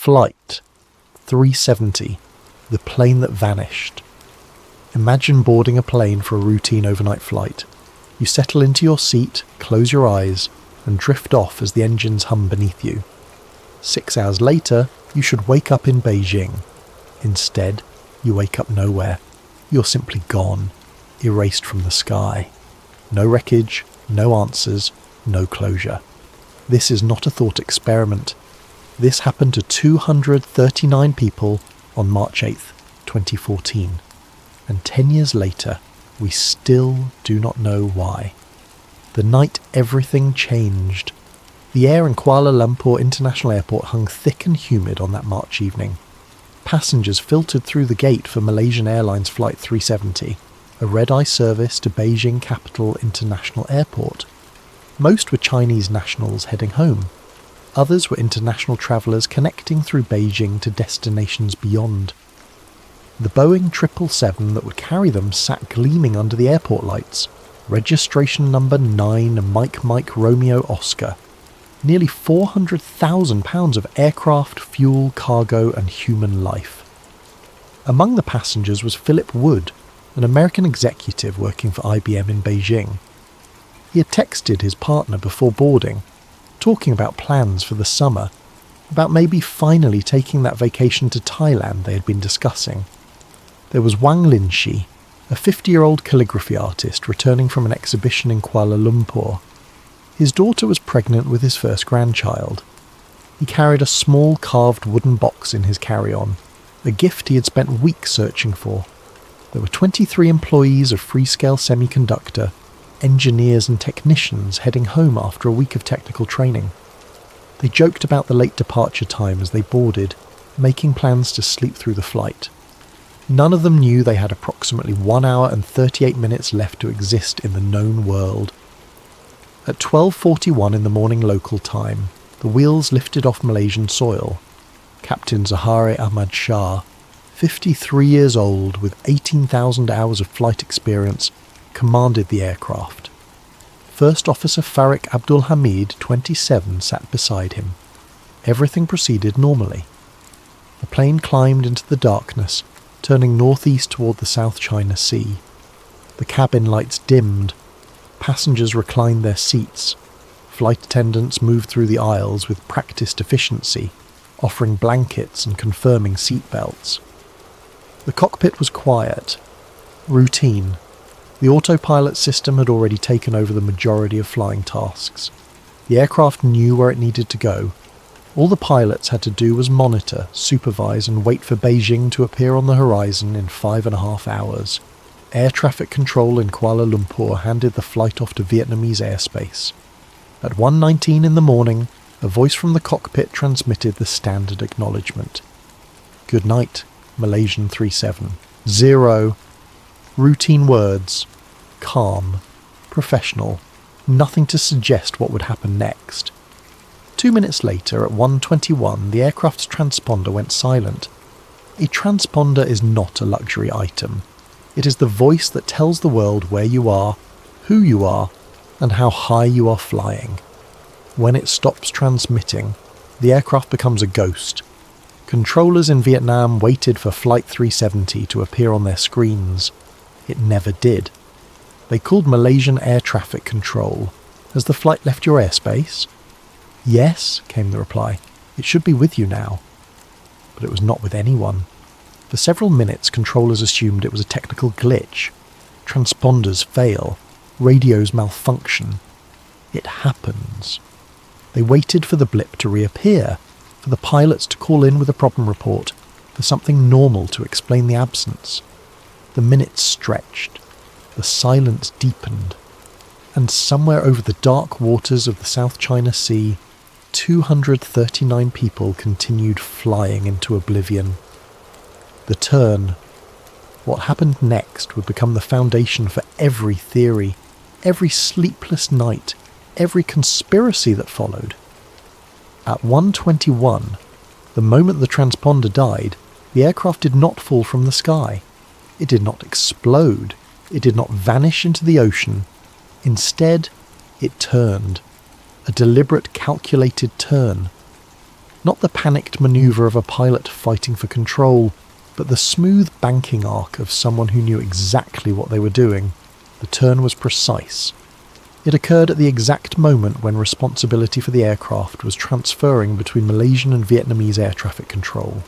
Flight 370, the plane that vanished. Imagine boarding a plane for a routine overnight flight. You settle into your seat, close your eyes, and drift off as the engines hum beneath you. 6 hours later, you should wake up in Beijing. Instead, you wake up nowhere. You're simply gone, erased from the sky. No wreckage, no answers, no closure. This is not a thought experiment. This happened to 239 people on March 8th, 2014. And 10 years later, we still do not know why. The night everything changed. The air in Kuala Lumpur International Airport hung thick and humid on that March evening. Passengers filtered through the gate for Malaysian Airlines Flight 370, a red-eye service to Beijing Capital International Airport. Most were Chinese nationals heading home. Others were international travellers connecting through Beijing to destinations beyond. The Boeing 777 that would carry them sat gleaming under the airport lights. Registration number 9 Mike Romeo Oscar. Nearly £400,000 of aircraft, fuel, cargo and human life. Among the passengers was Philip Wood, an American executive working for IBM in Beijing. He had texted his partner before boarding, talking about plans for the summer, about maybe finally taking that vacation to Thailand they had been discussing. There was Wang Linshi, a 50-year-old calligraphy artist returning from an exhibition in Kuala Lumpur. His daughter was pregnant with his first grandchild. He carried a small carved wooden box in his carry-on, a gift he had spent weeks searching for. There were 23 employees of Freescale Semiconductor, engineers and technicians heading home after a week of technical training. They joked about the late departure time as they boarded, making plans to sleep through the flight. None of them knew they had approximately 1 hour and 38 minutes left to exist in the known world. At 12:41 in the morning local time, the wheels lifted off Malaysian soil. Captain Zahari Ahmad Shah, 53 years old with 18,000 hours of flight experience, commanded the aircraft. First Officer Farik Abdul Hamid, 27, sat beside him. Everything proceeded normally. The plane climbed into the darkness, turning northeast toward the South China Sea. The cabin lights dimmed. Passengers reclined their seats. Flight attendants moved through the aisles with practiced efficiency, offering blankets and confirming seat belts. The cockpit was quiet. Routine. The autopilot system had already taken over the majority of flying tasks. The aircraft knew where it needed to go. All the pilots had to do was monitor, supervise and wait for Beijing to appear on the horizon in 5.5 hours. Air traffic control in Kuala Lumpur handed the flight off to Vietnamese airspace. At 1:19 in the morning, a voice from the cockpit transmitted the standard acknowledgement. Good night, Malaysian 37. 0. Routine words. Calm. Professional. Nothing to suggest what would happen next. 2 minutes later, at 1:21, the aircraft's transponder went silent. A transponder is not a luxury item. It is the voice that tells the world where you are, who you are, and how high you are flying. When it stops transmitting, the aircraft becomes a ghost. Controllers in Vietnam waited for Flight 370 to appear on their screens. It never did. They called Malaysian Air Traffic Control. Has the flight left your airspace? Yes, came the reply. It should be with you now. But it was not with anyone. For several minutes, controllers assumed it was a technical glitch. Transponders fail. Radios malfunction. It happens. They waited for the blip to reappear, for the pilots to call in with a problem report, for something normal to explain the absence. The minutes stretched. The silence deepened. And somewhere over the dark waters of the South China Sea, 239 people continued flying into oblivion. The turn. What happened next would become the foundation for every theory, every sleepless night, every conspiracy that followed. At 1:21, the moment the transponder died, the aircraft did not fall from the sky. It did not explode. It did not vanish into the ocean. Instead, it turned. A deliberate, calculated turn. Not the panicked manoeuvre of a pilot fighting for control, but the smooth banking arc of someone who knew exactly what they were doing. The turn was precise. It occurred at the exact moment when responsibility for the aircraft was transferring between Malaysian and Vietnamese air traffic control.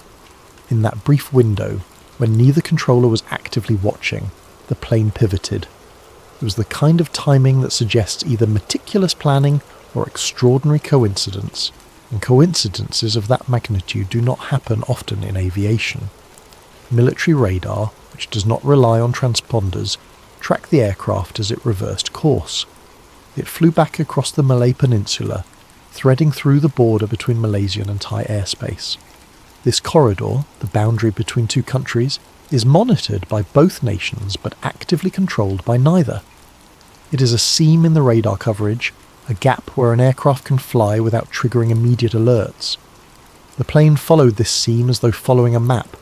In that brief window, when neither controller was actively watching, the plane pivoted. It was the kind of timing that suggests either meticulous planning or extraordinary coincidence, and coincidences of that magnitude do not happen often in aviation. Military radar, which does not rely on transponders, tracked the aircraft as it reversed course. It flew back across the Malay Peninsula, threading through the border between Malaysian and Thai airspace. This corridor, the boundary between two countries, is monitored by both nations but actively controlled by neither. It is a seam in the radar coverage, a gap where an aircraft can fly without triggering immediate alerts. The plane followed this seam as though following a map.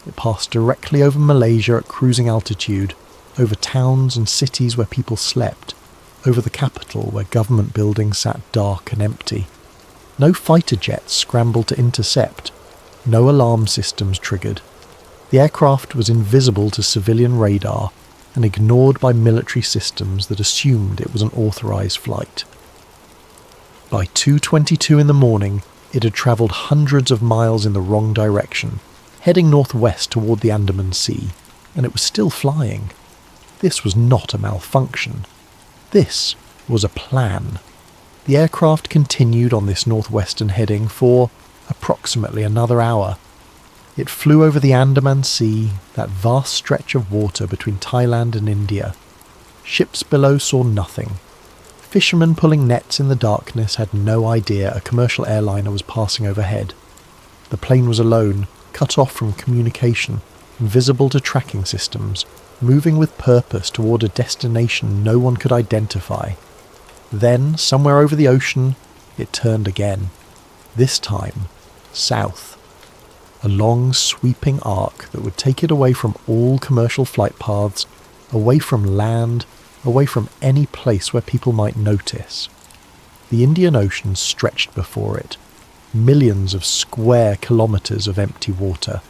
It passed directly over Malaysia at cruising altitude, over towns and cities where people slept, over the capital where government buildings sat dark and empty. No fighter jets scrambled to intercept, no alarm systems triggered. The aircraft was invisible to civilian radar and ignored by military systems that assumed it was an authorised flight. By 2:22 in the morning, it had travelled hundreds of miles in the wrong direction, heading northwest toward the Andaman Sea, and it was still flying. This was not a malfunction. This was a plan. The aircraft continued on this northwestern heading for approximately another hour. It flew over the Andaman Sea, that vast stretch of water between Thailand and India. Ships below saw nothing. Fishermen pulling nets in the darkness had no idea a commercial airliner was passing overhead. The plane was alone, cut off from communication, invisible to tracking systems, moving with purpose toward a destination no one could identify. Then, somewhere over the ocean, it turned again. This time, south. A long, sweeping arc that would take it away from all commercial flight paths, away from land, away from any place where people might notice. The Indian Ocean stretched before it, millions of square kilometres of empty water,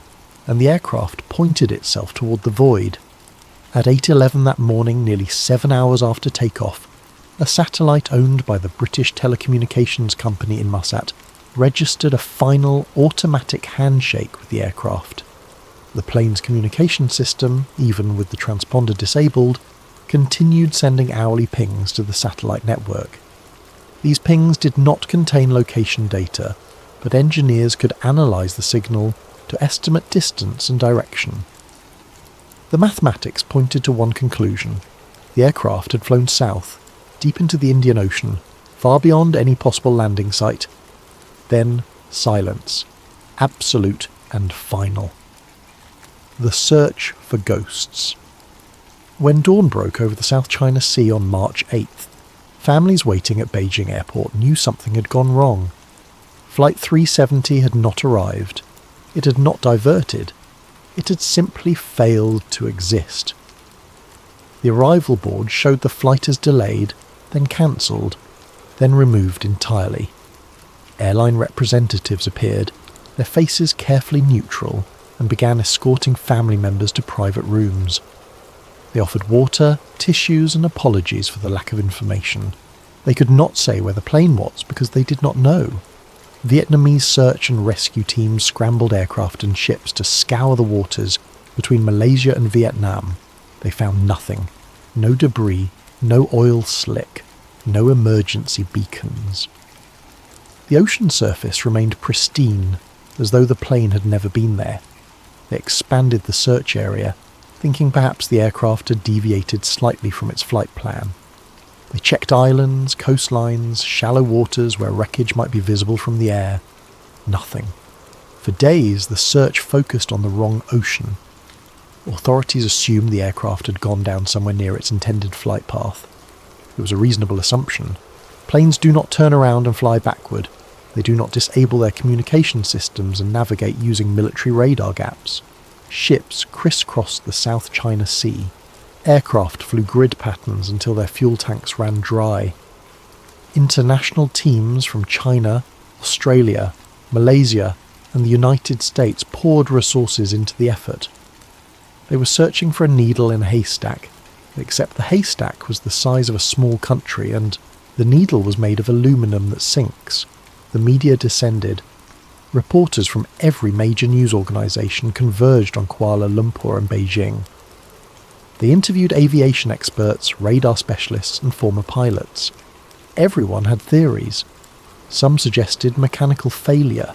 and the aircraft pointed itself toward the void. At 8:11 that morning, nearly 7 hours after takeoff, a satellite owned by the British telecommunications company in Muscat registered a final automatic handshake with the aircraft. The plane's communication system, even with the transponder disabled, continued sending hourly pings to the satellite network. These pings did not contain location data, but engineers could analyse the signal to estimate distance and direction. The mathematics pointed to one conclusion. The aircraft had flown south, deep into the Indian Ocean, far beyond any possible landing site. Then silence, absolute and final. The search for ghosts. When dawn broke over the South China Sea on March 8th, families waiting at Beijing Airport knew something had gone wrong. Flight 370 had not arrived. It had not diverted. It had simply failed to exist. The arrival board showed the flight as delayed, then cancelled, then removed entirely. Airline representatives appeared, their faces carefully neutral, and began escorting family members to private rooms. They offered water, tissues, and apologies for the lack of information. They could not say where the plane was because they did not know. Vietnamese search and rescue teams scrambled aircraft and ships to scour the waters between Malaysia and Vietnam. They found nothing. No debris, no oil slick, no emergency beacons. The ocean surface remained pristine, as though the plane had never been there. They expanded the search area, thinking perhaps the aircraft had deviated slightly from its flight plan. They checked islands, coastlines, shallow waters where wreckage might be visible from the air. Nothing. For days, the search focused on the wrong ocean. Authorities assumed the aircraft had gone down somewhere near its intended flight path. It was a reasonable assumption. Planes do not turn around and fly backward. They do not disable their communication systems and navigate using military radar gaps. Ships crisscrossed the South China Sea. Aircraft flew grid patterns until their fuel tanks ran dry. International teams from China, Australia, Malaysia, and the United States poured resources into the effort. They were searching for a needle in a haystack, except the haystack was the size of a small country and the needle was made of aluminum that sinks. The media descended. Reporters from every major news organisation converged on Kuala Lumpur and Beijing. They interviewed aviation experts, radar specialists and former pilots. Everyone had theories. Some suggested mechanical failure.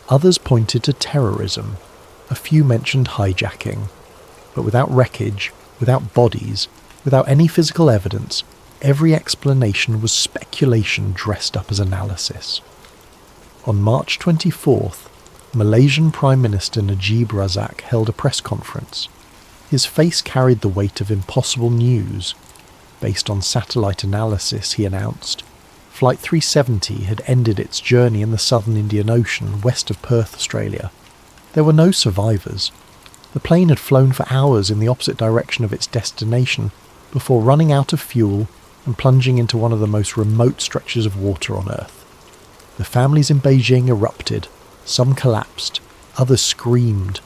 Others pointed to terrorism. A few mentioned hijacking. But without wreckage, without bodies, without any physical evidence, every explanation was speculation dressed up as analysis. On March 24th, Malaysian Prime Minister Najib Razak held a press conference. His face carried the weight of impossible news. Based on satellite analysis, he announced, Flight 370 had ended its journey in the southern Indian Ocean west of Perth, Australia. There were no survivors. The plane had flown for hours in the opposite direction of its destination before running out of fuel and plunging into one of the most remote stretches of water on Earth. The families in Beijing erupted. Some collapsed. Others screamed.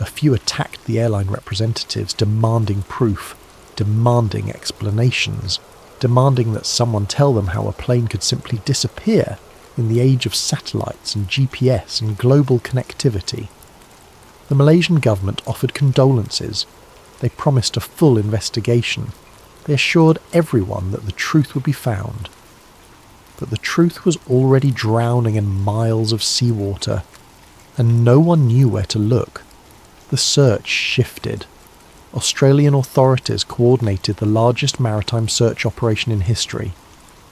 A few attacked the airline representatives, demanding proof, demanding explanations, demanding that someone tell them how a plane could simply disappear in the age of satellites and GPS and global connectivity. The Malaysian government offered condolences. They promised a full investigation. They assured everyone that the truth would be found. But the truth was already drowning in miles of seawater, and no one knew where to look. The search shifted. Australian authorities coordinated the largest maritime search operation in history.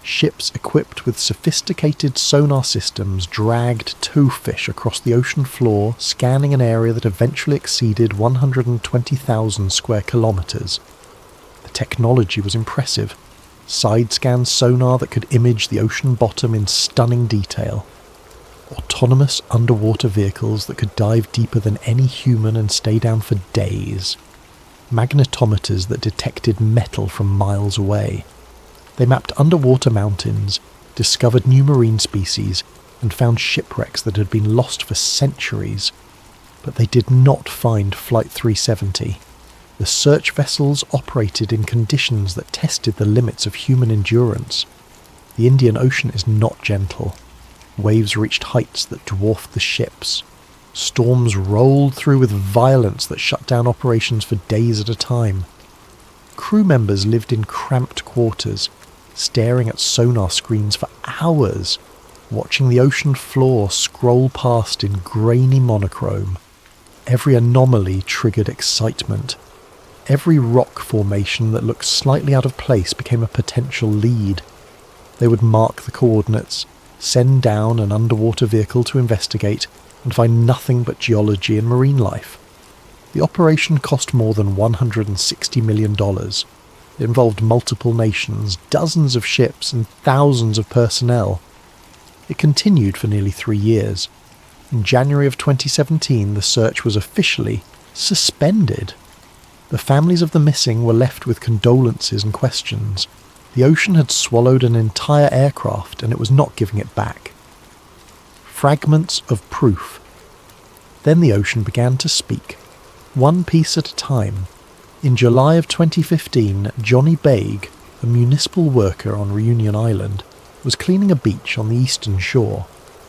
Ships equipped with sophisticated sonar systems dragged towfish across the ocean floor, scanning an area that eventually exceeded 120,000 square kilometres. The technology was impressive. Side-scan sonar that could image the ocean bottom in stunning detail. Autonomous underwater vehicles that could dive deeper than any human and stay down for days. Magnetometers that detected metal from miles away. They mapped underwater mountains, discovered new marine species, and found shipwrecks that had been lost for centuries. But they did not find Flight 370. The search vessels operated in conditions that tested the limits of human endurance. The Indian Ocean is not gentle. Waves reached heights that dwarfed the ships. Storms rolled through with violence that shut down operations for days at a time. Crew members lived in cramped quarters, staring at sonar screens for hours, watching the ocean floor scroll past in grainy monochrome. Every anomaly triggered excitement. Every rock formation that looked slightly out of place became a potential lead. They would mark the coordinates, send down an underwater vehicle to investigate, and find nothing but geology and marine life. The operation cost more than $160 million. It involved multiple nations, dozens of ships, and thousands of personnel. It continued for nearly 3 years. In January of 2017, the search was officially suspended. The families of the missing were left with condolences and questions. The ocean had swallowed an entire aircraft and it was not giving it back. Fragments of proof. Then the ocean began to speak, one piece at a time. In July of 2015, Johnny Baig, a municipal worker on Reunion Island, was cleaning a beach on the eastern shore.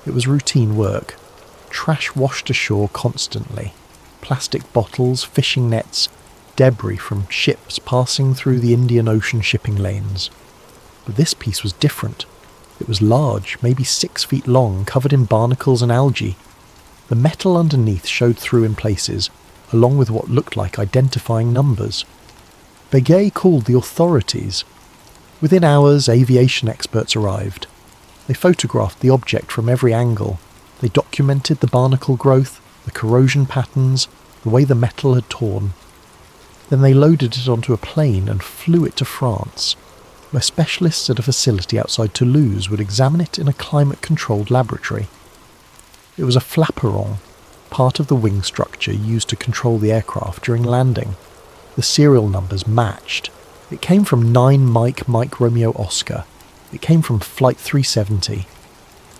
It was routine work. Trash washed ashore constantly. Plastic bottles, fishing nets, debris from ships passing through the Indian Ocean shipping lanes. But this piece was different. It was large, maybe 6 feet long, covered in barnacles and algae. The metal underneath showed through in places, along with what looked like identifying numbers. Begay called the authorities. Within hours, aviation experts arrived. They photographed the object from every angle. They documented the barnacle growth, the corrosion patterns, the way the metal had torn. Then they loaded it onto a plane and flew it to France, where specialists at a facility outside Toulouse would examine it in a climate-controlled laboratory. It was a flaperon, part of the wing structure used to control the aircraft during landing. The serial numbers matched. It came from 9 Mike Romeo Oscar. It came from Flight 370.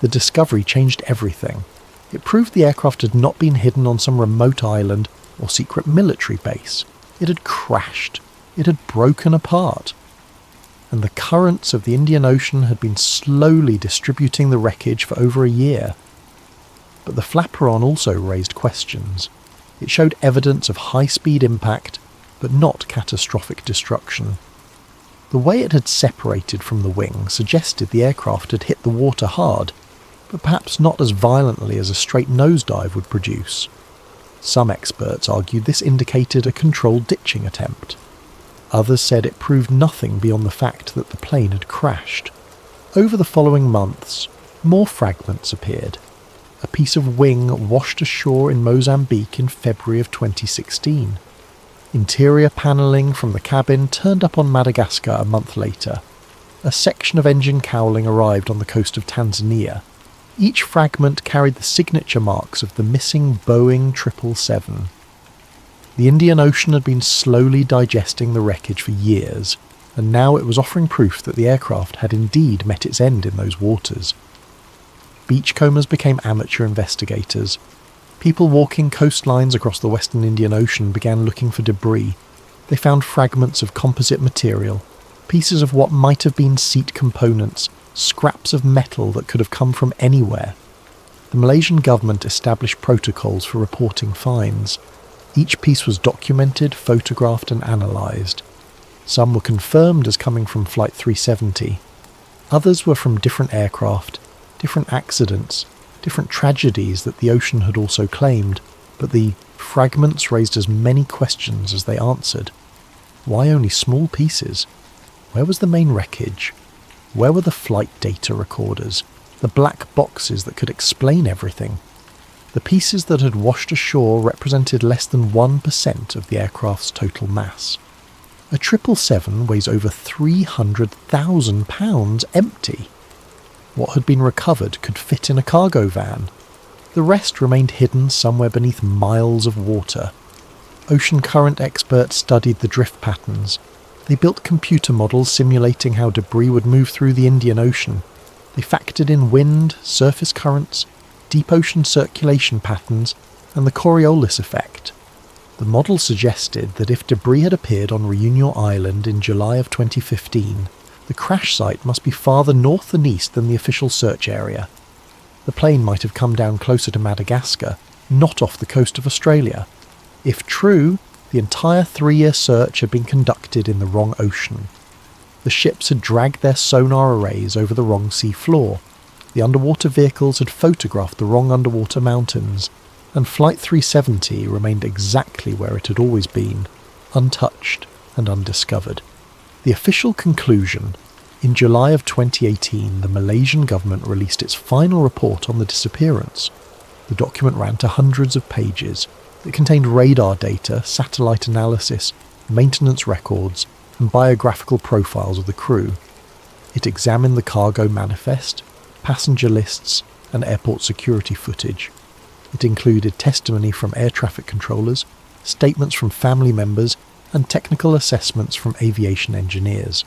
The discovery changed everything. It proved the aircraft had not been hidden on some remote island or secret military base. It had crashed. It had broken apart. And the currents of the Indian Ocean had been slowly distributing the wreckage for over a year. But the flaperon also raised questions. It showed evidence of high-speed impact, but not catastrophic destruction. The way it had separated from the wing suggested the aircraft had hit the water hard, but perhaps not as violently as a straight nosedive would produce. Some experts argued this indicated a controlled ditching attempt. Others said it proved nothing beyond the fact that the plane had crashed. Over the following months, more fragments appeared. A piece of wing washed ashore in Mozambique in February of 2016. Interior panelling from the cabin turned up on Madagascar a month later. A section of engine cowling arrived on the coast of Tanzania. Each fragment carried the signature marks of the missing Boeing 777. The Indian Ocean had been slowly digesting the wreckage for years, and now it was offering proof that the aircraft had indeed met its end in those waters. Beachcombers became amateur investigators. People walking coastlines across the Western Indian Ocean began looking for debris. They found fragments of composite material, pieces of what might have been seat components, scraps of metal that could have come from anywhere. The Malaysian government established protocols for reporting finds. Each piece was documented, photographed and analysed. Some were confirmed as coming from Flight 370. Others were from different aircraft, different accidents, different tragedies that the ocean had also claimed, but the fragments raised as many questions as they answered. Why only small pieces? Where was the main wreckage? Where were the flight data recorders, the black boxes that could explain everything? The pieces that had washed ashore represented less than 1% of the aircraft's total mass. A 777 weighs over 300,000 pounds empty. What had been recovered could fit in a cargo van. The rest remained hidden somewhere beneath miles of water. Ocean current experts studied the drift patterns. They built computer models simulating how debris would move through the Indian Ocean. They factored in wind, surface currents, deep ocean circulation patterns, and the Coriolis effect. The model suggested that if debris had appeared on Reunion Island in July of 2015, the crash site must be farther north and east than the official search area. The plane might have come down closer to Madagascar, not off the coast of Australia. If true, the entire 3-year search had been conducted in the wrong ocean. The ships had dragged their sonar arrays over the wrong sea floor. The underwater vehicles had photographed the wrong underwater mountains, and Flight 370 remained exactly where it had always been, untouched and undiscovered. The official conclusion: in July of 2018, the Malaysian government released its final report on the disappearance. The document ran to hundreds of pages. It contained radar data, satellite analysis, maintenance records, and biographical profiles of the crew. It examined the cargo manifest, passenger lists, and airport security footage. It included testimony from air traffic controllers, statements from family members, and technical assessments from aviation engineers.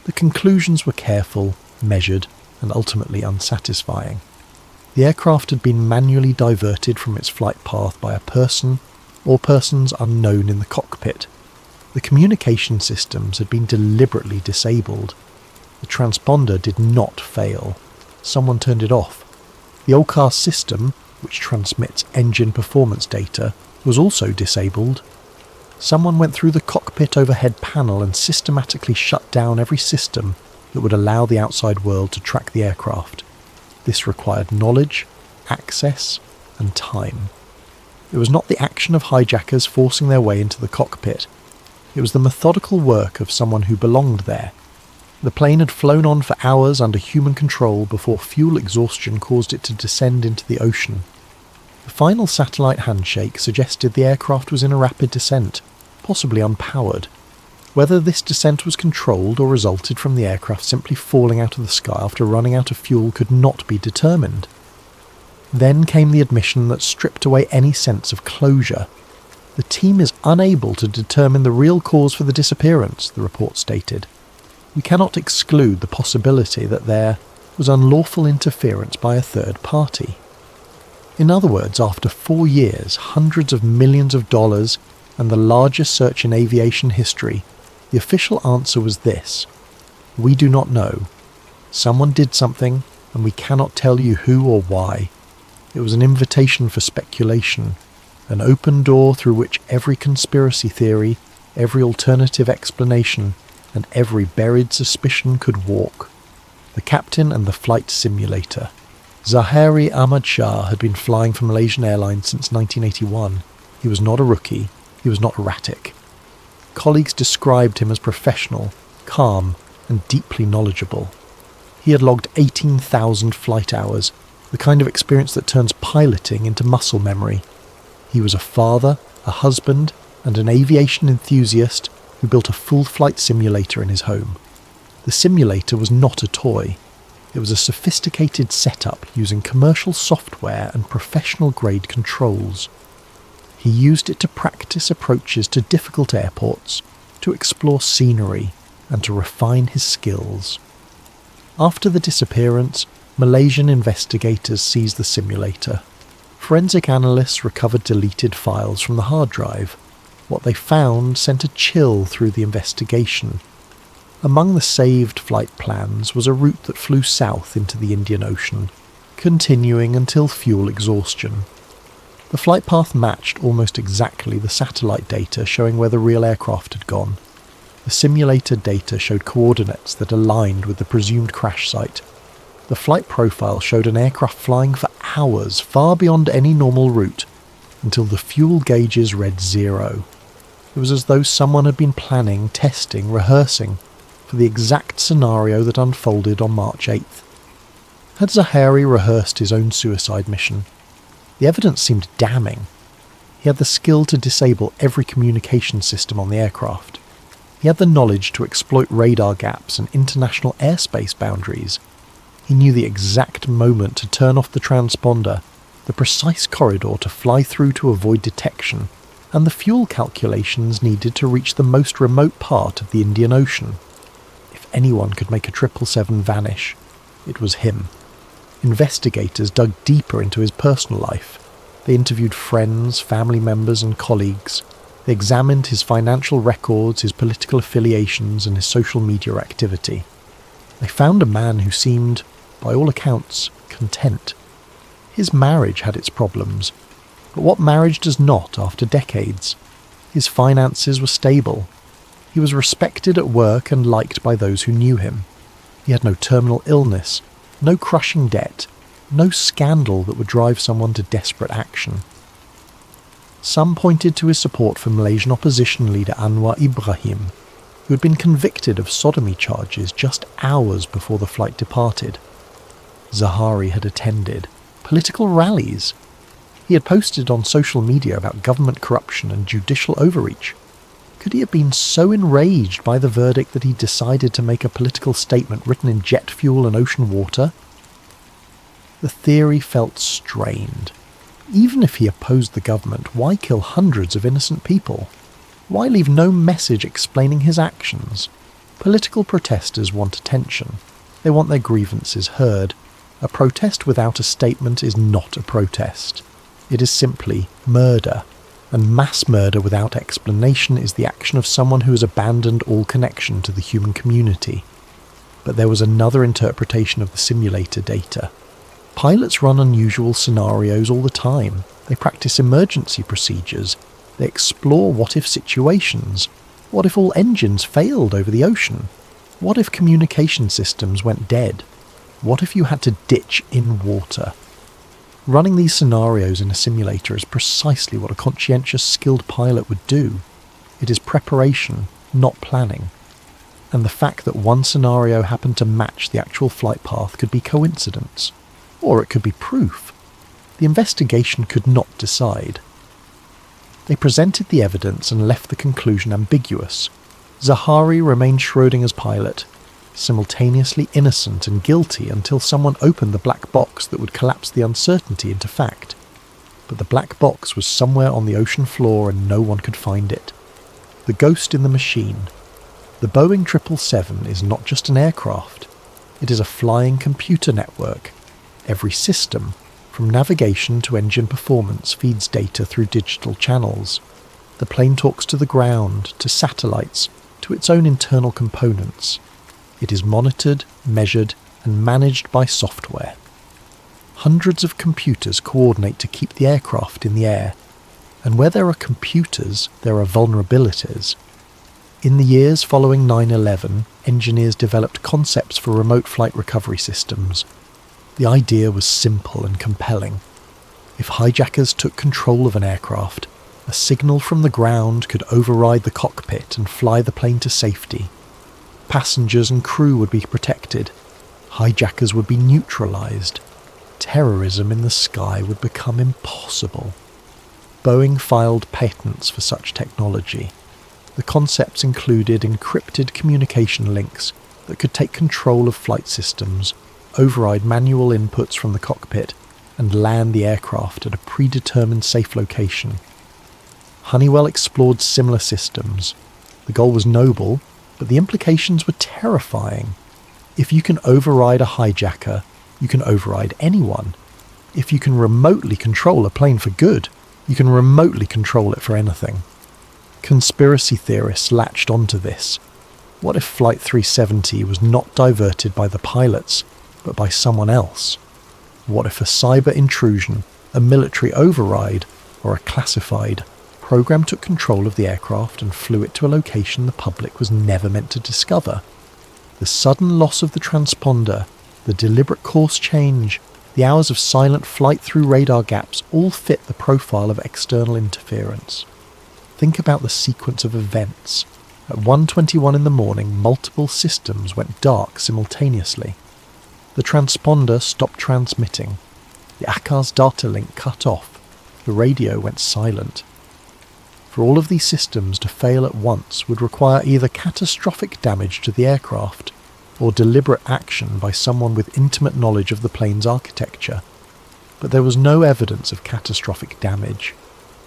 The conclusions were careful, measured, and ultimately unsatisfying. The aircraft had been manually diverted from its flight path by a person or persons unknown in the cockpit. The communication systems had been deliberately disabled. The transponder did not fail. Someone turned it off. The OCAR system, which transmits engine performance data, was also disabled. Someone went through the cockpit overhead panel and systematically shut down every system that would allow the outside world to track the aircraft. This required knowledge, access, and time. It was not the action of hijackers forcing their way into the cockpit. It was the methodical work of someone who belonged there. The plane had flown on for hours under human control before fuel exhaustion caused it to descend into the ocean. The final satellite handshake suggested the aircraft was in a rapid descent, possibly unpowered. Whether this descent was controlled or resulted from the aircraft simply falling out of the sky after running out of fuel could not be determined. Then came the admission that stripped away any sense of closure. The team is unable to determine the real cause for the disappearance, the report stated. We cannot exclude the possibility that there was unlawful interference by a third party. In other words, after 4 years, hundreds of millions of dollars, and the largest search in aviation history, the official answer was this: we do not know. Someone did something, and we cannot tell you who or why. It was an invitation for speculation, an open door through which every conspiracy theory, every alternative explanation, and every buried suspicion could walk. The captain and the flight simulator. Zahari Ahmad Shah had been flying for Malaysian Airlines since 1981. He was not a rookie. He was not erratic. Colleagues described him as professional, calm, and deeply knowledgeable. He had logged 18,000 flight hours, the kind of experience that turns piloting into muscle memory. He was a father, a husband, and an aviation enthusiast who built a full flight simulator in his home. The simulator was not a toy. It was a sophisticated setup using commercial software and professional-grade controls. He used it to practice approaches to difficult airports, to explore scenery, and to refine his skills. After the disappearance, Malaysian investigators seized the simulator. Forensic analysts recovered deleted files from the hard drive. What they found sent a chill through the investigation. Among the saved flight plans was a route that flew south into the Indian Ocean, continuing until fuel exhaustion. The flight path matched almost exactly the satellite data showing where the real aircraft had gone. The simulator data showed coordinates that aligned with the presumed crash site. The flight profile showed an aircraft flying for hours, far beyond any normal route, until the fuel gauges read 0. It was as though someone had been planning, testing, rehearsing for the exact scenario that unfolded on March 8th. Had Zahari rehearsed his own suicide mission? The evidence seemed damning. He had the skill to disable every communication system on the aircraft. He had the knowledge to exploit radar gaps and international airspace boundaries. He knew the exact moment to turn off the transponder, the precise corridor to fly through to avoid detection, and the fuel calculations needed to reach the most remote part of the Indian Ocean. If anyone could make a 777 vanish, it was him. Investigators dug deeper into his personal life. They interviewed friends, family members, and colleagues. They examined his financial records, his political affiliations, and his social media activity. They found a man who seemed, by all accounts, content. His marriage had its problems, but what marriage does not after decades? His finances were stable. He was respected at work and liked by those who knew him. He had no terminal illness, no crushing debt, no scandal that would drive someone to desperate action. Some pointed to his support for Malaysian opposition leader Anwar Ibrahim, who had been convicted of sodomy charges just hours before the flight departed. Zahari had attended political rallies. He had posted on social media about government corruption and judicial overreach. Could he have been so enraged by the verdict that he decided to make a political statement written in jet fuel and ocean water? The theory felt strained. Even if he opposed the government, why kill hundreds of innocent people? Why leave no message explaining his actions? Political protesters want attention. They want their grievances heard. A protest without a statement is not a protest. It is simply murder. And mass murder without explanation is the action of someone who has abandoned all connection to the human community. But there was another interpretation of the simulator data. Pilots run unusual scenarios all the time. They practice emergency procedures. They explore what-if situations. What if all engines failed over the ocean? What if communication systems went dead? What if you had to ditch in water? Running these scenarios in a simulator is precisely what a conscientious, skilled pilot would do. It is preparation, not planning. And the fact that one scenario happened to match the actual flight path could be coincidence. Or it could be proof. The investigation could not decide. They presented the evidence and left the conclusion ambiguous. Zahari remained Schrödinger's pilot, simultaneously innocent and guilty until someone opened the black box that would collapse the uncertainty into fact. But the black box was somewhere on the ocean floor and no one could find it. The ghost in the machine. The Boeing 777 is not just an aircraft. It is a flying computer network. Every system, From navigation to engine performance feeds data through digital channels. The plane talks to the ground, to satellites, to its own internal components. It is monitored, measured, and managed by software. Hundreds of computers coordinate to keep the aircraft in the air. And where there are computers, there are vulnerabilities. In the years following 9/11, engineers developed concepts for remote flight recovery systems. The idea was simple and compelling. If hijackers took control of an aircraft, a signal from the ground could override the cockpit and fly the plane to safety. Passengers and crew would be protected. Hijackers would be neutralized. Terrorism in the sky would become impossible. Boeing filed patents for such technology. The concepts included encrypted communication links that could take control of flight systems, override manual inputs from the cockpit, and land the aircraft at a predetermined safe location. Honeywell explored similar systems. The goal was noble, but the implications were terrifying. If you can override a hijacker, you can override anyone. If you can remotely control a plane for good, you can remotely control it for anything. Conspiracy theorists latched onto this. What if Flight 370 was not diverted by the pilots, but by someone else? What if a cyber intrusion, a military override, or a classified program took control of the aircraft and flew it to a location the public was never meant to discover? The sudden loss of the transponder, the deliberate course change, the hours of silent flight through radar gaps all fit the profile of external interference. Think about the sequence of events. At 1:21 in the morning, multiple systems went dark simultaneously. The transponder stopped transmitting. The ACARS data link cut off. The radio went silent. For all of these systems to fail at once would require either catastrophic damage to the aircraft or deliberate action by someone with intimate knowledge of the plane's architecture. But there was no evidence of catastrophic damage.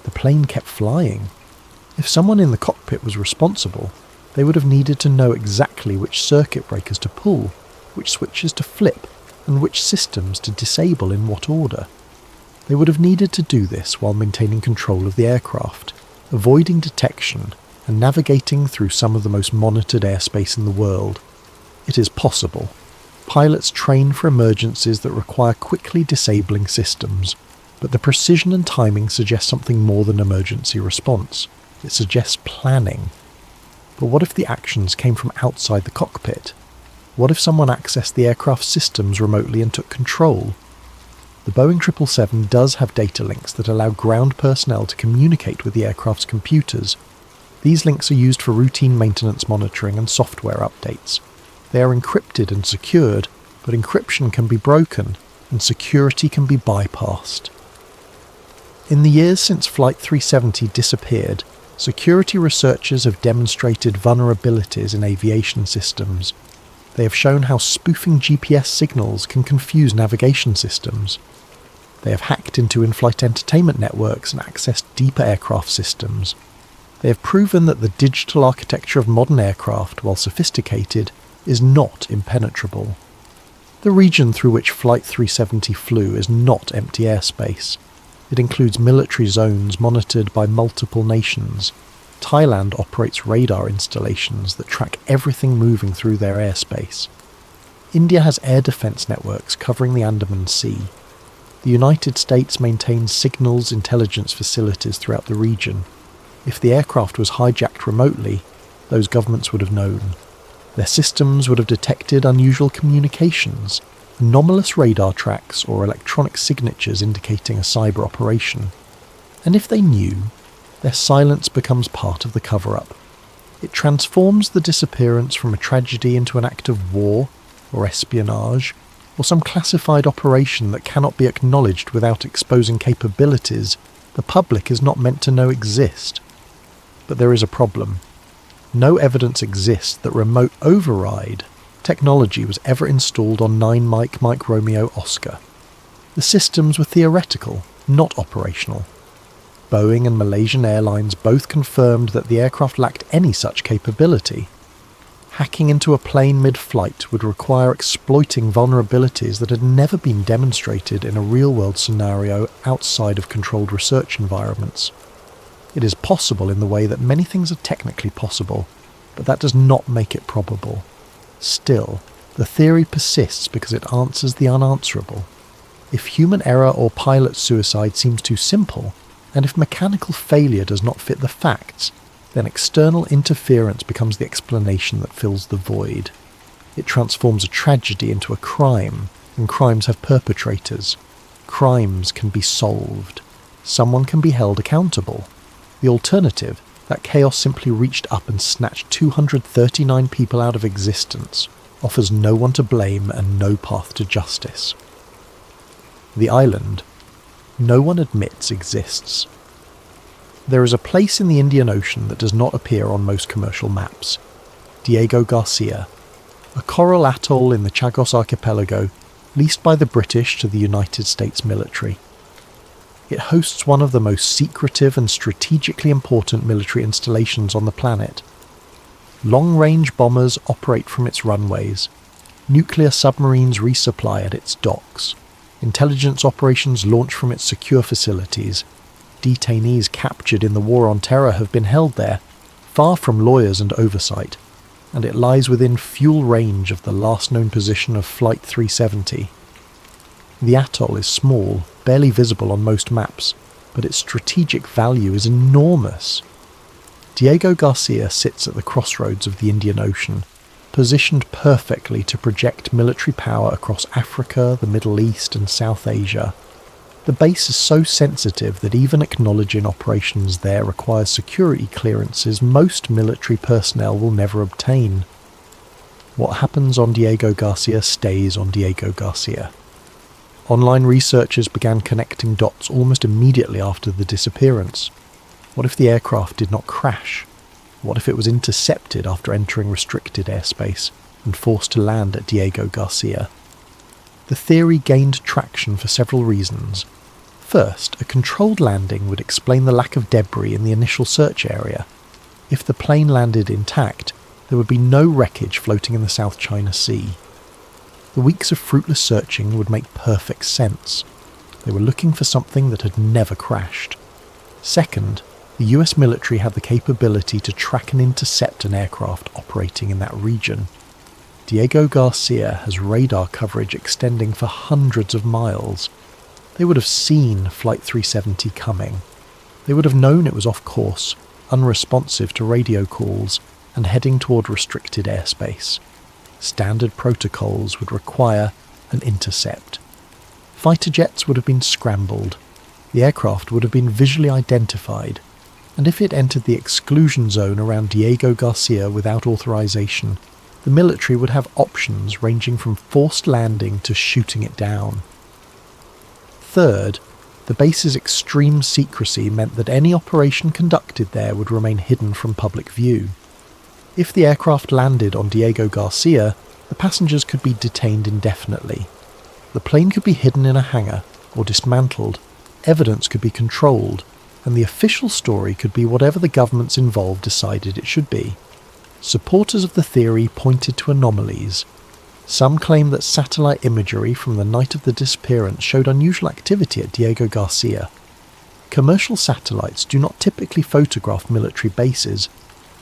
The plane kept flying. If someone in the cockpit was responsible, they would have needed to know exactly which circuit breakers to pull, which switches to flip, and which systems to disable in what order. They would have needed to do this while maintaining control of the aircraft, avoiding detection, and navigating through some of the most monitored airspace in the world. It is possible. Pilots train for emergencies that require quickly disabling systems, but the precision and timing suggest something more than emergency response. It suggests planning. But what if the actions came from outside the cockpit? What if someone accessed the aircraft's systems remotely and took control? The Boeing 777 does have data links that allow ground personnel to communicate with the aircraft's computers. These links are used for routine maintenance monitoring and software updates. They are encrypted and secured, but encryption can be broken and security can be bypassed. In the years since Flight 370 disappeared, security researchers have demonstrated vulnerabilities in aviation systems. They have shown how spoofing GPS signals can confuse navigation systems. They have hacked into in-flight entertainment networks and accessed deeper aircraft systems. They have proven that the digital architecture of modern aircraft, while sophisticated, is not impenetrable. The region through which Flight 370 flew is not empty airspace. It includes military zones monitored by multiple nations. Thailand operates radar installations that track everything moving through their airspace. India has air defense networks covering the Andaman Sea. The United States maintains signals intelligence facilities throughout the region. If the aircraft was hijacked remotely, those governments would have known. Their systems would have detected unusual communications, anomalous radar tracks or electronic signatures indicating a cyber operation. And if they knew, their silence becomes part of the cover-up. It transforms the disappearance from a tragedy into an act of war or espionage, or some classified operation that cannot be acknowledged without exposing capabilities the public is not meant to know exist. But there is a problem. No evidence exists that remote override technology was ever installed on 9 Mike Romeo Oscar. The systems were theoretical, not operational. Boeing and Malaysian Airlines both confirmed that the aircraft lacked any such capability. Hacking into a plane mid-flight would require exploiting vulnerabilities that had never been demonstrated in a real-world scenario outside of controlled research environments. It is possible in the way that many things are technically possible, but that does not make it probable. Still, the theory persists because it answers the unanswerable. If human error or pilot suicide seems too simple, and if mechanical failure does not fit the facts, then external interference becomes the explanation that fills the void. It transforms a tragedy into a crime, and crimes have perpetrators. Crimes can be solved. Someone can be held accountable. The alternative, that chaos simply reached up and snatched 239 people out of existence, offers no one to blame and no path to justice. The island, no one admits exists. There is a place in the Indian Ocean that does not appear on most commercial maps. Diego Garcia, a coral atoll in the Chagos archipelago, leased by the British to the United States military. It hosts one of the most secretive and strategically important military installations on the planet. Long-range bombers operate from its runways. Nuclear submarines resupply at its docks. Intelligence operations launch from its secure facilities. Detainees captured in the War on Terror have been held there, far from lawyers and oversight, and it lies within fuel range of the last known position of Flight 370. The atoll is small, barely visible on most maps, but its strategic value is enormous. Diego Garcia sits at the crossroads of the Indian Ocean, positioned perfectly to project military power across Africa, the Middle East, and South Asia. The base is so sensitive that even acknowledging operations there requires security clearances most military personnel will never obtain. What happens on Diego Garcia stays on Diego Garcia. Online researchers began connecting dots almost immediately after the disappearance. What if the aircraft did not crash? What if it was intercepted after entering restricted airspace and forced to land at Diego Garcia? The theory gained traction for several reasons. First, a controlled landing would explain the lack of debris in the initial search area. If the plane landed intact, there would be no wreckage floating in the South China Sea. The weeks of fruitless searching would make perfect sense. They were looking for something that had never crashed. Second, the US military had the capability to track and intercept an aircraft operating in that region. Diego Garcia has radar coverage extending for hundreds of miles. They would have seen Flight 370 coming. They would have known it was off course, unresponsive to radio calls, and heading toward restricted airspace. Standard protocols would require an intercept. Fighter jets would have been scrambled. The aircraft would have been visually identified, and if it entered the exclusion zone around Diego Garcia without authorization, the military would have options ranging from forced landing to shooting it down. Third, the base's extreme secrecy meant that any operation conducted there would remain hidden from public view. If the aircraft landed on Diego Garcia, the passengers could be detained indefinitely. The plane could be hidden in a hangar or dismantled, evidence could be controlled, and the official story could be whatever the governments involved decided it should be. Supporters of the theory pointed to anomalies. Some claim that satellite imagery from the night of the disappearance showed unusual activity at Diego Garcia. Commercial satellites do not typically photograph military bases,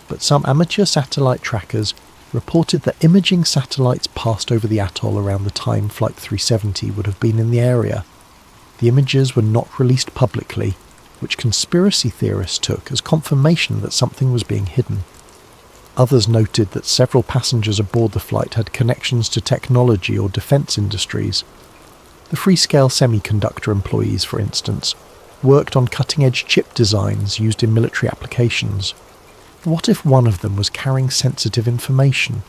but some amateur satellite trackers reported that imaging satellites passed over the atoll around the time Flight 370 would have been in the area. The images were not released publicly, which conspiracy theorists took as confirmation that something was being hidden. Others noted that several passengers aboard the flight had connections to technology or defence industries. The Freescale semiconductor employees, for instance, worked on cutting-edge chip designs used in military applications. What if one of them was carrying sensitive information?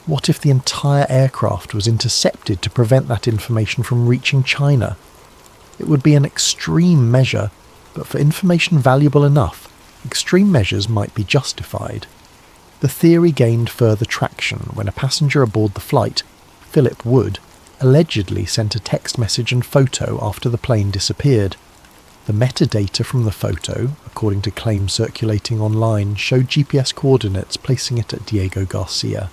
What if the entire aircraft was intercepted to prevent that information from reaching China? It would be an extreme measure, but for information valuable enough, extreme measures might be justified. The theory gained further traction when a passenger aboard the flight, Philip Wood, allegedly sent a text message and photo after the plane disappeared. The metadata from the photo, according to claims circulating online, showed GPS coordinates placing it at Diego Garcia.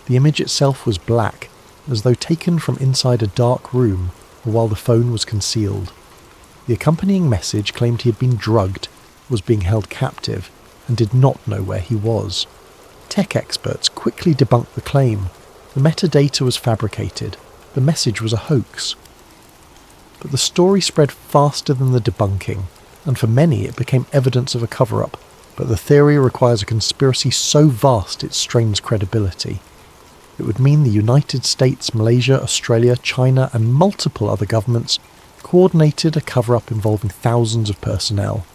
The image itself was black, as though taken from inside a dark room or while the phone was concealed. The accompanying message claimed he had been drugged, was being held captive, and did not know where he was. Tech experts quickly debunked the claim. The metadata was fabricated. The message was a hoax. But the story spread faster than the debunking, and for many it became evidence of a cover-up, but the theory requires a conspiracy so vast it strains credibility. It would mean the United States, Malaysia, Australia, China and multiple other governments coordinated a cover-up involving thousands of personnel.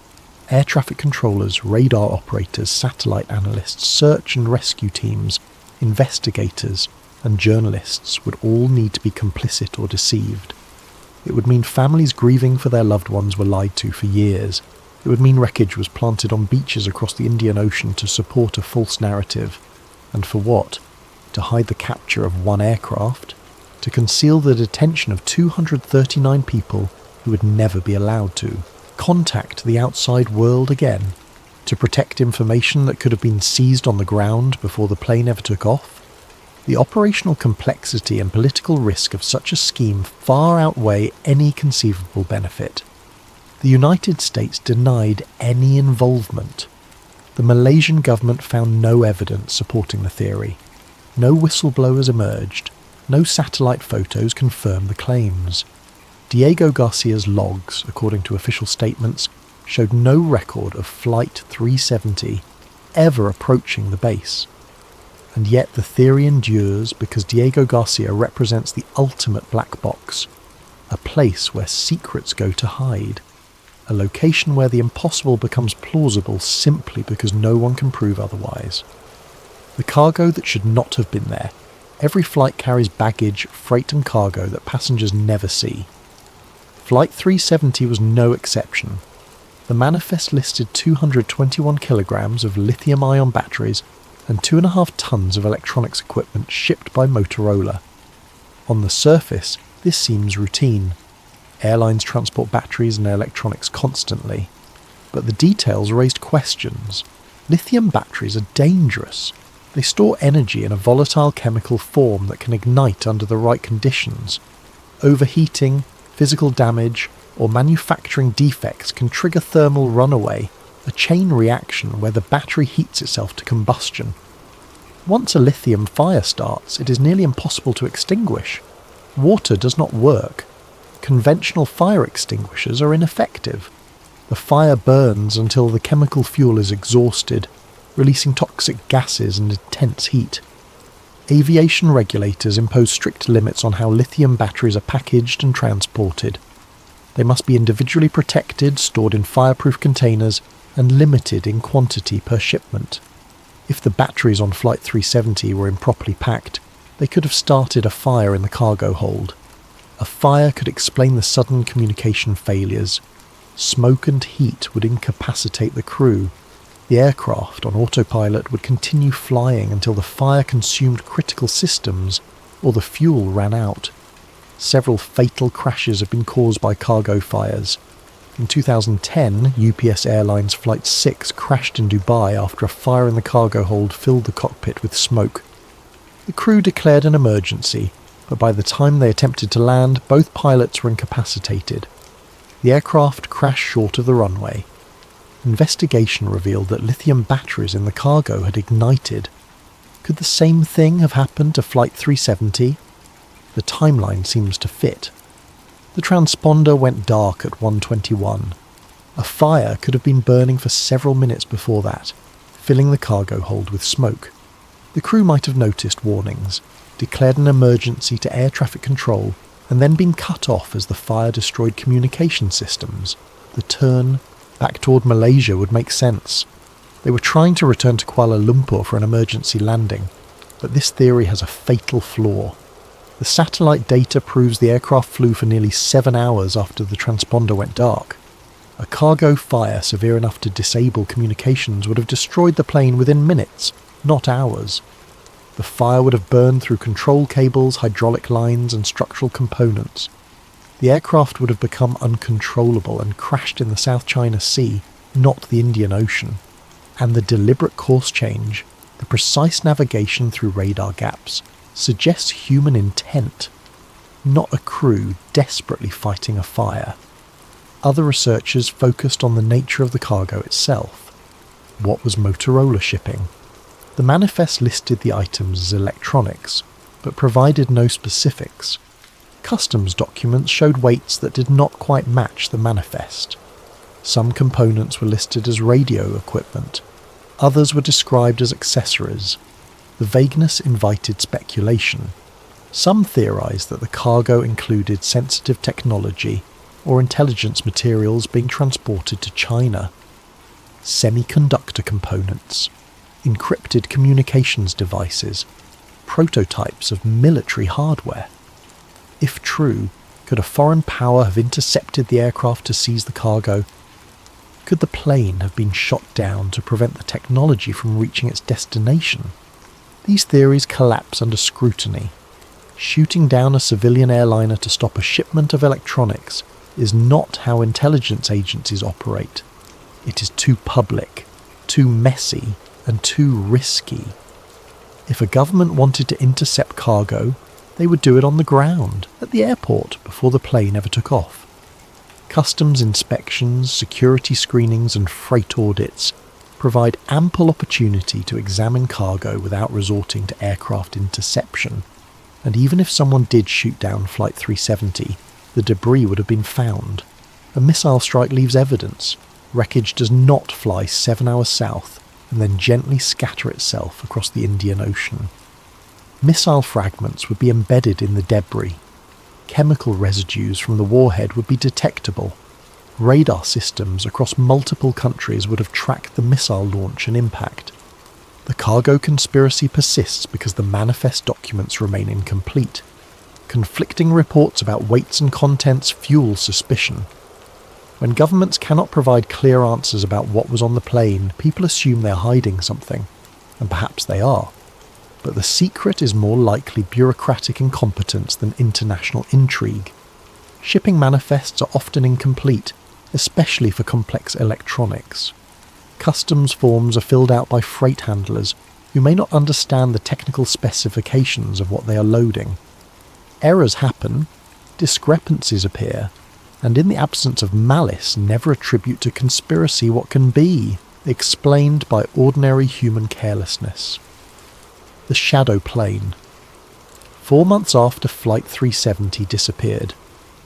Air traffic controllers, radar operators, satellite analysts, search and rescue teams, investigators and journalists would all need to be complicit or deceived. It would mean families grieving for their loved ones were lied to for years. It would mean wreckage was planted on beaches across the Indian Ocean to support a false narrative. And for what? To hide the capture of one aircraft? To conceal the detention of 239 people who would never be allowed to? Contact the outside world again? To protect information that could have been seized on the ground before the plane ever took off? The operational complexity and political risk of such a scheme far outweigh any conceivable benefit. The United States denied any involvement. The Malaysian government found no evidence supporting the theory. No whistleblowers emerged. No satellite photos confirmed the claims. Diego Garcia's logs, according to official statements, showed no record of Flight 370 ever approaching the base. And yet the theory endures because Diego Garcia represents the ultimate black box, a place where secrets go to hide, a location where the impossible becomes plausible simply because no one can prove otherwise. The cargo that should not have been there. Every flight carries baggage, freight and cargo that passengers never see. Flight 370 was no exception. The manifest listed 221 kilograms of lithium-ion batteries and 2.5 tons of electronics equipment shipped by Motorola. On the surface, this seems routine. Airlines transport batteries and electronics constantly. But the details raised questions. Lithium batteries are dangerous. They store energy in a volatile chemical form that can ignite under the right conditions. Overheating, physical damage, or manufacturing defects can trigger thermal runaway, a chain reaction where the battery heats itself to combustion. Once a lithium fire starts, it is nearly impossible to extinguish. Water does not work. Conventional fire extinguishers are ineffective. The fire burns until the chemical fuel is exhausted, releasing toxic gases and intense heat. Aviation regulators impose strict limits on how lithium batteries are packaged and transported. They must be individually protected, stored in fireproof containers, and limited in quantity per shipment. If the batteries on Flight 370 were improperly packed, they could have started a fire in the cargo hold. A fire could explain the sudden communication failures. Smoke and heat would incapacitate the crew. The aircraft on autopilot would continue flying until the fire consumed critical systems or the fuel ran out. Several fatal crashes have been caused by cargo fires. In 2010, UPS Airlines Flight 6 crashed in Dubai after a fire in the cargo hold filled the cockpit with smoke. The crew declared an emergency, but by the time they attempted to land, both pilots were incapacitated. The aircraft crashed short of the runway. Investigation revealed that lithium batteries in the cargo had ignited. Could the same thing have happened to Flight 370? The timeline seems to fit. The transponder went dark at 1:21. A fire could have been burning for several minutes before that, filling the cargo hold with smoke. The crew might have noticed warnings, declared an emergency to air traffic control, and then been cut off as the fire destroyed communication systems. The turn back toward Malaysia would make sense. They were trying to return to Kuala Lumpur for an emergency landing, but this theory has a fatal flaw. The satellite data proves the aircraft flew for nearly 7 hours after the transponder went dark. A cargo fire severe enough to disable communications would have destroyed the plane within minutes, not hours. The fire would have burned through control cables, hydraulic lines and structural components. The aircraft would have become uncontrollable and crashed in the South China Sea, not the Indian Ocean. And the deliberate course change, The precise navigation through radar gaps suggests human intent, not a crew desperately fighting a fire. Other researchers focused on the nature of the cargo itself. What was Motorola shipping? The manifest listed the items as electronics, but provided no specifics. Customs documents showed weights that did not quite match the manifest. Some components were listed as radio equipment. Others were described as accessories. The vagueness invited speculation. Some theorized that the cargo included sensitive technology or intelligence materials being transported to China. Semiconductor components, encrypted communications devices, prototypes of military hardware. If true, could a foreign power have intercepted the aircraft to seize the cargo? Could the plane have been shot down to prevent the technology from reaching its destination? These theories collapse under scrutiny. Shooting down a civilian airliner to stop a shipment of electronics is not how intelligence agencies operate. It is too public, too messy, and too risky. If a government wanted to intercept cargo, they would do it on the ground, at the airport, before the plane ever took off. Customs inspections, security screenings, and freight audits provide ample opportunity to examine cargo without resorting to aircraft interception. And even if someone did shoot down Flight 370, the debris would have been found. A missile strike leaves evidence. Wreckage does not fly 7 hours south and then gently scatter itself across the Indian Ocean. Missile fragments would be embedded in the debris. Chemical residues from the warhead would be detectable. Radar systems across multiple countries would have tracked the missile launch and impact. The cargo conspiracy persists because the manifest documents remain incomplete. Conflicting reports about weights and contents fuel suspicion. When governments cannot provide clear answers about what was on the plane, people assume they are hiding something, and perhaps they are. But the secret is more likely bureaucratic incompetence than international intrigue. Shipping manifests are often incomplete, especially for complex electronics. Customs forms are filled out by freight handlers who may not understand the technical specifications of what they are loading. Errors happen, discrepancies appear, and in the absence of malice, never attribute to conspiracy what can be explained by ordinary human carelessness. The shadow plane. 4 months after Flight 370 disappeared,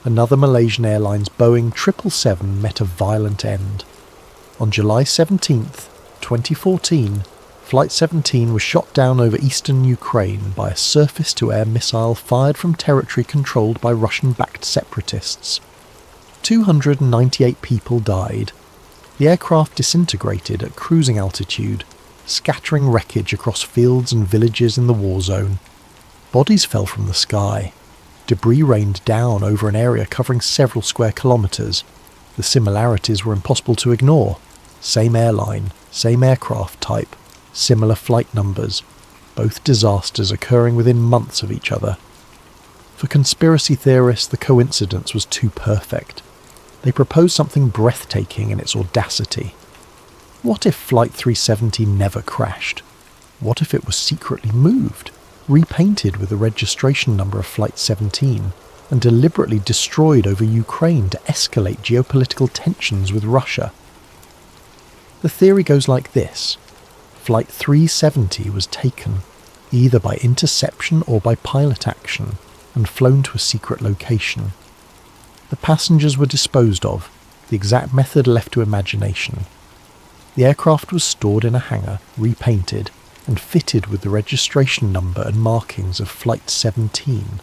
another Malaysian Airlines Boeing 777 met a violent end. On July 17, 2014, Flight 17 was shot down over eastern Ukraine by a surface-to-air missile fired from territory controlled by Russian-backed separatists. 298 people died. The aircraft disintegrated at cruising altitude, scattering wreckage across fields and villages in the war zone. Bodies fell from the sky. Debris rained down over an area covering several square kilometres. The similarities were impossible to ignore. Same airline, same aircraft type, similar flight numbers, both disasters occurring within months of each other. For conspiracy theorists, the coincidence was too perfect. They proposed something breathtaking in its audacity. What if Flight 370 never crashed? What if it was secretly moved, repainted with the registration number of Flight 17, and deliberately destroyed over Ukraine to escalate geopolitical tensions with Russia? The theory goes like this. Flight 370 was taken, either by interception or by pilot action, and flown to a secret location. The passengers were disposed of, the exact method left to imagination. The aircraft was stored in a hangar, repainted, and fitted with the registration number and markings of Flight 17.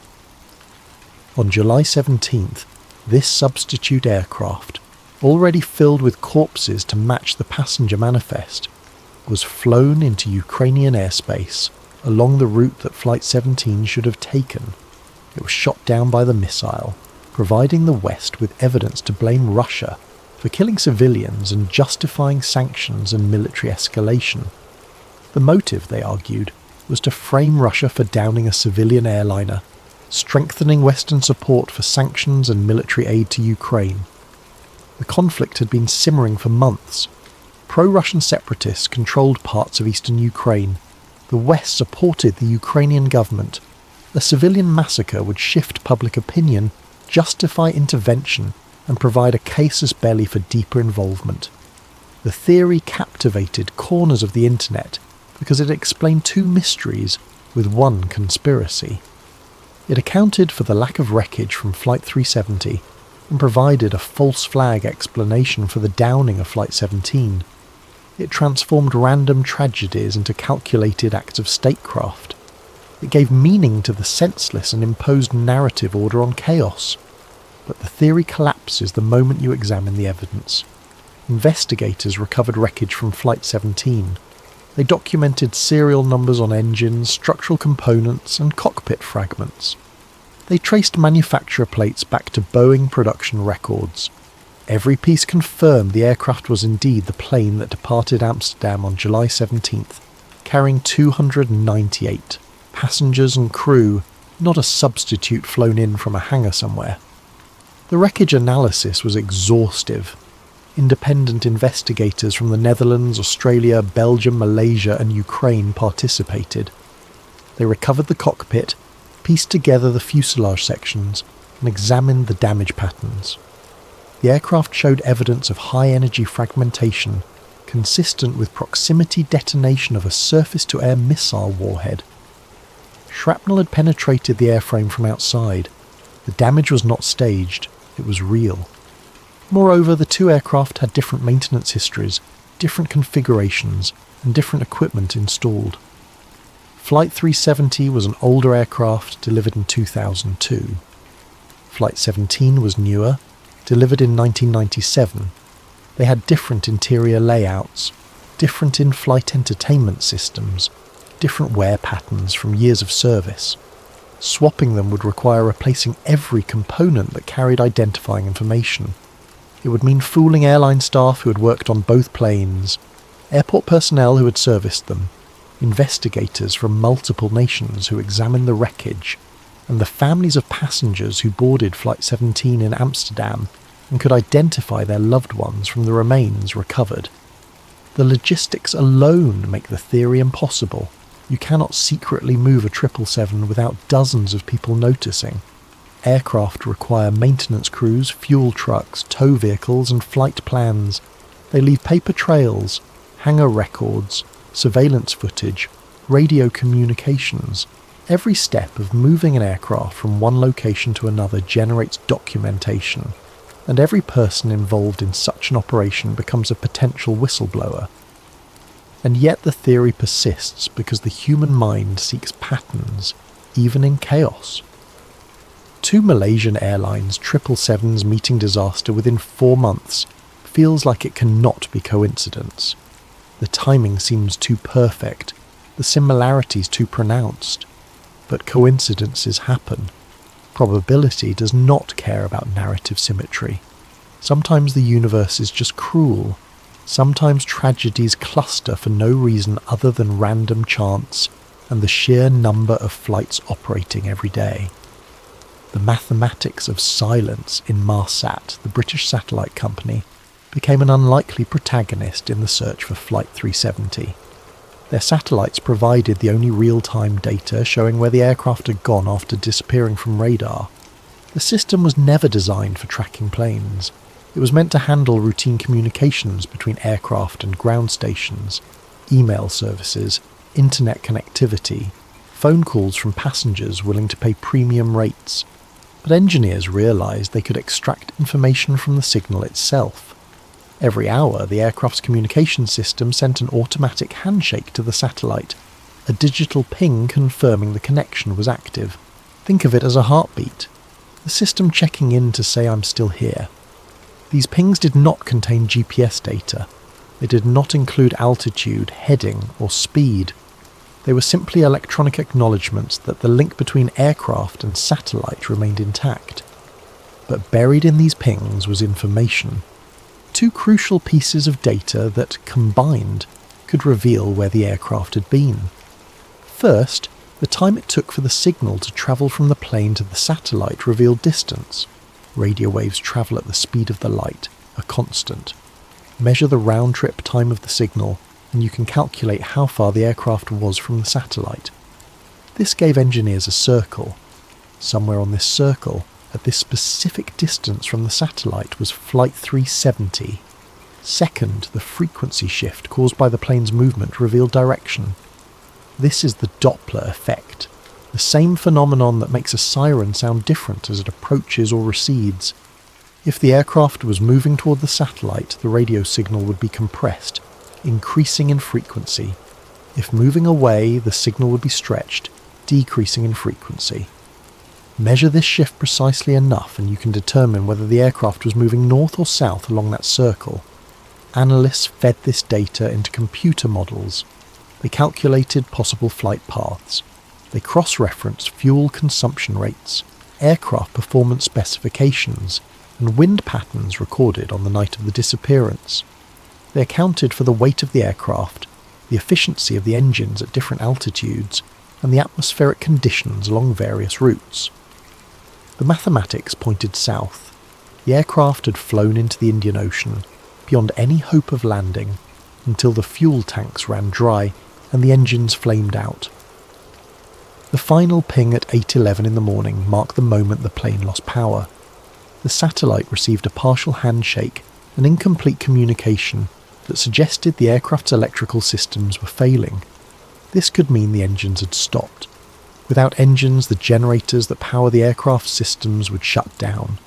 On July 17th, this substitute aircraft, already filled with corpses to match the passenger manifest, was flown into Ukrainian airspace along the route that Flight 17 should have taken. It was shot down by the missile, providing the West with evidence to blame Russia for killing civilians and justifying sanctions and military escalation. The motive, they argued, was to frame Russia for downing a civilian airliner, strengthening Western support for sanctions and military aid to Ukraine. The conflict had been simmering for months. Pro-Russian separatists controlled parts of eastern Ukraine, The West supported the Ukrainian government. A civilian massacre would shift public opinion, justify intervention, and provide a casus belli for deeper involvement. The theory captivated corners of the internet because it explained two mysteries with one conspiracy. It accounted for the lack of wreckage from Flight 370 and provided a false flag explanation for the downing of Flight 17. It transformed random tragedies into calculated acts of statecraft. It gave meaning to the senseless and imposed narrative order on chaos. But the theory collapses the moment you examine the evidence. Investigators recovered wreckage from Flight 17. They documented serial numbers on engines, structural components, and cockpit fragments. They traced manufacturer plates back to Boeing production records. Every piece confirmed the aircraft was indeed the plane that departed Amsterdam on July 17th, carrying 298 passengers and crew, not a substitute flown in from a hangar somewhere. The wreckage analysis was exhaustive. Independent investigators from the Netherlands, Australia, Belgium, Malaysia and Ukraine participated. They recovered the cockpit, pieced together the fuselage sections, and examined the damage patterns. The aircraft showed evidence of high-energy fragmentation, consistent with proximity detonation of a surface-to-air missile warhead. Shrapnel had penetrated the airframe from outside. The damage was not staged, it was real. Moreover, the two aircraft had different maintenance histories, different configurations, and different equipment installed. Flight 370 was an older aircraft delivered in 2002. Flight 17 was newer, delivered in 1997. They had different interior layouts, different in-flight entertainment systems, different wear patterns from years of service. Swapping them would require replacing every component that carried identifying information. It would mean fooling airline staff who had worked on both planes, airport personnel who had serviced them, investigators from multiple nations who examined the wreckage, and the families of passengers who boarded Flight 17 in Amsterdam and could identify their loved ones from the remains recovered. The logistics alone make the theory impossible. You cannot secretly move a 777 without dozens of people noticing. Aircraft require maintenance crews, fuel trucks, tow vehicles, and flight plans. They leave paper trails, hangar records, surveillance footage, radio communications. Every step of moving an aircraft from one location to another generates documentation, and every person involved in such an operation becomes a potential whistleblower. And yet the theory persists because the human mind seeks patterns, even in chaos. Two Malaysian Airlines 777s meeting disaster within 4 months feels like it cannot be coincidence. The timing seems too perfect, the similarities too pronounced. But coincidences happen. Probability does not care about narrative symmetry. Sometimes the universe is just cruel. Sometimes tragedies cluster for no reason other than random chance and the sheer number of flights operating every day. The mathematics of silence in Marsat, the British satellite company, became an unlikely protagonist in the search for Flight 370. Their satellites provided the only real-time data showing where the aircraft had gone after disappearing from radar. The system was never designed for tracking planes. It was meant to handle routine communications between aircraft and ground stations, email services, internet connectivity, phone calls from passengers willing to pay premium rates. But engineers realised they could extract information from the signal itself. Every hour, the aircraft's communication system sent an automatic handshake to the satellite, a digital ping confirming the connection was active. Think of it as a heartbeat. The system checking in to say I'm still here. These pings did not contain GPS data. They did not include altitude, heading, or speed. They were simply electronic acknowledgements that the link between aircraft and satellite remained intact. But buried in these pings was information. Two crucial pieces of data that, combined, could reveal where the aircraft had been. First, the time it took for the signal to travel from the plane to the satellite revealed distance. Radio waves travel at the speed of the light, a constant. Measure the round-trip time of the signal, and you can calculate how far the aircraft was from the satellite. This gave engineers a circle. Somewhere on this circle, at this specific distance from the satellite, was Flight 370. Second, the frequency shift caused by the plane's movement revealed direction. This is the Doppler effect, the same phenomenon that makes a siren sound different as it approaches or recedes. If the aircraft was moving toward the satellite, the radio signal would be compressed, increasing in frequency. If moving away, the signal would be stretched, decreasing in frequency. Measure this shift precisely enough and you can determine whether the aircraft was moving north or south along that circle. Analysts fed this data into computer models. They calculated possible flight paths. They cross-referenced fuel consumption rates, aircraft performance specifications, and wind patterns recorded on the night of the disappearance. They accounted for the weight of the aircraft, the efficiency of the engines at different altitudes, and the atmospheric conditions along various routes. The mathematics pointed south. The aircraft had flown into the Indian Ocean, beyond any hope of landing, until the fuel tanks ran dry and the engines flamed out. The final ping at 8:11 in the morning marked the moment the plane lost power. The satellite received a partial handshake, an incomplete communication that suggested the aircraft's electrical systems were failing. This could mean the engines had stopped. Without engines, the generators that power the aircraft's systems would shut down.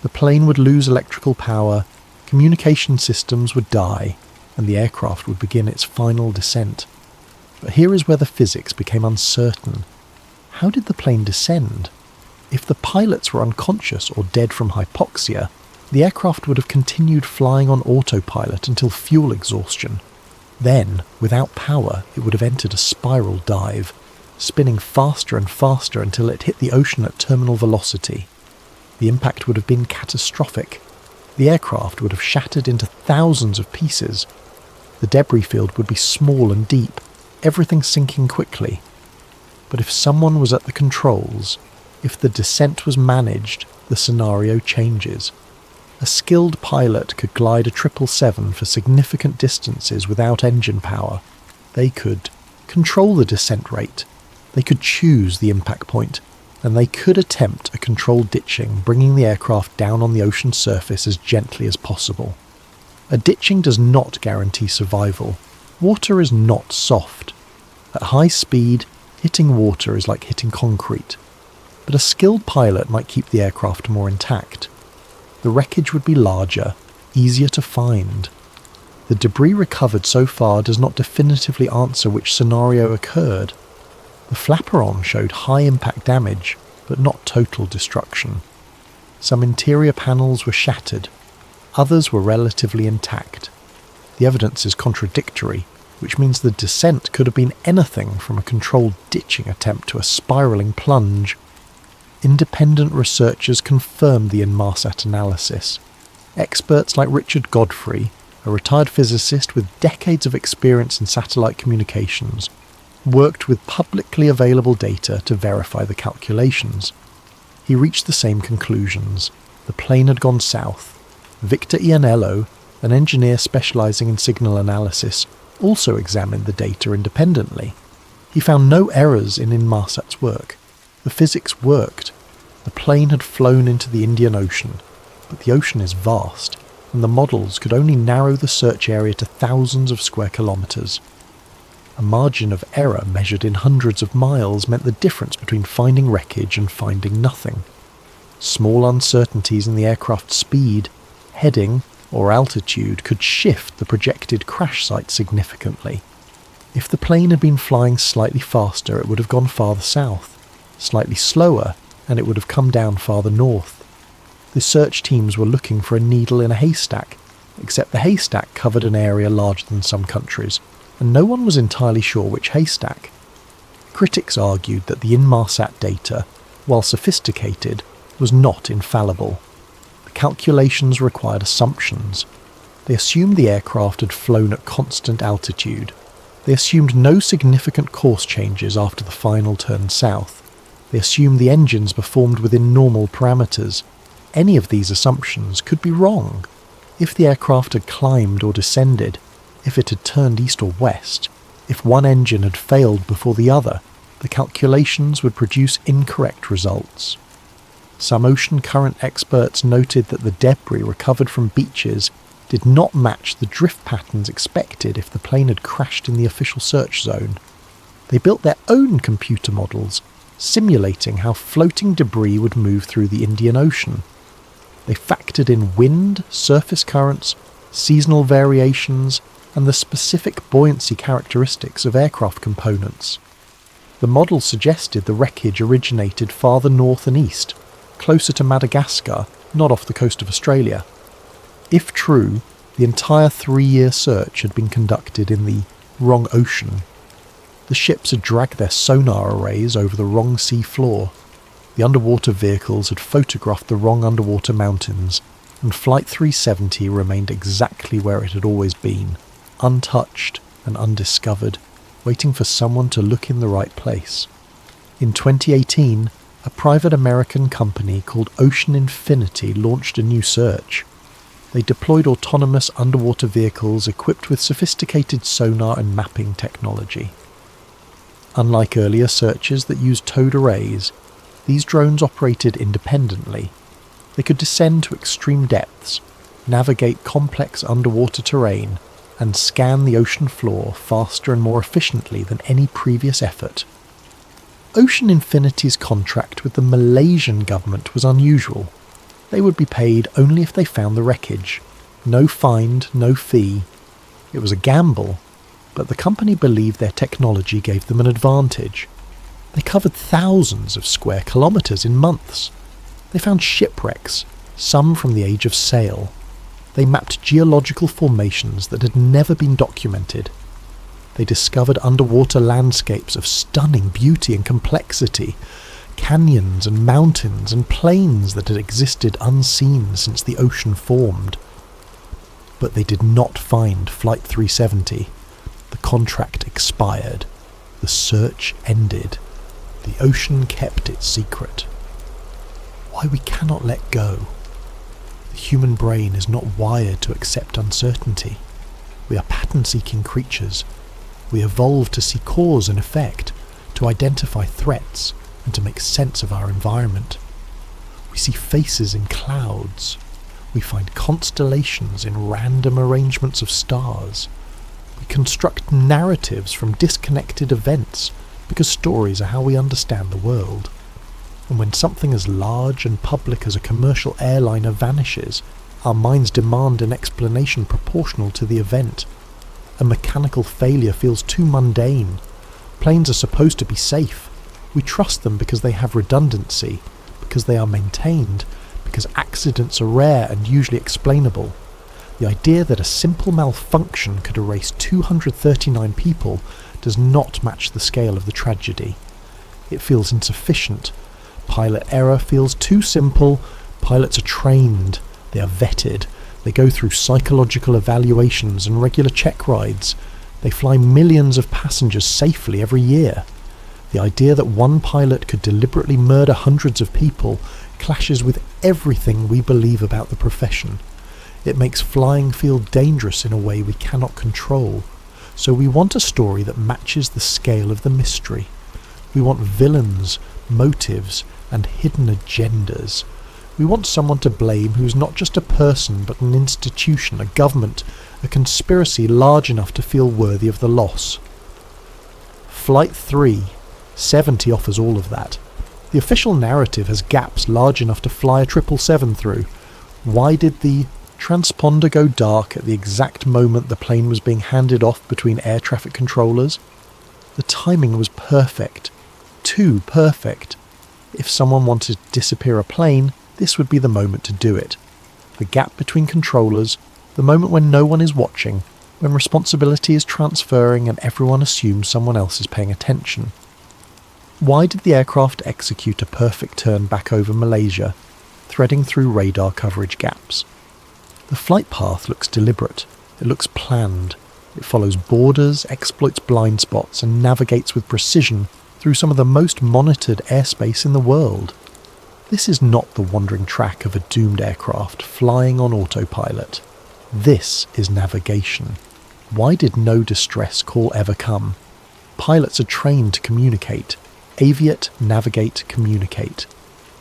The plane would lose electrical power, communication systems would die, and the aircraft would begin its final descent. But here is where the physics became uncertain. How did the plane descend? If the pilots were unconscious or dead from hypoxia, the aircraft would have continued flying on autopilot until fuel exhaustion. Then, without power, it would have entered a spiral dive, spinning faster and faster until it hit the ocean at terminal velocity. The impact would have been catastrophic. The aircraft would have shattered into thousands of pieces. The debris field would be small and deep, everything sinking quickly. But if someone was at the controls, if the descent was managed, the scenario changes. A skilled pilot could glide a 777 for significant distances without engine power. They could control the descent rate. They could choose the impact point, and they could attempt a controlled ditching, bringing the aircraft down on the ocean surface as gently as possible. A ditching does not guarantee survival. Water is not soft. At high speed, hitting water is like hitting concrete. But a skilled pilot might keep the aircraft more intact. The wreckage would be larger, easier to find. The debris recovered so far does not definitively answer which scenario occurred. The flaperon showed high-impact damage, but not total destruction. Some interior panels were shattered. Others were relatively intact. The evidence is contradictory, which means the descent could have been anything from a controlled ditching attempt to a spiralling plunge. Independent researchers confirmed the Inmarsat analysis. Experts like Richard Godfrey, a retired physicist with decades of experience in satellite communications, worked with publicly available data to verify the calculations. He reached the same conclusions. The plane had gone south. Victor Ianello, an engineer specializing in signal analysis, also examined the data independently. He found no errors in Inmarsat's work. The physics worked. The plane had flown into the Indian Ocean, but the ocean is vast, and the models could only narrow the search area to thousands of square kilometers. A margin of error measured in hundreds of miles meant the difference between finding wreckage and finding nothing. Small uncertainties in the aircraft's speed, heading, or altitude could shift the projected crash site significantly. If the plane had been flying slightly faster, it would have gone farther south. Slightly slower, and it would have come down farther north. The search teams were looking for a needle in a haystack, except the haystack covered an area larger than some countries, and no one was entirely sure which haystack. Critics argued that the Inmarsat data, while sophisticated, was not infallible. The calculations required assumptions. They assumed the aircraft had flown at constant altitude. They assumed no significant course changes after the final turn south. They assumed the engines performed within normal parameters. Any of these assumptions could be wrong. If the aircraft had climbed or descended, If it had turned east or west, if one engine had failed before the other, the calculations would produce incorrect results. Some ocean current experts noted that the debris recovered from beaches did not match the drift patterns expected if the plane had crashed in the official search zone. They built their own computer models, simulating how floating debris would move through the Indian Ocean. They factored in wind, surface currents, seasonal variations, and the specific buoyancy characteristics of aircraft components. The model suggested the wreckage originated farther north and east, closer to Madagascar, not off the coast of Australia. If true, the entire 3-year search had been conducted in the wrong ocean. The ships had dragged their sonar arrays over the wrong sea floor. The underwater vehicles had photographed the wrong underwater mountains, and Flight 370 remained exactly where it had always been, untouched and undiscovered, waiting for someone to look in the right place. In 2018, a private American company called Ocean Infinity launched a new search. They deployed autonomous underwater vehicles equipped with sophisticated sonar and mapping technology. Unlike earlier searches that used towed arrays, these drones operated independently. They could descend to extreme depths, navigate complex underwater terrain, and scan the ocean floor faster and more efficiently than any previous effort. Ocean Infinity's contract with the Malaysian government was unusual. They would be paid only if they found the wreckage. No find, no fee. It was a gamble, but the company believed their technology gave them an advantage. They covered thousands of square kilometres in months. They found shipwrecks, some from the age of sail. They mapped geological formations that had never been documented. They discovered underwater landscapes of stunning beauty and complexity, canyons and mountains and plains that had existed unseen since the ocean formed. But they did not find Flight 370. The contract expired. The search ended. The ocean kept its secret. Why we cannot let go. The human brain is not wired to accept uncertainty. We are pattern-seeking creatures. We evolved to see cause and effect, to identify threats, and to make sense of our environment. We see faces in clouds. We find constellations in random arrangements of stars. We construct narratives from disconnected events because stories are how we understand the world. And when something as large and public as a commercial airliner vanishes, our minds demand an explanation proportional to the event. A mechanical failure feels too mundane. Planes are supposed to be safe. We trust them because they have redundancy, because they are maintained, because accidents are rare and usually explainable. The idea that a simple malfunction could erase 239 people does not match the scale of the tragedy. It feels insufficient. Pilot error feels too simple. Pilots are trained. They are vetted. They go through psychological evaluations and regular check rides. They fly millions of passengers safely every year. The idea that one pilot could deliberately murder hundreds of people clashes with everything we believe about the profession. It makes flying feel dangerous in a way we cannot control. So we want a story that matches the scale of the mystery. We want villains, motives, and hidden agendas. We want someone to blame who's not just a person but an institution, a government, a conspiracy large enough to feel worthy of the loss. Flight 370 offers all of that. The official narrative has gaps large enough to fly a 777 through. Why did the transponder go dark at the exact moment the plane was being handed off between air traffic controllers? The timing was perfect. Too perfect. If someone wanted to disappear a plane, this would be the moment to do it. The gap between controllers, the moment when no one is watching, when responsibility is transferring and everyone assumes someone else is paying attention. Why did the aircraft execute a perfect turn back over Malaysia, threading through radar coverage gaps? The flight path looks deliberate. It looks planned. It follows borders, exploits blind spots, and navigates with precision through some of the most monitored airspace in the world. This is not the wandering track of a doomed aircraft flying on autopilot. This is navigation. Why did no distress call ever come? Pilots are trained to communicate. Aviate, navigate, communicate.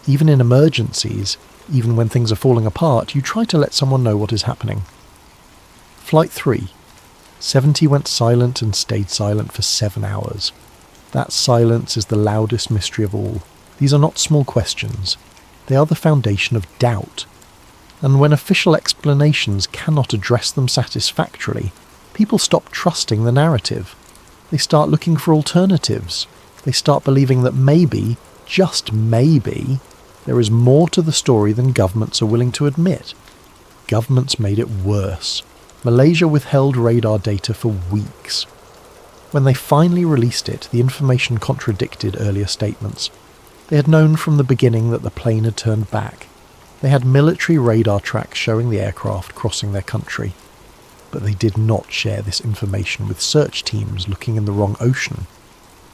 Even in emergencies, even when things are falling apart, you try to let someone know what is happening. Flight 3. 70 went silent and stayed silent for 7 hours. That silence is the loudest mystery of all. These are not small questions. They are the foundation of doubt. And when official explanations cannot address them satisfactorily, people stop trusting the narrative. They start looking for alternatives. They start believing that maybe, just maybe, there is more to the story than governments are willing to admit. Governments made it worse. Malaysia withheld radar data for weeks. When they finally released it, the information contradicted earlier statements. They had known from the beginning that the plane had turned back. They had military radar tracks showing the aircraft crossing their country. But they did not share this information with search teams looking in the wrong ocean.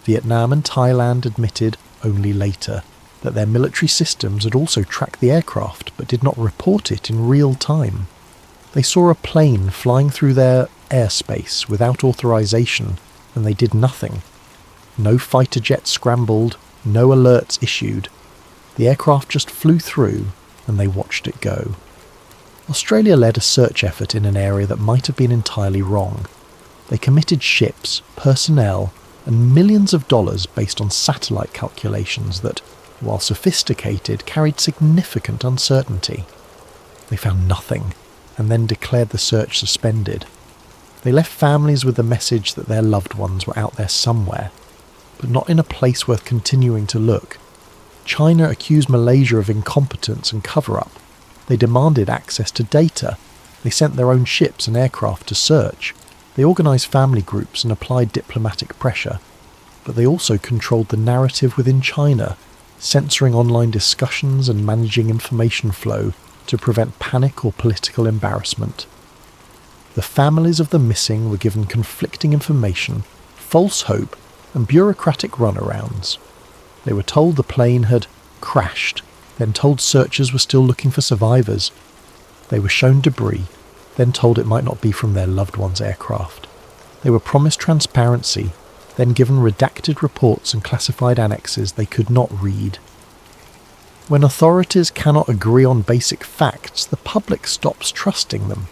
Vietnam and Thailand admitted, only later, that their military systems had also tracked the aircraft but did not report it in real time. They saw a plane flying through their airspace without authorization, and they did nothing. No fighter jets scrambled, no alerts issued. The aircraft just flew through, and they watched it go. Australia led a search effort in an area that might have been entirely wrong. They committed ships, personnel, and millions of dollars based on satellite calculations that, while sophisticated, carried significant uncertainty. They found nothing, and then declared the search suspended. They left families with the message that their loved ones were out there somewhere, but not in a place worth continuing to look. China accused Malaysia of incompetence and cover-up. They demanded access to data. They sent their own ships and aircraft to search. They organised family groups and applied diplomatic pressure. But they also controlled the narrative within China, censoring online discussions and managing information flow to prevent panic or political embarrassment. The families of the missing were given conflicting information, false hope, and bureaucratic runarounds. They were told the plane had crashed, then told searchers were still looking for survivors. They were shown debris, then told it might not be from their loved one's aircraft. They were promised transparency, then given redacted reports and classified annexes they could not read. When authorities cannot agree on basic facts, the public stops trusting them.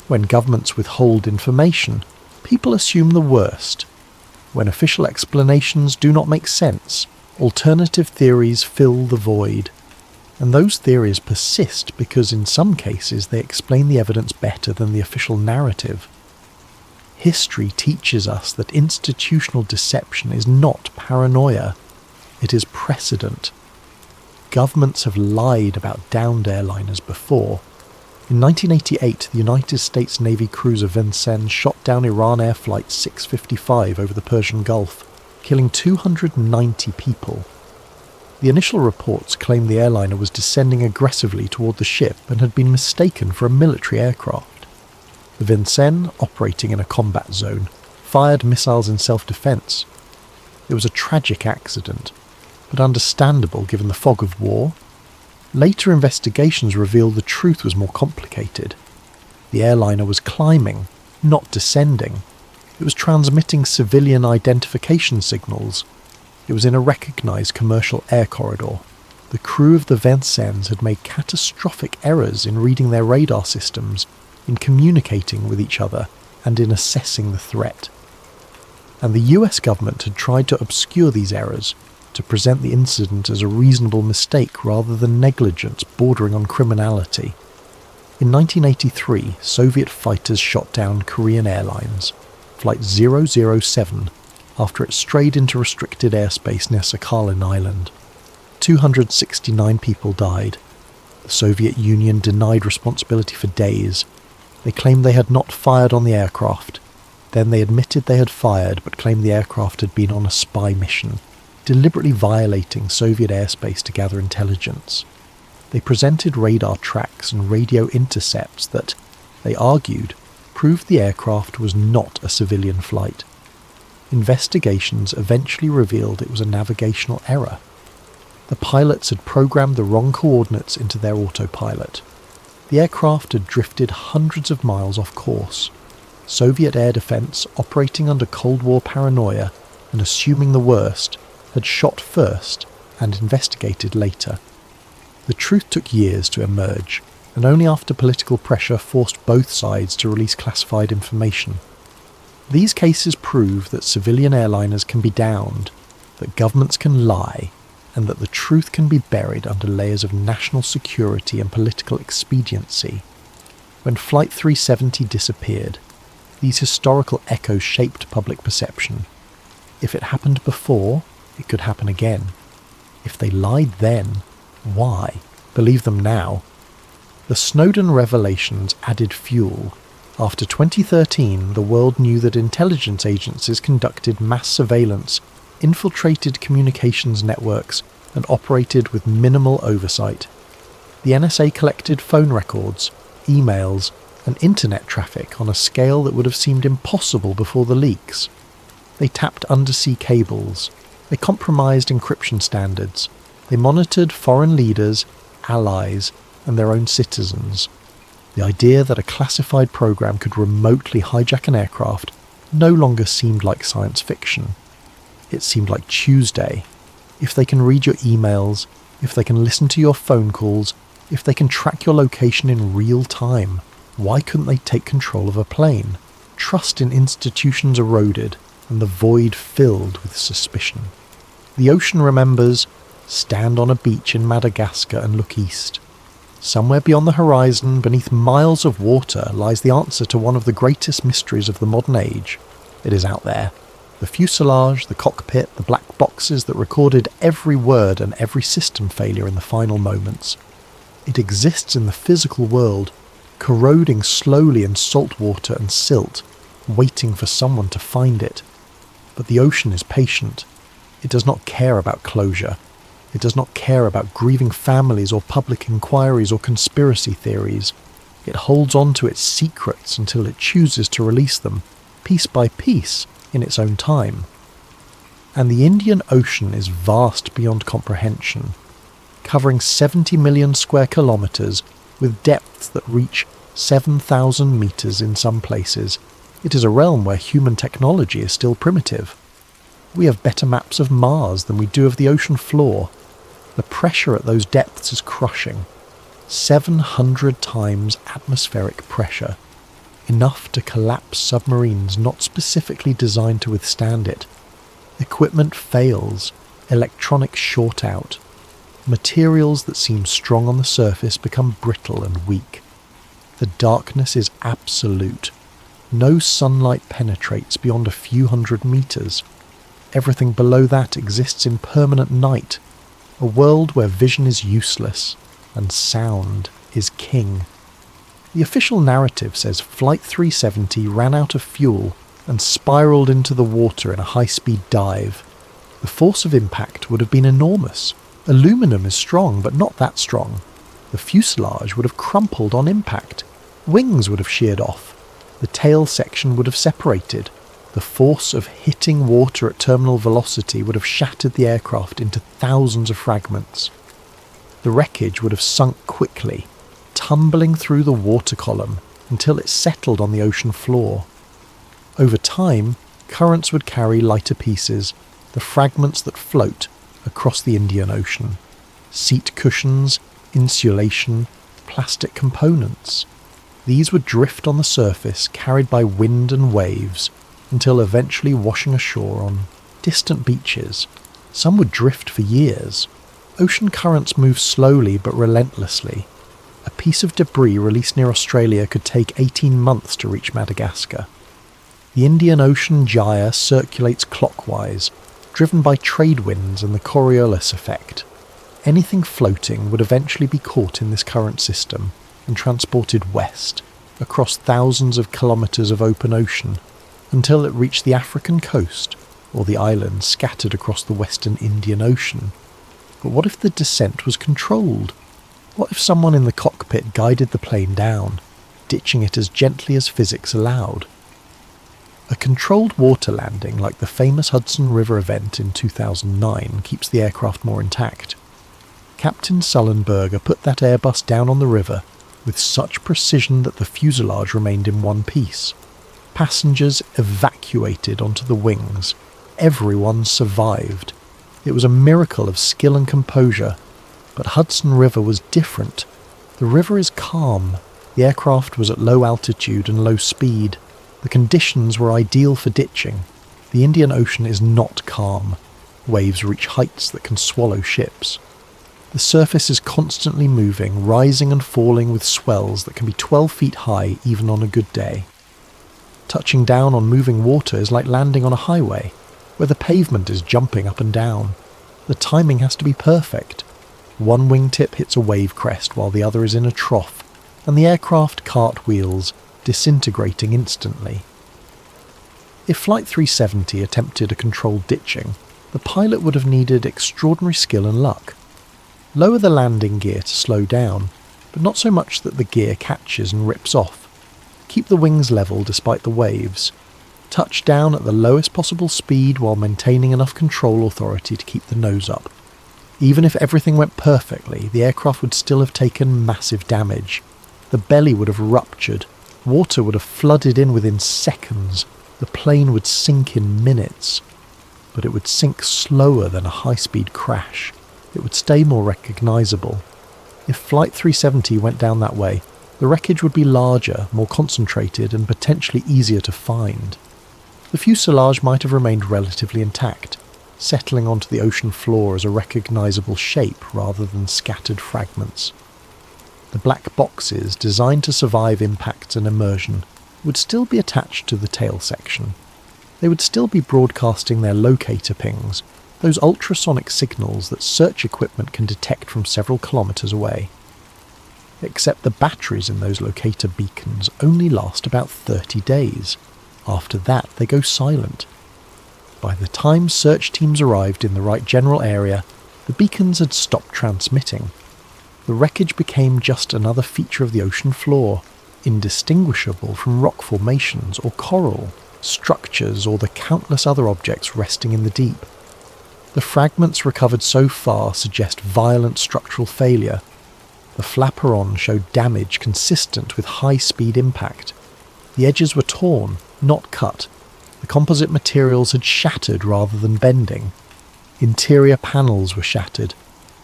When governments withhold information, people assume the worst. When official explanations do not make sense, alternative theories fill the void. And those theories persist because in some cases they explain the evidence better than the official narrative. History teaches us that institutional deception is not paranoia, it is precedent. Governments have lied about downed airliners before. In 1988, the United States Navy cruiser Vincennes shot down Iran Air Flight 655 over the Persian Gulf, killing 290 people. The initial reports claimed the airliner was descending aggressively toward the ship and had been mistaken for a military aircraft. The Vincennes, operating in a combat zone, fired missiles in self-defense. It was a tragic accident, but understandable given the fog of war. Later investigations revealed the truth was more complicated. The airliner was climbing, not descending. It was transmitting civilian identification signals. It was in a recognised commercial air corridor. The crew of the Vincennes had made catastrophic errors in reading their radar systems, in communicating with each other, and in assessing the threat. And the US government had tried to obscure these errors, to present the incident as a reasonable mistake rather than negligence bordering on criminality. In 1983, Soviet fighters shot down Korean Airlines, Flight 007, after it strayed into restricted airspace near Sakhalin Island. 269 people died. The Soviet Union denied responsibility for days. They claimed they had not fired on the aircraft. Then they admitted they had fired but claimed the aircraft had been on a spy mission, deliberately violating Soviet airspace to gather intelligence. They presented radar tracks and radio intercepts that, they argued, proved the aircraft was not a civilian flight. Investigations eventually revealed it was a navigational error. The pilots had programmed the wrong coordinates into their autopilot. The aircraft had drifted hundreds of miles off course. Soviet air defense, operating under Cold War paranoia and assuming the worst, had shot first and investigated later. The truth took years to emerge, and only after political pressure forced both sides to release classified information. These cases prove that civilian airliners can be downed, that governments can lie, and that the truth can be buried under layers of national security and political expediency. When Flight 370 disappeared, these historical echoes shaped public perception. If it happened before, it could happen again. If they lied then, why? Believe them now. The Snowden revelations added fuel. After 2013, the world knew that intelligence agencies conducted mass surveillance, infiltrated communications networks, and operated with minimal oversight. The NSA collected phone records, emails, and internet traffic on a scale that would have seemed impossible before the leaks. They tapped undersea cables. They compromised encryption standards. They monitored foreign leaders, allies, and their own citizens. The idea that a classified program could remotely hijack an aircraft no longer seemed like science fiction. It seemed like Tuesday. If they can read your emails, if they can listen to your phone calls, if they can track your location in real time, why couldn't they take control of a plane? Trust in institutions eroded, and the void filled with suspicion. The ocean remembers. Stand on a beach in Madagascar and look east. Somewhere beyond the horizon, beneath miles of water, lies the answer to one of the greatest mysteries of the modern age. It is out there. The fuselage, the cockpit, the black boxes that recorded every word and every system failure in the final moments. It exists in the physical world, corroding slowly in salt water and silt, waiting for someone to find it. But the ocean is patient. It does not care about closure. It does not care about grieving families or public inquiries or conspiracy theories. It holds on to its secrets until it chooses to release them, piece by piece, in its own time. And the Indian Ocean is vast beyond comprehension, covering 70 million square kilometres with depths that reach 7,000 metres in some places. It is a realm where human technology is still primitive. We have better maps of Mars than we do of the ocean floor. The pressure at those depths is crushing. 700 times atmospheric pressure. Enough to collapse submarines not specifically designed to withstand it. Equipment fails. Electronics short out. Materials that seem strong on the surface become brittle and weak. The darkness is absolute. No sunlight penetrates beyond a few hundred meters. Everything below that exists in permanent night. A world where vision is useless and sound is king. The official narrative says Flight 370 ran out of fuel and spiraled into the water in a high-speed dive. The force of impact would have been enormous. Aluminum is strong, but not that strong. The fuselage would have crumpled on impact. Wings would have sheared off. The tail section would have separated. The force of hitting water at terminal velocity would have shattered the aircraft into thousands of fragments. The wreckage would have sunk quickly, tumbling through the water column until it settled on the ocean floor. Over time, currents would carry lighter pieces, the fragments that float, across the Indian Ocean. Seat cushions, insulation, plastic components. These would drift on the surface, carried by wind and waves, until eventually washing ashore on distant beaches. Some would drift for years. Ocean currents move slowly but relentlessly. A piece of debris released near Australia could take 18 months to reach Madagascar. The Indian Ocean gyre circulates clockwise, driven by trade winds and the Coriolis effect. Anything floating would eventually be caught in this current system and transported west, across thousands of kilometres of open ocean, until it reached the African coast or the islands scattered across the western Indian Ocean. But what if the descent was controlled? What if someone in the cockpit guided the plane down, ditching it as gently as physics allowed? A controlled water landing like the famous Hudson River event in 2009 keeps the aircraft more intact. Captain Sullenberger put that Airbus down on the river with such precision that the fuselage remained in one piece. Passengers evacuated onto the wings. Everyone survived. It was a miracle of skill and composure. But Hudson River was different. The river is calm. The aircraft was at low altitude and low speed. The conditions were ideal for ditching. The Indian Ocean is not calm. Waves reach heights that can swallow ships. The surface is constantly moving, rising and falling with swells that can be 12 feet high even on a good day. Touching down on moving water is like landing on a highway, where the pavement is jumping up and down. The timing has to be perfect. One wingtip hits a wave crest while the other is in a trough, and the aircraft cartwheels, disintegrating instantly. If Flight 370 attempted a controlled ditching, the pilot would have needed extraordinary skill and luck. Lower the landing gear to slow down, but not so much that the gear catches and rips off. Keep the wings level despite the waves. Touch down at the lowest possible speed while maintaining enough control authority to keep the nose up. Even if everything went perfectly, the aircraft would still have taken massive damage. The belly would have ruptured. Water would have flooded in within seconds. The plane would sink in minutes. But it would sink slower than a high-speed crash. It would stay more recognisable. If Flight 370 went down that way, the wreckage would be larger, more concentrated, and potentially easier to find. The fuselage might have remained relatively intact, settling onto the ocean floor as a recognisable shape rather than scattered fragments. The black boxes, designed to survive impacts and immersion, would still be attached to the tail section. They would still be broadcasting their locator pings, those ultrasonic signals that search equipment can detect from several kilometres away. Except the batteries in those locator beacons only last about 30 days. After that, they go silent. By the time search teams arrived in the right general area, the beacons had stopped transmitting. The wreckage became just another feature of the ocean floor, indistinguishable from rock formations or coral, structures or the countless other objects resting in the deep. The fragments recovered so far suggest violent structural failure. The flaperon showed damage consistent with high-speed impact. The edges were torn, not cut. The composite materials had shattered rather than bending. Interior panels were shattered.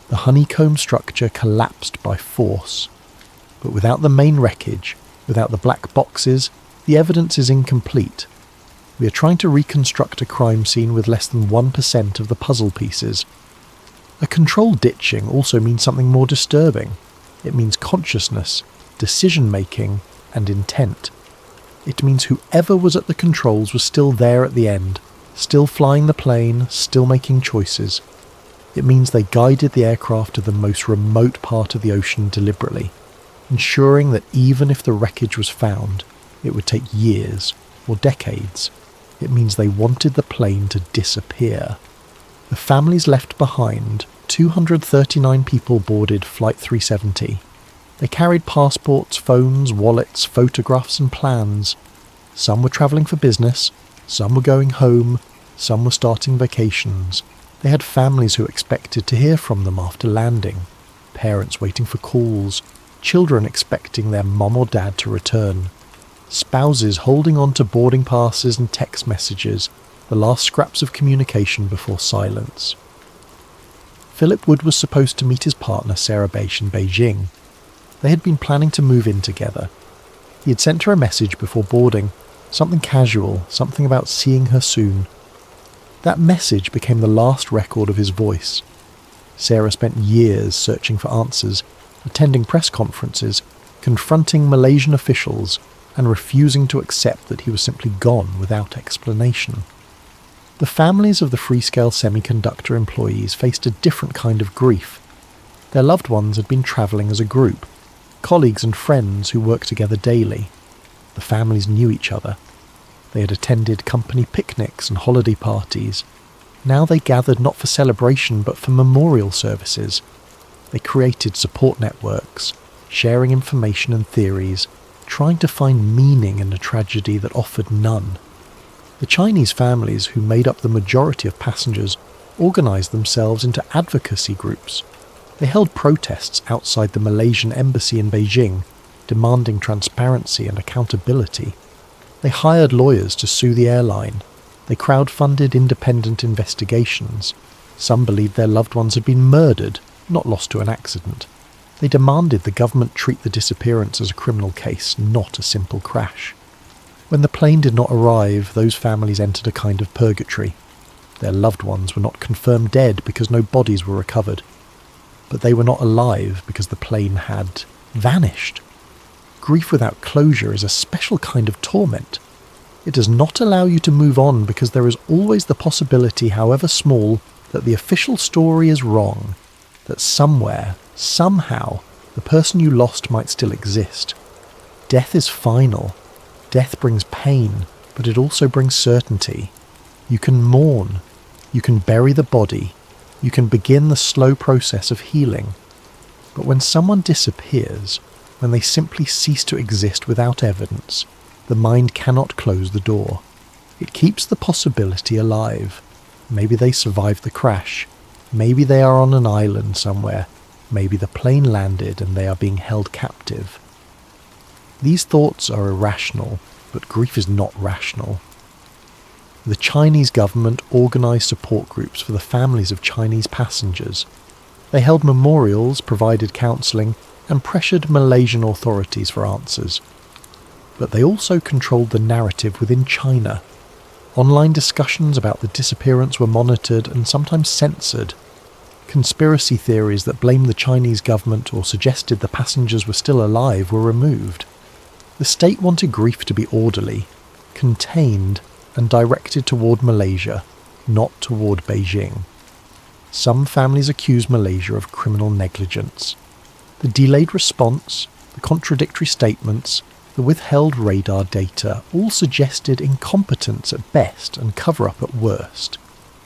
The honeycomb structure collapsed by force. But without the main wreckage, without the black boxes, the evidence is incomplete. We are trying to reconstruct a crime scene with less than 1% of the puzzle pieces. A controlled ditching also means something more disturbing. It means consciousness, decision-making, and intent. It means whoever was at the controls was still there at the end, still flying the plane, still making choices. It means they guided the aircraft to the most remote part of the ocean deliberately, ensuring that even if the wreckage was found, it would take years or decades. It means they wanted the plane to disappear. The families left behind, 239 people boarded Flight 370. They carried passports, phones, wallets, photographs and plans. Some were travelling for business, some were going home, some were starting vacations. They had families who expected to hear from them after landing, parents waiting for calls, children expecting their mum or dad to return, spouses holding on to boarding passes and text messages, the last scraps of communication before silence. Philip Wood was supposed to meet his partner Sarah Bache in Beijing. They had been planning to move in together. He had sent her a message before boarding, something casual, something about seeing her soon. That message became the last record of his voice. Sarah spent years searching for answers, attending press conferences, confronting Malaysian officials, and refusing to accept that he was simply gone without explanation. The families of the Freescale Semiconductor employees faced a different kind of grief. Their loved ones had been travelling as a group, colleagues and friends who worked together daily. The families knew each other. They had attended company picnics and holiday parties. Now they gathered not for celebration but for memorial services. They created support networks, sharing information and theories, trying to find meaning in a tragedy that offered none. The Chinese families who made up the majority of passengers organised themselves into advocacy groups. They held protests outside the Malaysian embassy in Beijing, demanding transparency and accountability. They hired lawyers to sue the airline. They crowdfunded independent investigations. Some believed their loved ones had been murdered, not lost to an accident. They demanded the government treat the disappearance as a criminal case, not a simple crash. When the plane did not arrive, those families entered a kind of purgatory. Their loved ones were not confirmed dead because no bodies were recovered. But they were not alive because the plane had vanished. Grief without closure is a special kind of torment. It does not allow you to move on because there is always the possibility, however small, that the official story is wrong, that somewhere, somehow, the person you lost might still exist. Death is final. Death brings pain, but it also brings certainty. You can mourn. You can bury the body. You can begin the slow process of healing. But when someone disappears, when they simply cease to exist without evidence, the mind cannot close the door. It keeps the possibility alive. Maybe they survived the crash. Maybe they are on an island somewhere. Maybe the plane landed and they are being held captive. These thoughts are irrational, but grief is not rational. The Chinese government organised support groups for the families of Chinese passengers. They held memorials, provided counselling, and pressured Malaysian authorities for answers. But they also controlled the narrative within China. Online discussions about the disappearance were monitored and sometimes censored. Conspiracy theories that blamed the Chinese government or suggested the passengers were still alive were removed. The state wanted grief to be orderly, contained, and directed toward Malaysia, not toward Beijing. Some families accused Malaysia of criminal negligence. The delayed response, the contradictory statements, the withheld radar data all suggested incompetence at best and cover-up at worst.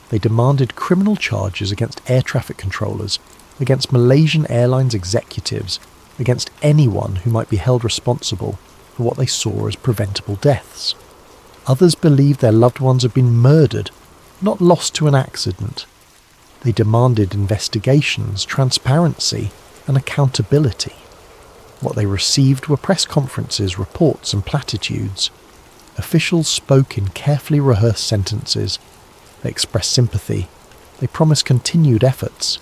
They demanded criminal charges against air traffic controllers, against Malaysian Airlines executives, against anyone who might be held responsible for what they saw as preventable deaths. Others believed their loved ones had been murdered, not lost to an accident. They demanded investigations, transparency, and accountability. What they received were press conferences, reports, and platitudes. Officials spoke in carefully rehearsed sentences. They expressed sympathy. They promised continued efforts.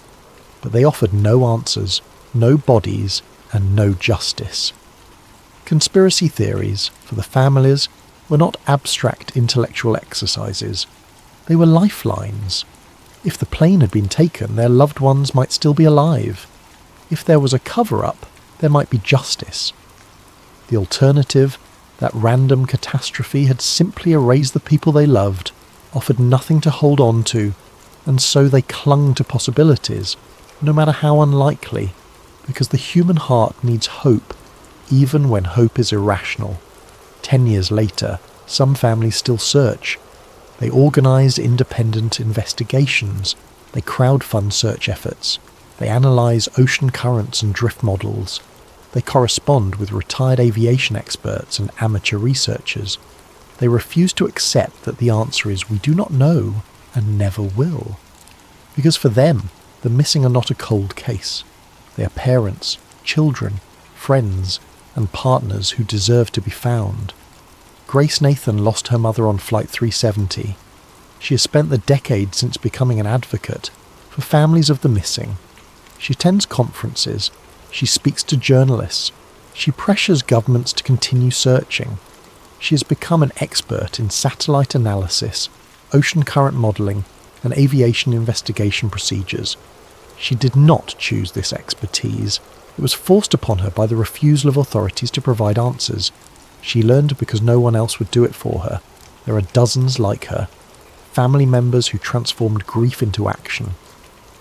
But they offered no answers, no bodies, and no justice. Conspiracy theories, for the families, were not abstract intellectual exercises. They were lifelines. If the plane had been taken, their loved ones might still be alive. If there was a cover-up, there might be justice. The alternative, that random catastrophe had simply erased the people they loved, offered nothing to hold on to, and so they clung to possibilities, no matter how unlikely, because the human heart needs hope, even when hope is irrational. 10 years later, some families still search. They organise independent investigations. They crowdfund search efforts. They analyse ocean currents and drift models. They correspond with retired aviation experts and amateur researchers. They refuse to accept that the answer is we do not know and never will. Because for them, the missing are not a cold case. They are parents, children, friends, and partners who deserve to be found. Grace Nathan lost her mother on Flight 370. She has spent the decade since becoming an advocate for families of the missing. She attends conferences. She speaks to journalists. She pressures governments to continue searching. She has become an expert in satellite analysis, ocean current modelling, and aviation investigation procedures. She did not choose this expertise. It was forced upon her by the refusal of authorities to provide answers. She learned because no one else would do it for her. There are dozens like her. Family members who transformed grief into action,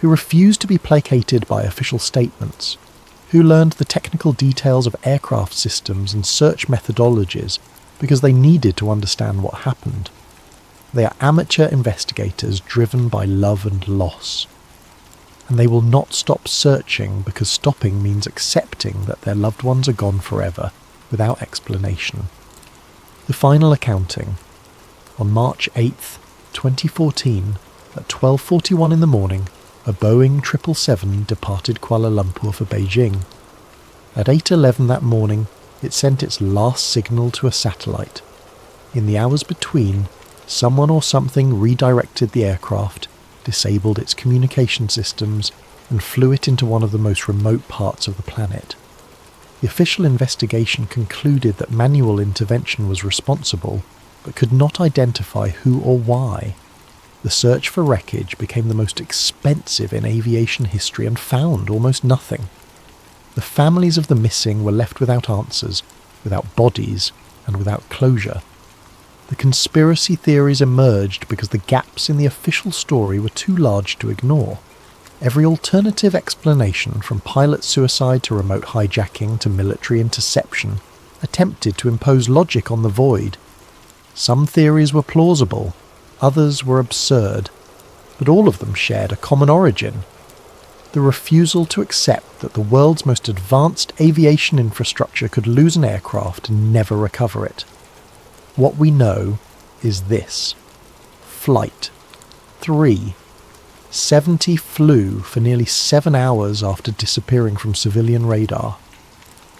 who refused to be placated by official statements, who learned the technical details of aircraft systems and search methodologies because they needed to understand what happened. They are amateur investigators driven by love and loss. And they will not stop searching because stopping means accepting that their loved ones are gone forever, without explanation. The final accounting. On March 8th, 2014, at 12:41 in the morning, a Boeing 777 departed Kuala Lumpur for Beijing. At 8:11 that morning, it sent its last signal to a satellite. In the hours between, someone or something redirected the aircraft, disabled its communication systems, and flew it into one of the most remote parts of the planet. The official investigation concluded that manual intervention was responsible, but could not identify who or why. The search for wreckage became the most expensive in aviation history and found almost nothing. The families of the missing were left without answers, without bodies, and without closure. The conspiracy theories emerged because the gaps in the official story were too large to ignore. Every alternative explanation, from pilot suicide to remote hijacking to military interception, attempted to impose logic on the void. Some theories were plausible, others were absurd, but all of them shared a common origin: the refusal to accept that the world's most advanced aviation infrastructure could lose an aircraft and never recover it. What we know is this: Flight 3. 70 flew for nearly 7 hours after disappearing from civilian radar.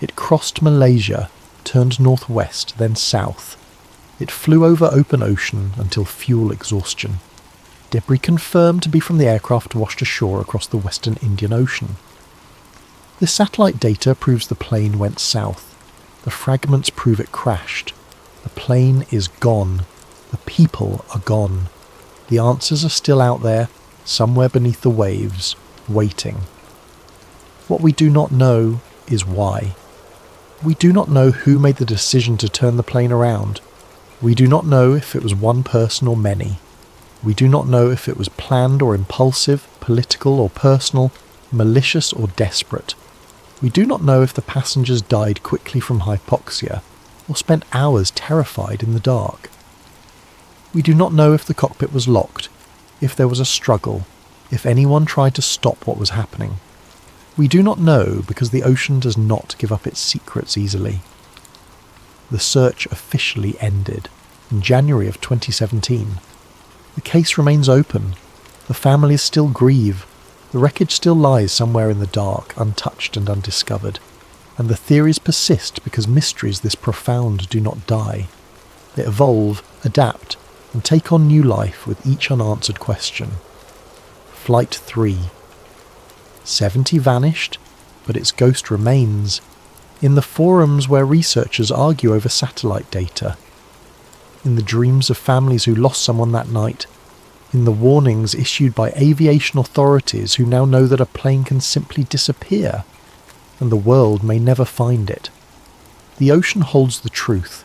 It crossed Malaysia, turned northwest, then south. It flew over open ocean until fuel exhaustion. Debris confirmed to be from the aircraft washed ashore across the western Indian Ocean. The satellite data proves the plane went south. The fragments prove it crashed. The plane is gone. The people are gone. The answers are still out there, somewhere beneath the waves, waiting. What we do not know is why. We do not know who made the decision to turn the plane around. We do not know if it was one person or many. We do not know if it was planned or impulsive, political or personal, malicious or desperate. We do not know if the passengers died quickly from hypoxia or spent hours terrified in the dark. We do not know if the cockpit was locked, if there was a struggle, if anyone tried to stop what was happening. We do not know because the ocean does not give up its secrets easily. The search officially ended in January of 2017. The case remains open. The families still grieve. The wreckage still lies somewhere in the dark, untouched and undiscovered. And the theories persist because mysteries this profound do not die. They evolve, adapt, and take on new life with each unanswered question. Flight 3. 70 vanished, but its ghost remains. In the forums where researchers argue over satellite data. In the dreams of families who lost someone that night. In the warnings issued by aviation authorities who now know that a plane can simply disappear, and the world may never find it. The ocean holds the truth,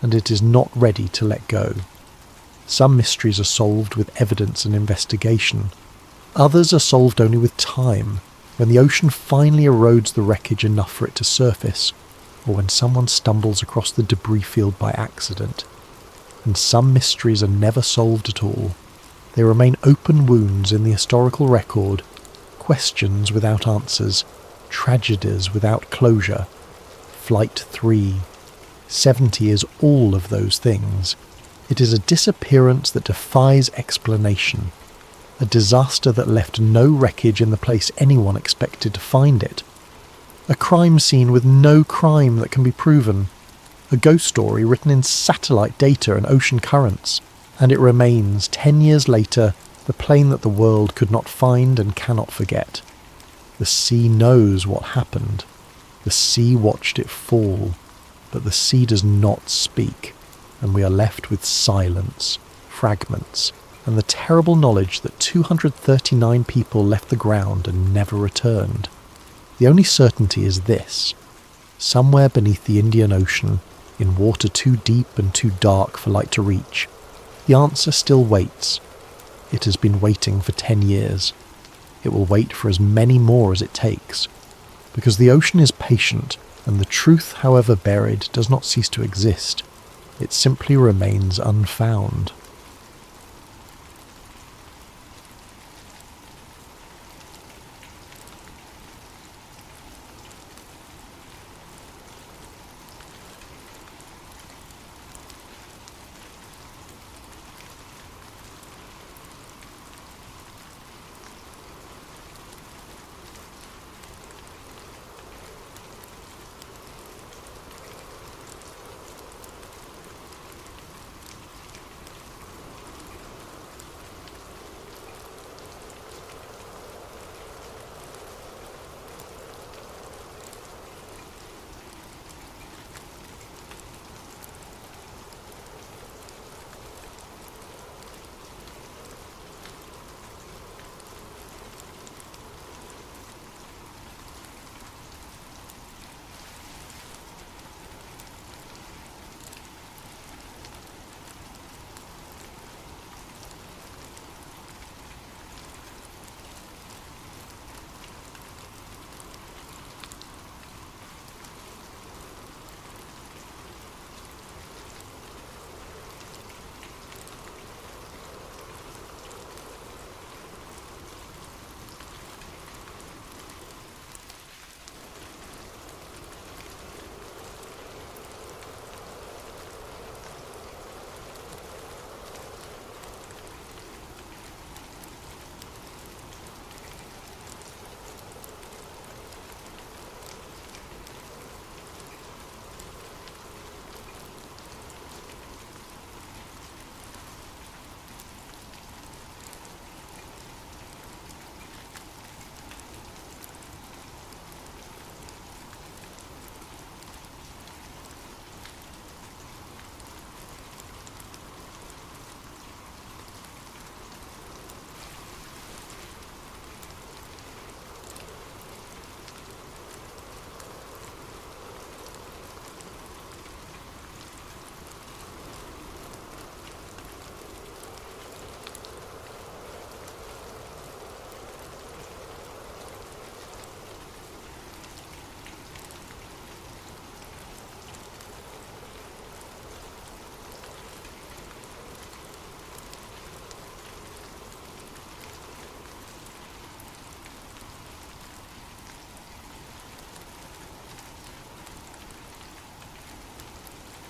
and it is not ready to let go. Some mysteries are solved with evidence and investigation. Others are solved only with time, when the ocean finally erodes the wreckage enough for it to surface, or when someone stumbles across the debris field by accident. And some mysteries are never solved at all. They remain open wounds in the historical record, questions without answers, tragedies without closure. Flight 3. 70 is all of those things. It is a disappearance that defies explanation. A disaster that left no wreckage in the place anyone expected to find it. A crime scene with no crime that can be proven. A ghost story written in satellite data and ocean currents. And it remains, 10 years later, the plane that the world could not find and cannot forget. The sea knows what happened. The sea watched it fall. But the sea does not speak. And we are left with silence, fragments, and the terrible knowledge that 239 people left the ground and never returned. The only certainty is this: somewhere beneath the Indian Ocean, in water too deep and too dark for light to reach, the answer still waits. It has been waiting for 10 years. It will wait for as many more as it takes. Because the ocean is patient, and the truth, however buried, does not cease to exist. It simply remains unfound.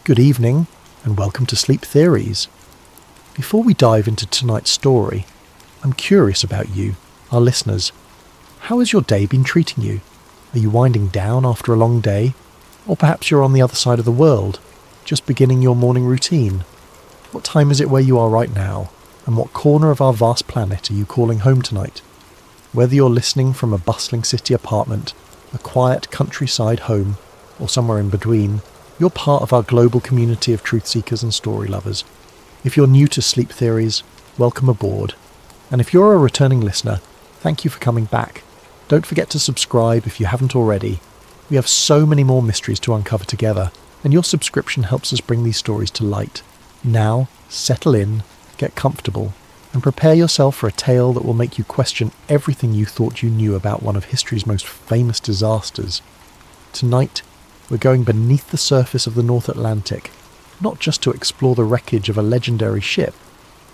Good evening, and welcome to Sleep Theories. Before we dive into tonight's story, I'm curious about you, our listeners. How has your day been treating you? Are you winding down after a long day? Or perhaps you're on the other side of the world, just beginning your morning routine. What time is it where you are right now? And what corner of our vast planet are you calling home tonight? Whether you're listening from a bustling city apartment, a quiet countryside home, or somewhere in between, you're part of our global community of truth seekers and story lovers. If you're new to Sleep Theories, welcome aboard. And if you're a returning listener, thank you for coming back. Don't forget to subscribe if you haven't already. We have so many more mysteries to uncover together, and your subscription helps us bring these stories to light. Now, settle in, get comfortable, and prepare yourself for a tale that will make you question everything you thought you knew about one of history's most famous disasters. Tonight, we're going beneath the surface of the North Atlantic, not just to explore the wreckage of a legendary ship,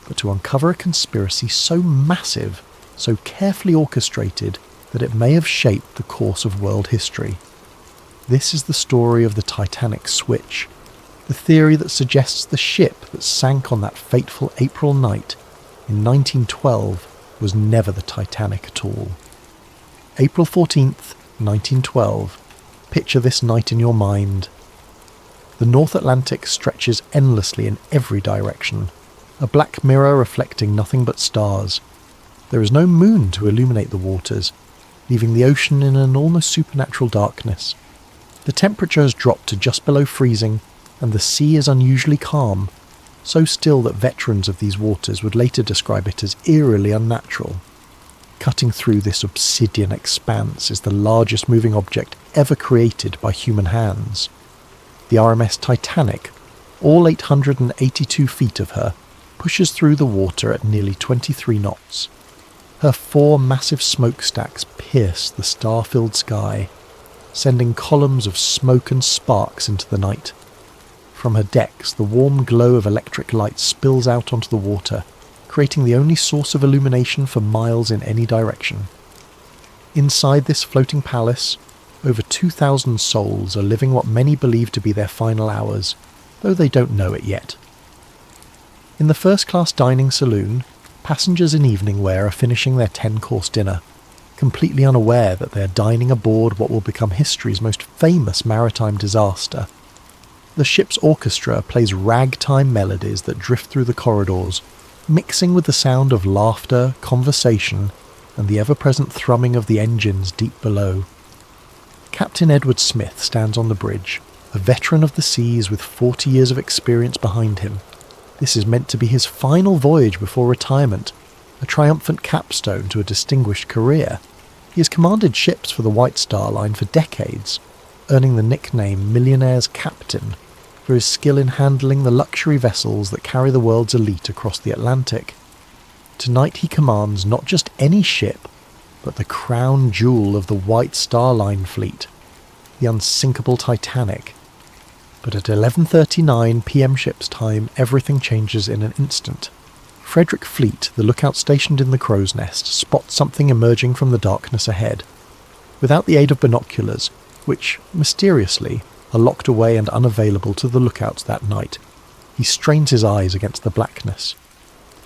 but to uncover a conspiracy so massive, so carefully orchestrated, that it may have shaped the course of world history. This is the story of the Titanic switch, the theory that suggests the ship that sank on that fateful April night in 1912 was never the Titanic at all. April 14th, 1912. Picture this night in your mind. The North Atlantic stretches endlessly in every direction, a black mirror reflecting nothing but stars. There is no moon to illuminate the waters, leaving the ocean in an almost supernatural darkness. The temperature has dropped to just below freezing, and the sea is unusually calm, so still that veterans of these waters would later describe it as eerily unnatural. Cutting through this obsidian expanse is the largest moving object ever created by human hands. The RMS Titanic, all 882 feet of her, pushes through the water at nearly 23 knots. Her 4 massive smokestacks pierce the star-filled sky, sending columns of smoke and sparks into the night. From her decks, the warm glow of electric light spills out onto the water, creating the only source of illumination for miles in any direction. Inside this floating palace, over 2,000 souls are living what many believe to be their final hours, though they don't know it yet. In the first-class dining saloon, passengers in evening wear are finishing their 10-course dinner, completely unaware that they are dining aboard what will become history's most famous maritime disaster. The ship's orchestra plays ragtime melodies that drift through the corridors, mixing with the sound of laughter, conversation, and the ever-present thrumming of the engines deep below. Captain Edward Smith stands on the bridge, a veteran of the seas with 40 years of experience behind him. This is meant to be his final voyage before retirement, a triumphant capstone to a distinguished career. He has commanded ships for the White Star Line for decades, earning the nickname Millionaire's Captain for his skill in handling the luxury vessels that carry the world's elite across the Atlantic. Tonight he commands not just any ship, but the crown jewel of the White Star Line fleet, the unsinkable Titanic. But at 11:39 p.m. ship's time, everything changes in an instant. Frederick Fleet, the lookout stationed in the crow's nest, spots something emerging from the darkness ahead. Without the aid of binoculars, which, mysteriously, are locked away and unavailable to the lookouts that night, he strains his eyes against the blackness.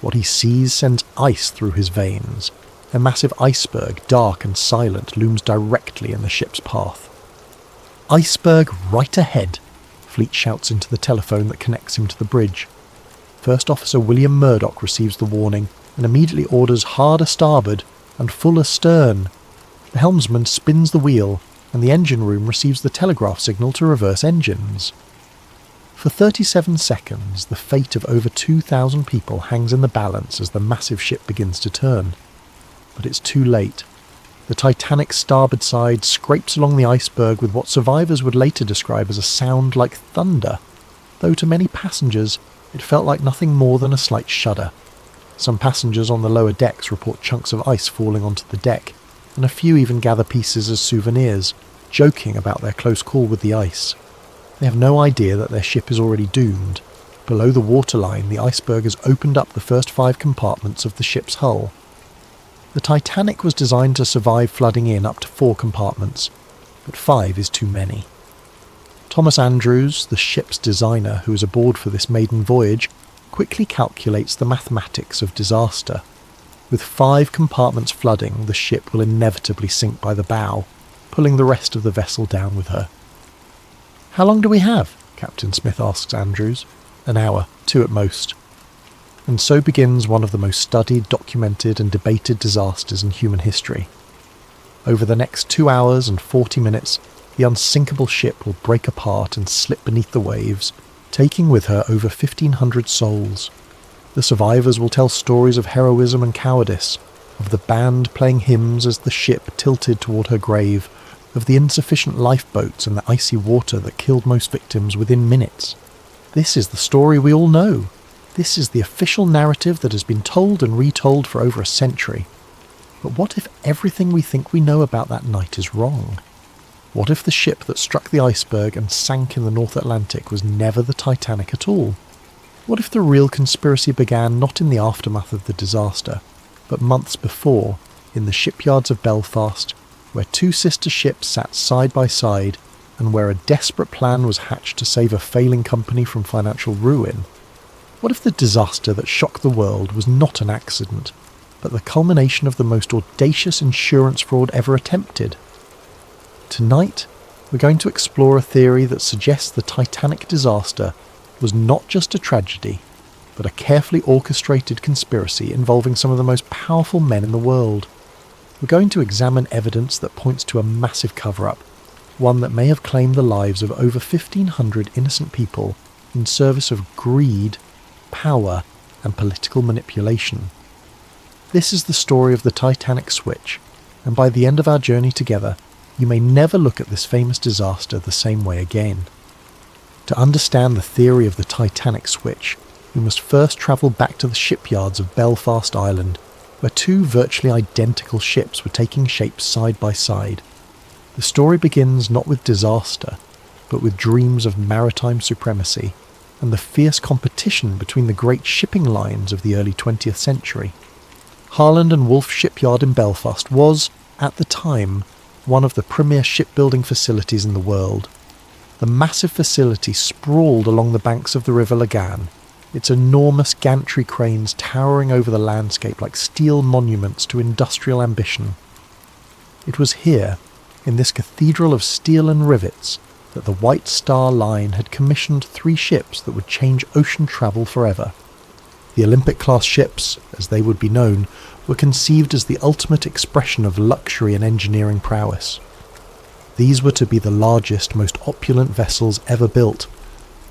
What he sees sends ice through his veins. A massive iceberg, dark and silent, looms directly in the ship's path. "Iceberg right ahead," Fleet shouts into the telephone that connects him to the bridge. First Officer William Murdoch receives the warning and immediately orders hard a starboard and full astern. The helmsman spins the wheel, and the engine room receives the telegraph signal to reverse engines. For 37 seconds, the fate of over 2,000 people hangs in the balance as the massive ship begins to turn. But it's too late. The Titanic's starboard side scrapes along the iceberg with what survivors would later describe as a sound like thunder, though to many passengers it felt like nothing more than a slight shudder. Some passengers on the lower decks report chunks of ice falling onto the deck, and a few even gather pieces as souvenirs, joking about their close call with the ice. They have no idea that their ship is already doomed. Below the waterline, the iceberg has opened up the first 5 compartments of the ship's hull. The Titanic was designed to survive flooding in up to 4 compartments, but 5 is too many. Thomas Andrews, the ship's designer who is aboard for this maiden voyage, quickly calculates the mathematics of disaster. With 5 compartments flooding, the ship will inevitably sink by the bow, pulling the rest of the vessel down with her. "How long do we have?" Captain Smith asks Andrews. "An hour, 2 at most." And so begins one of the most studied, documented and debated disasters in human history. Over the next 2 hours and 40 minutes, the unsinkable ship will break apart and slip beneath the waves, taking with her over 1,500 souls. The survivors will tell stories of heroism and cowardice, of the band playing hymns as the ship tilted toward her grave, of the insufficient lifeboats and the icy water that killed most victims within minutes. This is the story we all know. This is the official narrative that has been told and retold for over a century. But what if everything we think we know about that night is wrong? What if the ship that struck the iceberg and sank in the North Atlantic was never the Titanic at all? What if the real conspiracy began not in the aftermath of the disaster, but months before, in the shipyards of Belfast, where 2 sister ships sat side by side, and where a desperate plan was hatched to save a failing company from financial ruin? What if the disaster that shocked the world was not an accident, but the culmination of the most audacious insurance fraud ever attempted? Tonight, we're going to explore a theory that suggests the Titanic disaster was not just a tragedy, but a carefully orchestrated conspiracy involving some of the most powerful men in the world. We're going to examine evidence that points to a massive cover-up, one that may have claimed the lives of over 1,500 innocent people in service of greed, power, and political manipulation. This is the story of the Titanic switch, and by the end of our journey together, you may never look at this famous disaster the same way again. To understand the theory of the Titanic switch, we must first travel back to the shipyards of Belfast Island, where 2 virtually identical ships were taking shape side by side. The story begins not with disaster, but with dreams of maritime supremacy and the fierce competition between the great shipping lines of the early 20th century. Harland and Wolff Shipyard in Belfast was, at the time, one of the premier shipbuilding facilities in the world. The massive facility sprawled along the banks of the River Lagan, its enormous gantry cranes towering over the landscape like steel monuments to industrial ambition. It was here, in this cathedral of steel and rivets, that the White Star Line had commissioned 3 ships that would change ocean travel forever. The Olympic-class ships, as they would be known, were conceived as the ultimate expression of luxury and engineering prowess. These were to be the largest, most opulent vessels ever built,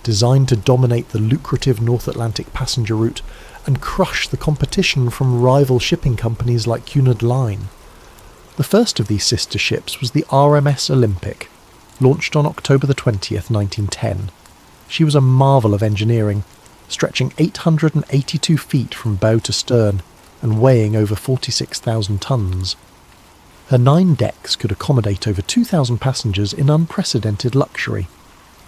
designed to dominate the lucrative North Atlantic passenger route and crush the competition from rival shipping companies like Cunard Line. The first of these sister ships was the RMS Olympic, launched on October the 20th, 1910. She was a marvel of engineering, stretching 882 feet from bow to stern and weighing over 46,000 tons. Her 9 decks could accommodate over 2,000 passengers in unprecedented luxury,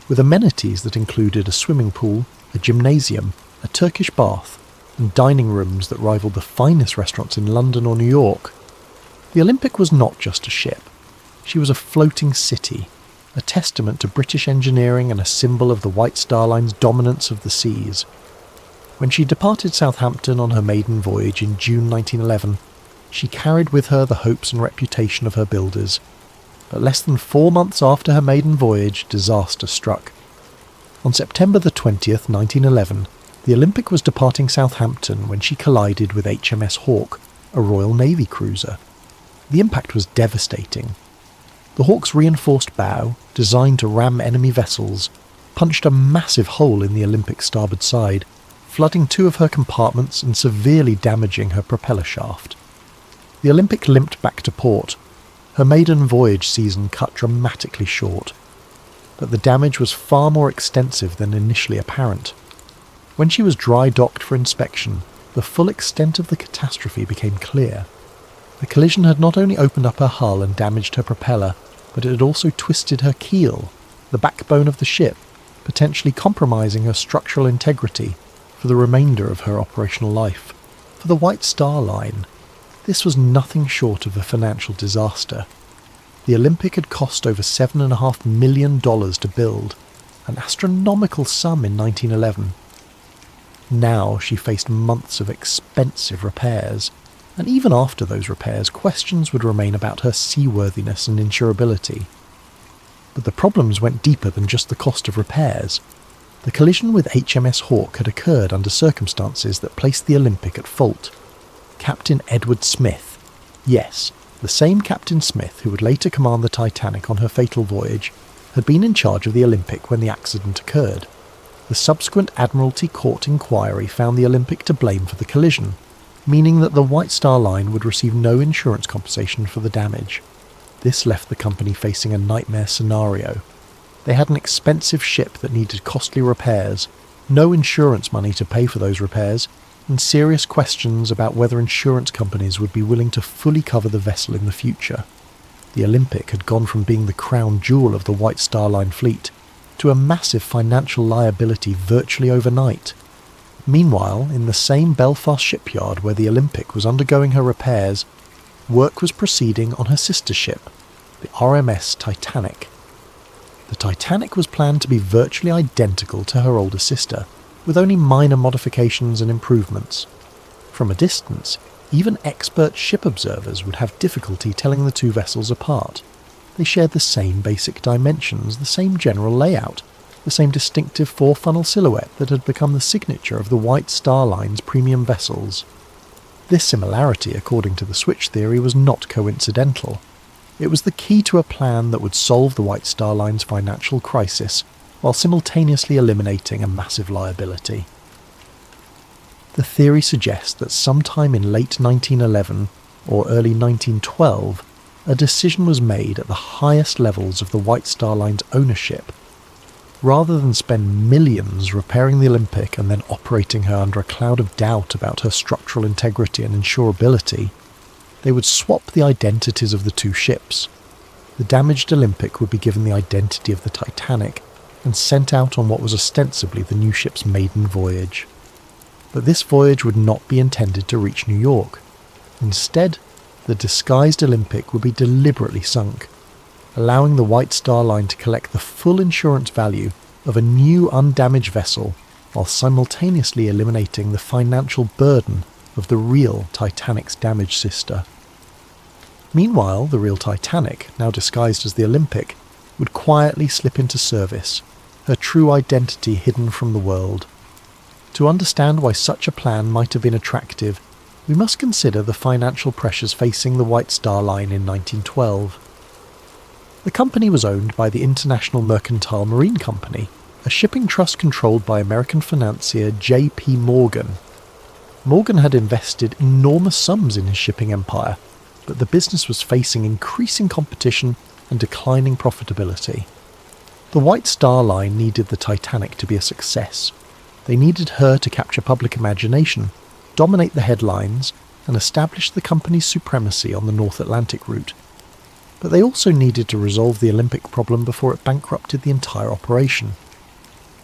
with amenities that included a swimming pool, a gymnasium, a Turkish bath, and dining rooms that rivaled the finest restaurants in London or New York. The Olympic was not just a ship. She was a floating city, a testament to British engineering and a symbol of the White Star Line's dominance of the seas. When she departed Southampton on her maiden voyage in June 1911, she carried with her the hopes and reputation of her builders. But less than 4 months after her maiden voyage, disaster struck. On September the 20th, 1911, the Olympic was departing Southampton when she collided with HMS Hawke, a Royal Navy cruiser. The impact was devastating. The Hawke's reinforced bow, designed to ram enemy vessels, punched a massive hole in the Olympic's starboard side, flooding 2 of her compartments and severely damaging her propeller shaft. The Olympic limped back to port, her maiden voyage season cut dramatically short. But the damage was far more extensive than initially apparent. When she was dry docked for inspection, the full extent of the catastrophe became clear. The collision had not only opened up her hull and damaged her propeller, but it had also twisted her keel, the backbone of the ship, potentially compromising her structural integrity for the remainder of her operational life. For the White Star Line, this was nothing short of a financial disaster. The Olympic had cost over $7.5 million to build, an astronomical sum in 1911. Now she faced months of expensive repairs, and even after those repairs, questions would remain about her seaworthiness and insurability. But the problems went deeper than just the cost of repairs. The collision with HMS Hawke had occurred under circumstances that placed the Olympic at fault. Captain Edward Smith, yes, the same Captain Smith who would later command the Titanic on her fatal voyage, had been in charge of the Olympic when the accident occurred. The subsequent Admiralty Court inquiry found the Olympic to blame for the collision, meaning that the White Star Line would receive no insurance compensation for the damage. This left the company facing a nightmare scenario. They had an expensive ship that needed costly repairs, no insurance money to pay for those repairs, and serious questions about whether insurance companies would be willing to fully cover the vessel in the future. The Olympic had gone from being the crown jewel of the White Star Line fleet to a massive financial liability virtually overnight. Meanwhile, in the same Belfast shipyard where the Olympic was undergoing her repairs, work was proceeding on her sister ship, the RMS Titanic. The Titanic was planned to be virtually identical to her older sister, with only minor modifications and improvements. From a distance, even expert ship observers would have difficulty telling the two vessels apart. They shared the same basic dimensions, the same general layout, the same distinctive four-funnel silhouette that had become the signature of the White Star Line's premium vessels. This similarity, according to the switch theory, was not coincidental. It was the key to a plan that would solve the White Star Line's financial crisis while simultaneously eliminating a massive liability. The theory suggests that sometime in late 1911 or early 1912, a decision was made at the highest levels of the White Star Line's ownership. Rather than spend millions repairing the Olympic and then operating her under a cloud of doubt about her structural integrity and insurability, they would swap the identities of the two ships. The damaged Olympic would be given the identity of the Titanic and sent out on what was ostensibly the new ship's maiden voyage. But this voyage would not be intended to reach New York. Instead, the disguised Olympic would be deliberately sunk, allowing the White Star Line to collect the full insurance value of a new undamaged vessel while simultaneously eliminating the financial burden of the real Titanic's damaged sister. Meanwhile, the real Titanic, now disguised as the Olympic, would quietly slip into service, her true identity hidden from the world. To understand why such a plan might have been attractive, we must consider the financial pressures facing the White Star Line in 1912. The company was owned by the International Mercantile Marine Company, a shipping trust controlled by American financier J.P. Morgan. Morgan had invested enormous sums in his shipping empire, but the business was facing increasing competition and declining profitability. The White Star Line needed the Titanic to be a success. They needed her to capture public imagination, dominate the headlines, and establish the company's supremacy on the North Atlantic route. But they also needed to resolve the Olympic problem before it bankrupted the entire operation.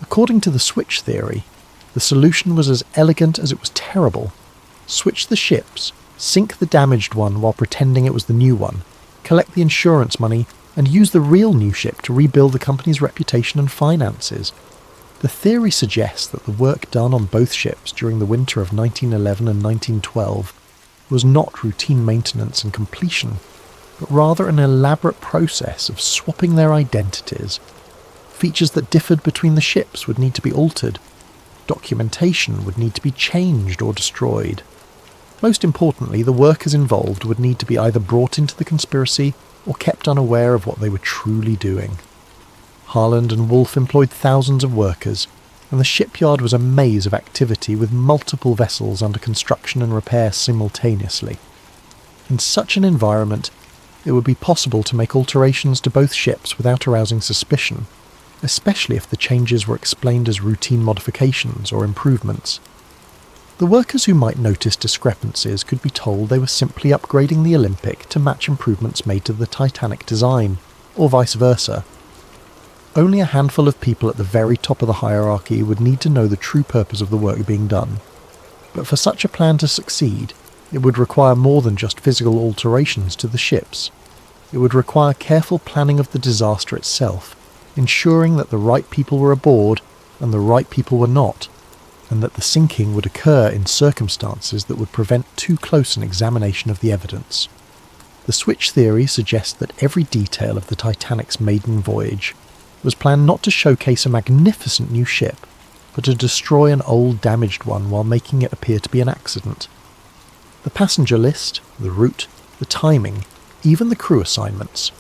According to the switch theory, the solution was as elegant as it was terrible. Switch the ships, sink the damaged one while pretending it was the new one, collect the insurance money, and use the real new ship to rebuild the company's reputation and finances. The theory suggests that the work done on both ships during the winter of 1911 and 1912 was not routine maintenance and completion, but rather an elaborate process of swapping their identities. Features that differed between the ships would need to be altered. Documentation would need to be changed or destroyed. Most importantly, the workers involved would need to be either brought into the conspiracy or kept unaware of what they were truly doing. Harland and Wolff employed thousands of workers, and the shipyard was a maze of activity with multiple vessels under construction and repair simultaneously. In such an environment, it would be possible to make alterations to both ships without arousing suspicion, especially if the changes were explained as routine modifications or improvements. The workers who might notice discrepancies could be told they were simply upgrading the Olympic to match improvements made to the Titanic design, or vice versa. Only a handful of people at the very top of the hierarchy would need to know the true purpose of the work being done. But for such a plan to succeed, it would require more than just physical alterations to the ships. it would require careful planning of the disaster itself, ensuring that the right people were aboard and the right people were not, and that the sinking would occur in circumstances that would prevent too close an examination of the evidence. The switch theory suggests that every detail of the Titanic's maiden voyage was planned not to showcase a magnificent new ship, but to destroy an old damaged one while making it appear to be an accident. The passenger list, the route, the timing, even the crew assignments,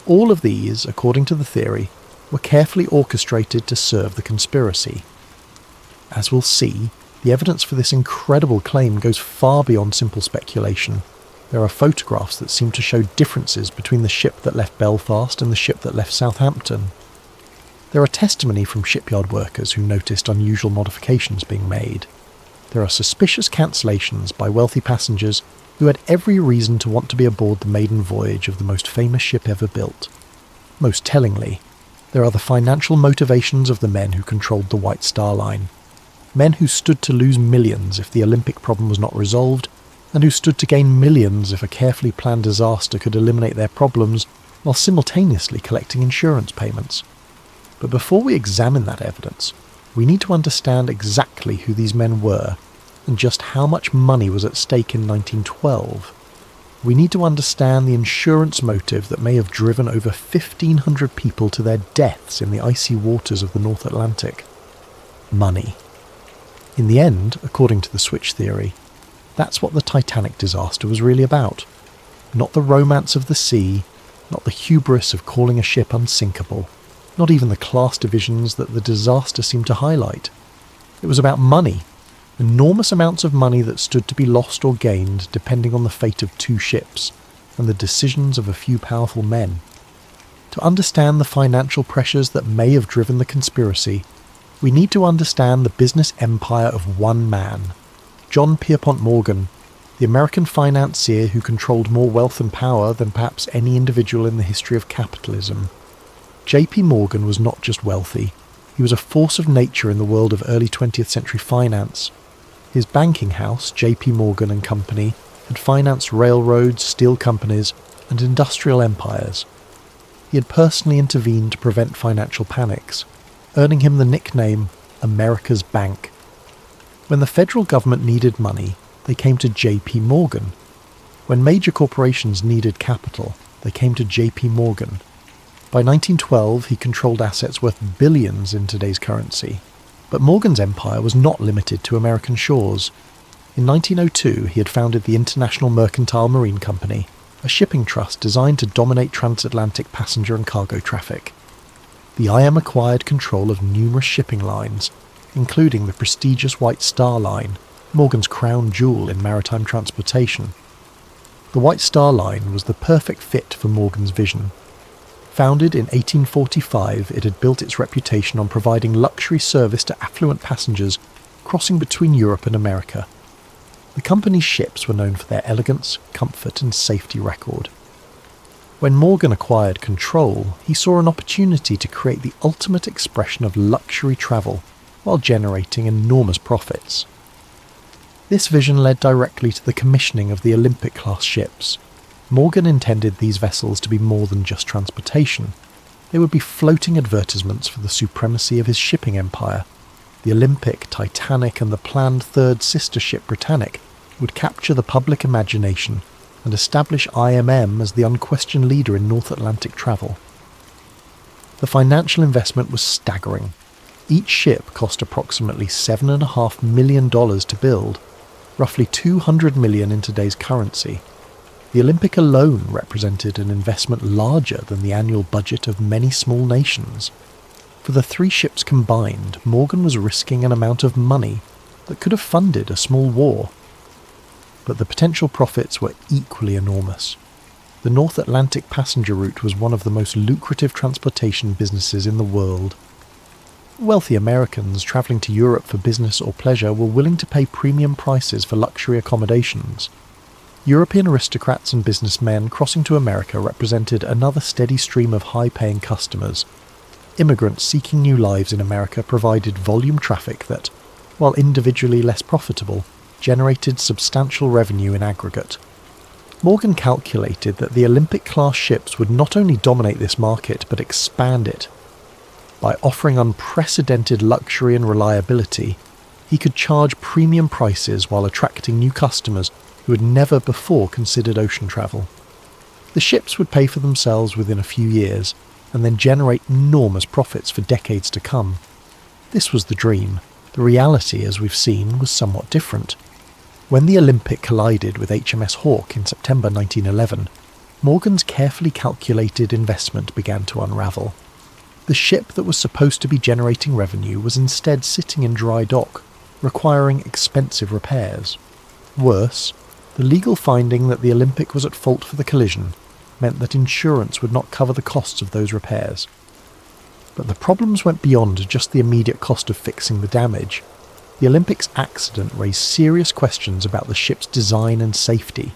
all of these, according to the theory, were carefully orchestrated to serve the conspiracy. As we'll see, the evidence for this incredible claim goes far beyond simple speculation. There are photographs that seem to show differences between the ship that left Belfast and the ship that left Southampton. There are testimony from shipyard workers who noticed unusual modifications being made. There are suspicious cancellations by wealthy passengers who had every reason to want to be aboard the maiden voyage of the most famous ship ever built. Most tellingly, there are the financial motivations of the men who controlled the White Star Line. Men who stood to lose millions if the Olympic problem was not resolved, and who stood to gain millions if a carefully planned disaster could eliminate their problems while simultaneously collecting insurance payments. But before we examine that evidence, we need to understand exactly who these men were and just how much money was at stake in 1912. We need to understand the insurance motive that may have driven over 1,500 people to their deaths in the icy waters of the North Atlantic. Money. In the end, according to the switch theory, that's what the Titanic disaster was really about. Not the romance of the sea, not the hubris of calling a ship unsinkable, not even the class divisions that the disaster seemed to highlight. It was about money, enormous amounts of money that stood to be lost or gained depending on the fate of two ships and the decisions of a few powerful men. To understand the financial pressures that may have driven the conspiracy, we need to understand the business empire of one man, John Pierpont Morgan, the American financier who controlled more wealth and power than perhaps any individual in the history of capitalism. J.P. Morgan was not just wealthy, he was a force of nature in the world of early 20th century finance. His banking house, J.P. Morgan and Company, had financed railroads, steel companies, and industrial empires. He had personally intervened to prevent financial panics, earning him the nickname America's Bank. When the federal government needed money, they came to J.P. Morgan. When major corporations needed capital, they came to J.P. Morgan. By 1912, he controlled assets worth billions in today's currency. But Morgan's empire was not limited to American shores. In 1902, he had founded the International Mercantile Marine Company, a shipping trust designed to dominate transatlantic passenger and cargo traffic. The IM acquired control of numerous shipping lines, including the prestigious White Star Line, Morgan's crown jewel in maritime transportation. The White Star Line was the perfect fit for Morgan's vision. Founded in 1845, it had built its reputation on providing luxury service to affluent passengers crossing between Europe and America. The company's ships were known for their elegance, comfort, and safety record. When Morgan acquired control, he saw an opportunity to create the ultimate expression of luxury travel while generating enormous profits. This vision led directly to the commissioning of the Olympic-class ships. Morgan intended these vessels to be more than just transportation. They would be floating advertisements for the supremacy of his shipping empire. The Olympic, Titanic, and the planned third sister ship Britannic would capture the public imagination and establish IMM as the unquestioned leader in North Atlantic travel. The financial investment was staggering. Each ship cost approximately $7.5 million to build, roughly $200 million in today's currency. The Olympic alone represented an investment larger than the annual budget of many small nations. For the three ships combined, Morgan was risking an amount of money that could have funded a small war. But the potential profits were equally enormous. The North Atlantic passenger route was one of the most lucrative transportation businesses in the world. Wealthy Americans travelling to Europe for business or pleasure were willing to pay premium prices for luxury accommodations. European aristocrats and businessmen crossing to America represented another steady stream of high-paying customers. Immigrants seeking new lives in America provided volume traffic that, while individually less profitable, generated substantial revenue in aggregate. Morgan calculated that the Olympic-class ships would not only dominate this market but expand it. By offering unprecedented luxury and reliability, he could charge premium prices while attracting new customers who had never before considered ocean travel. The ships would pay for themselves within a few years and then generate enormous profits for decades to come. This was the dream. The reality, as we've seen, was somewhat different. When the Olympic collided with HMS Hawke in September 1911, Morgan's carefully calculated investment began to unravel. The ship that was supposed to be generating revenue was instead sitting in dry dock, requiring expensive repairs. Worse, the legal finding that the Olympic was at fault for the collision meant that insurance would not cover the costs of those repairs. But the problems went beyond just the immediate cost of fixing the damage. The Olympic's accident raised serious questions about the ship's design and safety.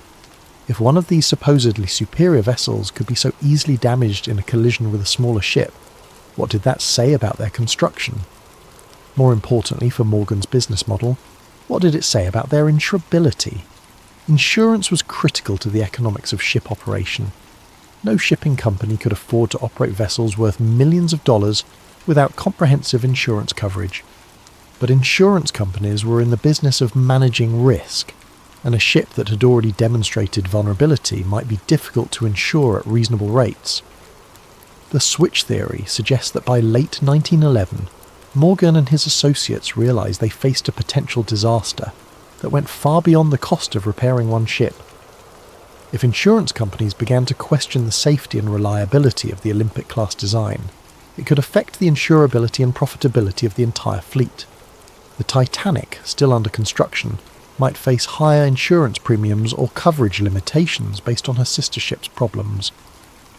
If one of these supposedly superior vessels could be so easily damaged in a collision with a smaller ship, what did that say about their construction? More importantly for Morgan's business model, what did it say about their insurability? Insurance was critical to the economics of ship operation. No shipping company could afford to operate vessels worth millions of dollars without comprehensive insurance coverage. But insurance companies were in the business of managing risk, and a ship that had already demonstrated vulnerability might be difficult to insure at reasonable rates. The switch theory suggests that by late 1911, Morgan and his associates realized they faced a potential disaster that went far beyond the cost of repairing one ship. If insurance companies began to question the safety and reliability of the Olympic-class design, it could affect the insurability and profitability of the entire fleet. The Titanic, still under construction, might face higher insurance premiums or coverage limitations based on her sister ship's problems.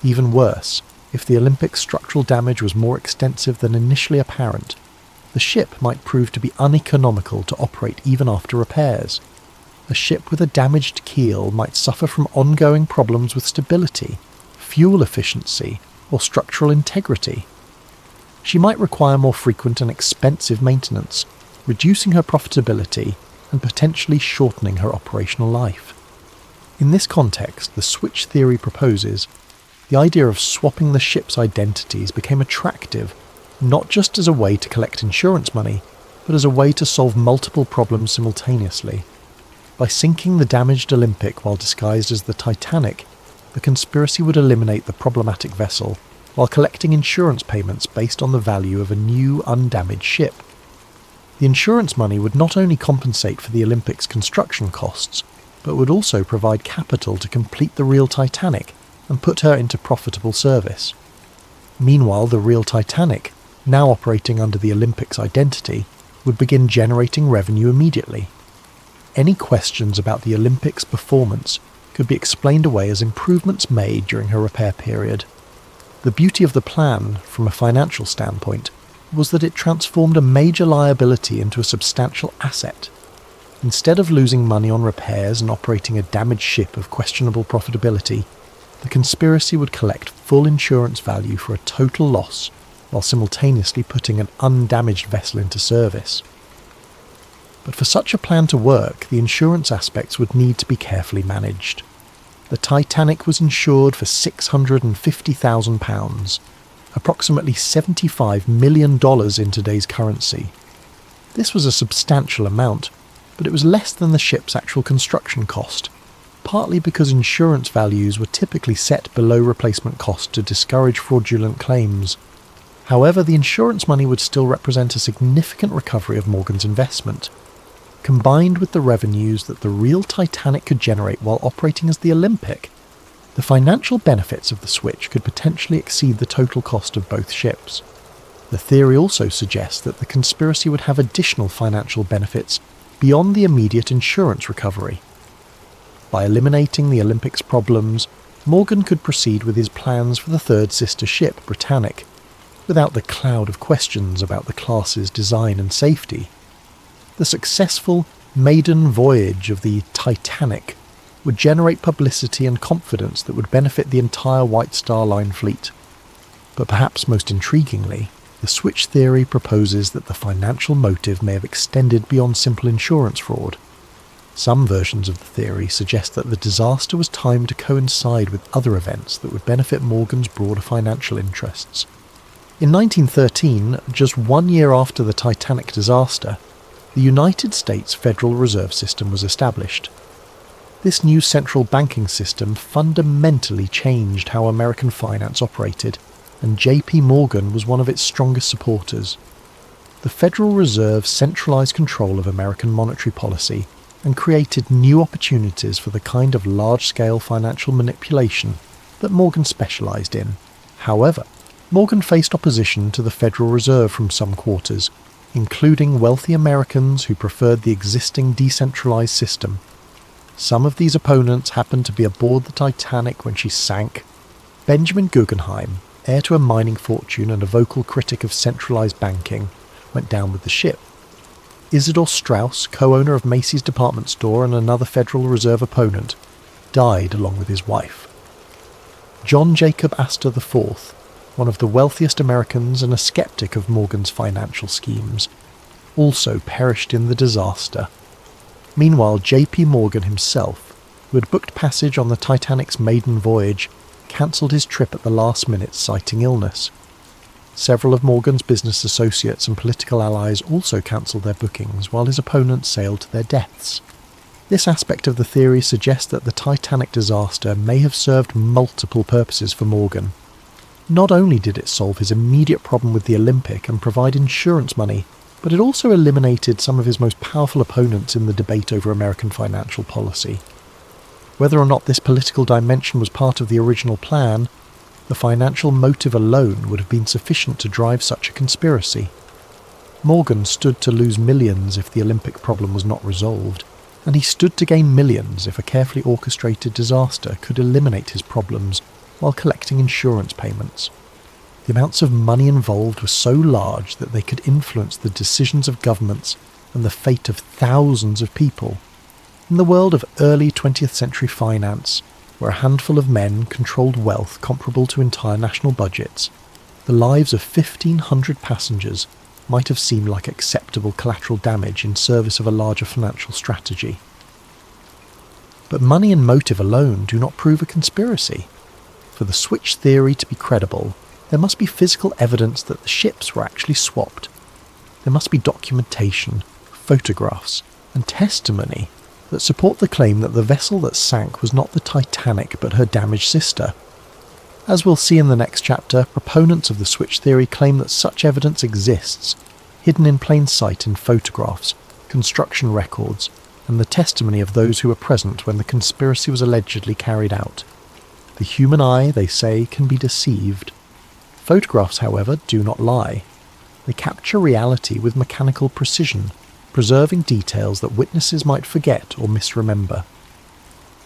Even worse, if the Olympic's structural damage was more extensive than initially apparent, the ship might prove to be uneconomical to operate even after repairs. A ship with a damaged keel might suffer from ongoing problems with stability, fuel efficiency, or structural integrity. She might require more frequent and expensive maintenance, reducing her profitability and potentially shortening her operational life. In this context, the switch theory proposes the idea of swapping the ship's identities became attractive, not just as a way to collect insurance money, but as a way to solve multiple problems simultaneously. By sinking the damaged Olympic while disguised as the Titanic, the conspiracy would eliminate the problematic vessel while collecting insurance payments based on the value of a new, undamaged ship. The insurance money would not only compensate for the Olympic's construction costs, but would also provide capital to complete the real Titanic and put her into profitable service. Meanwhile, the real Titanic, now operating under the Olympic's identity, would begin generating revenue immediately. Any questions about the Olympic's performance could be explained away as improvements made during her repair period. The beauty of the plan, from a financial standpoint, was that it transformed a major liability into a substantial asset. Instead of losing money on repairs and operating a damaged ship of questionable profitability, the conspiracy would collect full insurance value for a total loss while simultaneously putting an undamaged vessel into service. But for such a plan to work, the insurance aspects would need to be carefully managed. The Titanic was insured for £650,000, approximately $75 million in today's currency. This was a substantial amount, but it was less than the ship's actual construction cost, partly because insurance values were typically set below replacement cost to discourage fraudulent claims. However, the insurance money would still represent a significant recovery of Morgan's investment. Combined with the revenues that the real Titanic could generate while operating as the Olympic, the financial benefits of the switch could potentially exceed the total cost of both ships. The theory also suggests that the conspiracy would have additional financial benefits beyond the immediate insurance recovery. By eliminating the Olympic's problems, Morgan could proceed with his plans for the third sister ship, Britannic, without the cloud of questions about the class's design and safety. The successful maiden voyage of the Titanic would generate publicity and confidence that would benefit the entire White Star Line fleet. But perhaps most intriguingly, the switch theory proposes that the financial motive may have extended beyond simple insurance fraud. Some versions of the theory suggest that the disaster was timed to coincide with other events that would benefit Morgan's broader financial interests. In 1913, just 1 year after the Titanic disaster, the United States Federal Reserve System was established. This new central banking system fundamentally changed how American finance operated, and J.P. Morgan was one of its strongest supporters. The Federal Reserve centralized control of American monetary policy and created new opportunities for the kind of large-scale financial manipulation that Morgan specialized in. However, Morgan faced opposition to the Federal Reserve from some quarters, including wealthy Americans who preferred the existing decentralized system. Some of these opponents happened to be aboard the Titanic when she sank. Benjamin Guggenheim, heir to a mining fortune and a vocal critic of centralized banking, went down with the ship. Isidor Straus, co-owner of Macy's department store and another Federal Reserve opponent, died along with his wife. John Jacob Astor IV, one of the wealthiest Americans and a skeptic of Morgan's financial schemes, also perished in the disaster. Meanwhile, J.P. Morgan himself, who had booked passage on the Titanic's maiden voyage, cancelled his trip at the last minute citing illness. Several of Morgan's business associates and political allies also cancelled their bookings while his opponents sailed to their deaths. This aspect of the theory suggests that the Titanic disaster may have served multiple purposes for Morgan. Not only did it solve his immediate problem with the Olympic and provide insurance money, but it also eliminated some of his most powerful opponents in the debate over American financial policy. Whether or not this political dimension was part of the original plan, the financial motive alone would have been sufficient to drive such a conspiracy. Morgan stood to lose millions if the Olympic problem was not resolved, and he stood to gain millions if a carefully orchestrated disaster could eliminate his problems while collecting insurance payments. The amounts of money involved were so large that they could influence the decisions of governments and the fate of thousands of people. In the world of early 20th century finance, where a handful of men controlled wealth comparable to entire national budgets, the lives of 1,500 passengers might have seemed like acceptable collateral damage in service of a larger financial strategy. But money and motive alone do not prove a conspiracy. For the switch theory to be credible, there must be physical evidence that the ships were actually swapped. There must be documentation, photographs, and testimony that support the claim that the vessel that sank was not the Titanic but her damaged sister. As we'll see in the next chapter, proponents of the switch theory claim that such evidence exists, hidden in plain sight in photographs, construction records, and the testimony of those who were present when the conspiracy was allegedly carried out. The human eye, they say, can be deceived. Photographs, however, do not lie. They capture reality with mechanical precision, preserving details that witnesses might forget or misremember.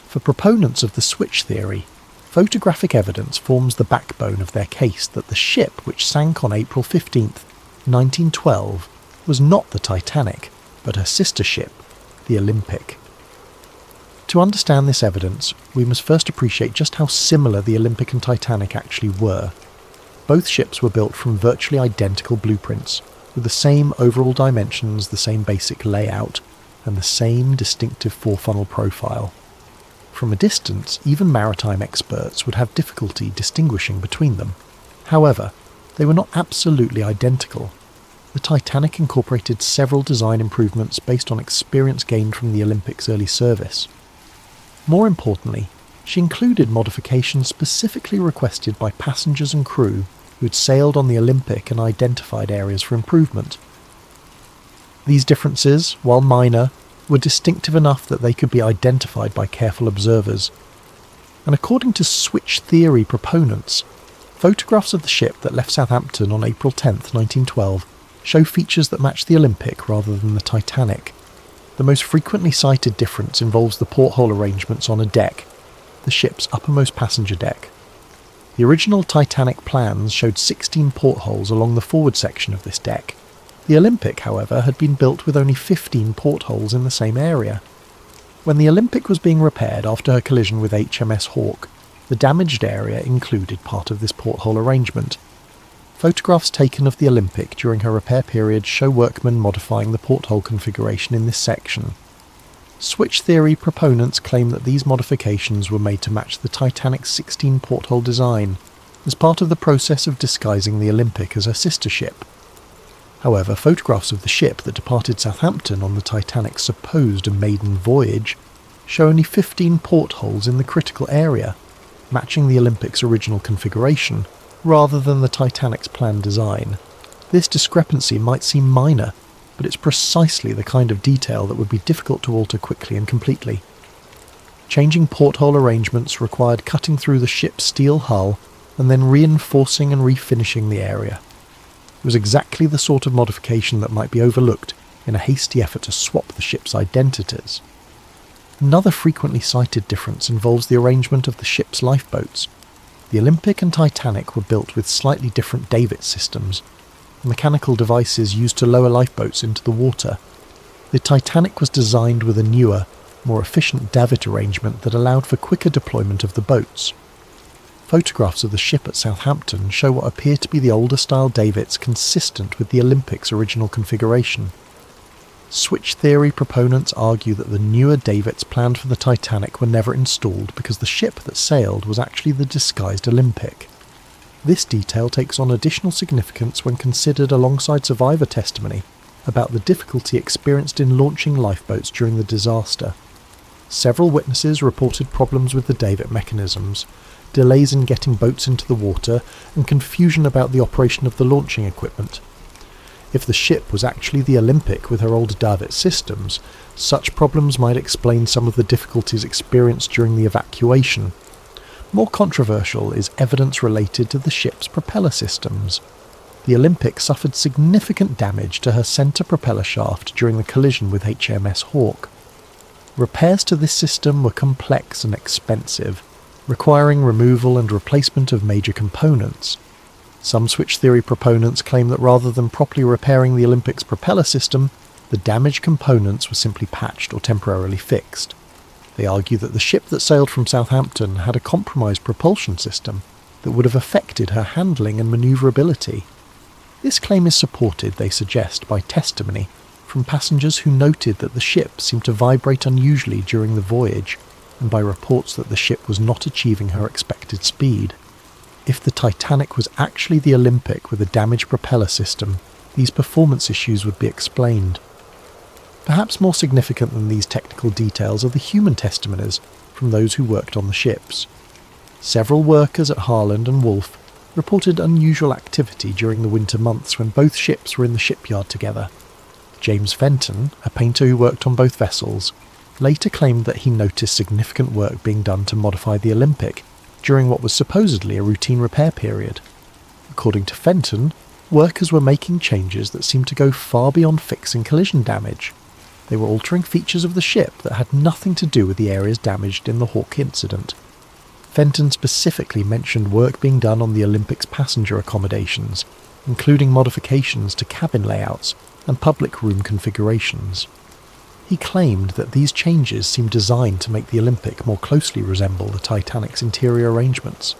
For proponents of the switch theory, photographic evidence forms the backbone of their case that the ship which sank on April 15, 1912, was not the Titanic, but her sister ship, the Olympic. To understand this evidence, we must first appreciate just how similar the Olympic and Titanic actually were. Both ships were built from virtually identical blueprints, with the same overall dimensions, the same basic layout, and the same distinctive four-funnel profile. From a distance, even maritime experts would have difficulty distinguishing between them. However, they were not absolutely identical. The Titanic incorporated several design improvements based on experience gained from the Olympic's early service. More importantly, she included modifications specifically requested by passengers and crew who had sailed on the Olympic and identified areas for improvement. These differences, while minor, were distinctive enough that they could be identified by careful observers. And according to switch theory proponents, photographs of the ship that left Southampton on April 10, 1912, show features that match the Olympic rather than the Titanic. The most frequently cited difference involves the porthole arrangements on a deck, the ship's uppermost passenger deck. The original Titanic plans showed 16 portholes along the forward section of this deck. The Olympic, however, had been built with only 15 portholes in the same area. When the Olympic was being repaired after her collision with HMS Hawke, the damaged area included part of this porthole arrangement. Photographs taken of the Olympic during her repair period show workmen modifying the porthole configuration in this section. Switch theory proponents claim that these modifications were made to match the Titanic's 16 porthole design as part of the process of disguising the Olympic as her sister ship. However, photographs of the ship that departed Southampton on the Titanic's supposed maiden voyage show only 15 portholes in the critical area, matching the Olympic's original configuration rather than the Titanic's planned design. This discrepancy might seem minor, but it's precisely the kind of detail that would be difficult to alter quickly and completely. Changing porthole arrangements required cutting through the ship's steel hull and then reinforcing and refinishing the area. It was exactly the sort of modification that might be overlooked in a hasty effort to swap the ship's identities. Another frequently cited difference involves the arrangement of the ship's lifeboats. The Olympic and Titanic were built with slightly different davit systems, mechanical devices used to lower lifeboats into the water. The Titanic was designed with a newer, more efficient davit arrangement that allowed for quicker deployment of the boats. Photographs of the ship at Southampton show what appear to be the older style davits consistent with the Olympic's original configuration. Switch theory proponents argue that the newer davits planned for the Titanic were never installed because the ship that sailed was actually the disguised Olympic. This detail takes on additional significance when considered alongside survivor testimony about the difficulty experienced in launching lifeboats during the disaster. Several witnesses reported problems with the davit mechanisms, delays in getting boats into the water, and confusion about the operation of the launching equipment. If the ship was actually the Olympic with her old davit systems, such problems might explain some of the difficulties experienced during the evacuation. More controversial is evidence related to the ship's propeller systems. The Olympic suffered significant damage to her centre propeller shaft during the collision with HMS Hawke. Repairs to this system were complex and expensive, requiring removal and replacement of major components. Some switch theory proponents claim that rather than properly repairing the Olympic's propeller system, the damaged components were simply patched or temporarily fixed. They argue that the ship that sailed from Southampton had a compromised propulsion system that would have affected her handling and manoeuvrability. This claim is supported, they suggest, by testimony from passengers who noted that the ship seemed to vibrate unusually during the voyage, and by reports that the ship was not achieving her expected speed. If the Titanic was actually the Olympic with a damaged propeller system, these performance issues would be explained. Perhaps more significant than these technical details are the human testimonies from those who worked on the ships. Several workers at Harland and Wolff reported unusual activity during the winter months when both ships were in the shipyard together. James Fenton, a painter who worked on both vessels, later claimed that he noticed significant work being done to modify the Olympic during what was supposedly a routine repair period. According to Fenton, workers were making changes that seemed to go far beyond fixing collision damage. They were altering features of the ship that had nothing to do with the areas damaged in the Hawke incident. Fenton specifically mentioned work being done on the Olympic's passenger accommodations, including modifications to cabin layouts and public room configurations. He claimed that these changes seemed designed to make the Olympic more closely resemble the Titanic's interior arrangements.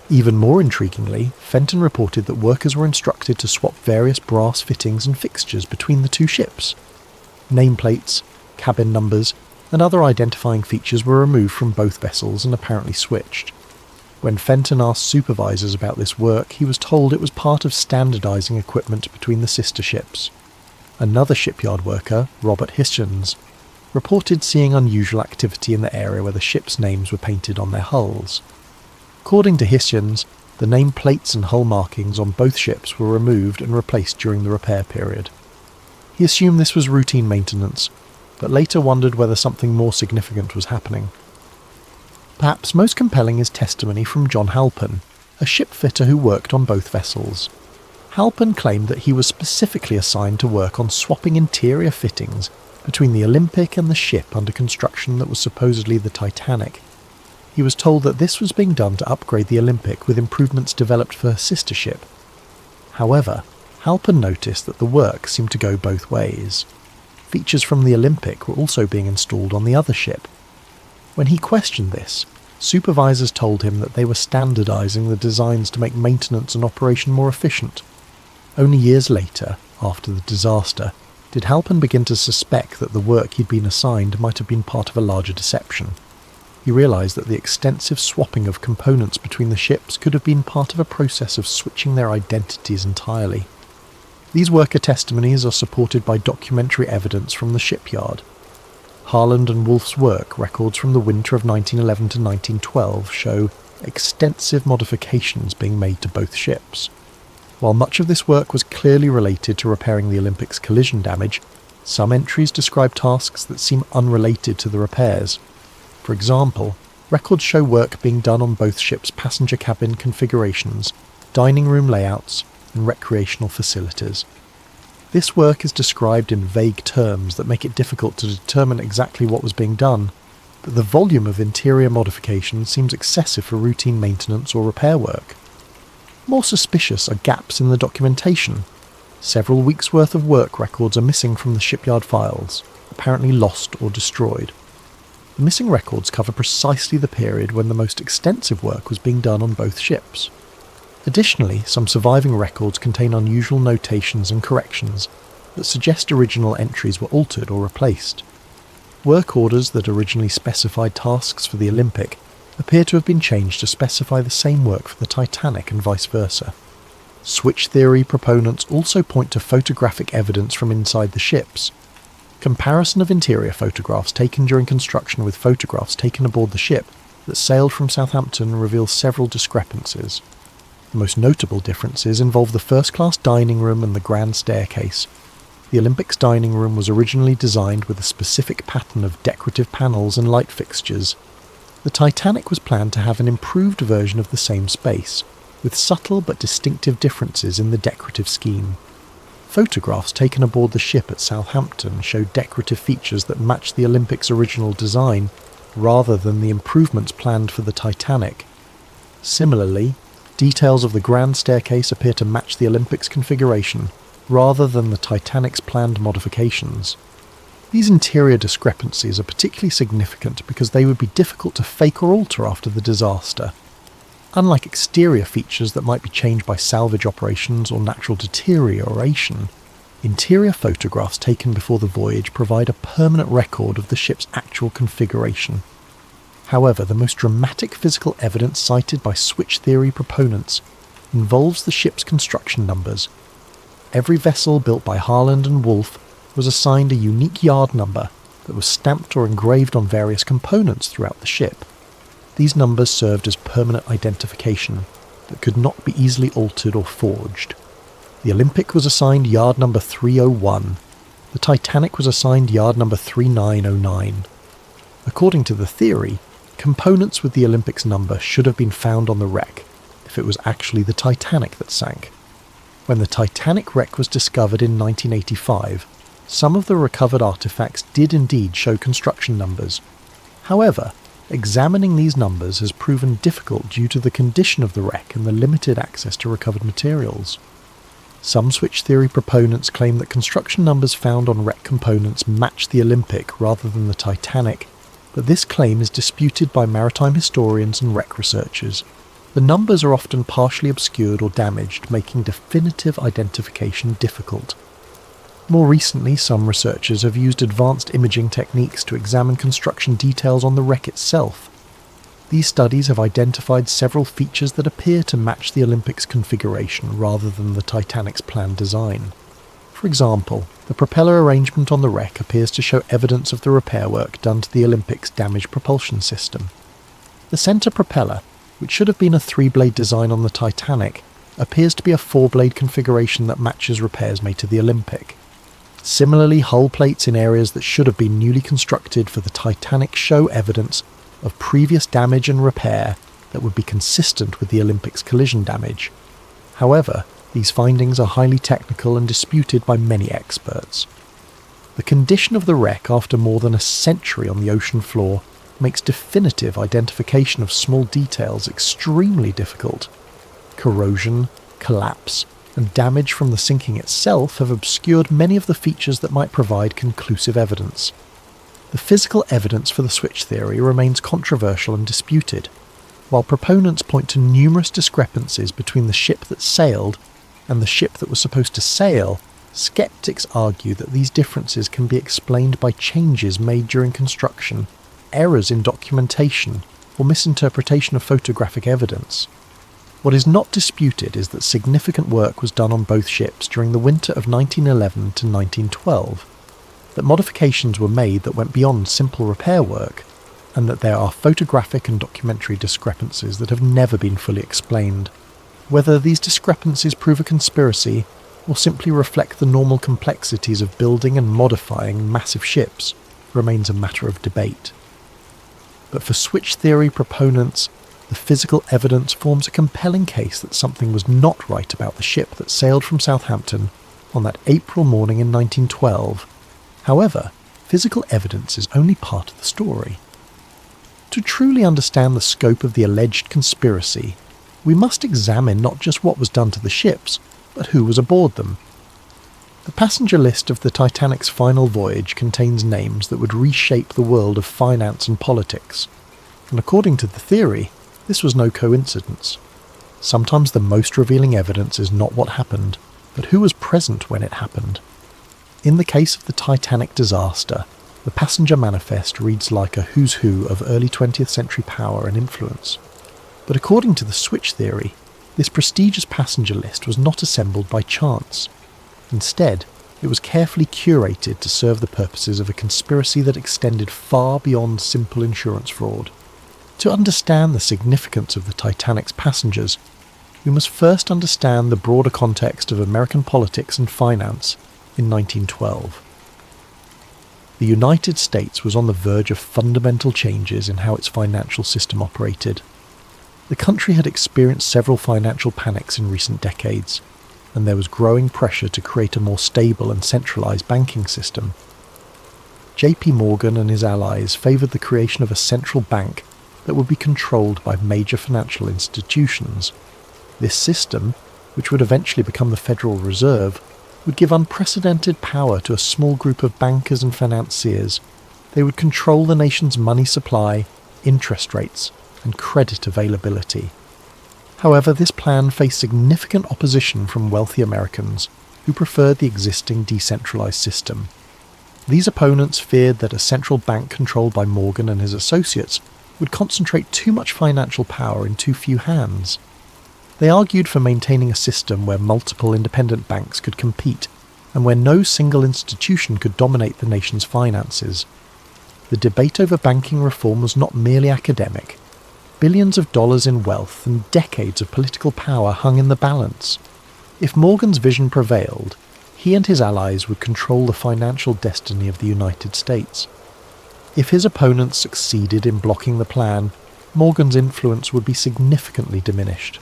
Even more intriguingly, Fenton reported that workers were instructed to swap various brass fittings and fixtures between the two ships. Nameplates, cabin numbers, and other identifying features were removed from both vessels and apparently switched. When Fenton asked supervisors about this work, he was told it was part of standardising equipment between the sister ships. Another shipyard worker, Robert Hichens, reported seeing unusual activity in the area where the ships' names were painted on their hulls. According to Hichens, the name plates and hull markings on both ships were removed and replaced during the repair period. He assumed this was routine maintenance, but later wondered whether something more significant was happening. Perhaps most compelling is testimony from John Halpin, a shipfitter who worked on both vessels. Halpin claimed that he was specifically assigned to work on swapping interior fittings between the Olympic and the ship under construction that was supposedly the Titanic. He was told that this was being done to upgrade the Olympic with improvements developed for her sister ship. However, Halpin noticed that the work seemed to go both ways. Features from the Olympic were also being installed on the other ship. When he questioned this, supervisors told him that they were standardising the designs to make maintenance and operation more efficient. Only years later, after the disaster, did Halpin begin to suspect that the work he'd been assigned might have been part of a larger deception. He realised that the extensive swapping of components between the ships could have been part of a process of switching their identities entirely. These worker testimonies are supported by documentary evidence from the shipyard. Harland and Wolff's work records from the winter of 1911 to 1912 show extensive modifications being made to both ships. While much of this work was clearly related to repairing the Olympic's collision damage, some entries describe tasks that seem unrelated to the repairs. For example, records show work being done on both ships' passenger cabin configurations, dining room layouts, and recreational facilities. This work is described in vague terms that make it difficult to determine exactly what was being done, but the volume of interior modification seems excessive for routine maintenance or repair work. More suspicious are gaps in the documentation. Several weeks' worth of work records are missing from the shipyard files, apparently lost or destroyed. The missing records cover precisely the period when the most extensive work was being done on both ships. Additionally, some surviving records contain unusual notations and corrections that suggest original entries were altered or replaced. Work orders that originally specified tasks for the Olympic appear to have been changed to specify the same work for the Titanic and vice versa. Switch theory proponents also point to photographic evidence from inside the ships. Comparison of interior photographs taken during construction with photographs taken aboard the ship that sailed from Southampton reveals several discrepancies. The most notable differences involve the first-class dining room and the grand staircase. The Olympic's dining room was originally designed with a specific pattern of decorative panels and light fixtures. The Titanic was planned to have an improved version of the same space, with subtle but distinctive differences in the decorative scheme. Photographs taken aboard the ship at Southampton show decorative features that match the Olympic's original design, rather than the improvements planned for the Titanic. Similarly, details of the grand staircase appear to match the Olympic's configuration, rather than the Titanic's planned modifications. These interior discrepancies are particularly significant because they would be difficult to fake or alter after the disaster. Unlike exterior features that might be changed by salvage operations or natural deterioration, interior photographs taken before the voyage provide a permanent record of the ship's actual configuration. However, the most dramatic physical evidence cited by switch theory proponents involves the ship's construction numbers. Every vessel built by Harland and Wolff was assigned a unique yard number that was stamped or engraved on various components throughout the ship. These numbers served as permanent identification that could not be easily altered or forged. The Olympic was assigned yard number 301. The Titanic was assigned yard number 3909. According to the theory, components with the Olympic's number should have been found on the wreck if it was actually the Titanic that sank. When the Titanic wreck was discovered in 1985, some of the recovered artifacts did indeed show construction numbers. However, examining these numbers has proven difficult due to the condition of the wreck and the limited access to recovered materials. Some switch theory proponents claim that construction numbers found on wreck components match the Olympic rather than the Titanic, but this claim is disputed by maritime historians and wreck researchers. The numbers are often partially obscured or damaged, making definitive identification difficult. More recently, some researchers have used advanced imaging techniques to examine construction details on the wreck itself. These studies have identified several features that appear to match the Olympic's configuration rather than the Titanic's planned design. For example, the propeller arrangement on the wreck appears to show evidence of the repair work done to the Olympic's damaged propulsion system. The centre propeller, which should have been a 3-blade design on the Titanic, appears to be a 4-blade configuration that matches repairs made to the Olympic. Similarly, hull plates in areas that should have been newly constructed for the Titanic show evidence of previous damage and repair that would be consistent with the Olympic's collision damage. However, these findings are highly technical and disputed by many experts. The condition of the wreck after more than a century on the ocean floor makes definitive identification of small details extremely difficult. Corrosion, collapse, and damage from the sinking itself have obscured many of the features that might provide conclusive evidence. The physical evidence for the switch theory remains controversial and disputed. While proponents point to numerous discrepancies between the ship that sailed and the ship that was supposed to sail, Skeptics argue that these differences can be explained by changes made during construction, errors in documentation, or misinterpretation of photographic evidence. What is not disputed is that significant work was done on both ships during the winter of 1911 to 1912, that modifications were made that went beyond simple repair work, and that there are photographic and documentary discrepancies that have never been fully explained. Whether these discrepancies prove a conspiracy or simply reflect the normal complexities of building and modifying massive ships remains a matter of debate. But for switch theory proponents, the physical evidence forms a compelling case that something was not right about the ship that sailed from Southampton on that April morning in 1912. However, physical evidence is only part of the story. To truly understand the scope of the alleged conspiracy, we must examine not just what was done to the ships, but who was aboard them. The passenger list of the Titanic's final voyage contains names that would reshape the world of finance and politics, and according to the theory, this was no coincidence. Sometimes the most revealing evidence is not what happened, but who was present when it happened. In the case of the Titanic disaster, the passenger manifest reads like a who's who of early 20th century power and influence. But according to the switch theory, this prestigious passenger list was not assembled by chance. Instead, it was carefully curated to serve the purposes of a conspiracy that extended far beyond simple insurance fraud. To understand the significance of the Titanic's passengers, we must first understand the broader context of American politics and finance in 1912. The United States was on the verge of fundamental changes in how its financial system operated. The country had experienced several financial panics in recent decades, and there was growing pressure to create a more stable and centralised banking system. J.P. Morgan and his allies favoured the creation of a central bank that would be controlled by major financial institutions. This system, which would eventually become the Federal Reserve, would give unprecedented power to a small group of bankers and financiers. They would control the nation's money supply, interest rates, and credit availability. However, this plan faced significant opposition from wealthy Americans who preferred the existing decentralized system. These opponents feared that a central bank controlled by Morgan and his associates would concentrate too much financial power in too few hands. They argued for maintaining a system where multiple independent banks could compete and where no single institution could dominate the nation's finances. The debate over banking reform was not merely academic. Billions of dollars in wealth and decades of political power hung in the balance. If Morgan's vision prevailed, he and his allies would control the financial destiny of the United States. If his opponents succeeded in blocking the plan, Morgan's influence would be significantly diminished.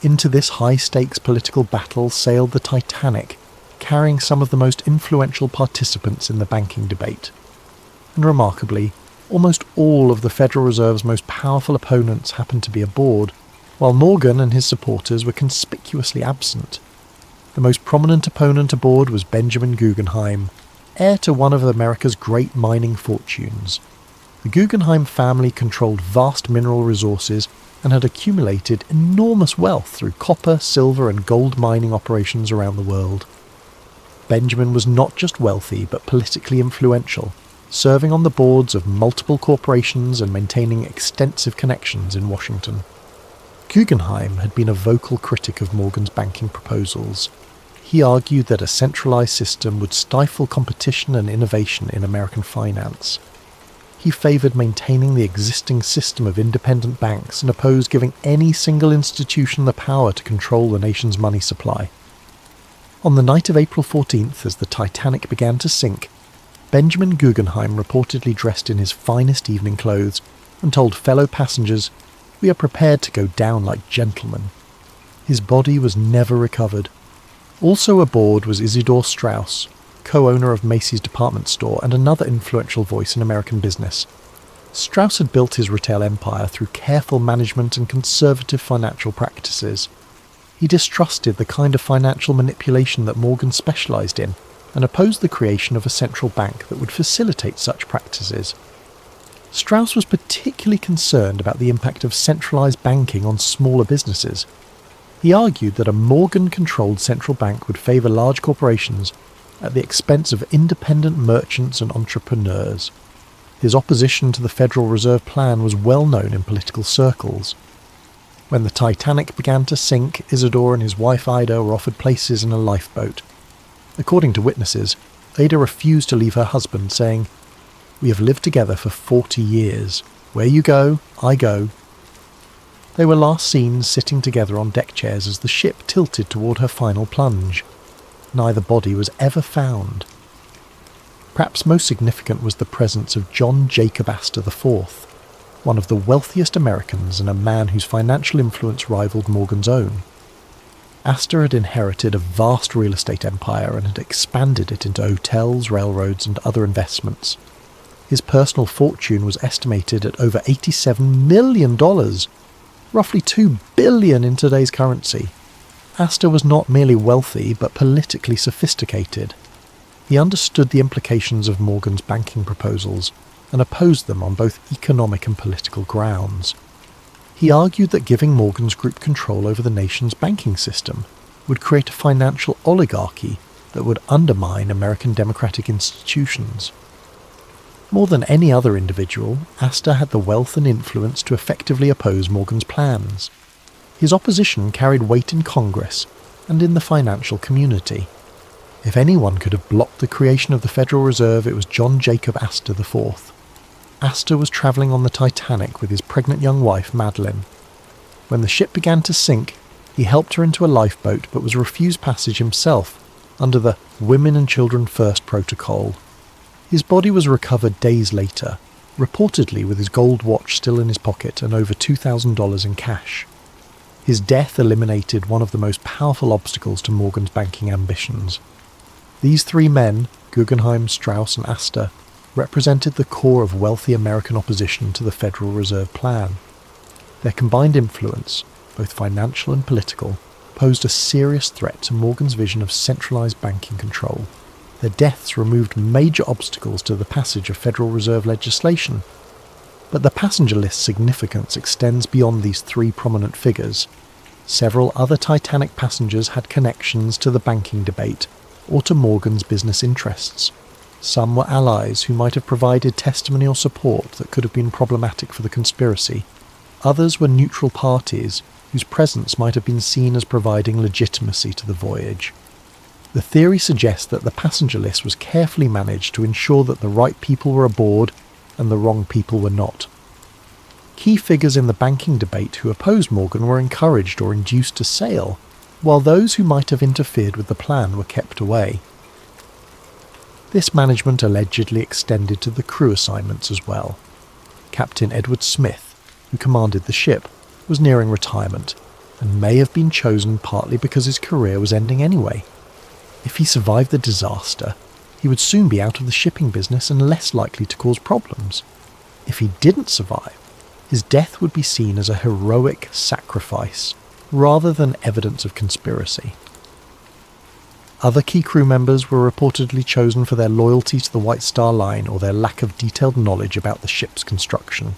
Into this high-stakes political battle sailed the Titanic, carrying some of the most influential participants in the banking debate. And remarkably, almost all of the Federal Reserve's most powerful opponents happened to be aboard, while Morgan and his supporters were conspicuously absent. The most prominent opponent aboard was Benjamin Guggenheim, heir to one of America's great mining fortunes. The Guggenheim family controlled vast mineral resources and had accumulated enormous wealth through copper, silver and gold mining operations around the world. Benjamin was not just wealthy but politically influential, serving on the boards of multiple corporations and maintaining extensive connections in Washington. Guggenheim had been a vocal critic of Morgan's banking proposals. He argued that a centralized system would stifle competition and innovation in American finance. He favored maintaining the existing system of independent banks and opposed giving any single institution the power to control the nation's money supply. On the night of April 14th, as the Titanic began to sink, Benjamin Guggenheim reportedly dressed in his finest evening clothes and told fellow passengers, "We are prepared to go down like gentlemen." His body was never recovered. Also aboard was Isidor Straus, co-owner of Macy's department store and another influential voice in American business. Straus had built his retail empire through careful management and conservative financial practices. He distrusted the kind of financial manipulation that Morgan specialized in, and opposed the creation of a central bank that would facilitate such practices. Straus was particularly concerned about the impact of centralized banking on smaller businesses. He argued that a Morgan-controlled central bank would favour large corporations at the expense of independent merchants and entrepreneurs. His opposition to the Federal Reserve Plan was well known in political circles. When the Titanic began to sink, Isidore and his wife Ida were offered places in a lifeboat. According to witnesses, Ida refused to leave her husband, saying, "We have lived together for 40 years. Where you go, I go." They were last seen sitting together on deck chairs as the ship tilted toward her final plunge. Neither body was ever found. Perhaps most significant was the presence of John Jacob Astor IV, one of the wealthiest Americans and a man whose financial influence rivaled Morgan's own. Astor had inherited a vast real estate empire and had expanded it into hotels, railroads, and other investments. His personal fortune was estimated at over $87 million, roughly $2 billion in today's currency. Astor was not merely wealthy, but politically sophisticated. He understood the implications of Morgan's banking proposals and opposed them on both economic and political grounds. He argued that giving Morgan's group control over the nation's banking system would create a financial oligarchy that would undermine American democratic institutions. More than any other individual, Astor had the wealth and influence to effectively oppose Morgan's plans. His opposition carried weight in Congress and in the financial community. If anyone could have blocked the creation of the Federal Reserve, it was John Jacob Astor IV. Astor was travelling on the Titanic with his pregnant young wife, Madeline. When the ship began to sink, he helped her into a lifeboat but was refused passage himself under the Women and Children First protocol. His body was recovered days later, reportedly with his gold watch still in his pocket and over $2,000 in cash. His death eliminated one of the most powerful obstacles to Morgan's banking ambitions. These three men, Guggenheim, Strauss and Astor, represented the core of wealthy American opposition to the Federal Reserve Plan. Their combined influence, both financial and political, posed a serious threat to Morgan's vision of centralized banking control. Their deaths removed major obstacles to the passage of Federal Reserve legislation. But the passenger list's significance extends beyond these three prominent figures. Several other Titanic passengers had connections to the banking debate or to Morgan's business interests. Some were allies who might have provided testimony or support that could have been problematic for the conspiracy. Others were neutral parties whose presence might have been seen as providing legitimacy to the voyage. The theory suggests that the passenger list was carefully managed to ensure that the right people were aboard and the wrong people were not. Key figures in the banking debate who opposed Morgan were encouraged or induced to sail, while those who might have interfered with the plan were kept away. This management allegedly extended to the crew assignments as well. Captain Edward Smith, who commanded the ship, was nearing retirement, and may have been chosen partly because his career was ending anyway. If he survived the disaster, he would soon be out of the shipping business and less likely to cause problems. If he didn't survive, his death would be seen as a heroic sacrifice, rather than evidence of conspiracy. Other key crew members were reportedly chosen for their loyalty to the White Star Line or their lack of detailed knowledge about the ship's construction.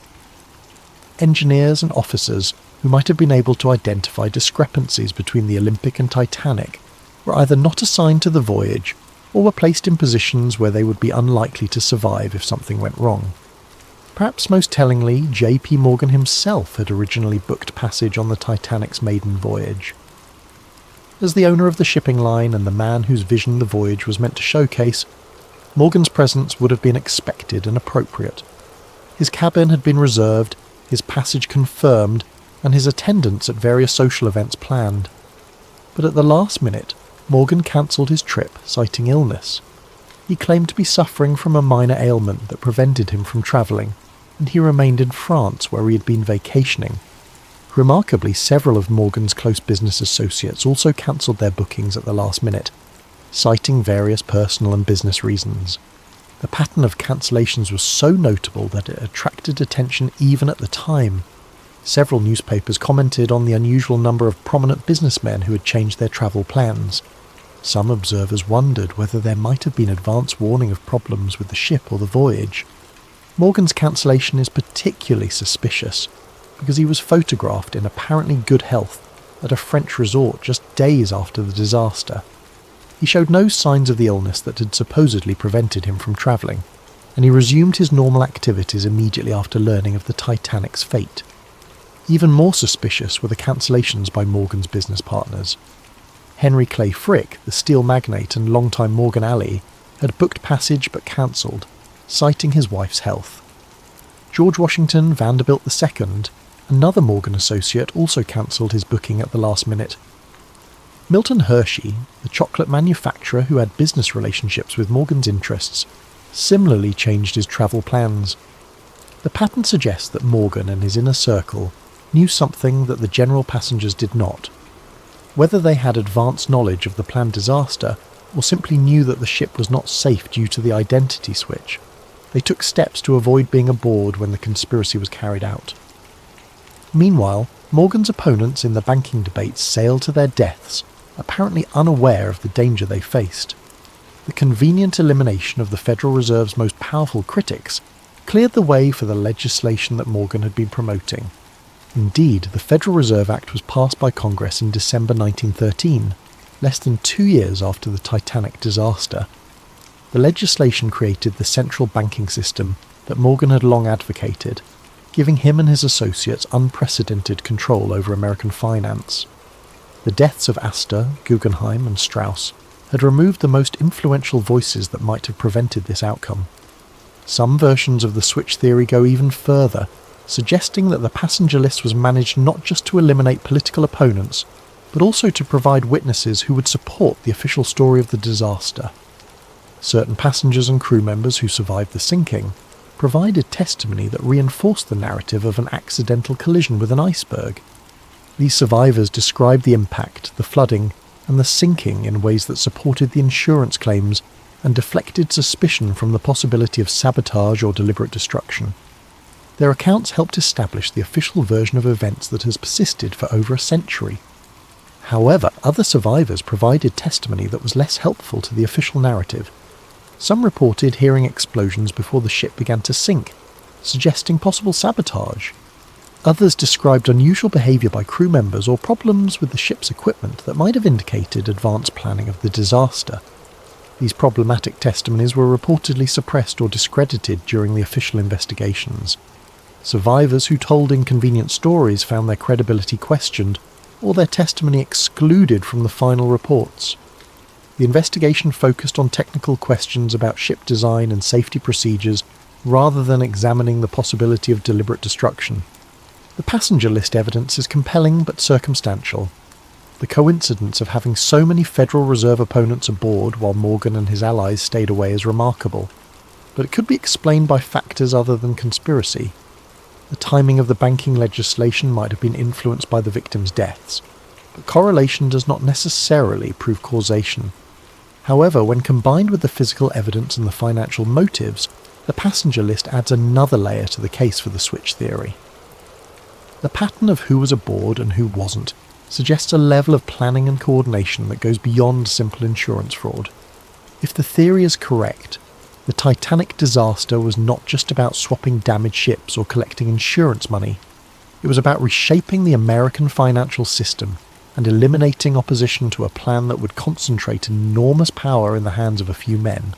Engineers and officers who might have been able to identify discrepancies between the Olympic and Titanic were either not assigned to the voyage or were placed in positions where they would be unlikely to survive if something went wrong. Perhaps most tellingly, J.P. Morgan himself had originally booked passage on the Titanic's maiden voyage. As the owner of the shipping line and the man whose vision the voyage was meant to showcase, Morgan's presence would have been expected and appropriate. His cabin had been reserved, his passage confirmed, and his attendance at various social events planned. But at the last minute, Morgan cancelled his trip, citing illness. He claimed to be suffering from a minor ailment that prevented him from travelling, and he remained in France where he had been vacationing. Remarkably, several of Morgan's close business associates also cancelled their bookings at the last minute, citing various personal and business reasons. The pattern of cancellations was so notable that it attracted attention even at the time. Several newspapers commented on the unusual number of prominent businessmen who had changed their travel plans. Some observers wondered whether there might have been advance warning of problems with the ship or the voyage. Morgan's cancellation is particularly suspicious because he was photographed in apparently good health at a French resort just days after the disaster. He showed no signs of the illness that had supposedly prevented him from travelling, and he resumed his normal activities immediately after learning of the Titanic's fate. Even more suspicious were the cancellations by Morgan's business partners. Henry Clay Frick, the steel magnate and longtime Morgan ally, had booked passage but cancelled, citing his wife's health. George Washington Vanderbilt II, another Morgan associate, also cancelled his booking at the last minute. Milton Hershey, the chocolate manufacturer who had business relationships with Morgan's interests, similarly changed his travel plans. The pattern suggests that Morgan and his inner circle knew something that the general passengers did not. Whether they had advanced knowledge of the planned disaster or simply knew that the ship was not safe due to the identity switch, they took steps to avoid being aboard when the conspiracy was carried out. Meanwhile, Morgan's opponents in the banking debates sailed to their deaths, apparently unaware of the danger they faced. The convenient elimination of the Federal Reserve's most powerful critics cleared the way for the legislation that Morgan had been promoting. Indeed, the Federal Reserve Act was passed by Congress in December 1913, less than 2 years after the Titanic disaster. The legislation created the central banking system that Morgan had long advocated, giving him and his associates unprecedented control over American finance. The deaths of Astor, Guggenheim and Strauss had removed the most influential voices that might have prevented this outcome. Some versions of the switch theory go even further, suggesting that the passenger list was managed not just to eliminate political opponents, but also to provide witnesses who would support the official story of the disaster. Certain passengers and crew members who survived the sinking provided testimony that reinforced the narrative of an accidental collision with an iceberg. These survivors described the impact, the flooding, and the sinking in ways that supported the insurance claims and deflected suspicion from the possibility of sabotage or deliberate destruction. Their accounts helped establish the official version of events that has persisted for over a century. However, other survivors provided testimony that was less helpful to the official narrative. Some reported hearing explosions before the ship began to sink, suggesting possible sabotage. Others described unusual behaviour by crew members or problems with the ship's equipment that might have indicated advanced planning of the disaster. These problematic testimonies were reportedly suppressed or discredited during the official investigations. Survivors who told inconvenient stories found their credibility questioned or their testimony excluded from the final reports. The investigation focused on technical questions about ship design and safety procedures rather than examining the possibility of deliberate destruction. The passenger list evidence is compelling but circumstantial. The coincidence of having so many Federal Reserve opponents aboard while Morgan and his allies stayed away is remarkable, but it could be explained by factors other than conspiracy. The timing of the banking legislation might have been influenced by the victims' deaths, but correlation does not necessarily prove causation. However, when combined with the physical evidence and the financial motives, the passenger list adds another layer to the case for the switch theory. The pattern of who was aboard and who wasn't suggests a level of planning and coordination that goes beyond simple insurance fraud. If the theory is correct, the Titanic disaster was not just about swapping damaged ships or collecting insurance money. It was about reshaping the American financial system and eliminating opposition to a plan that would concentrate enormous power in the hands of a few men.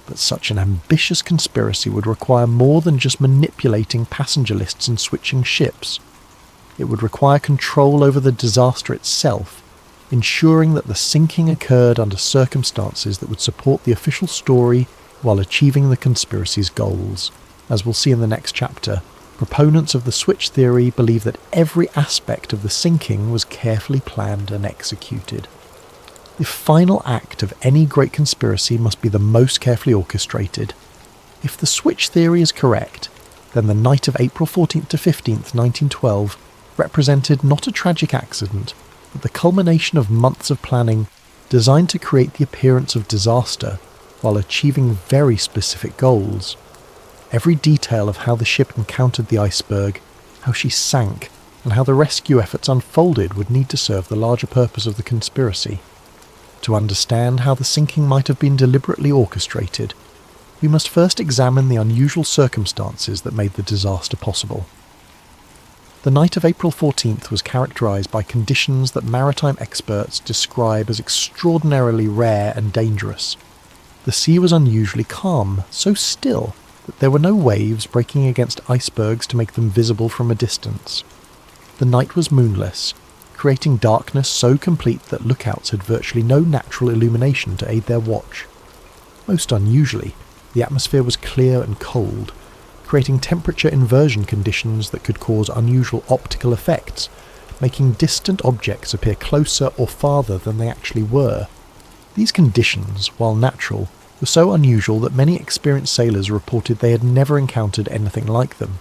But such an ambitious conspiracy would require more than just manipulating passenger lists and switching ships. It would require control over the disaster itself, ensuring that the sinking occurred under circumstances that would support the official story while achieving the conspiracy's goals. As we'll see in the next chapter, proponents of the switch theory believe that every aspect of the sinking was carefully planned and executed. The final act of any great conspiracy must be the most carefully orchestrated. If the switch theory is correct, then the night of April 14th to 15th, 1912 represented not a tragic accident, but the culmination of months of planning designed to create the appearance of disaster while achieving very specific goals. Every detail of how the ship encountered the iceberg, how she sank, and how the rescue efforts unfolded would need to serve the larger purpose of the conspiracy. To understand how the sinking might have been deliberately orchestrated, we must first examine the unusual circumstances that made the disaster possible. The night of April 14th was characterised by conditions that maritime experts describe as extraordinarily rare and dangerous. The sea was unusually calm, so still that there were no waves breaking against icebergs to make them visible from a distance. The night was moonless, creating darkness so complete that lookouts had virtually no natural illumination to aid their watch. Most unusually, the atmosphere was clear and cold, creating temperature inversion conditions that could cause unusual optical effects, making distant objects appear closer or farther than they actually were. These conditions, while natural, were so unusual that many experienced sailors reported they had never encountered anything like them.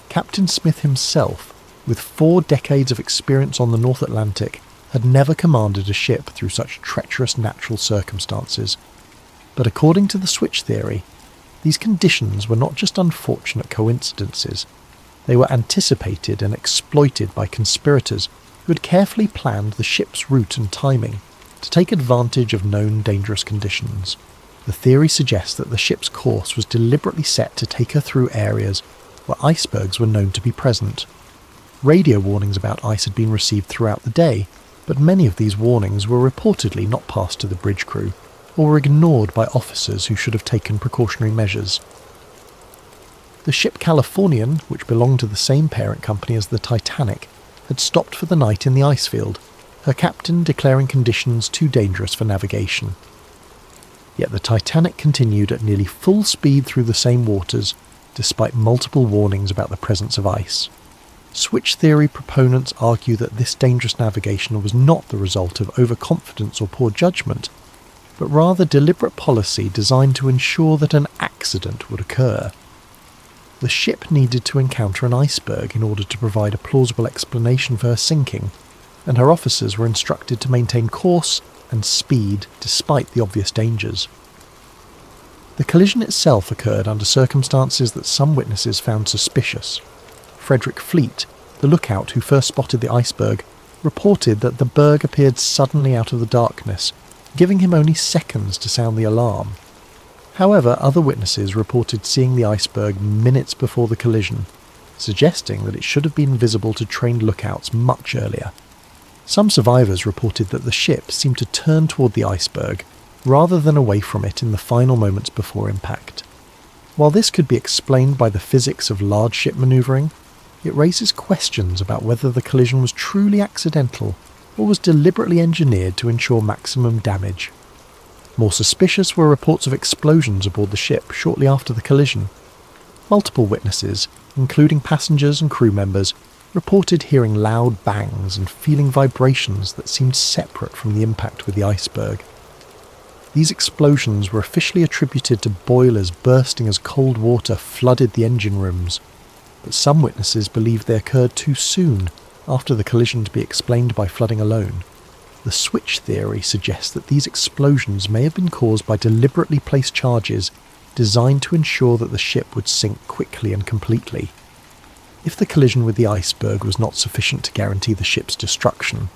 Captain Smith himself, with 4 decades of experience on the North Atlantic, had never commanded a ship through such treacherous natural circumstances. But according to the switch theory, these conditions were not just unfortunate coincidences. They were anticipated and exploited by conspirators who had carefully planned the ship's route and timing to take advantage of known dangerous conditions. The theory suggests that the ship's course was deliberately set to take her through areas where icebergs were known to be present. Radio warnings about ice had been received throughout the day, but many of these warnings were reportedly not passed to the bridge crew, or were ignored by officers who should have taken precautionary measures. The ship Californian, which belonged to the same parent company as the Titanic, had stopped for the night in the ice field, her captain declaring conditions too dangerous for navigation. Yet the Titanic continued at nearly full speed through the same waters, despite multiple warnings about the presence of ice. Switch theory proponents argue that this dangerous navigation was not the result of overconfidence or poor judgment, but rather deliberate policy designed to ensure that an accident would occur. The ship needed to encounter an iceberg in order to provide a plausible explanation for her sinking, and her officers were instructed to maintain course and speed despite the obvious dangers. The collision itself occurred under circumstances that some witnesses found suspicious. Frederick Fleet, the lookout who first spotted the iceberg, reported that the berg appeared suddenly out of the darkness, giving him only seconds to sound the alarm. However, other witnesses reported seeing the iceberg minutes before the collision, suggesting that it should have been visible to trained lookouts much earlier. Some survivors reported that the ship seemed to turn toward the iceberg rather than away from it in the final moments before impact. While this could be explained by the physics of large ship manoeuvring, it raises questions about whether the collision was truly accidental or was deliberately engineered to ensure maximum damage. More suspicious were reports of explosions aboard the ship shortly after the collision. Multiple witnesses, including passengers and crew members, reported hearing loud bangs and feeling vibrations that seemed separate from the impact with the iceberg. These explosions were officially attributed to boilers bursting as cold water flooded the engine rooms, but some witnesses believed they occurred too soon after the collision to be explained by flooding alone. The switch theory suggests that these explosions may have been caused by deliberately placed charges designed to ensure that the ship would sink quickly and completely. If the collision with the iceberg was not sufficient to guarantee the ship's destruction,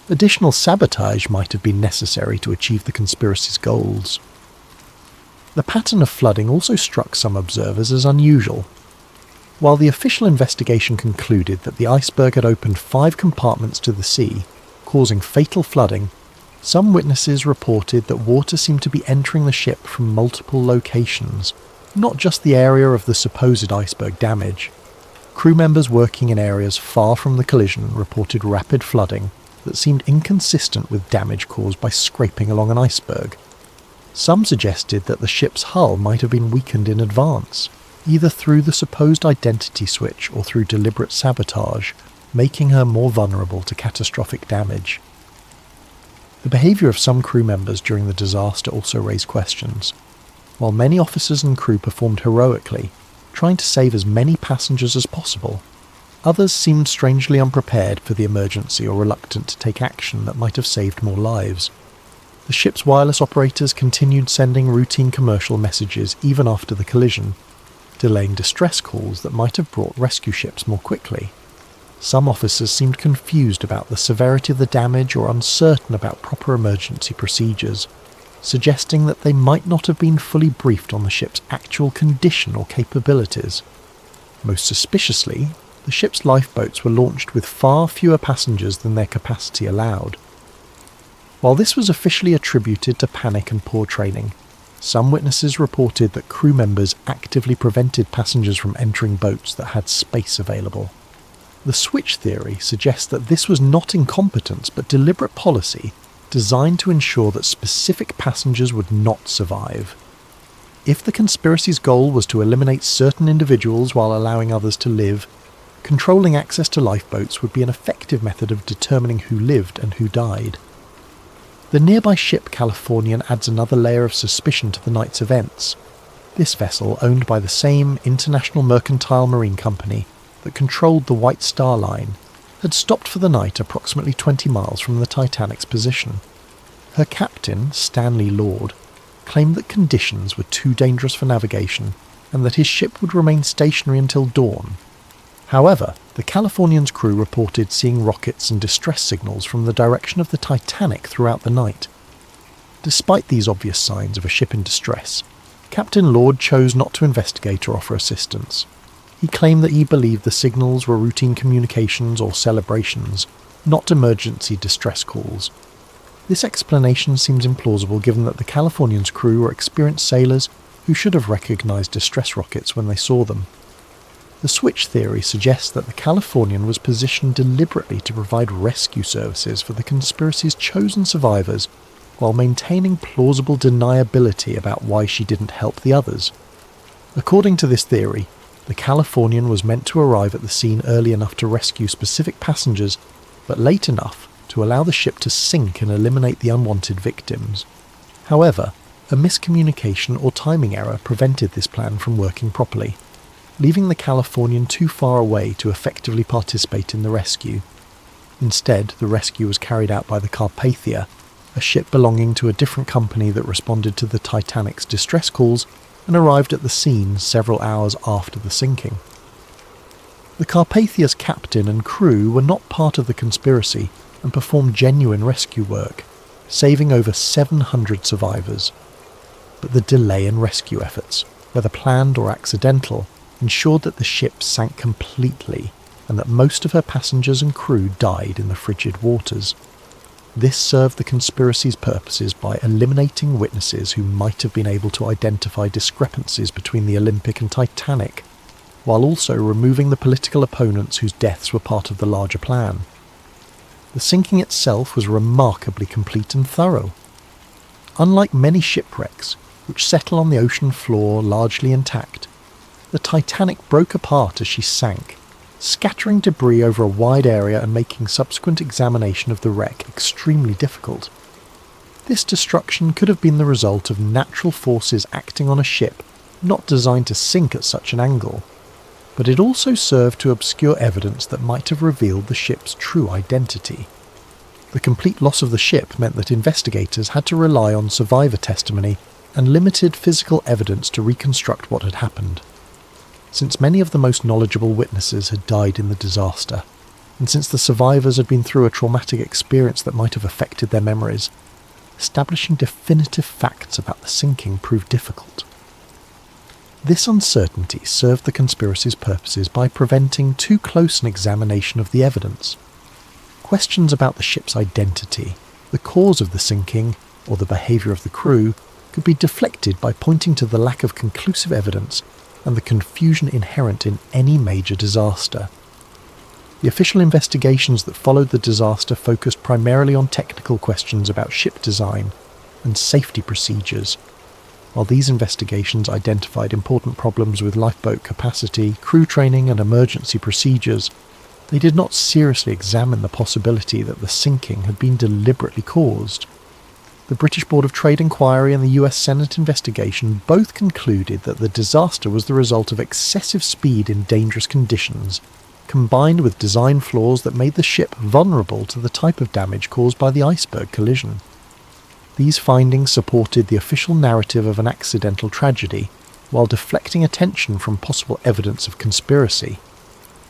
additional sabotage might have been necessary to achieve the conspiracy's goals. The pattern of flooding also struck some observers as unusual. While the official investigation concluded that the iceberg had opened 5 compartments to the sea, causing fatal flooding, some witnesses reported that water seemed to be entering the ship from multiple locations, not just the area of the supposed iceberg damage. Crew members working in areas far from the collision reported rapid flooding that seemed inconsistent with damage caused by scraping along an iceberg. Some suggested that the ship's hull might have been weakened in advance, either through the supposed identity switch or through deliberate sabotage, making her more vulnerable to catastrophic damage. The behaviour of some crew members during the disaster also raised questions. While many officers and crew performed heroically, trying to save as many passengers as possible, others seemed strangely unprepared for the emergency or reluctant to take action that might have saved more lives. The ship's wireless operators continued sending routine commercial messages even after the collision, delaying distress calls that might have brought rescue ships more quickly. Some officers seemed confused about the severity of the damage or uncertain about proper emergency procedures, suggesting that they might not have been fully briefed on the ship's actual condition or capabilities. Most suspiciously, the ship's lifeboats were launched with far fewer passengers than their capacity allowed. While this was officially attributed to panic and poor training, some witnesses reported that crew members actively prevented passengers from entering boats that had space available. The switch theory suggests that this was not incompetence but deliberate policy designed to ensure that specific passengers would not survive. If the conspiracy's goal was to eliminate certain individuals while allowing others to live, controlling access to lifeboats would be an effective method of determining who lived and who died. The nearby ship Californian adds another layer of suspicion to the night's events. This vessel, owned by the same International Mercantile Marine Company that controlled the White Star Line, had stopped for the night approximately 20 miles from the Titanic's position. Her captain, Stanley Lord, claimed that conditions were too dangerous for navigation and that his ship would remain stationary until dawn. However, the Californian's crew reported seeing rockets and distress signals from the direction of the Titanic throughout the night. Despite these obvious signs of a ship in distress, Captain Lord chose not to investigate or offer assistance. He claimed that he believed the signals were routine communications or celebrations, not emergency distress calls. This explanation seems implausible given that the Californian's crew were experienced sailors who should have recognised distress rockets when they saw them. The switch theory suggests that the Californian was positioned deliberately to provide rescue services for the conspiracy's chosen survivors while maintaining plausible deniability about why she didn't help the others. According to this theory, the Californian was meant to arrive at the scene early enough to rescue specific passengers, but late enough to allow the ship to sink and eliminate the unwanted victims. However, a miscommunication or timing error prevented this plan from working properly, leaving the Californian too far away to effectively participate in the rescue. Instead, the rescue was carried out by the Carpathia, a ship belonging to a different company that responded to the Titanic's distress calls and arrived at the scene several hours after the sinking. The Carpathia's captain and crew were not part of the conspiracy and performed genuine rescue work, saving over 700 survivors. But the delay in rescue efforts, whether planned or accidental, ensured that the ship sank completely and that most of her passengers and crew died in the frigid waters. This served the conspiracy's purposes by eliminating witnesses who might have been able to identify discrepancies between the Olympic and Titanic, while also removing the political opponents whose deaths were part of the larger plan. The sinking itself was remarkably complete and thorough. Unlike many shipwrecks, which settle on the ocean floor largely intact, the Titanic broke apart as she sank, scattering debris over a wide area and making subsequent examination of the wreck extremely difficult. This destruction could have been the result of natural forces acting on a ship not designed to sink at such an angle, but it also served to obscure evidence that might have revealed the ship's true identity. The complete loss of the ship meant that investigators had to rely on survivor testimony and limited physical evidence to reconstruct what had happened. Since many of the most knowledgeable witnesses had died in the disaster, and since the survivors had been through a traumatic experience that might have affected their memories, establishing definitive facts about the sinking proved difficult. This uncertainty served the conspiracy's purposes by preventing too close an examination of the evidence. Questions about the ship's identity, the cause of the sinking, or the behaviour of the crew could be deflected by pointing to the lack of conclusive evidence and the confusion inherent in any major disaster. The official investigations that followed the disaster focused primarily on technical questions about ship design and safety procedures. While these investigations identified important problems with lifeboat capacity, crew training and emergency procedures, they did not seriously examine the possibility that the sinking had been deliberately caused. The British Board of Trade Inquiry and the US Senate investigation both concluded that the disaster was the result of excessive speed in dangerous conditions, combined with design flaws that made the ship vulnerable to the type of damage caused by the iceberg collision. These findings supported the official narrative of an accidental tragedy, while deflecting attention from possible evidence of conspiracy.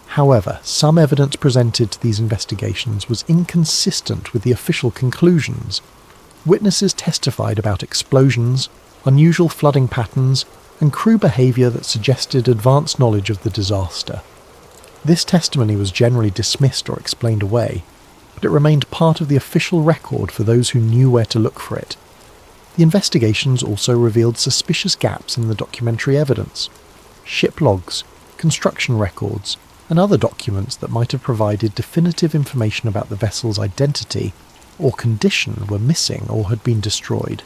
However, some evidence presented to these investigations was inconsistent with the official conclusions. Witnesses testified about explosions, unusual flooding patterns, and crew behaviour that suggested advanced knowledge of the disaster. This testimony was generally dismissed or explained away, but it remained part of the official record for those who knew where to look for it. The investigations also revealed suspicious gaps in the documentary evidence. Ship logs, construction records, and other documents that might have provided definitive information about the vessel's identity or condition were missing or had been destroyed.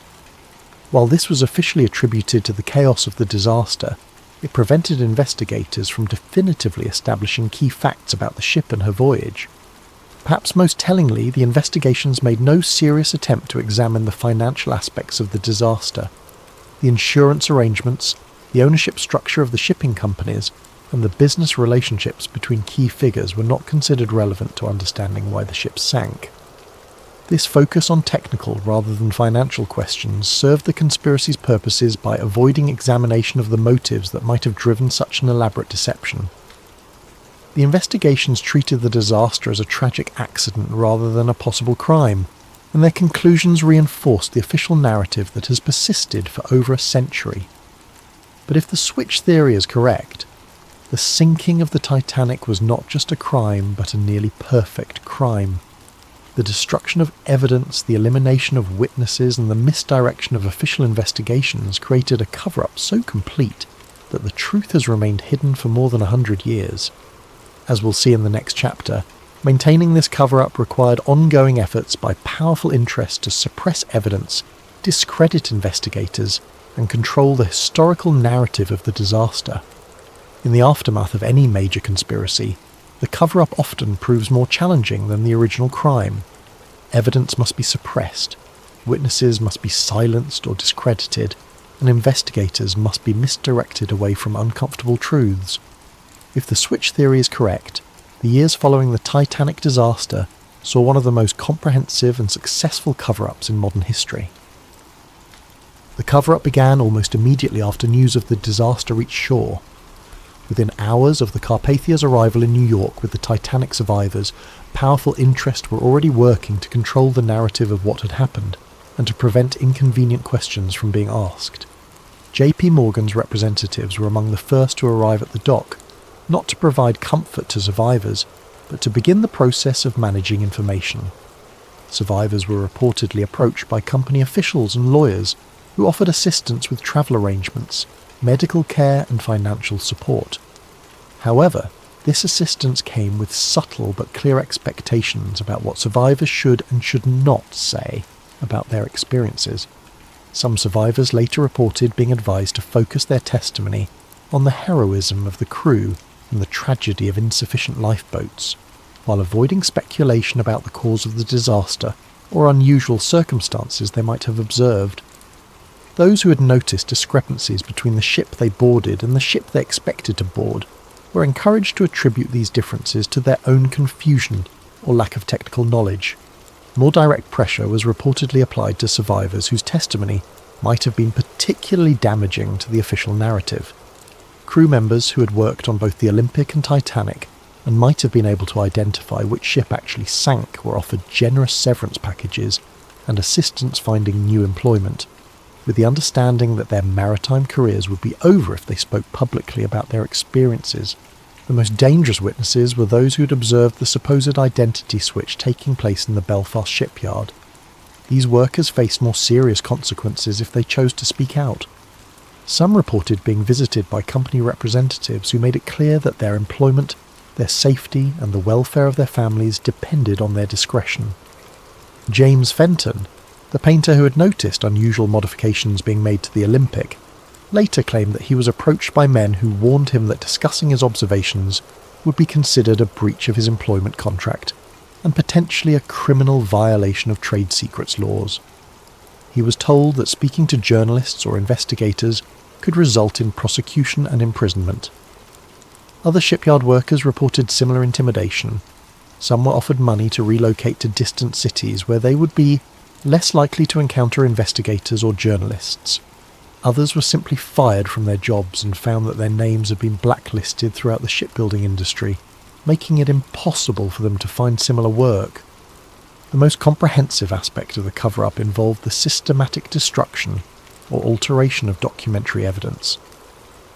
While this was officially attributed to the chaos of the disaster, it prevented investigators from definitively establishing key facts about the ship and her voyage. Perhaps most tellingly, the investigations made no serious attempt to examine the financial aspects of the disaster. The insurance arrangements, the ownership structure of the shipping companies, and the business relationships between key figures were not considered relevant to understanding why the ship sank. This focus on technical rather than financial questions served the conspiracy's purposes by avoiding examination of the motives that might have driven such an elaborate deception. The investigations treated the disaster as a tragic accident rather than a possible crime, and their conclusions reinforced the official narrative that has persisted for over a century. But if the switch theory is correct, the sinking of the Titanic was not just a crime, but a nearly perfect crime. The destruction of evidence, the elimination of witnesses, and the misdirection of official investigations created a cover-up so complete that the truth has remained hidden for more than 100 years. As we'll see in the next chapter, maintaining this cover-up required ongoing efforts by powerful interests to suppress evidence, discredit investigators, and control the historical narrative of the disaster. In the aftermath of any major conspiracy, the cover-up often proves more challenging than the original crime. Evidence must be suppressed, witnesses must be silenced or discredited, and investigators must be misdirected away from uncomfortable truths. If the switch theory is correct, the years following the Titanic disaster saw one of the most comprehensive and successful cover-ups in modern history. The cover-up began almost immediately after news of the disaster reached shore. Within hours of the Carpathia's arrival in New York with the Titanic survivors, powerful interests were already working to control the narrative of what had happened and to prevent inconvenient questions from being asked. J.P. Morgan's representatives were among the first to arrive at the dock, not to provide comfort to survivors, but to begin the process of managing information. Survivors were reportedly approached by company officials and lawyers who offered assistance with travel arrangements, medical care and financial support. However, this assistance came with subtle but clear expectations about what survivors should and should not say about their experiences. Some survivors later reported being advised to focus their testimony on the heroism of the crew and the tragedy of insufficient lifeboats, while avoiding speculation about the cause of the disaster or unusual circumstances they might have observed. Those who had noticed discrepancies between the ship they boarded and the ship they expected to board were encouraged to attribute these differences to their own confusion or lack of technical knowledge. More direct pressure was reportedly applied to survivors whose testimony might have been particularly damaging to the official narrative. Crew members who had worked on both the Olympic and Titanic and might have been able to identify which ship actually sank were offered generous severance packages and assistance finding new employment, with the understanding that their maritime careers would be over if they spoke publicly about their experiences. The most dangerous witnesses were those who had observed the supposed identity switch taking place in the Belfast shipyard. These workers faced more serious consequences if they chose to speak out. Some reported being visited by company representatives who made it clear that their employment, their safety, and the welfare of their families depended on their discretion. James Fenton, the painter who had noticed unusual modifications being made to the Olympic, later claimed that he was approached by men who warned him that discussing his observations would be considered a breach of his employment contract and potentially a criminal violation of trade secrets laws. He was told that speaking to journalists or investigators could result in prosecution and imprisonment. Other shipyard workers reported similar intimidation. Some were offered money to relocate to distant cities where they would be less likely to encounter investigators or journalists. Others were simply fired from their jobs and found that their names had been blacklisted throughout the shipbuilding industry, making it impossible for them to find similar work. The most comprehensive aspect of the cover-up involved the systematic destruction or alteration of documentary evidence.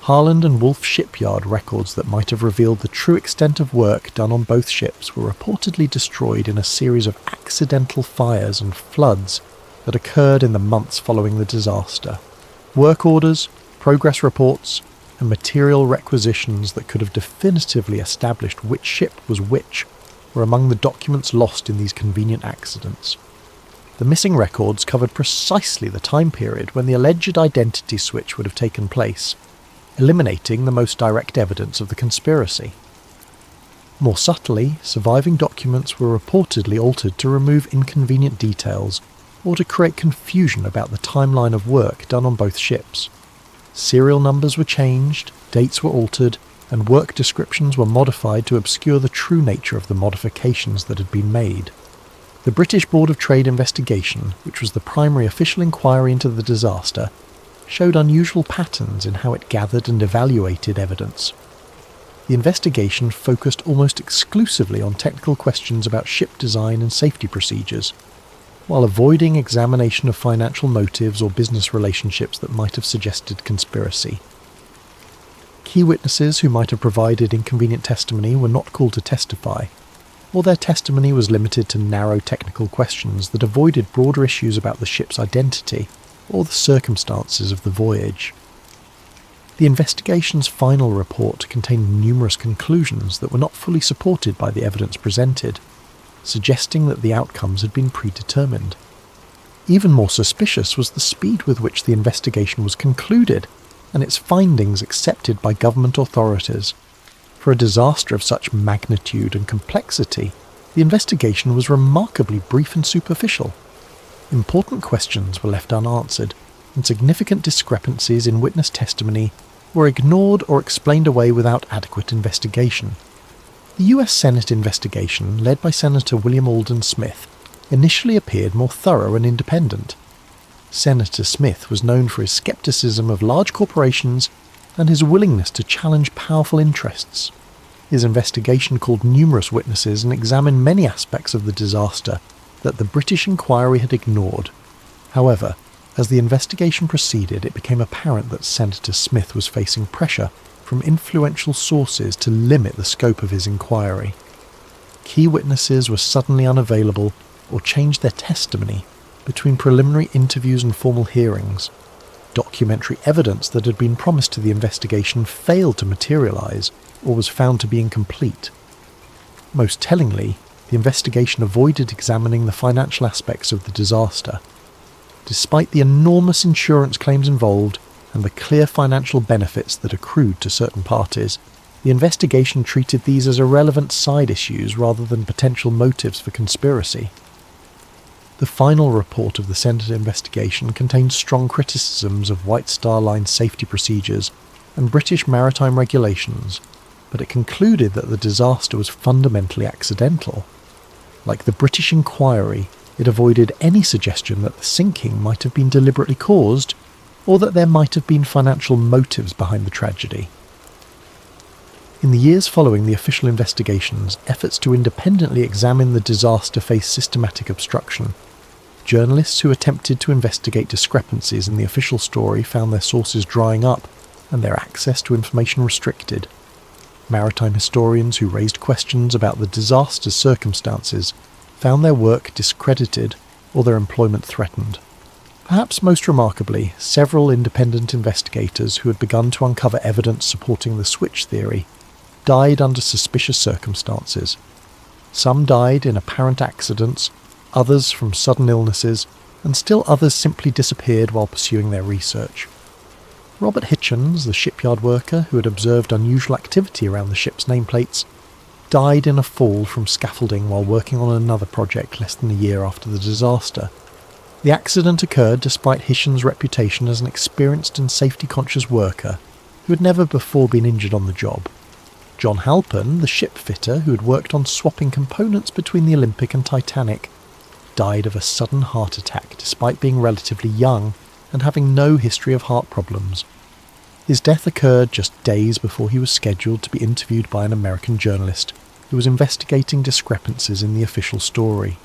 Harland and Wolff shipyard records that might have revealed the true extent of work done on both ships were reportedly destroyed in a series of accidental fires and floods that occurred in the months following the disaster. Work orders, progress reports, and material requisitions that could have definitively established which ship was which were among the documents lost in these convenient accidents. The missing records covered precisely the time period when the alleged identity switch would have taken place, eliminating the most direct evidence of the conspiracy. More subtly, surviving documents were reportedly altered to remove inconvenient details or to create confusion about the timeline of work done on both ships. Serial numbers were changed, dates were altered, and work descriptions were modified to obscure the true nature of the modifications that had been made. The British Board of Trade investigation, which was the primary official inquiry into the disaster, showed unusual patterns in how it gathered and evaluated evidence. The investigation focused almost exclusively on technical questions about ship design and safety procedures, while avoiding examination of financial motives or business relationships that might have suggested conspiracy. Key witnesses who might have provided inconvenient testimony were not called to testify, or their testimony was limited to narrow technical questions that avoided broader issues about the ship's identity or the circumstances of the voyage. The investigation's final report contained numerous conclusions that were not fully supported by the evidence presented, suggesting that the outcomes had been predetermined. Even more suspicious was the speed with which the investigation was concluded and its findings accepted by government authorities. For a disaster of such magnitude and complexity, the investigation was remarkably brief and superficial. Important questions were left unanswered, and significant discrepancies in witness testimony were ignored or explained away without adequate investigation. The US Senate investigation, led by Senator William Alden Smith, initially appeared more thorough and independent. Senator Smith was known for his skepticism of large corporations and his willingness to challenge powerful interests. His investigation called numerous witnesses and examined many aspects of the disaster that the British inquiry had ignored. However, as the investigation proceeded, it became apparent that Senator Smith was facing pressure from influential sources to limit the scope of his inquiry. Key witnesses were suddenly unavailable or changed their testimony between preliminary interviews and formal hearings. Documentary evidence that had been promised to the investigation failed to materialise or was found to be incomplete. Most tellingly, the investigation avoided examining the financial aspects of the disaster. Despite the enormous insurance claims involved and the clear financial benefits that accrued to certain parties, the investigation treated these as irrelevant side issues rather than potential motives for conspiracy. The final report of the Senate investigation contained strong criticisms of White Star Line safety procedures and British maritime regulations, but it concluded that the disaster was fundamentally accidental. Like the British inquiry, it avoided any suggestion that the sinking might have been deliberately caused, or that there might have been financial motives behind the tragedy. In the years following the official investigations, efforts to independently examine the disaster faced systematic obstruction. Journalists who attempted to investigate discrepancies in the official story found their sources drying up and their access to information restricted. Maritime historians who raised questions about the disaster's circumstances found their work discredited or their employment threatened. Perhaps most remarkably, several independent investigators who had begun to uncover evidence supporting the switch theory died under suspicious circumstances. Some died in apparent accidents, others from sudden illnesses, and still others simply disappeared while pursuing their research. Robert Hitchens, the shipyard worker who had observed unusual activity around the ship's nameplates, died in a fall from scaffolding while working on another project less than a year after the disaster. The accident occurred despite Hitchens' reputation as an experienced and safety-conscious worker who had never before been injured on the job. John Halpern, the ship fitter who had worked on swapping components between the Olympic and Titanic, died of a sudden heart attack despite being relatively young and having no history of heart problems. His death occurred just days before he was scheduled to be interviewed by an American journalist who was investigating discrepancies in the official story.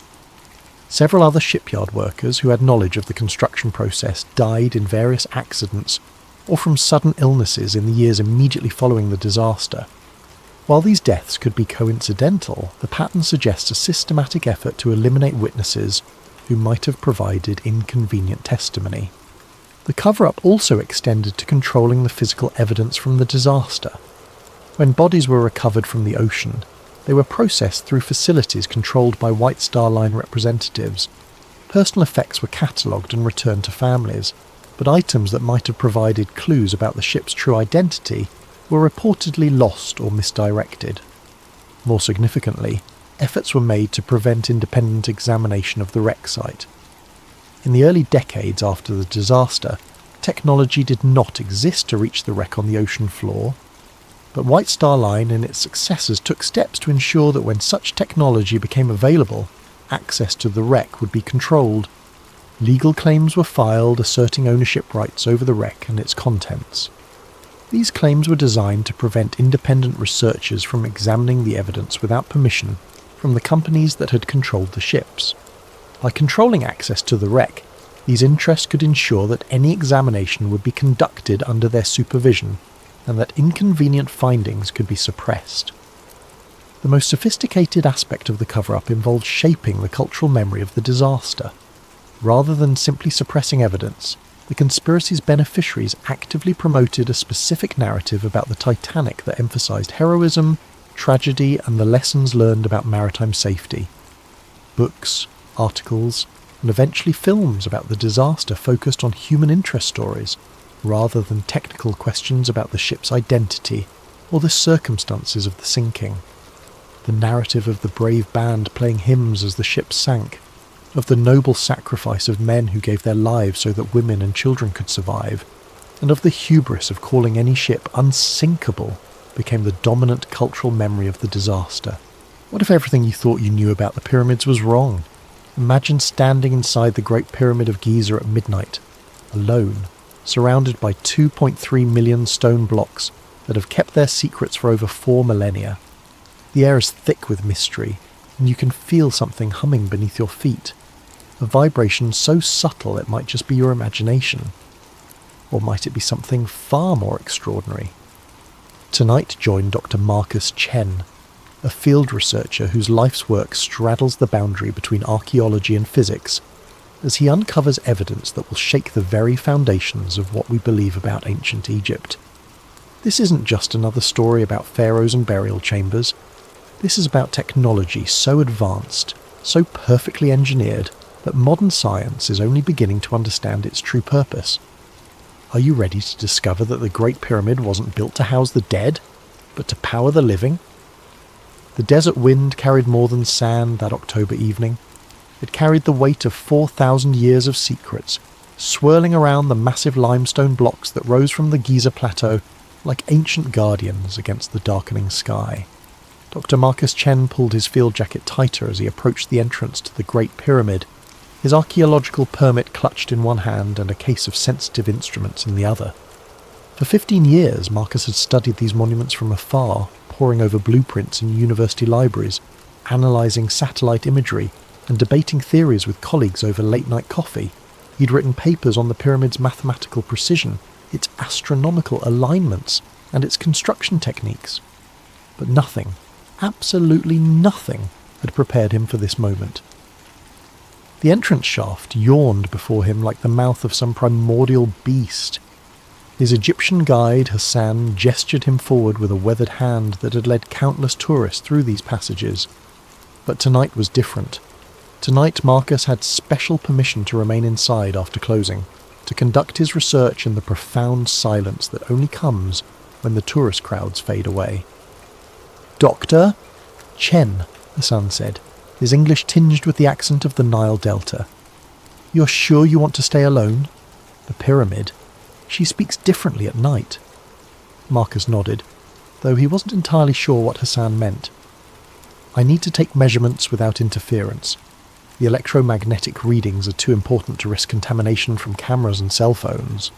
Several other shipyard workers who had knowledge of the construction process died in various accidents or from sudden illnesses in the years immediately following the disaster. While these deaths could be coincidental, the pattern suggests a systematic effort to eliminate witnesses who might have provided inconvenient testimony. The cover-up also extended to controlling the physical evidence from the disaster. When bodies were recovered from the ocean, they were processed through facilities controlled by White Star Line representatives. Personal effects were catalogued and returned to families, but items that might have provided clues about the ship's true identity were reportedly lost or misdirected. More significantly, efforts were made to prevent independent examination of the wreck site. In the early decades after the disaster, technology did not exist to reach the wreck on the ocean floor, but White Star Line and its successors took steps to ensure that when such technology became available, access to the wreck would be controlled. Legal claims were filed asserting ownership rights over the wreck and its contents. These claims were designed to prevent independent researchers from examining the evidence without permission from the companies that had controlled the ships. By controlling access to the wreck, these interests could ensure that any examination would be conducted under their supervision and that inconvenient findings could be suppressed. The most sophisticated aspect of the cover-up involved shaping the cultural memory of the disaster. Rather than simply suppressing evidence, the conspiracy's beneficiaries actively promoted a specific narrative about the Titanic that emphasized heroism, tragedy, and the lessons learned about maritime safety. Books, articles, and eventually films about the disaster focused on human interest stories, rather than technical questions about the ship's identity or the circumstances of the sinking. The narrative of the brave band playing hymns as the ship sank, of the noble sacrifice of men who gave their lives so that women and children could survive, and of the hubris of calling any ship unsinkable, became the dominant cultural memory of the disaster. What if everything you thought you knew about the pyramids was wrong? Imagine standing inside the Great Pyramid of Giza at midnight, alone, surrounded by 2.3 million stone blocks that have kept their secrets for over 4 millennia. The air is thick with mystery, and you can feel something humming beneath your feet, a vibration so subtle it might just be your imagination. Or might it be something far more extraordinary? Tonight join Dr. Marcus Chen, a field researcher whose life's work straddles the boundary between archaeology and physics, as he uncovers evidence that will shake the very foundations of what we believe about ancient Egypt. This isn't just another story about pharaohs and burial chambers. This is about technology so advanced, so perfectly engineered, that modern science is only beginning to understand its true purpose. Are you ready to discover that the Great Pyramid wasn't built to house the dead, but to power the living? The desert wind carried more than sand that October evening. It carried the weight of 4,000 years of secrets, swirling around the massive limestone blocks that rose from the Giza Plateau like ancient guardians against the darkening sky. Dr. Marcus Chen pulled his field jacket tighter as he approached the entrance to the Great Pyramid, his archaeological permit clutched in one hand and a case of sensitive instruments in the other. For 15 years, Marcus had studied these monuments from afar, poring over blueprints in university libraries, analysing satellite imagery, and debating theories with colleagues over late-night coffee. He'd written papers on the pyramid's mathematical precision, its astronomical alignments, and its construction techniques. But nothing, absolutely nothing, had prepared him for this moment. The entrance shaft yawned before him like the mouth of some primordial beast. His Egyptian guide, Hassan, gestured him forward with a weathered hand that had led countless tourists through these passages. But tonight was different. Tonight Marcus had special permission to remain inside after closing, to conduct his research in the profound silence that only comes when the tourist crowds fade away. "Doctor?" "Chen," Hassan said, his English tinged with the accent of the Nile Delta. "You're sure you want to stay alone? The pyramid. She speaks differently at night." Marcus nodded, though he wasn't entirely sure what Hassan meant. "I need to take measurements without interference. The electromagnetic readings are too important to risk contamination from cameras and cell phones."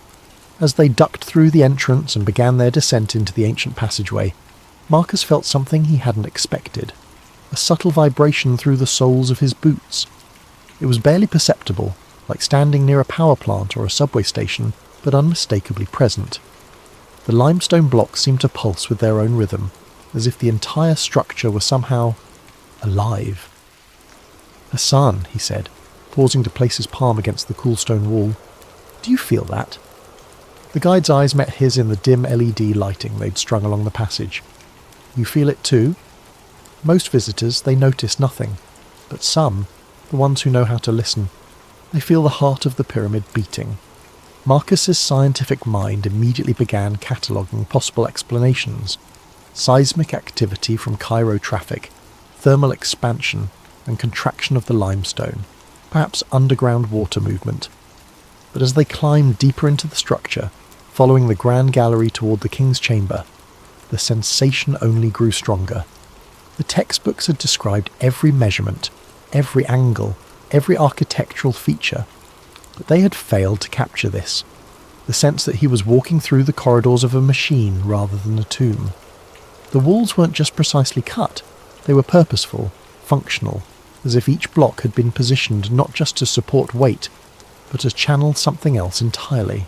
As they ducked through the entrance and began their descent into the ancient passageway, Marcus felt something he hadn't expected, a subtle vibration through the soles of his boots. It was barely perceptible, like standing near a power plant or a subway station, but unmistakably present. The limestone blocks seemed to pulse with their own rhythm, as if the entire structure were somehow alive. "Hassan," he said, pausing to place his palm against the cool stone wall, "do you feel that?" The guide's eyes met his in the dim LED lighting they'd strung along the passage. "You feel it too?" Most visitors, they notice nothing, but some, the ones who know how to listen, they feel the heart of the pyramid beating. Marcus's scientific mind immediately began cataloguing possible explanations: seismic activity from Cairo traffic, thermal expansion and contraction of the limestone, perhaps underground water movement. But as they climbed deeper into the structure, following the grand gallery toward the king's chamber, the sensation only grew stronger. The textbooks had described every measurement, every angle, every architectural feature, but they had failed to capture this, the sense that he was walking through the corridors of a machine rather than a tomb. The walls weren't just precisely cut, they were purposeful, functional, as if each block had been positioned not just to support weight, but to channel something else entirely.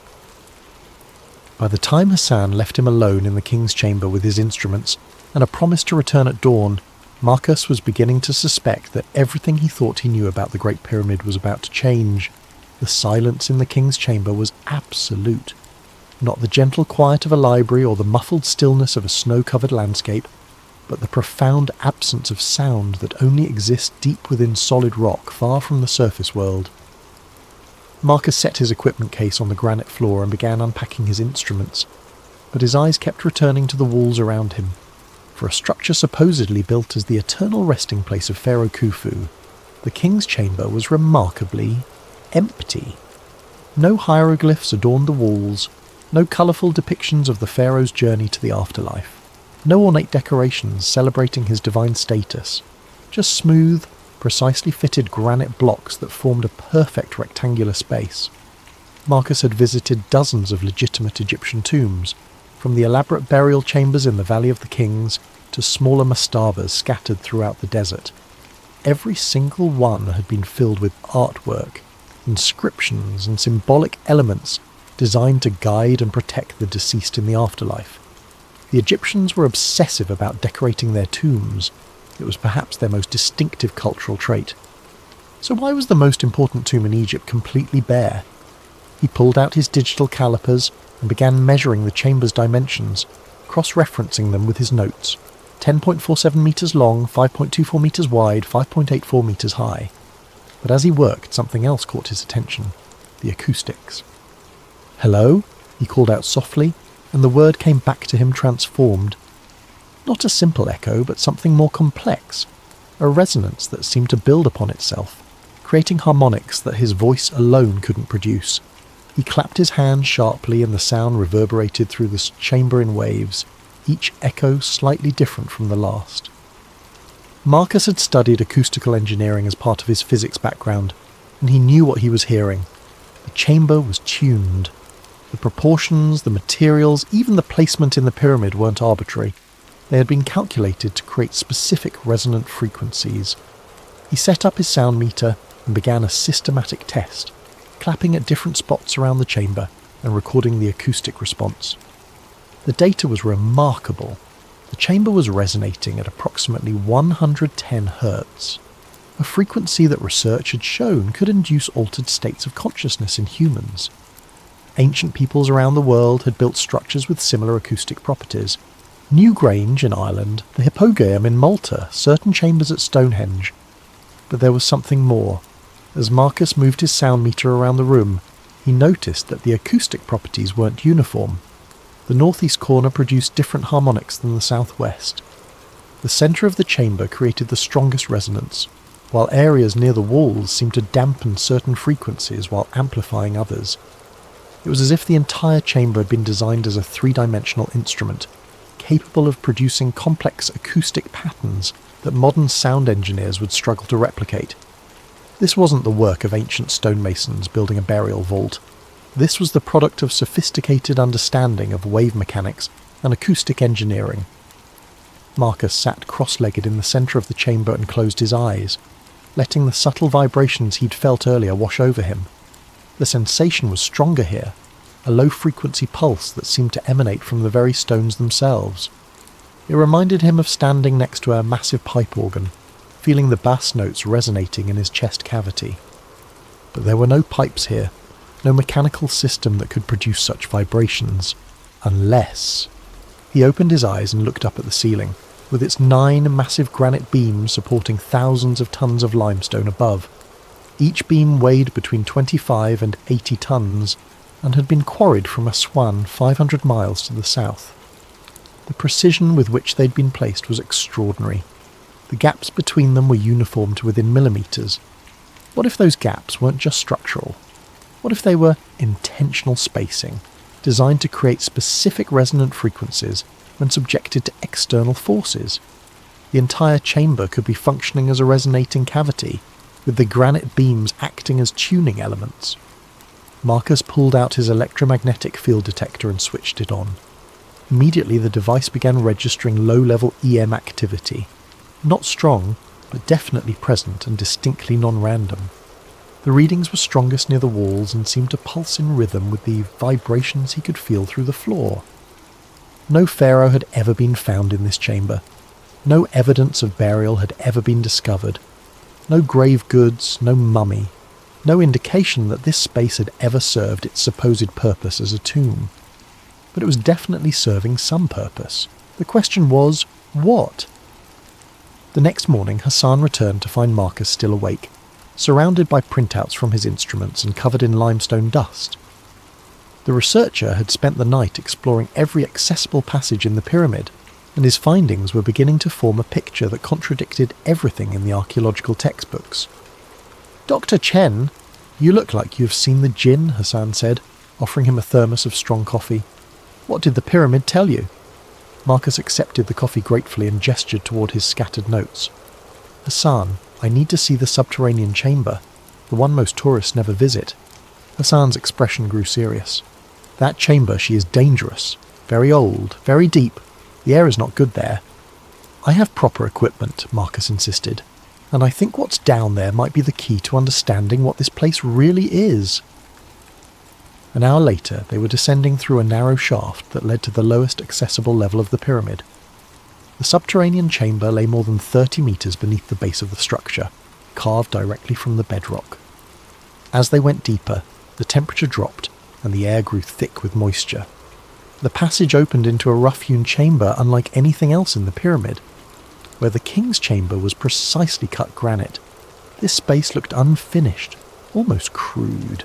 By the time Hassan left him alone in the king's chamber with his instruments and a promise to return at dawn, Marcus was beginning to suspect that everything he thought he knew about the Great Pyramid was about to change. The silence in the king's chamber was absolute. Not the gentle quiet of a library or the muffled stillness of a snow-covered landscape, but the profound absence of sound that only exists deep within solid rock far from the surface world. Marcus set his equipment case on the granite floor and began unpacking his instruments, but his eyes kept returning to the walls around him. For a structure supposedly built as the eternal resting place of Pharaoh Khufu, the king's chamber was remarkably empty. No hieroglyphs adorned the walls, no colourful depictions of the pharaoh's journey to the afterlife, no ornate decorations celebrating his divine status, just smooth, precisely fitted granite blocks that formed a perfect rectangular space. Marcus had visited dozens of legitimate Egyptian tombs, from the elaborate burial chambers in the Valley of the Kings to smaller mastabas scattered throughout the desert. Every single one had been filled with artwork, inscriptions and symbolic elements designed to guide and protect the deceased in the afterlife. The Egyptians were obsessive about decorating their tombs. It was perhaps their most distinctive cultural trait. So why was the most important tomb in Egypt completely bare? He pulled out his digital calipers and began measuring the chamber's dimensions, cross-referencing them with his notes: 10.47 metres long, 5.24 metres wide, 5.84 metres high. But as he worked, something else caught his attention: the acoustics. "Hello?" he called out softly, and the word came back to him transformed. Not a simple echo, but something more complex, a resonance that seemed to build upon itself, creating harmonics that his voice alone couldn't produce. He clapped his hands sharply and the sound reverberated through the chamber in waves, each echo slightly different from the last. Marcus had studied acoustical engineering as part of his physics background, and he knew what he was hearing. The chamber was tuned. The proportions, the materials, even the placement in the pyramid weren't arbitrary. They had been calculated to create specific resonant frequencies. He set up his sound meter and began a systematic test, clapping at different spots around the chamber and recording the acoustic response. The data was remarkable. The chamber was resonating at approximately 110 Hz, a frequency that research had shown could induce altered states of consciousness in humans. Ancient peoples around the world had built structures with similar acoustic properties. Newgrange in Ireland, the Hippogæum in Malta, certain chambers at Stonehenge. But there was something more. As Marcus moved his sound meter around the room, he noticed that the acoustic properties weren't uniform. The northeast corner produced different harmonics than the southwest. The centre of the chamber created the strongest resonance, while areas near the walls seemed to dampen certain frequencies while amplifying others. It was as if the entire chamber had been designed as a three-dimensional instrument, capable of producing complex acoustic patterns that modern sound engineers would struggle to replicate. This wasn't the work of ancient stonemasons building a burial vault. This was the product of sophisticated understanding of wave mechanics and acoustic engineering. Marcus sat cross-legged in the centre of the chamber and closed his eyes, letting the subtle vibrations he'd felt earlier wash over him. The sensation was stronger here. a low-frequency pulse that seemed to emanate from the very stones themselves. It reminded him of standing next to a massive pipe organ, feeling the bass notes resonating in his chest cavity. But there were no pipes here, no mechanical system that could produce such vibrations, unless... He opened his eyes and looked up at the ceiling, with its 9 massive granite beams supporting thousands of tons of limestone above. Each beam weighed between 25 and 80 tons, and had been quarried from Aswan 500 miles to the south. The precision with which they'd been placed was extraordinary. The gaps between them were uniform to within millimetres. What if those gaps weren't just structural? What if they were intentional spacing, designed to create specific resonant frequencies when subjected to external forces? The entire chamber could be functioning as a resonating cavity, with the granite beams acting as tuning elements. Marcus pulled out his electromagnetic field detector and switched it on. Immediately the device began registering low-level EM activity. Not strong, but definitely present and distinctly non-random. The readings were strongest near the walls and seemed to pulse in rhythm with the vibrations he could feel through the floor. No pharaoh had ever been found in this chamber. No evidence of burial had ever been discovered. No grave goods, no mummy. No indication that this space had ever served its supposed purpose as a tomb. But it was definitely serving some purpose. The question was, what? The next morning, Hassan returned to find Marcus still awake, surrounded by printouts from his instruments and covered in limestone dust. The researcher had spent the night exploring every accessible passage in the pyramid, and his findings were beginning to form a picture that contradicted everything in the archaeological textbooks. "Dr. Chen, you look like you have seen the jinn," Hassan said, offering him a thermos of strong coffee. "What did the pyramid tell you?" Marcus accepted the coffee gratefully and gestured toward his scattered notes. "Hassan, I need to see the subterranean chamber, the one most tourists never visit." Hassan's expression grew serious. "That chamber, she is dangerous. Very old, very deep. The air is not good there." "I have proper equipment," Marcus insisted, "and I think what's down there might be the key to understanding what this place really is." An hour later, they were descending through a narrow shaft that led to the lowest accessible level of the pyramid. The subterranean chamber lay more than 30 metres beneath the base of the structure, carved directly from the bedrock. As they went deeper, the temperature dropped and the air grew thick with moisture. The passage opened into a rough-hewn chamber unlike anything else in the pyramid. Where the king's chamber was precisely cut granite, this space looked unfinished, almost crude.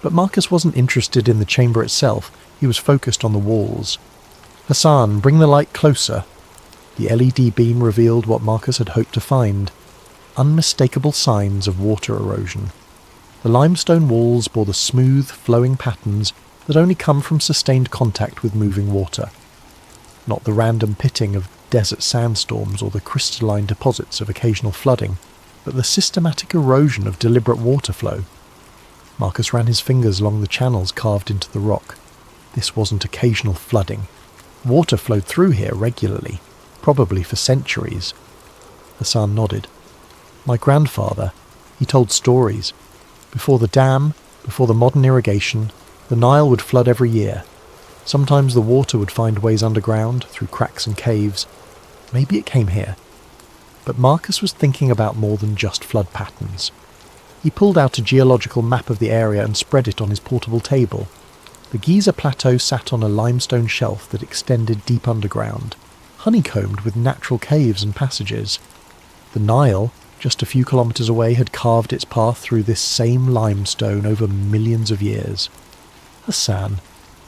But Marcus wasn't interested in the chamber itself, he was focused on the walls. "Hassan, bring the light closer." The LED beam revealed what Marcus had hoped to find: unmistakable signs of water erosion. The limestone walls bore the smooth, flowing patterns that only come from sustained contact with moving water. Not the random pitting of desert sandstorms or the crystalline deposits of occasional flooding, but the systematic erosion of deliberate water flow. Marcus ran his fingers along the channels carved into the rock. This wasn't occasional flooding. Water flowed through here regularly, probably for centuries. Hassan nodded. "My grandfather, he told stories. Before the dam, before the modern irrigation, the Nile would flood every year. Sometimes the water would find ways underground, through cracks and caves. Maybe it came here." But Marcus was thinking about more than just flood patterns. He pulled out a geological map of the area and spread it on his portable table. The Giza Plateau sat on a limestone shelf that extended deep underground, honeycombed with natural caves and passages. The Nile, just a few kilometres away, had carved its path through this same limestone over millions of years. "Hassan,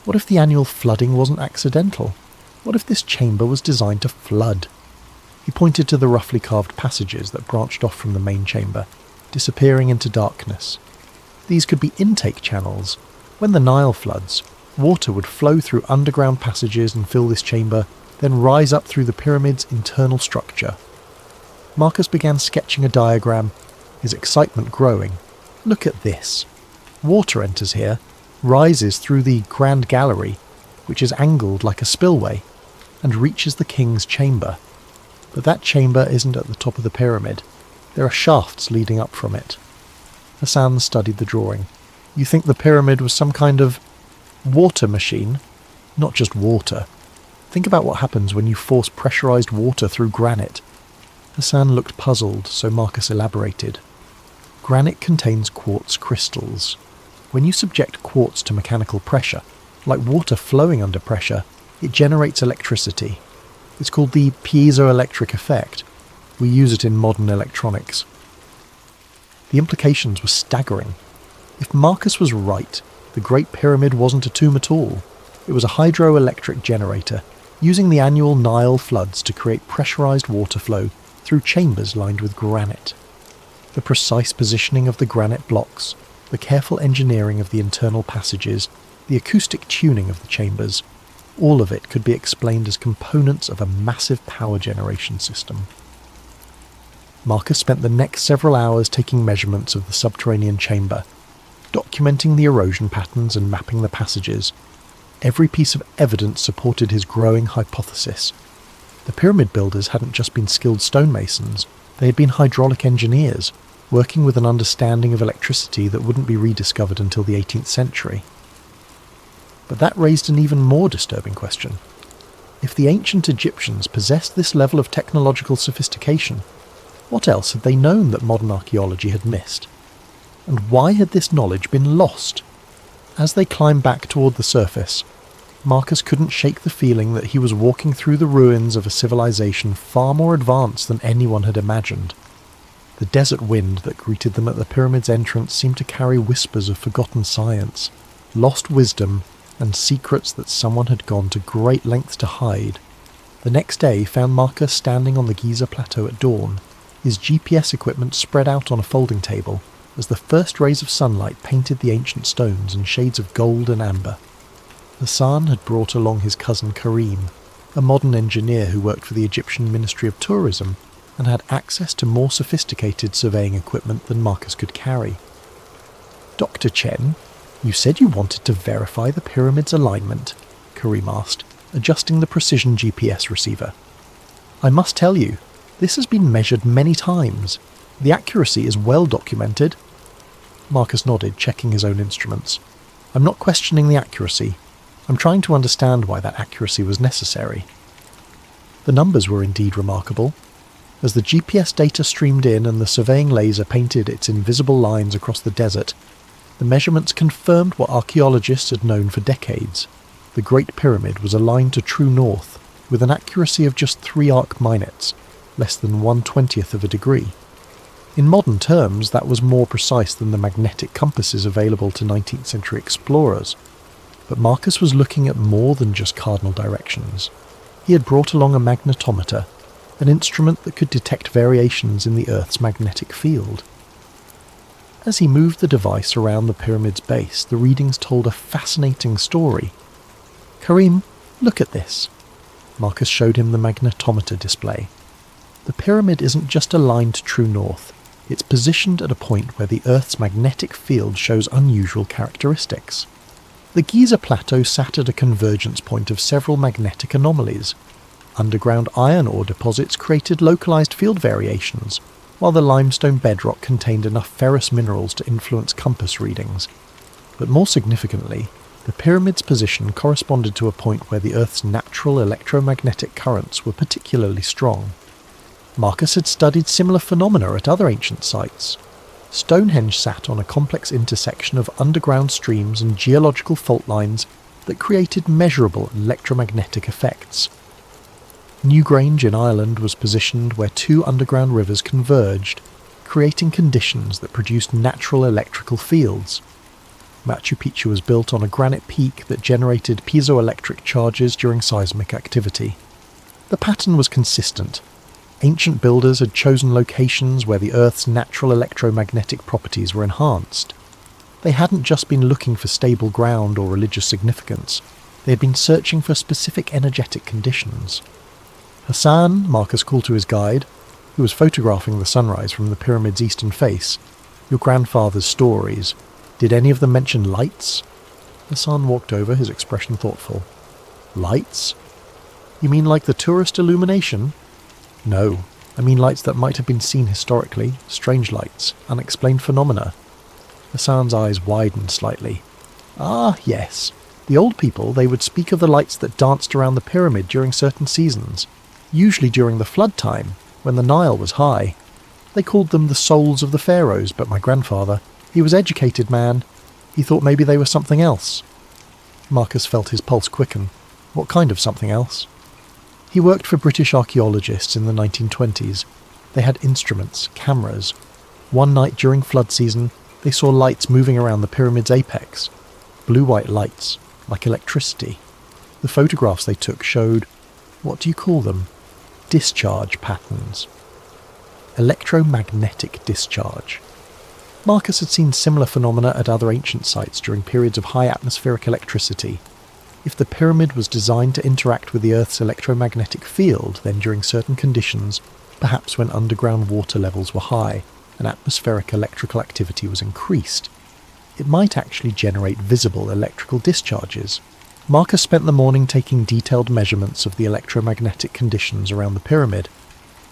what if the annual flooding wasn't accidental? What if this chamber was designed to flood?" He pointed to the roughly carved passages that branched off from the main chamber, disappearing into darkness. These could be intake channels. When the Nile floods, water would flow through underground passages and fill this chamber, then rise up through the pyramid's internal structure. Marcus began sketching a diagram, his excitement growing. "Look at this. Water enters here, rises through the Grand Gallery, which is angled like a spillway, and reaches the king's chamber. But that chamber isn't at the top of the pyramid. There are shafts leading up from it." Hassan studied the drawing. "You think the pyramid was some kind of Water machine? Not just water. Think about what happens when you force pressurized water through granite. Hassan looked puzzled, so Marcus elaborated. Granite contains quartz crystals. When you subject quartz to mechanical pressure, like water flowing under pressure, it generates electricity. It's called the piezoelectric effect. We use it in modern electronics. The implications were staggering. If Marcus was right, the Great Pyramid wasn't a tomb at all. It was a hydroelectric generator, using the annual Nile floods to create pressurized water flow through chambers lined with granite. The precise positioning of the granite blocks, the careful engineering of the internal passages, the acoustic tuning of the chambers, all of it could be explained as components of a massive power generation system. Marcus spent the next several hours taking measurements of the subterranean chamber, documenting the erosion patterns and mapping the passages. Every piece of evidence supported his growing hypothesis. The pyramid builders hadn't just been skilled stonemasons, they had been hydraulic engineers, working with an understanding of electricity that wouldn't be rediscovered until the 18th century. But that raised an even more disturbing question. If the ancient Egyptians possessed this level of technological sophistication, what else had they known that modern archaeology had missed? And why had this knowledge been lost? As they climbed back toward the surface, Marcus couldn't shake the feeling that he was walking through the ruins of a civilization far more advanced than anyone had imagined. The desert wind that greeted them at the pyramid's entrance seemed to carry whispers of forgotten science, lost wisdom, and secrets that someone had gone to great lengths to hide. The next day found Marcus standing on the Giza plateau at dawn, his GPS equipment spread out on a folding table, as the first rays of sunlight painted the ancient stones in shades of gold and amber. Hassan had brought along his cousin Karim, a modern engineer who worked for the Egyptian Ministry of Tourism and had access to more sophisticated surveying equipment than Marcus could carry. "Dr. Chen, you said you wanted to verify the pyramid's alignment," Karim asked, adjusting the precision GPS receiver. "I must tell you, this has been measured many times. The accuracy is well documented." Marcus nodded, checking his own instruments. "I'm not questioning the accuracy. I'm trying to understand why that accuracy was necessary." The numbers were indeed remarkable. As the GPS data streamed in and the surveying laser painted its invisible lines across the desert, the measurements confirmed what archaeologists had known for decades. The Great Pyramid was aligned to true north, with an accuracy of just 3 arc minutes, less than 1/20th of a degree. In modern terms, that was more precise than the magnetic compasses available to 19th century explorers. But Marcus was looking at more than just cardinal directions. He had brought along a magnetometer, an instrument that could detect variations in the Earth's magnetic field. As he moved the device around the pyramid's base, the readings told a fascinating story. "Karim, look at this." Marcus showed him the magnetometer display. "The pyramid isn't just aligned to true north. It's positioned at a point where the Earth's magnetic field shows unusual characteristics. The Giza Plateau sat at a convergence point of several magnetic anomalies. Underground iron ore deposits created localized field variations, while the limestone bedrock contained enough ferrous minerals to influence compass readings. But more significantly, the pyramid's position corresponded to a point where the Earth's natural electromagnetic currents were particularly strong. Marcus had studied similar phenomena at other ancient sites. Stonehenge sat on a complex intersection of underground streams and geological fault lines that created measurable electromagnetic effects. Newgrange in Ireland was positioned where 2 underground rivers converged, creating conditions that produced natural electrical fields. Machu Picchu was built on a granite peak that generated piezoelectric charges during seismic activity. The pattern was consistent. Ancient builders had chosen locations where the Earth's natural electromagnetic properties were enhanced. They hadn't just been looking for stable ground or religious significance. They had been searching for specific energetic conditions. "Hassan," Marcus called to his guide, who was photographing the sunrise from the pyramid's eastern face, "your grandfather's stories. Did any of them mention lights?" Hassan walked over, his expression thoughtful. "Lights? You mean like the tourist illumination?" "No, I mean lights that might have been seen historically, strange lights, unexplained phenomena." Hassan's eyes widened slightly. "Ah, yes. The old people, they would speak of the lights that danced around the pyramid during certain seasons, usually during the flood time, when the Nile was high. They called them the souls of the pharaohs, but my grandfather, he was educated man. He thought maybe they were something else. Marcus felt his pulse quicken. What kind of something else? He worked for British archaeologists in the 1920s. They had instruments, cameras. One night during flood season, they saw lights moving around the pyramid's apex. Blue-white lights, like electricity. The photographs they took showed, what do you call them? Discharge patterns. Electromagnetic discharge. Marcus had seen similar phenomena at other ancient sites during periods of high atmospheric electricity. If the pyramid was designed to interact with the Earth's electromagnetic field, then during certain conditions, perhaps when underground water levels were high and atmospheric electrical activity was increased, it might actually generate visible electrical discharges. Marcus spent the morning taking detailed measurements of the electromagnetic conditions around the pyramid.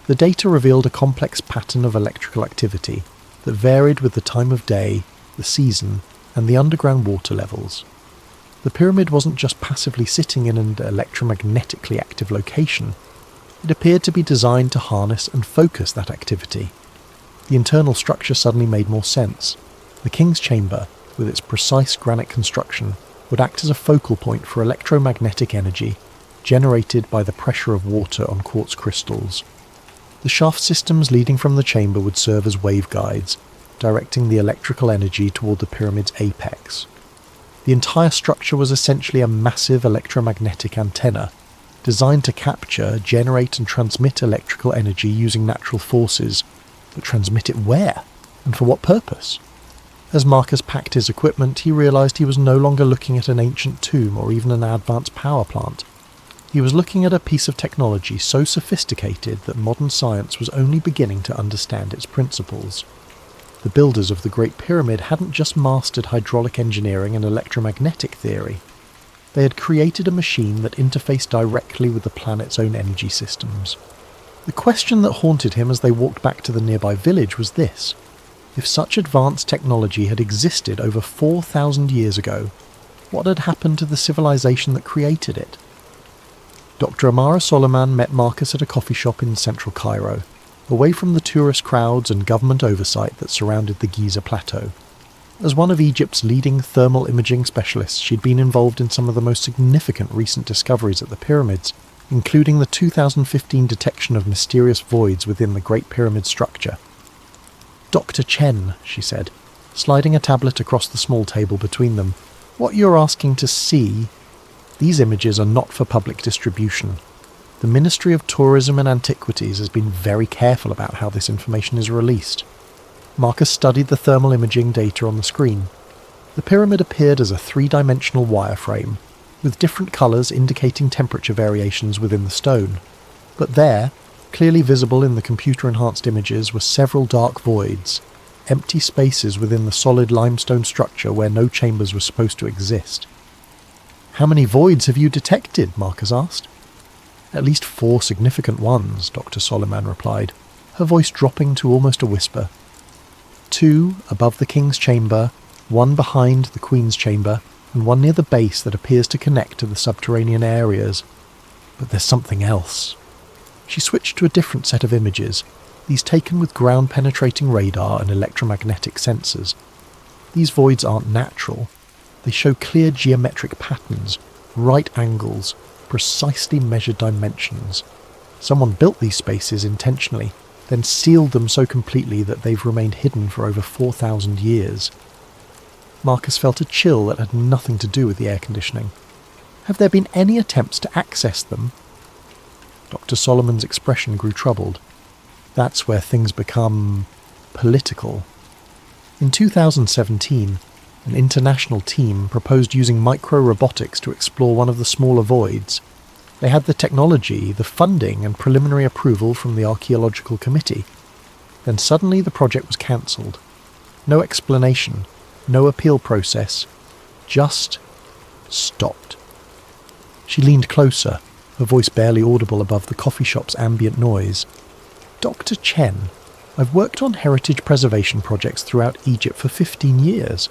The data revealed a complex pattern of electrical activity that varied with the time of day, the season, and the underground water levels. The pyramid wasn't just passively sitting in an electromagnetically active location. It appeared to be designed to harness and focus that activity. The internal structure suddenly made more sense. The king's chamber, with its precise granite construction, would act as a focal point for electromagnetic energy generated by the pressure of water on quartz crystals. The shaft systems leading from the chamber would serve as waveguides, directing the electrical energy toward the pyramid's apex. The entire structure was essentially a massive electromagnetic antenna, designed to capture, generate and transmit electrical energy using natural forces. But transmit it where? And for what purpose? As Marcus packed his equipment, he realized he was no longer looking at an ancient tomb or even an advanced power plant. He was looking at a piece of technology so sophisticated that modern science was only beginning to understand its principles. The builders of the Great Pyramid hadn't just mastered hydraulic engineering and electromagnetic theory. They had created a machine that interfaced directly with the planet's own energy systems. The question that haunted him as they walked back to the nearby village was this: if such advanced technology had existed over 4,000 years ago, what had happened to the civilization that created it? Dr. Amara Soliman met Marcus at a coffee shop in central Cairo, away from the tourist crowds and government oversight that surrounded the Giza Plateau. As one of Egypt's leading thermal imaging specialists, she'd been involved in some of the most significant recent discoveries at the pyramids, including the 2015 detection of mysterious voids within the Great Pyramid structure. "Dr. Chen," she said, sliding a tablet across the small table between them, "what you're asking to see, these images are not for public distribution. The Ministry of Tourism and Antiquities has been very careful about how this information is released." Marcus studied the thermal imaging data on the screen. The pyramid appeared as a three-dimensional wireframe, with different colours indicating temperature variations within the stone. But there, clearly visible in the computer-enhanced images, were several dark voids, empty spaces within the solid limestone structure where no chambers were supposed to exist. "How many voids have you detected?" Marcus asked. "At least 4 significant ones," Dr. Soliman replied, her voice dropping to almost a whisper. 2 above the king's chamber, 1 behind the queen's chamber, and 1 near the base that appears to connect to the subterranean areas. But there's something else. She switched to a different set of images, these taken with ground-penetrating radar and electromagnetic sensors. These voids aren't natural. They show clear geometric patterns, right angles, precisely measured dimensions. Someone built these spaces intentionally, then sealed them so completely that they've remained hidden for over 4,000 years. Marcus felt a chill that had nothing to do with the air conditioning. Have there been any attempts to access them? Dr. Solomon's expression grew troubled. That's where things become political. In 2017, an international team proposed using micro-robotics to explore one of the smaller voids. They had the technology, the funding and preliminary approval from the Archaeological Committee. Then suddenly the project was cancelled. No explanation, no appeal process, just stopped. She leaned closer, her voice barely audible above the coffee shop's ambient noise. "Dr. Chen, I've worked on heritage preservation projects throughout Egypt for 15 years.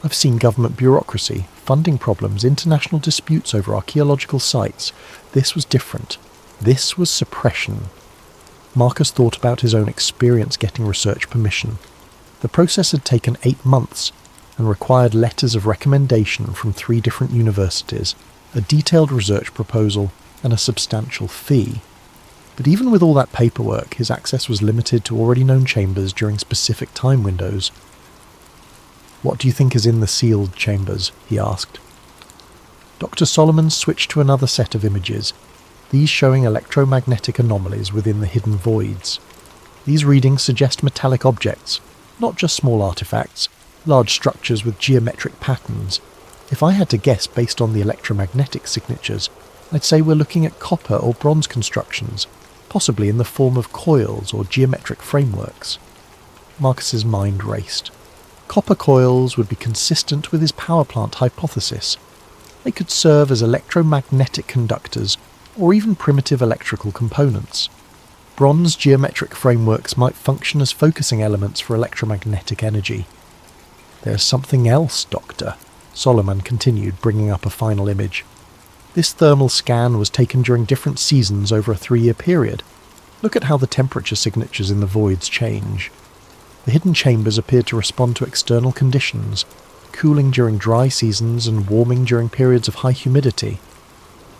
I've seen government bureaucracy, funding problems, international disputes over archaeological sites. This was different. This was suppression. Marcus thought about his own experience getting research permission. The process had taken 8 months and required letters of recommendation from 3 different universities, a detailed research proposal, and a substantial fee. But even with all that paperwork, his access was limited to already known chambers during specific time windows. "What do you think is in the sealed chambers?" he asked. Dr. Solomon switched to another set of images, these showing electromagnetic anomalies within the hidden voids. These readings suggest metallic objects, not just small artifacts, large structures with geometric patterns. If I had to guess based on the electromagnetic signatures, I'd say we're looking at copper or bronze constructions, possibly in the form of coils or geometric frameworks. Marcus's mind raced. Copper coils would be consistent with his power plant hypothesis. They could serve as electromagnetic conductors or even primitive electrical components. Bronze geometric frameworks might function as focusing elements for electromagnetic energy. "There's something else, Doctor," Solomon continued, bringing up a final image. This thermal scan was taken during different seasons over a 3-year period. Look at how the temperature signatures in the voids change. The hidden chambers appeared to respond to external conditions, cooling during dry seasons and warming during periods of high humidity.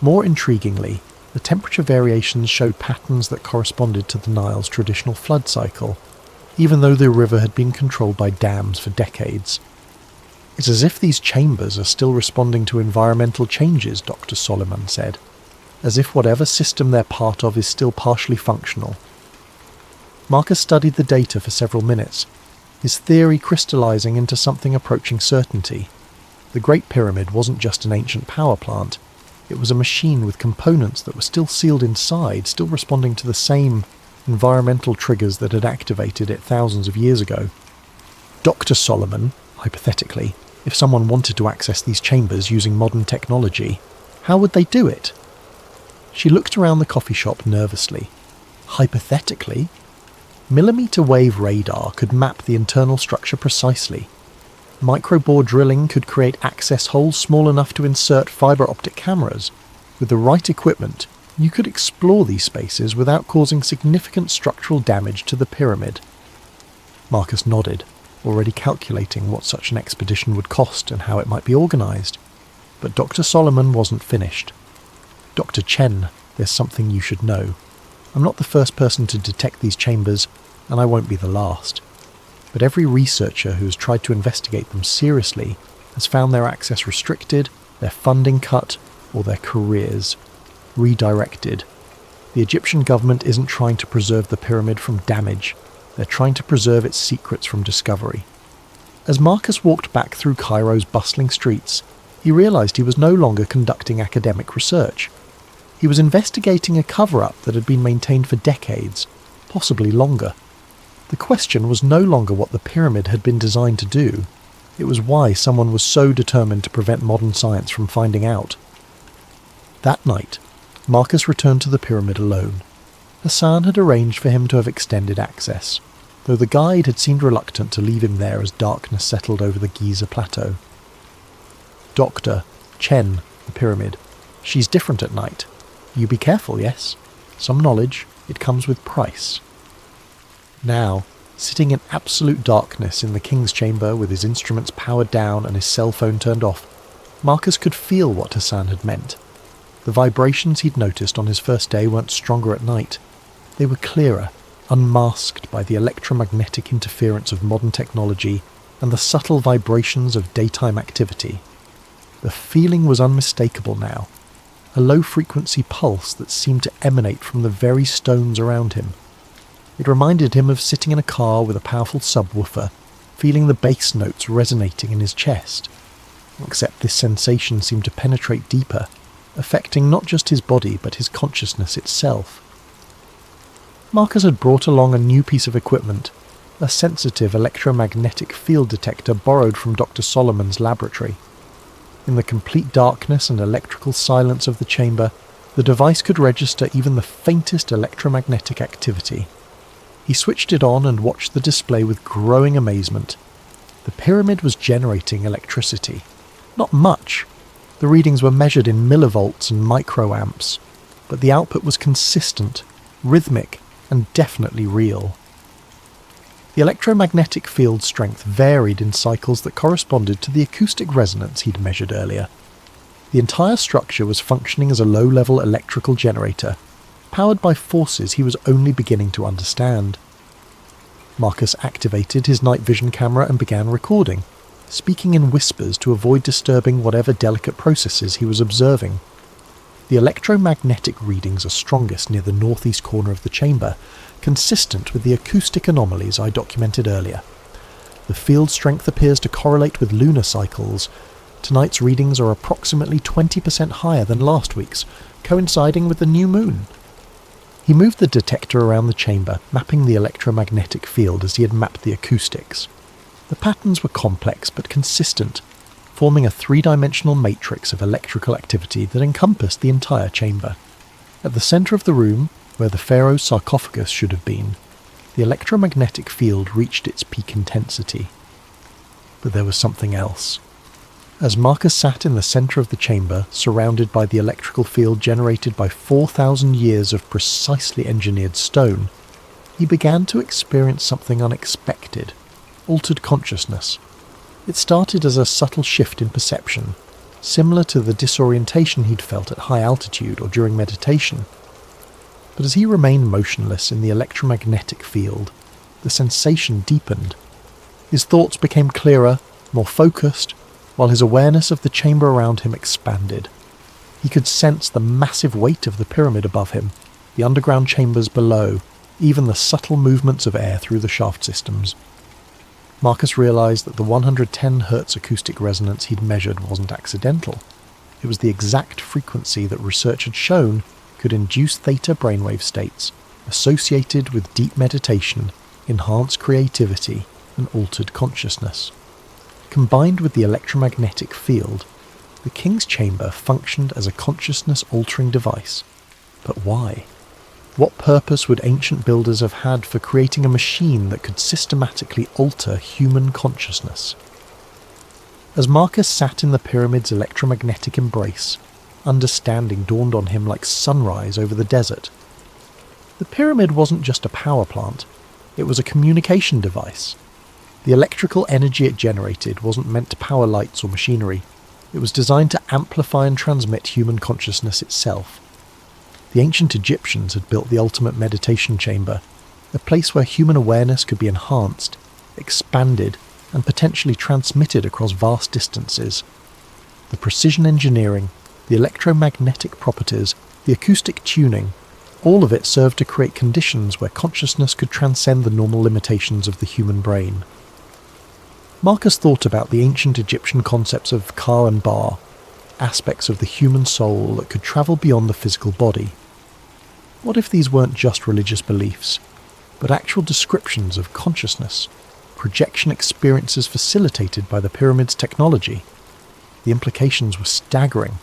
More intriguingly, the temperature variations showed patterns that corresponded to the Nile's traditional flood cycle, even though the river had been controlled by dams for decades. "It's as if these chambers are still responding to environmental changes," Dr. Solomon said, "as if whatever system they're part of is still partially functional." Marcus studied the data for several minutes, his theory crystallizing into something approaching certainty. The Great Pyramid wasn't just an ancient power plant, it was a machine with components that were still sealed inside, still responding to the same environmental triggers that had activated it thousands of years ago. Dr. Solomon, hypothetically, if someone wanted to access these chambers using modern technology, how would they do it? She looked around the coffee shop nervously. Hypothetically? Millimeter wave radar could map the internal structure precisely. Microbore drilling could create access holes small enough to insert fibre optic cameras. With the right equipment, you could explore these spaces without causing significant structural damage to the pyramid. Marcus nodded, already calculating what such an expedition would cost and how it might be organised. But Dr. Solomon wasn't finished. "Dr. Chen, there's something you should know. I'm not the first person to detect these chambers, and I won't be the last. But every researcher who has tried to investigate them seriously has found their access restricted, their funding cut, or their careers redirected. The Egyptian government isn't trying to preserve the pyramid from damage, they're trying to preserve its secrets from discovery." As Marcus walked back through Cairo's bustling streets, he realised he was no longer conducting academic research. He was investigating a cover-up that had been maintained for decades, possibly longer. The question was no longer what the pyramid had been designed to do, it was why someone was so determined to prevent modern science from finding out. That night, Marcus returned to the pyramid alone. Hassan had arranged for him to have extended access, though the guide had seemed reluctant to leave him there as darkness settled over the Giza plateau. "Dr. Chen, the pyramid. She's different at night. You be careful, yes? Some knowledge, it comes with price." Now, sitting in absolute darkness in the king's chamber with his instruments powered down and his cell phone turned off, Marcus could feel what Hassan had meant. The vibrations he'd noticed on his first day weren't stronger at night. They were clearer, unmasked by the electromagnetic interference of modern technology and the subtle vibrations of daytime activity. The feeling was unmistakable now, a low-frequency pulse that seemed to emanate from the very stones around him. It reminded him of sitting in a car with a powerful subwoofer, feeling the bass notes resonating in his chest. Except this sensation seemed to penetrate deeper, affecting not just his body but his consciousness itself. Marcus had brought along a new piece of equipment, a sensitive electromagnetic field detector borrowed from Dr. Solomon's laboratory. In the complete darkness and electrical silence of the chamber, the device could register even the faintest electromagnetic activity. He switched it on and watched the display with growing amazement. The pyramid was generating electricity. Not much. The readings were measured in millivolts and microamps, but the output was consistent, rhythmic, and definitely real. The electromagnetic field strength varied in cycles that corresponded to the acoustic resonance he'd measured earlier. The entire structure was functioning as a low-level electrical generator, powered by forces he was only beginning to understand. Marcus activated his night vision camera and began recording, speaking in whispers to avoid disturbing whatever delicate processes he was observing. The electromagnetic readings are strongest near the northeast corner of the chamber, consistent with the acoustic anomalies I documented earlier. The field strength appears to correlate with lunar cycles. Tonight's readings are approximately 20% higher than last week's, coinciding with the new moon. He moved the detector around the chamber, mapping the electromagnetic field as he had mapped the acoustics. The patterns were complex but consistent, forming a three-dimensional matrix of electrical activity that encompassed the entire chamber. At the centre of the room, where the pharaoh's sarcophagus should have been, the electromagnetic field reached its peak intensity. But there was something else. As Marcus sat in the centre of the chamber, surrounded by the electrical field generated by 4,000 years of precisely engineered stone, he began to experience something unexpected: altered consciousness. It started as a subtle shift in perception, similar to the disorientation he'd felt at high altitude or during meditation. But as he remained motionless in the electromagnetic field, the sensation deepened. His thoughts became clearer, more focused, while his awareness of the chamber around him expanded. He could sense the massive weight of the pyramid above him, the underground chambers below, even the subtle movements of air through the shaft systems. Marcus realized that the 110 Hz acoustic resonance he'd measured wasn't accidental. It was the exact frequency that research had shown could induce theta brainwave states associated with deep meditation, enhanced creativity, and altered consciousness. Combined with the electromagnetic field, the King's Chamber functioned as a consciousness-altering device. But why? What purpose would ancient builders have had for creating a machine that could systematically alter human consciousness? As Marcus sat in the pyramid's electromagnetic embrace, understanding dawned on him like sunrise over the desert. The pyramid wasn't just a power plant, it was a communication device. The electrical energy it generated wasn't meant to power lights or machinery. It was designed to amplify and transmit human consciousness itself. The ancient Egyptians had built the ultimate meditation chamber, a place where human awareness could be enhanced, expanded, and potentially transmitted across vast distances. The precision engineering, the electromagnetic properties, the acoustic tuning, all of it served to create conditions where consciousness could transcend the normal limitations of the human brain. Marcus thought about the ancient Egyptian concepts of Ka and Ba, aspects of the human soul that could travel beyond the physical body. What if these weren't just religious beliefs, but actual descriptions of consciousness, projection experiences facilitated by the pyramid's technology? The implications were staggering.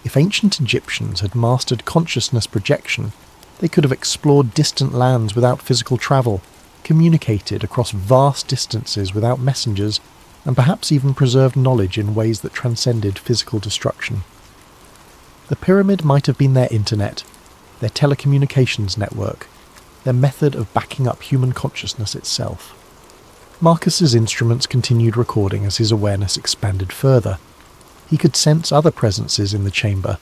If ancient Egyptians had mastered consciousness projection, they could have explored distant lands without physical travel, communicated across vast distances without messengers, and perhaps even preserved knowledge in ways that transcended physical destruction. The pyramid might have been their internet, their telecommunications network, their method of backing up human consciousness itself. Marcus's instruments continued recording as his awareness expanded further. He could sense other presences in the chamber,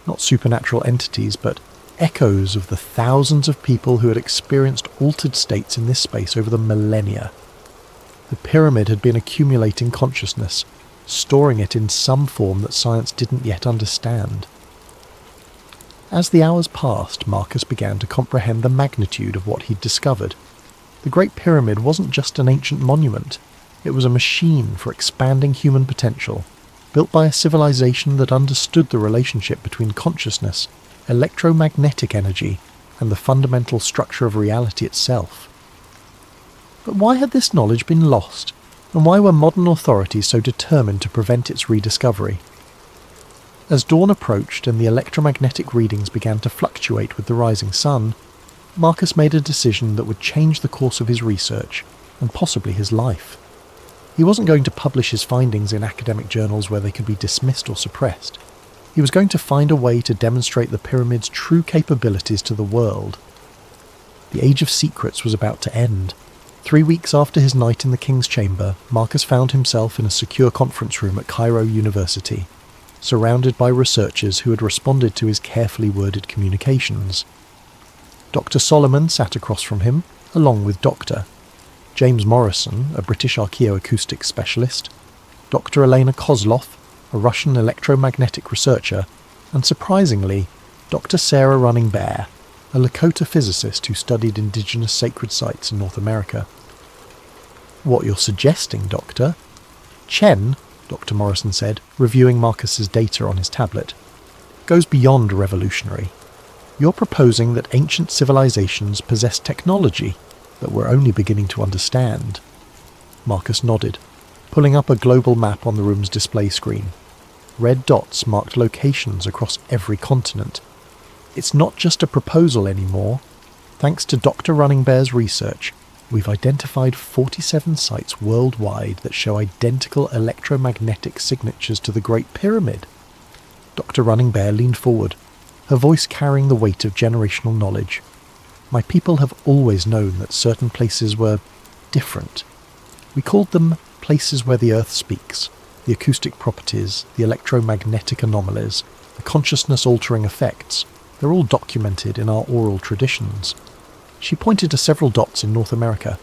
not supernatural entities, but echoes of the thousands of people who had experienced altered states in this space over the millennia. The pyramid had been accumulating consciousness, storing it in some form that science didn't yet understand. As the hours passed, Marcus began to comprehend the magnitude of what he'd discovered. The Great Pyramid wasn't just an ancient monument, it was a machine for expanding human potential, built by a civilization that understood the relationship between consciousness, electromagnetic energy, and the fundamental structure of reality itself. But why had this knowledge been lost, and why were modern authorities so determined to prevent its rediscovery? As dawn approached and the electromagnetic readings began to fluctuate with the rising sun, Marcus made a decision that would change the course of his research, and possibly his life. He wasn't going to publish his findings in academic journals where they could be dismissed or suppressed. He was going to find a way to demonstrate the pyramid's true capabilities to the world. The age of secrets was about to end. 3 weeks after his night in the King's Chamber, Marcus found himself in a secure conference room at Cairo University, surrounded by researchers who had responded to his carefully worded communications. Dr. Solomon sat across from him, along with Dr. James Morrison, a British archaeoacoustic specialist, Dr. Elena Kozlov, a Russian electromagnetic researcher, and surprisingly, Dr. Sarah Running Bear, a Lakota physicist who studied indigenous sacred sites in North America. "What you're suggesting, Doctor?" "Chen," Dr. Morrison said, reviewing Marcus's data on his tablet, "goes beyond revolutionary. You're proposing that ancient civilizations possess technology that we're only beginning to understand." Marcus nodded, pulling up a global map on the room's display screen. Red dots marked locations across every continent. It's not just a proposal anymore. Thanks to Dr. Running Bear's research, we've identified 47 sites worldwide that show identical electromagnetic signatures to the Great Pyramid. Dr. Running Bear leaned forward, her voice carrying the weight of generational knowledge. "My people have always known that certain places were different. We called them places where the earth speaks, the acoustic properties, the electromagnetic anomalies, the consciousness-altering effects. They're all documented in our oral traditions." She pointed to several dots in North America.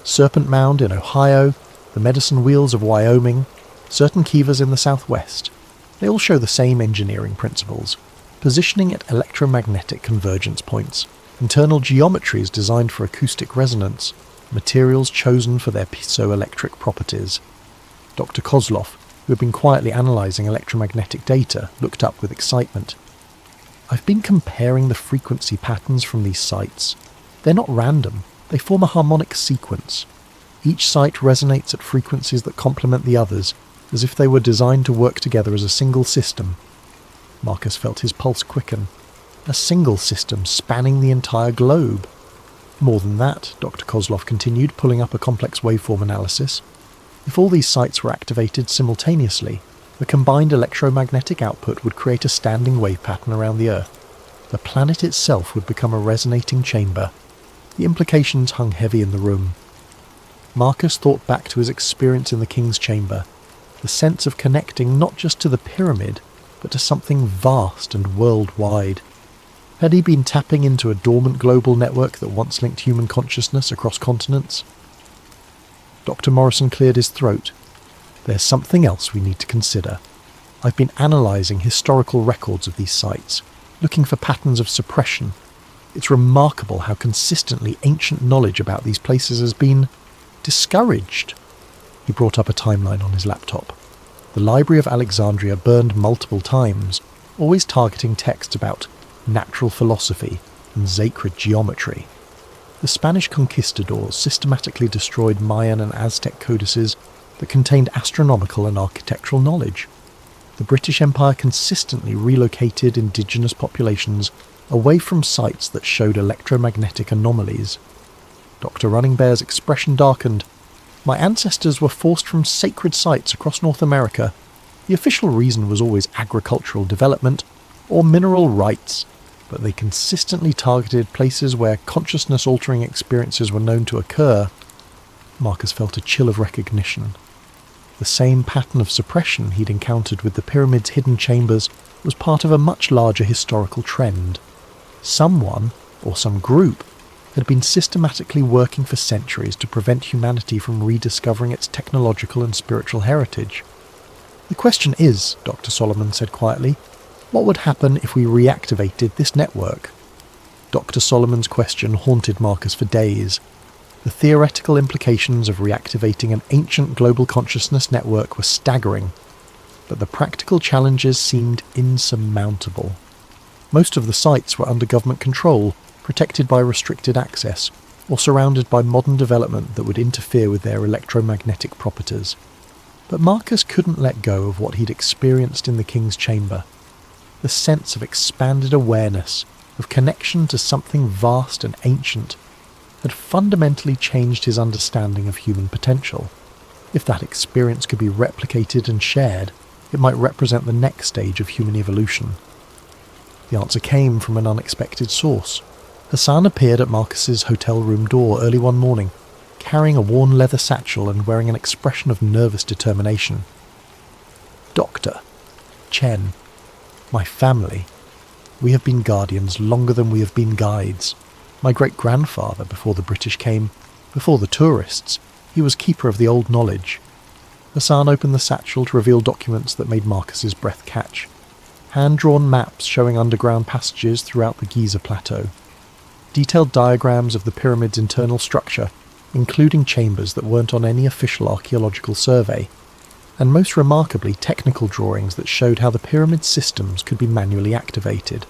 Serpent Mound in Ohio, the Medicine Wheels of Wyoming, certain kivas in the southwest. They all show the same engineering principles. Positioning at electromagnetic convergence points, internal geometries designed for acoustic resonance, materials chosen for their piezoelectric properties. Dr. Kozlov, who had been quietly analysing electromagnetic data, looked up with excitement. "I've been comparing the frequency patterns from these sites. They're not random, they form a harmonic sequence. Each site resonates at frequencies that complement the others, as if they were designed to work together as a single system." Marcus felt his pulse quicken. A single system spanning the entire globe. "More than that," Dr. Kozlov continued, pulling up a complex waveform analysis. "If all these sites were activated simultaneously, the combined electromagnetic output would create a standing wave pattern around the Earth. The planet itself would become a resonating chamber." The implications hung heavy in the room. Marcus thought back to his experience in the King's Chamber, the sense of connecting not just to the pyramid, but to something vast and worldwide. Had he been tapping into a dormant global network that once linked human consciousness across continents? Dr. Morrison cleared his throat. "There's something else we need to consider. I've been analysing historical records of these sites, looking for patterns of suppression. It's remarkable how consistently ancient knowledge about these places has been discouraged." He brought up a timeline on his laptop. The Library of Alexandria burned multiple times, always targeting texts about natural philosophy and sacred geometry. The Spanish conquistadors systematically destroyed Mayan and Aztec codices that contained astronomical and architectural knowledge. The British Empire consistently relocated indigenous populations away from sites that showed electromagnetic anomalies. Dr. Running Bear's expression darkened. "My ancestors were forced from sacred sites across North America. The official reason was always agricultural development or mineral rights, but they consistently targeted places where consciousness-altering experiences were known to occur." Marcus felt a chill of recognition. The same pattern of suppression he'd encountered with the pyramid's hidden chambers was part of a much larger historical trend. Someone, or some group, had been systematically working for centuries to prevent humanity from rediscovering its technological and spiritual heritage. "The question is," Dr. Solomon said quietly, "what would happen if we reactivated this network?" Dr. Solomon's question haunted Marcus for days. The theoretical implications of reactivating an ancient global consciousness network were staggering, but the practical challenges seemed insurmountable. Most of the sites were under government control, protected by restricted access, or surrounded by modern development that would interfere with their electromagnetic properties. But Marcus couldn't let go of what he'd experienced in the King's Chamber. The sense of expanded awareness, of connection to something vast and ancient, had fundamentally changed his understanding of human potential. If that experience could be replicated and shared, it might represent the next stage of human evolution. The answer came from an unexpected source. Hassan appeared at Marcus's hotel room door early one morning, carrying a worn leather satchel and wearing an expression of nervous determination. "Doctor, Chen, my family, we have been guardians longer than we have been guides. My great-grandfather, before the British came, before the tourists, he was keeper of the old knowledge." Hassan opened the satchel to reveal documents that made Marcus's breath catch. Hand-drawn maps showing underground passages throughout the Giza Plateau. Detailed diagrams of the pyramid's internal structure, including chambers that weren't on any official archaeological survey, and most remarkably technical drawings that showed how the pyramid's systems could be manually activated.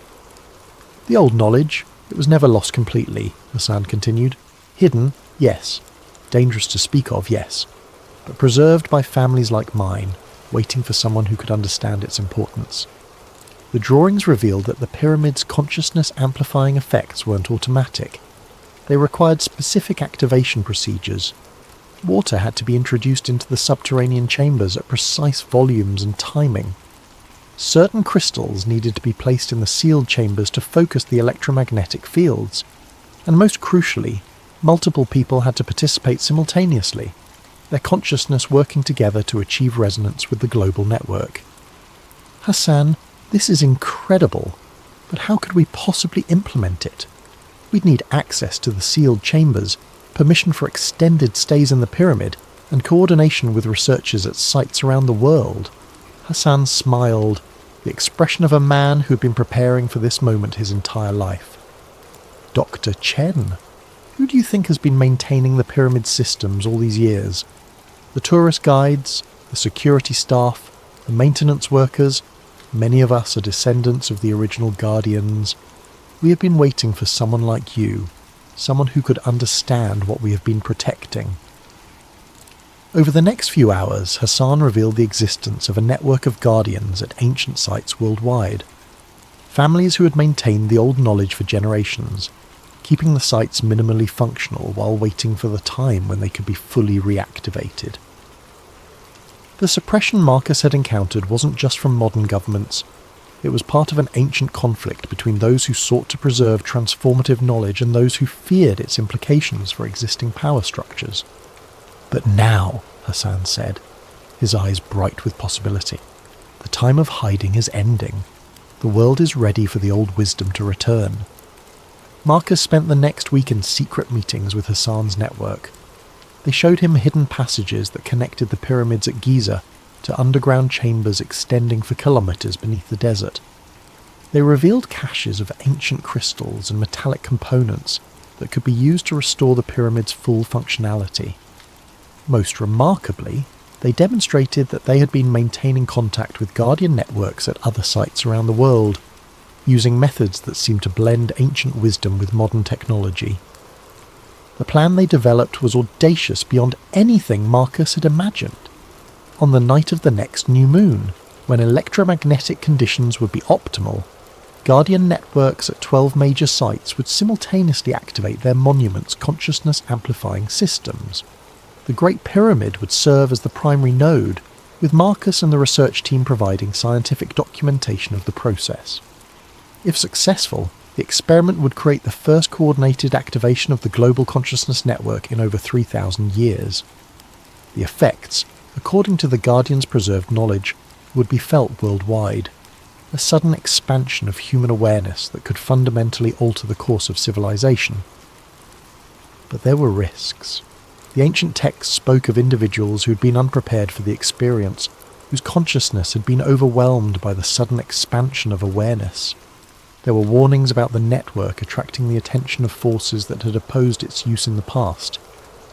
"The old knowledge, it was never lost completely," Hassan continued. "Hidden, yes. Dangerous to speak of, yes. But preserved by families like mine, waiting for someone who could understand its importance." The drawings revealed that the pyramid's consciousness-amplifying effects weren't automatic. They required specific activation procedures. Water had to be introduced into the subterranean chambers at precise volumes and timing. Certain crystals needed to be placed in the sealed chambers to focus the electromagnetic fields. And most crucially, multiple people had to participate simultaneously, their consciousness working together to achieve resonance with the global network. "Hassan, this is incredible, but how could we possibly implement it? We'd need access to the sealed chambers, permission for extended stays in the pyramid, and coordination with researchers at sites around the world." Hassan smiled, the expression of a man who had been preparing for this moment his entire life. "Dr. Chen, who do you think has been maintaining the pyramid systems all these years? The tourist guides, the security staff, the maintenance workers, many of us are descendants of the original guardians. We have been waiting for someone like you, someone who could understand what we have been protecting." Over the next few hours, Hassan revealed the existence of a network of guardians at ancient sites worldwide. Families who had maintained the old knowledge for generations, keeping the sites minimally functional while waiting for the time when they could be fully reactivated. The suppression Marcus had encountered wasn't just from modern governments. It was part of an ancient conflict between those who sought to preserve transformative knowledge and those who feared its implications for existing power structures. "But now," Hassan said, his eyes bright with possibility, "the time of hiding is ending. The world is ready for the old wisdom to return." Marcus spent the next week in secret meetings with Hassan's network. They showed him hidden passages that connected the pyramids at Giza to underground chambers extending for kilometers beneath the desert. They revealed caches of ancient crystals and metallic components that could be used to restore the pyramid's full functionality. Most remarkably, they demonstrated that they had been maintaining contact with Guardian networks at other sites around the world, using methods that seemed to blend ancient wisdom with modern technology. The plan they developed was audacious beyond anything Marcus had imagined. On the night of the next new moon, when electromagnetic conditions would be optimal, Guardian networks at 12 major sites would simultaneously activate their monuments' consciousness-amplifying systems. The Great Pyramid would serve as the primary node, with Marcus and the research team providing scientific documentation of the process. If successful, the experiment would create the first coordinated activation of the global consciousness network in over 3,000 years. The effects, according to the Guardian's preserved knowledge, would be felt worldwide. A sudden expansion of human awareness that could fundamentally alter the course of civilization. But there were risks. The ancient texts spoke of individuals who had been unprepared for the experience, whose consciousness had been overwhelmed by the sudden expansion of awareness. There were warnings about the network attracting the attention of forces that had opposed its use in the past,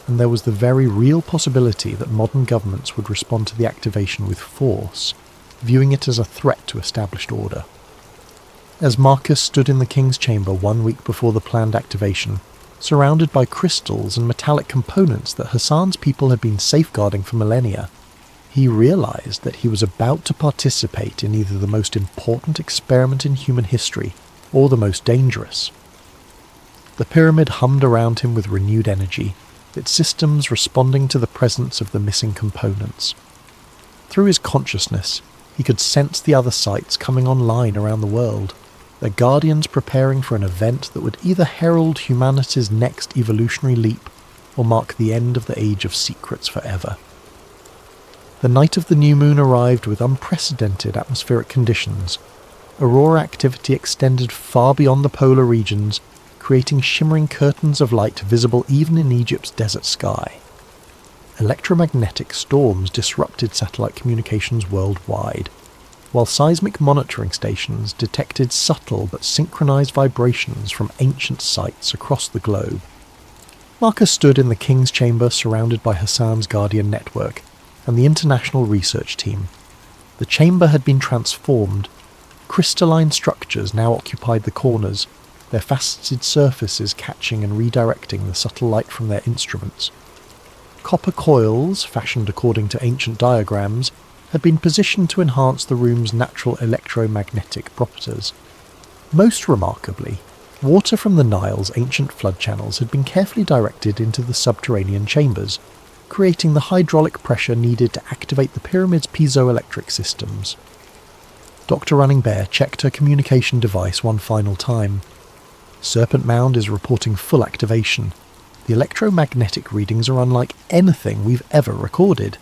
and there was the very real possibility that modern governments would respond to the activation with force, viewing it as a threat to established order. As Marcus stood in the king's chamber 1 week before the planned activation, surrounded by crystals and metallic components that Hassan's people had been safeguarding for millennia, he realized that he was about to participate in either the most important experiment in human history or the most dangerous. The pyramid hummed around him with renewed energy, its systems responding to the presence of the missing components. Through his consciousness, he could sense the other sites coming online around the world, their guardians preparing for an event that would either herald humanity's next evolutionary leap or mark the end of the Age of Secrets forever. The night of the new moon arrived with unprecedented atmospheric conditions. Aurora activity extended far beyond the polar regions, creating shimmering curtains of light visible even in Egypt's desert sky. Electromagnetic storms disrupted satellite communications worldwide, while seismic monitoring stations detected subtle but synchronized vibrations from ancient sites across the globe. Marcus stood in the King's Chamber surrounded by Hassan's Guardian network and the international research team. The chamber had been transformed. Crystalline structures now occupied the corners, their faceted surfaces catching and redirecting the subtle light from their instruments. Copper coils, fashioned according to ancient diagrams, had been positioned to enhance the room's natural electromagnetic properties. Most remarkably, water from the Nile's ancient flood channels had been carefully directed into the subterranean chambers, creating the hydraulic pressure needed to activate the pyramid's piezoelectric systems. Dr. Running Bear checked her communication device one final time. Serpent Mound is reporting full activation. The electromagnetic readings are unlike anything we've ever recorded.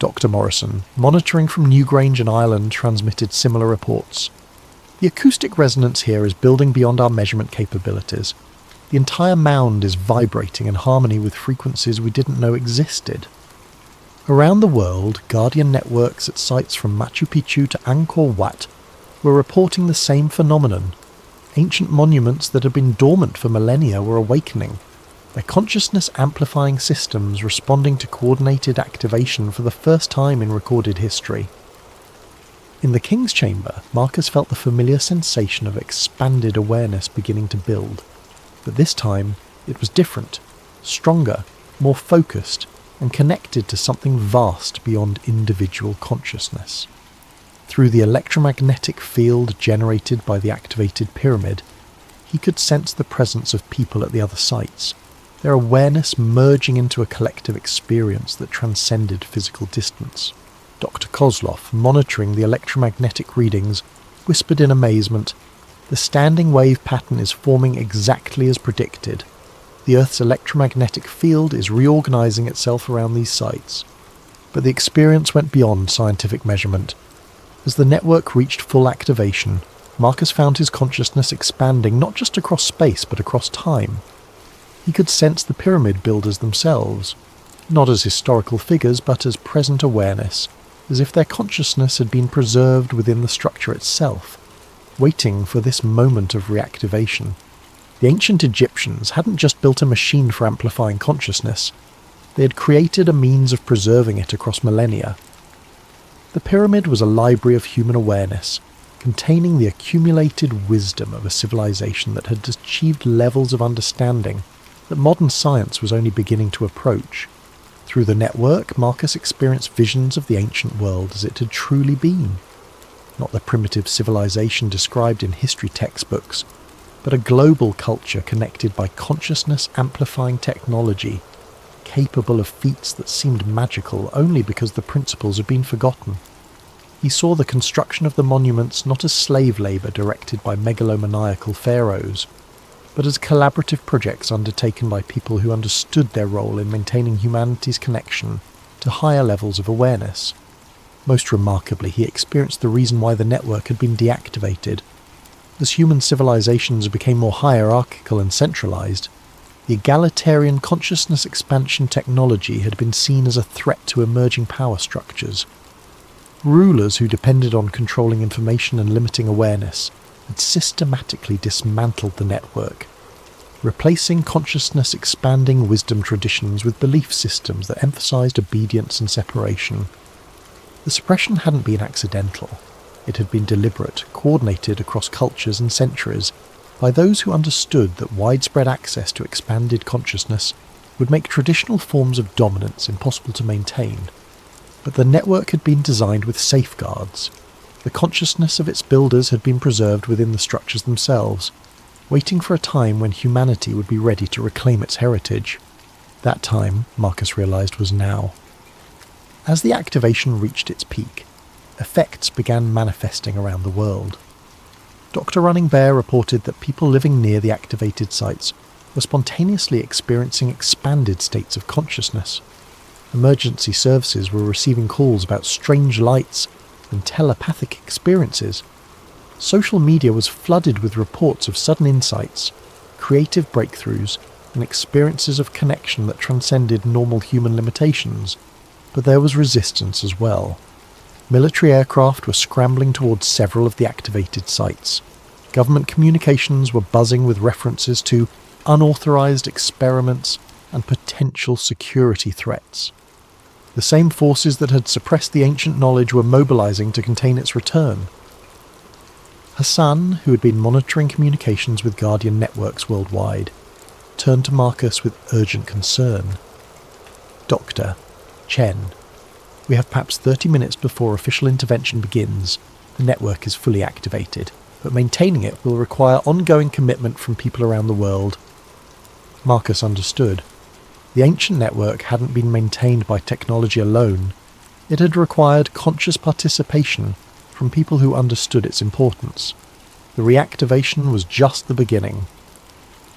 Dr. Morrison, monitoring from Newgrange and Ireland, transmitted similar reports. The acoustic resonance here is building beyond our measurement capabilities. The entire mound is vibrating in harmony with frequencies we didn't know existed. Around the world, Guardian networks at sites from Machu Picchu to Angkor Wat were reporting the same phenomenon. Ancient monuments that had been dormant for millennia were awakening, their consciousness-amplifying systems responding to coordinated activation for the first time in recorded history. In the King's Chamber, Marcus felt the familiar sensation of expanded awareness beginning to build, but this time it was different, stronger, more focused, and connected to something vast beyond individual consciousness. Through the electromagnetic field generated by the activated pyramid, he could sense the presence of people at the other sites, their awareness merging into a collective experience that transcended physical distance. Dr. Kozlov, monitoring the electromagnetic readings, whispered in amazement, "The standing wave pattern is forming exactly as predicted. The Earth's electromagnetic field is reorganizing itself around these sites." But the experience went beyond scientific measurement. As the network reached full activation, Marcus found his consciousness expanding not just across space but across time. He could sense the pyramid builders themselves, not as historical figures but as present awareness, as if their consciousness had been preserved within the structure itself, waiting for this moment of reactivation. The ancient Egyptians hadn't just built a machine for amplifying consciousness, they had created a means of preserving it across millennia. The pyramid was a library of human awareness, containing the accumulated wisdom of a civilization that had achieved levels of understanding that modern science was only beginning to approach. Through the network, Marcus experienced visions of the ancient world as it had truly been. Not the primitive civilization described in history textbooks, but a global culture connected by consciousness-amplifying technology, capable of feats that seemed magical only because the principles had been forgotten. He saw the construction of the monuments not as slave labour directed by megalomaniacal pharaohs, but as collaborative projects undertaken by people who understood their role in maintaining humanity's connection to higher levels of awareness. Most remarkably, he experienced the reason why the network had been deactivated. As human civilizations became more hierarchical and centralized, the egalitarian consciousness expansion technology had been seen as a threat to emerging power structures. Rulers who depended on controlling information and limiting awareness had systematically dismantled the network, replacing consciousness-expanding wisdom traditions with belief systems that emphasized obedience and separation. The suppression hadn't been accidental. It had been deliberate, coordinated across cultures and centuries by those who understood that widespread access to expanded consciousness would make traditional forms of dominance impossible to maintain. But the network had been designed with safeguards. The consciousness of its builders had been preserved within the structures themselves, waiting for a time when humanity would be ready to reclaim its heritage. That time, Marcus realised, was now. As the activation reached its peak, effects began manifesting around the world. Dr. Running Bear reported that people living near the activated sites were spontaneously experiencing expanded states of consciousness. Emergency services were receiving calls about strange lights and telepathic experiences. Social media was flooded with reports of sudden insights, creative breakthroughs, and experiences of connection that transcended normal human limitations. But there was resistance as well. Military aircraft were scrambling towards several of the activated sites. Government communications were buzzing with references to unauthorized experiments and potential security threats. The same forces that had suppressed the ancient knowledge were mobilizing to contain its return. Hassan, who had been monitoring communications with Guardian networks worldwide, turned to Marcus with urgent concern. "Doctor, Chen, we have perhaps 30 minutes before official intervention begins. The network is fully activated, but maintaining it will require ongoing commitment from people around the world." Marcus understood. The ancient network hadn't been maintained by technology alone. It had required conscious participation from people who understood its importance. The reactivation was just the beginning.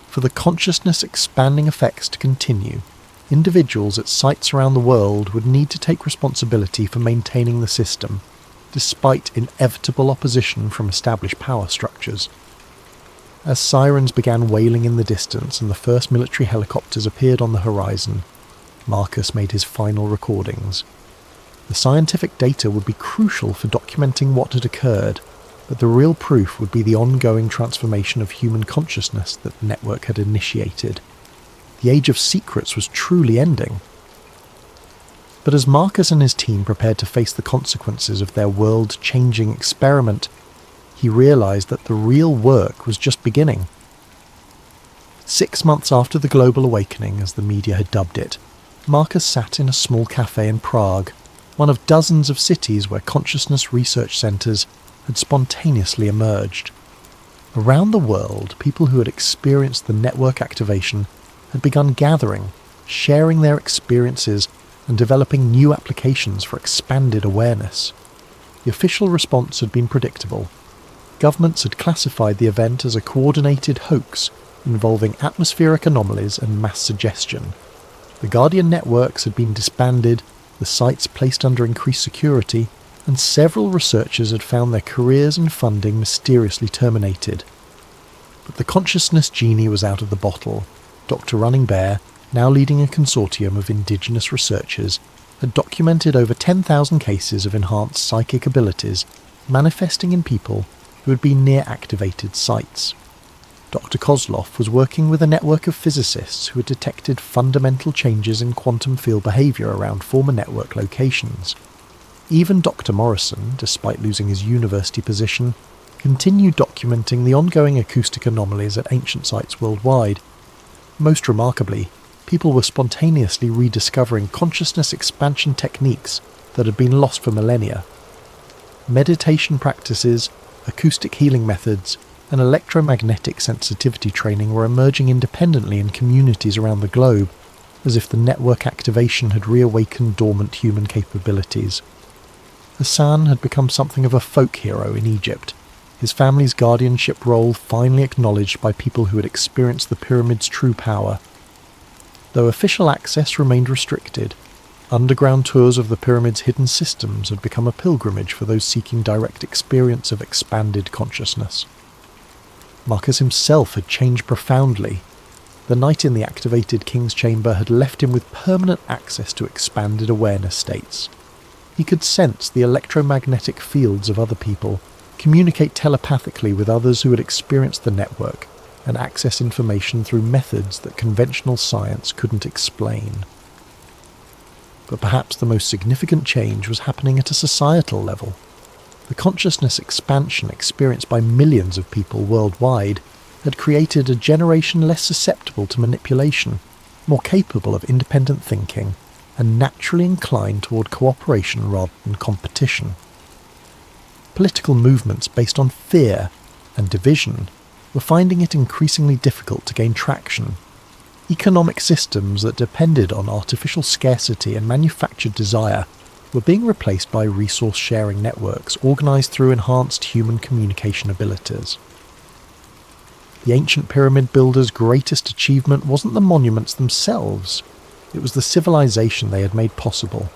For the consciousness expanding effects to continue, individuals at sites around the world would need to take responsibility for maintaining the system, despite inevitable opposition from established power structures. As sirens began wailing in the distance and the first military helicopters appeared on the horizon, Marcus made his final recordings. The scientific data would be crucial for documenting what had occurred, but the real proof would be the ongoing transformation of human consciousness that the network had initiated. The age of secrets was truly ending. But as Marcus and his team prepared to face the consequences of their world-changing experiment, he realized that the real work was just beginning. 6 months after the global awakening, as the media had dubbed it, Marcus sat in a small cafe in Prague, one of dozens of cities where consciousness research centres had spontaneously emerged. Around the world, people who had experienced the network activation had begun gathering, sharing their experiences, and developing new applications for expanded awareness. The official response had been predictable. Governments had classified the event as a coordinated hoax involving atmospheric anomalies and mass suggestion. The Guardian networks had been disbanded, the sites placed under increased security, and several researchers had found their careers and funding mysteriously terminated. But the consciousness genie was out of the bottle. Dr. Running Bear, now leading a consortium of indigenous researchers, had documented over 10,000 cases of enhanced psychic abilities manifesting in people who had been near activated sites. Dr. Kozlov was working with a network of physicists who had detected fundamental changes in quantum field behaviour around former network locations. Even Dr. Morrison, despite losing his university position, continued documenting the ongoing acoustic anomalies at ancient sites worldwide. Most remarkably, people were spontaneously rediscovering consciousness expansion techniques that had been lost for millennia. Meditation practices, acoustic healing methods, and electromagnetic sensitivity training were emerging independently in communities around the globe, as if the network activation had reawakened dormant human capabilities. Hassan had become something of a folk hero in Egypt, his family's guardianship role finally acknowledged by people who had experienced the pyramid's true power. Though official access remained restricted, underground tours of the pyramid's hidden systems had become a pilgrimage for those seeking direct experience of expanded consciousness. Marcus himself had changed profoundly. The night in the activated King's Chamber had left him with permanent access to expanded awareness states. He could sense the electromagnetic fields of other people, communicate telepathically with others who had experienced the network, and access information through methods that conventional science couldn't explain. But perhaps the most significant change was happening at a societal level. The consciousness expansion experienced by millions of people worldwide had created a generation less susceptible to manipulation, more capable of independent thinking, and naturally inclined toward cooperation rather than competition. Political movements based on fear and division were finding it increasingly difficult to gain traction. Economic systems that depended on artificial scarcity and manufactured desire were being replaced by resource-sharing networks organised through enhanced human communication abilities. The ancient pyramid builders' greatest achievement wasn't the monuments themselves, it was the civilization they had made possible.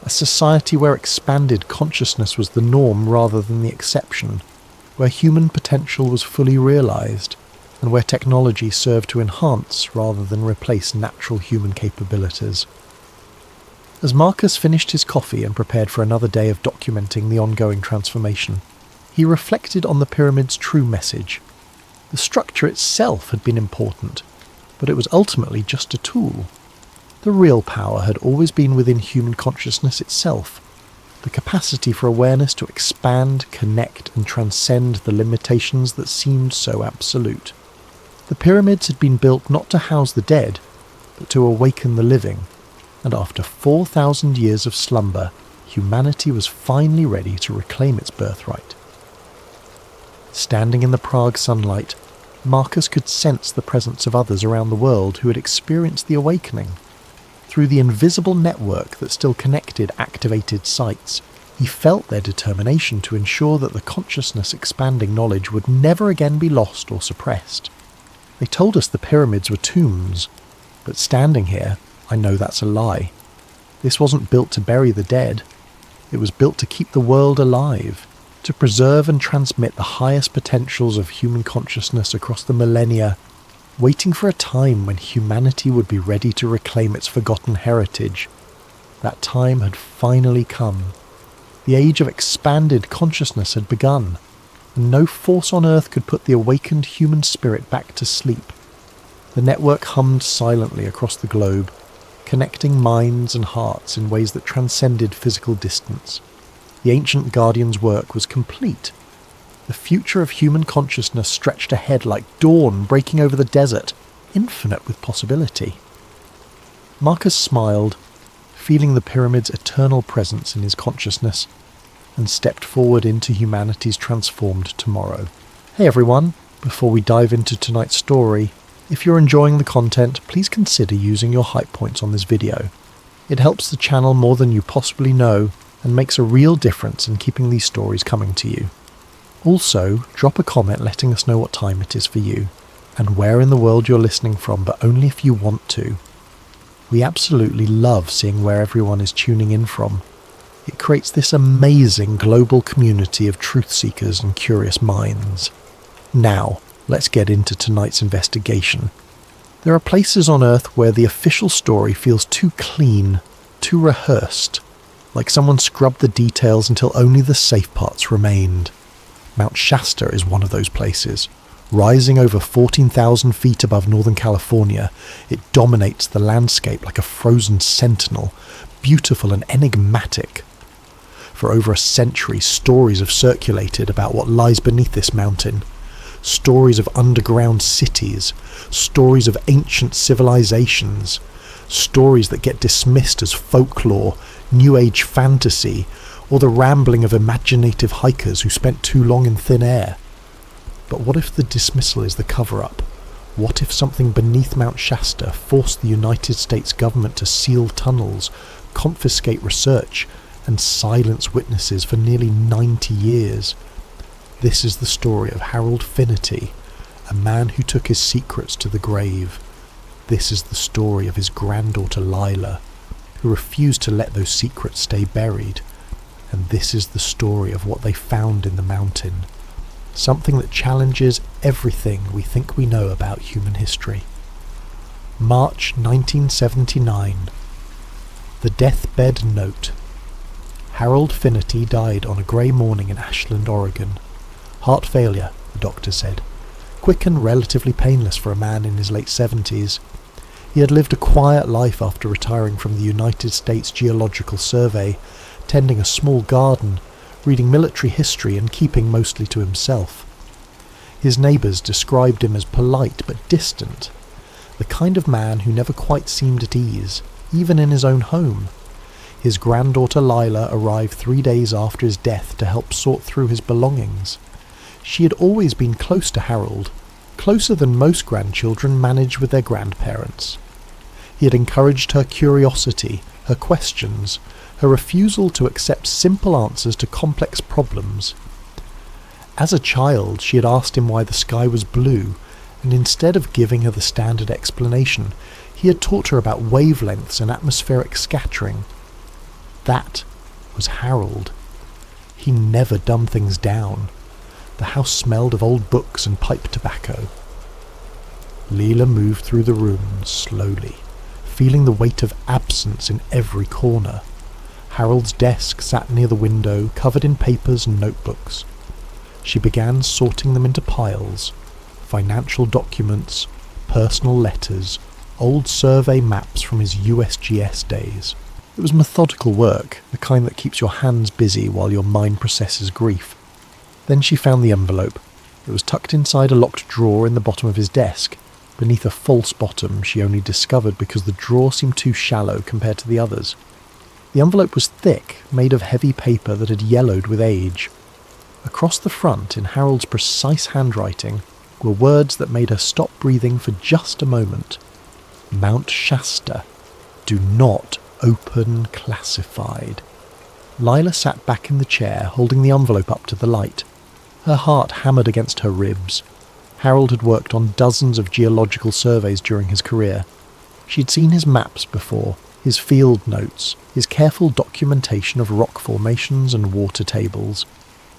A society where expanded consciousness was the norm rather than the exception, where human potential was fully realised, and where technology served to enhance rather than replace natural human capabilities. As Marcus finished his coffee and prepared for another day of documenting the ongoing transformation, he reflected on the pyramid's true message. The structure itself had been important, but it was ultimately just a tool. The real power had always been within human consciousness itself, the capacity for awareness to expand, connect, and transcend the limitations that seemed so absolute. The pyramids had been built not to house the dead, but to awaken the living, and after 4,000 years of slumber, humanity was finally ready to reclaim its birthright. Standing in the Prague sunlight, Marcus could sense the presence of others around the world who had experienced the awakening. Through the invisible network that still connected activated sites, he felt their determination to ensure that the consciousness-expanding knowledge would never again be lost or suppressed. They told us the pyramids were tombs, but standing here, I know that's a lie. This wasn't built to bury the dead. It was built to keep the world alive, to preserve and transmit the highest potentials of human consciousness across the millennia, waiting for a time when humanity would be ready to reclaim its forgotten heritage. That time had finally come. The age of expanded consciousness had begun, and no force on earth could put the awakened human spirit back to sleep. The network hummed silently across the globe, connecting minds and hearts in ways that transcended physical distance. The ancient guardian's work was complete. The future of human consciousness stretched ahead like dawn breaking over the desert, infinite with possibility. Marcus smiled, feeling the pyramid's eternal presence in his consciousness, and stepped forward into humanity's transformed tomorrow. Hey everyone, before we dive into tonight's story, if you're enjoying the content, please consider using your hype points on this video. It helps the channel more than you possibly know, and makes a real difference in keeping these stories coming to you. Also, drop a comment letting us know what time it is for you, and where in the world you're listening from, but only if you want to. We absolutely love seeing where everyone is tuning in from. It creates this amazing global community of truth seekers and curious minds. Now, let's get into tonight's investigation. There are places on Earth where the official story feels too clean, too rehearsed, like someone scrubbed the details until only the safe parts remained. Mount Shasta is one of those places. Rising over 14,000 feet above Northern California, it dominates the landscape like a frozen sentinel, beautiful and enigmatic. For over a century, stories have circulated about what lies beneath this mountain. Stories of underground cities, stories of ancient civilizations, stories that get dismissed as folklore, New Age fantasy, or the rambling of imaginative hikers who spent too long in thin air. But what if the dismissal is the cover-up? What if something beneath Mount Shasta forced the United States government to seal tunnels, confiscate research, and silence witnesses for nearly 90 years? This is the story of Harold Finnerty, a man who took his secrets to the grave. This is the story of his granddaughter Lila, who refused to let those secrets stay buried. And this is the story of what they found in the mountain. Something that challenges everything we think we know about human history. March 1979. The Deathbed Note. Harold Finnerty died on a grey morning in Ashland, Oregon. Heart failure, the doctor said. Quick and relatively painless for a man in his late 70s. He had lived a quiet life after retiring from the United States Geological Survey, tending a small garden, reading military history and keeping mostly to himself. His neighbours described him as polite but distant, the kind of man who never quite seemed at ease, even in his own home. His granddaughter Lila arrived 3 days after his death to help sort through his belongings. She had always been close to Harold, closer than most grandchildren manage with their grandparents. He had encouraged her curiosity, her questions, her refusal to accept simple answers to complex problems. As a child, she had asked him why the sky was blue, and instead of giving her the standard explanation, he had taught her about wavelengths and atmospheric scattering. That was Harold. He never dumbed things down. The house smelled of old books and pipe tobacco. Leela moved through the room slowly, feeling the weight of absence in every corner. Harold's desk sat near the window, covered in papers and notebooks. She began sorting them into piles: financial documents, personal letters, old survey maps from his USGS days. It was methodical work, the kind that keeps your hands busy while your mind processes grief. Then she found the envelope. It was tucked inside a locked drawer in the bottom of his desk, beneath a false bottom she only discovered because the drawer seemed too shallow compared to the others. The envelope was thick, made of heavy paper that had yellowed with age. Across the front, in Harold's precise handwriting, were words that made her stop breathing for just a moment. Mount Shasta. Do not open classified. Lila sat back in the chair, holding the envelope up to the light. Her heart hammered against her ribs. Harold had worked on dozens of geological surveys during his career. She'd seen his maps before, his field notes, his careful documentation of rock formations and water tables,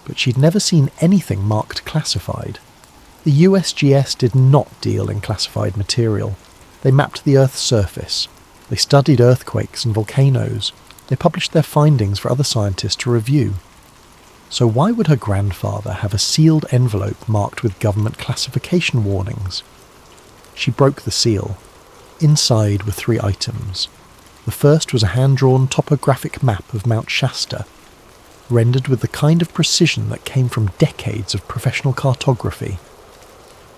but she'd never seen anything marked classified. The USGS did not deal in classified material. They mapped the Earth's surface. They studied earthquakes and volcanoes. They published their findings for other scientists to review. So why would her grandfather have a sealed envelope marked with government classification warnings? She broke the seal. Inside were 3 items. The first was a hand-drawn topographic map of Mount Shasta, rendered with the kind of precision that came from decades of professional cartography.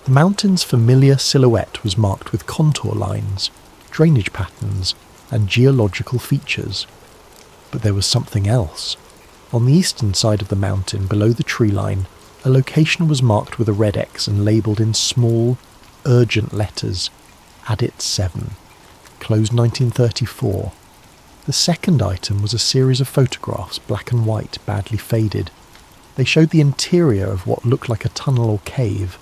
The mountain's familiar silhouette was marked with contour lines, drainage patterns, and geological features. But there was something else. On the eastern side of the mountain, below the tree line, a location was marked with a red X and labelled in small, urgent letters, Addit 7, closed 1934. The second item was a series of photographs, black and white, badly faded. They showed the interior of what looked like a tunnel or cave.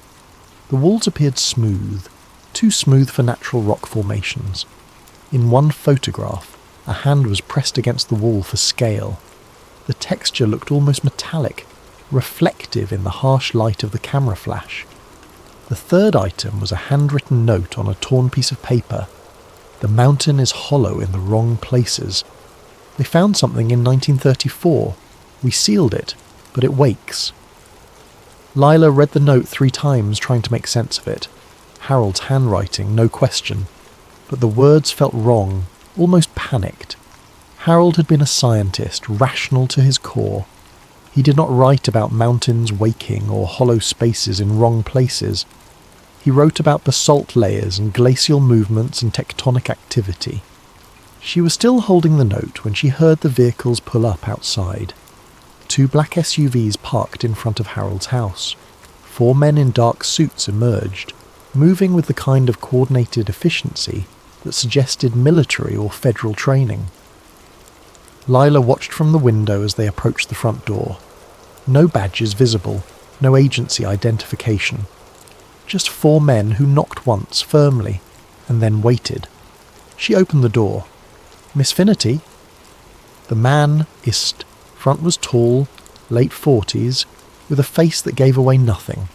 The walls appeared smooth, too smooth for natural rock formations. In one photograph, a hand was pressed against the wall for scale. The texture looked almost metallic, reflective in the harsh light of the camera flash. The third item was a handwritten note on a torn piece of paper. The mountain is hollow in the wrong places. They found something in 1934. We sealed it, but it wakes. Lila read the note 3 times, trying to make sense of it. Harold's handwriting, no question. But the words felt wrong, almost panicked. Harold had been a scientist, rational to his core. He did not write about mountains waking or hollow spaces in wrong places. He wrote about basalt layers and glacial movements and tectonic activity. She was still holding the note when she heard the vehicles pull up outside. 2 black SUVs parked in front of Harold's house. 4 men in dark suits emerged, moving with the kind of coordinated efficiency that suggested military or federal training. Lila watched from the window as they approached the front door. No badges visible, no agency identification. Just 4 men who knocked once, firmly, and then waited. She opened the door. "Miss Finnerty?" The man hissed. Front was tall, late 40s, with a face that gave away nothing.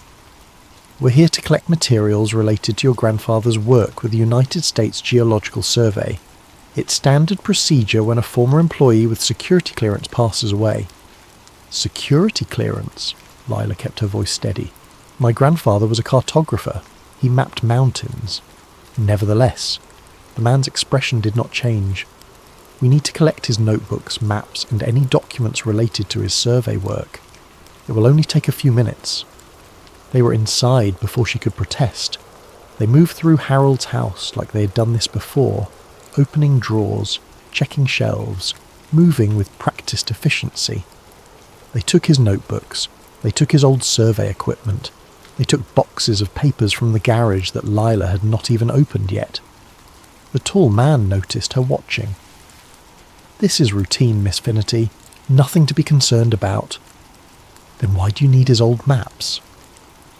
"We're here to collect materials related to your grandfather's work with the United States Geological Survey. It's standard procedure when a former employee with security clearance passes away." "Security clearance?" Lila kept her voice steady. "My grandfather was a cartographer. He mapped mountains." Nevertheless, the man's expression did not change. "We need to collect his notebooks, maps, and any documents related to his survey work. It will only take a few minutes." They were inside before she could protest. They moved through Harold's house like they had done this before, opening drawers, checking shelves, moving with practiced efficiency. They took his notebooks. They took his old survey equipment. They took boxes of papers from the garage that Lila had not even opened yet. The tall man noticed her watching. "This is routine, Miss Finnerty. Nothing to be concerned about." "Then why do you need his old maps?"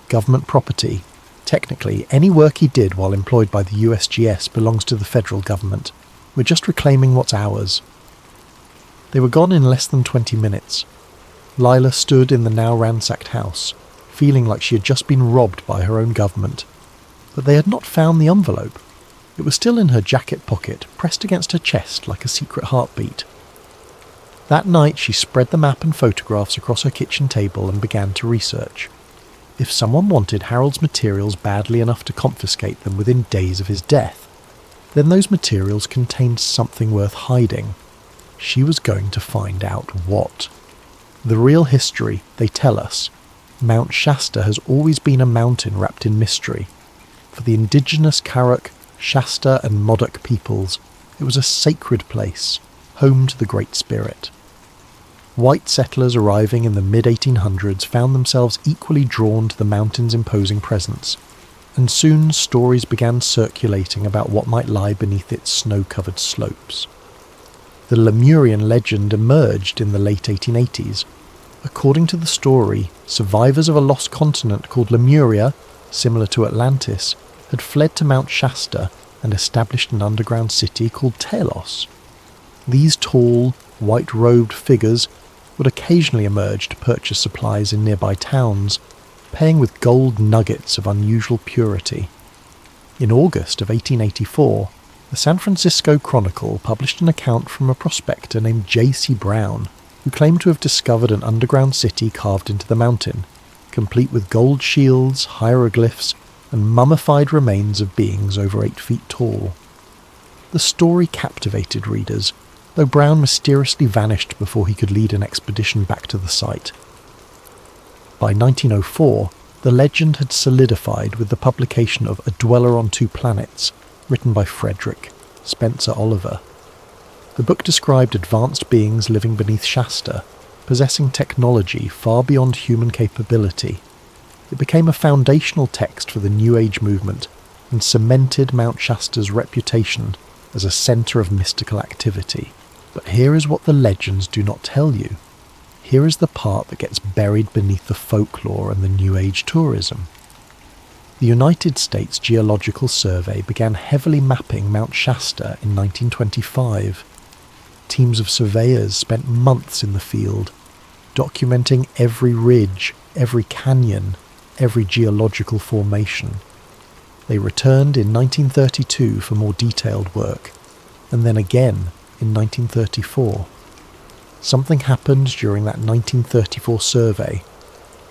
"Government property. Technically, any work he did while employed by the USGS belongs to the federal government. We're just reclaiming what's ours." They were gone in less than 20 minutes. Lila stood in the now ransacked house, feeling like she had just been robbed by her own government. But they had not found the envelope. It was still in her jacket pocket, pressed against her chest like a secret heartbeat. That night she spread the map and photographs across her kitchen table and began to research. If someone wanted Harold's materials badly enough to confiscate them within days of his death, then those materials contained something worth hiding. She was going to find out what. The real history, they tell us, Mount Shasta has always been a mountain wrapped in mystery. For the indigenous Karuk, Shasta and Modoc peoples, it was a sacred place, home to the Great Spirit. White settlers arriving in the mid-1800s found themselves equally drawn to the mountain's imposing presence, and soon stories began circulating about what might lie beneath its snow-covered slopes. The Lemurian legend emerged in the late 1880s. According to the story, survivors of a lost continent called Lemuria, similar to Atlantis, had fled to Mount Shasta and established an underground city called Telos. These tall, white-robed figures would occasionally emerge to purchase supplies in nearby towns, paying with gold nuggets of unusual purity. In August of 1884, the San Francisco Chronicle published an account from a prospector named J.C. Brown, who claimed to have discovered an underground city carved into the mountain, complete with gold shields, hieroglyphs, and mummified remains of beings over 8 feet tall. The story captivated readers, though Brown mysteriously vanished before he could lead an expedition back to the site. By 1904, the legend had solidified with the publication of A Dweller on Two Planets, written by Frederick Spencer Oliver. The book described advanced beings living beneath Shasta, possessing technology far beyond human capability. It became a foundational text for the New Age movement and cemented Mount Shasta's reputation as a centre of mystical activity. But here is what the legends do not tell you. Here is the part that gets buried beneath the folklore and the New Age tourism. The United States Geological Survey began heavily mapping Mount Shasta in 1925. Teams of surveyors spent months in the field, documenting every ridge, every canyon, every geological formation. They returned in 1932 for more detailed work, and then again in 1934. Something happened during that 1934 survey.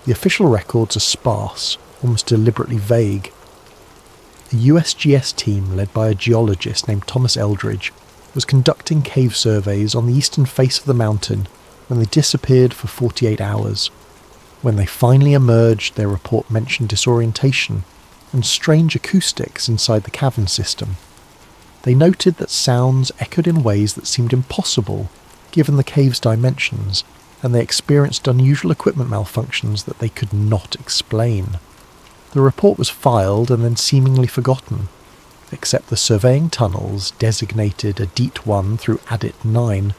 The official records are sparse, almost deliberately vague. A USGS team led by a geologist named Thomas Eldridge was conducting cave surveys on the eastern face of the mountain when they disappeared for 48 hours. When they finally emerged, their report mentioned disorientation and strange acoustics inside the cavern system. They noted that sounds echoed in ways that seemed impossible given the cave's dimensions, and they experienced unusual equipment malfunctions that they could not explain. The report was filed and then seemingly forgotten, except the surveying tunnels, designated Adit 1 through Adit 9,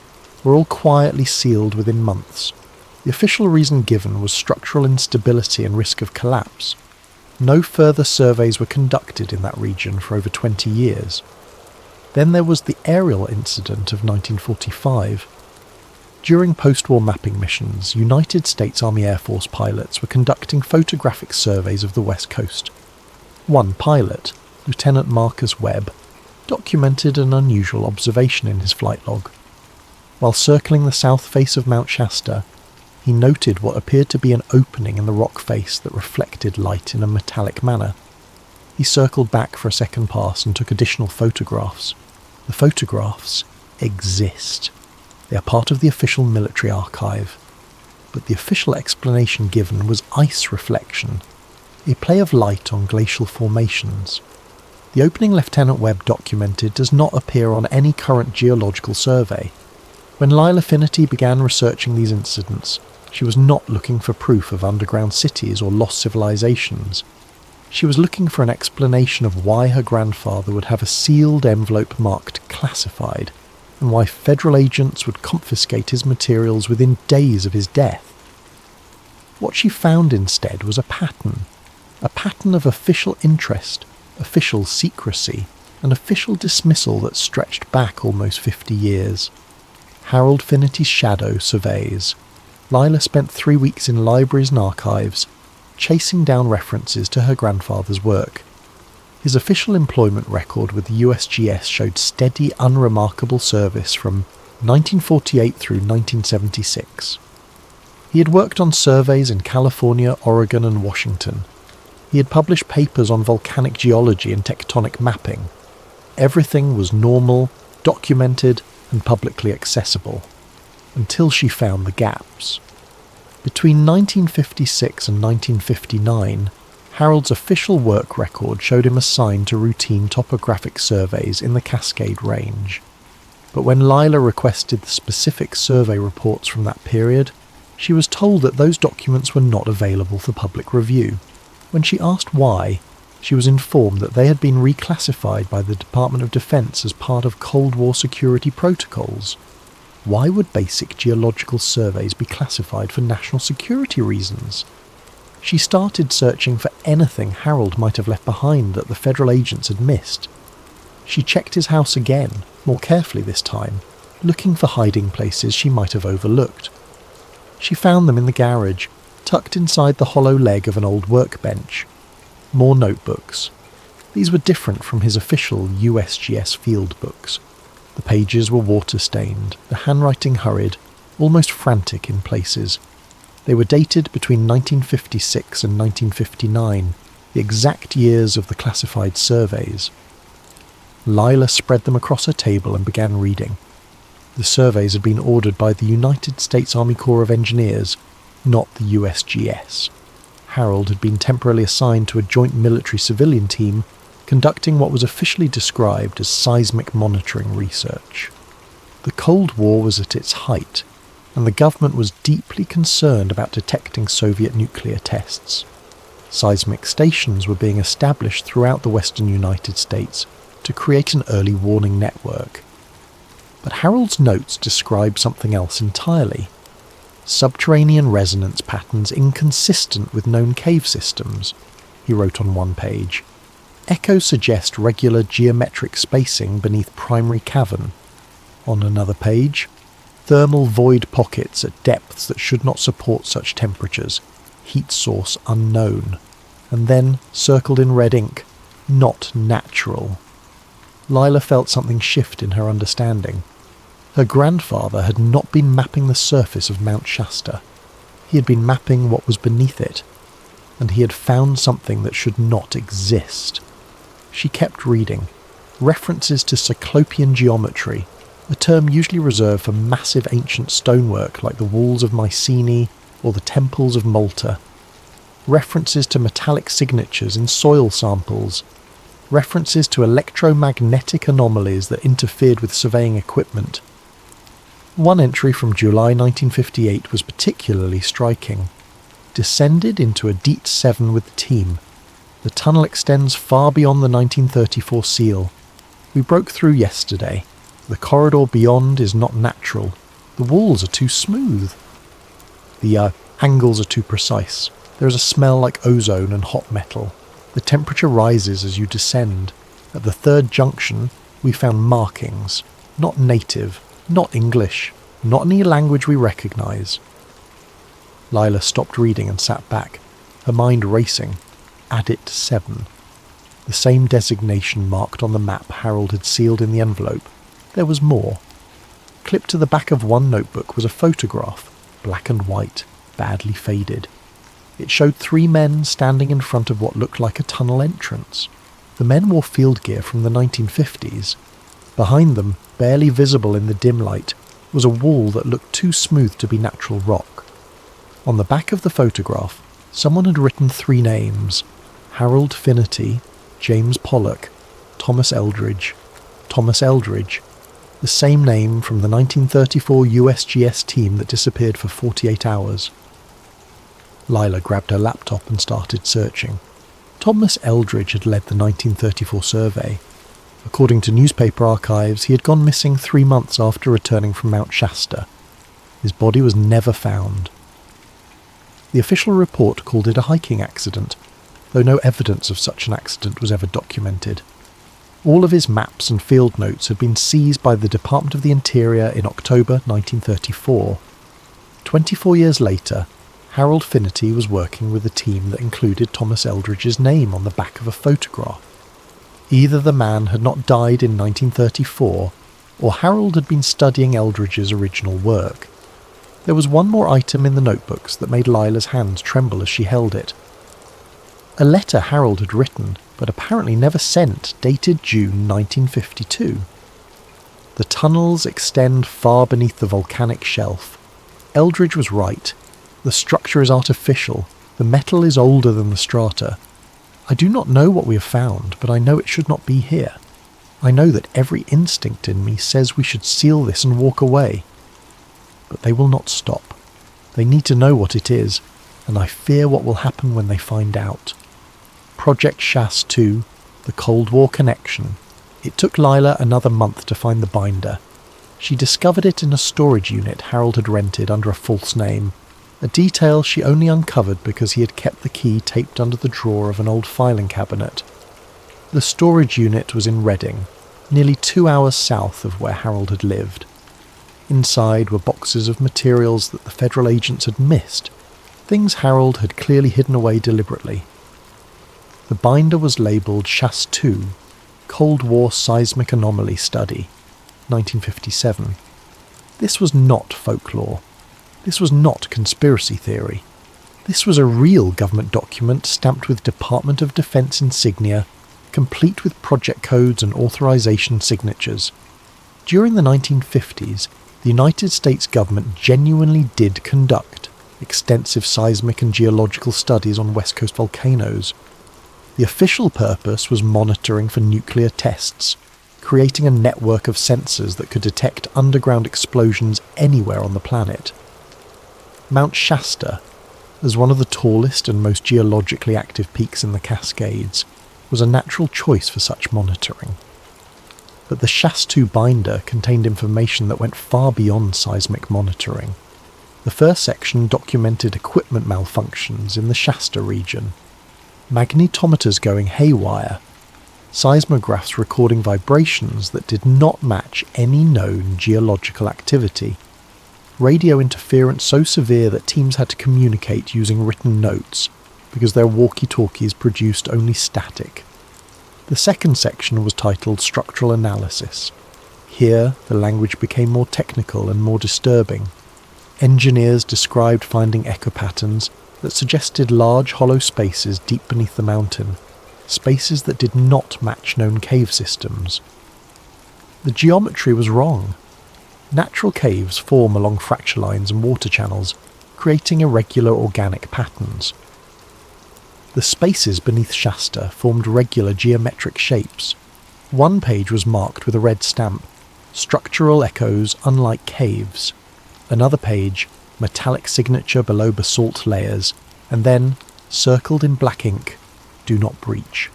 were all quietly sealed within months. The official reason given was structural instability and risk of collapse. No further surveys were conducted in that region for over 20 years. Then there was the aerial incident of 1945. During post-war mapping missions, United States Army Air Force pilots were conducting photographic surveys of the West Coast. One pilot, Lieutenant Marcus Webb, documented an unusual observation in his flight log. While circling the south face of Mount Shasta, he noted what appeared to be an opening in the rock face that reflected light in a metallic manner. He circled back for a second pass and took additional photographs. The photographs exist. They are part of the official military archive. But the official explanation given was ice reflection, a play of light on glacial formations. The opening Lieutenant Webb documented does not appear on any current geological survey. When Lila Finnerty began researching these incidents, she was not looking for proof of underground cities or lost civilizations. She was looking for an explanation of why her grandfather would have a sealed envelope marked classified, and why federal agents would confiscate his materials within days of his death. What she found instead was a pattern of official interest, official secrecy, and official dismissal that stretched back almost 50 years. Harold Finnerty's shadow surveys. Lila spent 3 weeks in libraries and archives, chasing down references to her grandfather's work. His official employment record with the USGS showed steady, unremarkable service from 1948 through 1976. He had worked on surveys in California, Oregon, and Washington. He had published papers on volcanic geology and tectonic mapping. Everything was normal, documented, and publicly accessible, until she found the gaps. Between 1956 and 1959, Harold's official work record showed him assigned to routine topographic surveys in the Cascade Range. But when Lila requested the specific survey reports from that period, she was told that those documents were not available for public review. When she asked why, she was informed that they had been reclassified by the Department of Defense as part of Cold War security protocols. Why would basic geological surveys be classified for national security reasons? She started searching for anything Harold might have left behind that the federal agents had missed. She checked his house again, more carefully this time, looking for hiding places she might have overlooked. She found them in the garage, tucked inside the hollow leg of an old workbench. More notebooks. These were different from his official USGS field books. The pages were water-stained, the handwriting hurried, almost frantic in places. They were dated between 1956 and 1959, the exact years of the classified surveys. Lila spread them across her table and began reading. The surveys had been ordered by the United States Army Corps of Engineers, not the USGS. Harold had been temporarily assigned to a joint military-civilian team conducting what was officially described as seismic monitoring research. The Cold War was at its height, and the government was deeply concerned about detecting Soviet nuclear tests. Seismic stations were being established throughout the western United States to create an early warning network. But Harold's notes described something else entirely. Subterranean resonance patterns inconsistent with known cave systems, he wrote on one page. Echoes suggest regular geometric spacing beneath primary cavern. On another page, thermal void pockets at depths that should not support such temperatures, heat source unknown. And then, circled in red ink, not natural. Lila felt something shift in her understanding. Her grandfather had not been mapping the surface of Mount Shasta. He had been mapping what was beneath it, and he had found something that should not exist. She kept reading. References to Cyclopean geometry, a term usually reserved for massive ancient stonework like the walls of Mycenae or the temples of Malta. References to metallic signatures in soil samples. References to electromagnetic anomalies that interfered with surveying equipment. One entry from July 1958 was particularly striking. Descended into a DEET 7 with the team. The tunnel extends far beyond the 1934 seal. We broke through yesterday. The corridor beyond is not natural. The walls are too smooth. The angles are too precise. There is a smell like ozone and hot metal. The temperature rises as you descend. At the third junction, we found markings. Not native, not English, not any language we recognise. Lila stopped reading and sat back, her mind racing. Addit 7. The same designation marked on the map Harold had sealed in the envelope. There was more. Clipped to the back of one notebook was a photograph, black and white, badly faded. It showed 3 men standing in front of what looked like a tunnel entrance. The men wore field gear from the 1950s. Behind them, barely visible in the dim light, was a wall that looked too smooth to be natural rock. On the back of the photograph, someone had written 3 names: Harold Finnerty, James Pollock, Thomas Eldridge. Thomas Eldridge. The the same name from the 1934 USGS team that disappeared for 48 hours. Lila grabbed her laptop and started searching. Thomas Eldridge had led the 1934 survey. According to newspaper archives, he had gone missing 3 months after returning from Mount Shasta. His body was never found. The official report called it a hiking accident, though no evidence of such an accident was ever documented. All of his maps and field notes had been seized by the Department of the Interior in October 1934. 24 years later, Harold Finnerty was working with a team that included Thomas Eldridge's name on the back of a photograph. Either the man had not died in 1934, or Harold had been studying Eldridge's original work. There was one more item in the notebooks that made Lila's hands tremble as she held it. A letter Harold had written, but apparently never sent, dated June 1952. The tunnels extend far beneath the volcanic shelf. Eldridge was right. The structure is artificial. The metal is older than the strata. I do not know what we have found, but I know it should not be here. I know that every instinct in me says we should seal this and walk away. But they will not stop. They need to know what it is, and I fear what will happen when they find out. Project Chasse 2, the Cold War connection. It took Lila another month to find the binder. She discovered it in a storage unit Harold had rented under a false name, a detail she only uncovered because he had kept the key taped under the drawer of an old filing cabinet. The storage unit was in Reading, nearly 2 hours south of where Harold had lived. Inside were boxes of materials that the federal agents had missed, things Harold had clearly hidden away deliberately. The binder was labelled Chasse 2, Cold War Seismic Anomaly Study, 1957. This was not folklore. This was not conspiracy theory. This was a real government document stamped with Department of Defense insignia, complete with project codes and authorization signatures. During the 1950s, the United States government genuinely did conduct extensive seismic and geological studies on West Coast volcanoes. The official purpose was monitoring for nuclear tests, creating a network of sensors that could detect underground explosions anywhere on the planet. Mount Shasta, as one of the tallest and most geologically active peaks in the Cascades, was a natural choice for such monitoring. But the Chasse 2 binder contained information that went far beyond seismic monitoring. The first section documented equipment malfunctions in the Shasta region. Magnetometers going haywire, seismographs recording vibrations that did not match any known geological activity, radio interference so severe that teams had to communicate using written notes because their walkie-talkies produced only static. The second section was titled Structural Analysis. Here, the language became more technical and more disturbing. Engineers described finding echo patterns that suggested large hollow spaces deep beneath the mountain, spaces that did not match known cave systems. The geometry was wrong. Natural caves form along fracture lines and water channels, creating irregular organic patterns. The spaces beneath Shasta formed regular geometric shapes. One page was marked with a red stamp, structural echoes unlike caves. Another page, metallic signature below basalt layers, and then, circled in black ink, do not breach.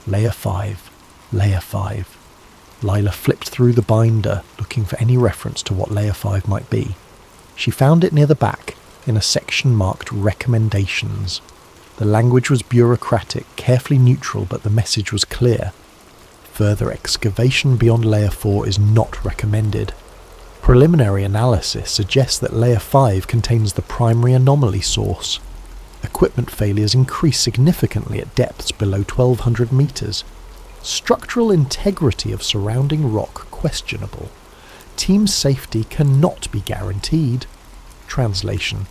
Layer 5, Layer 5. Lila flipped through the binder, looking for any reference to what Layer 5 might be. She found it near the back, in a section marked Recommendations. The language was bureaucratic, carefully neutral, but the message was clear. Further excavation beyond Layer 4 is not recommended. Preliminary analysis suggests that Layer 5 contains the primary anomaly source. Equipment failures increase significantly at depths below 1,200 meters. Structural integrity of surrounding rock questionable. Team safety cannot be guaranteed. Translation.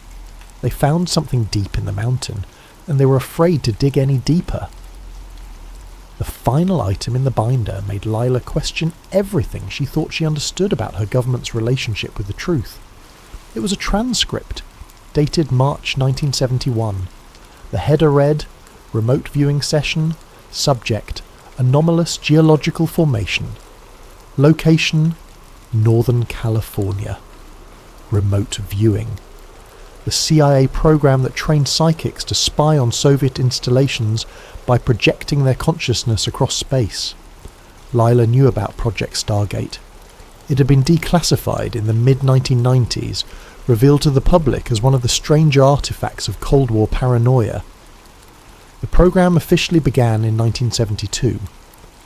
They found something deep in the mountain, and they were afraid to dig any deeper. The final item in the binder made Lila question everything she thought she understood about her government's relationship with the truth. It was a transcript, dated March 1971. The header read, Remote Viewing Session, Subject, Anomalous Geological Formation. Location, Northern California. Remote viewing. The CIA program that trained psychics to spy on Soviet installations by projecting their consciousness across space. Lila knew about Project Stargate. It had been declassified in the mid-1990s, revealed to the public as one of the strange artifacts of Cold War paranoia. The program officially began in 1972,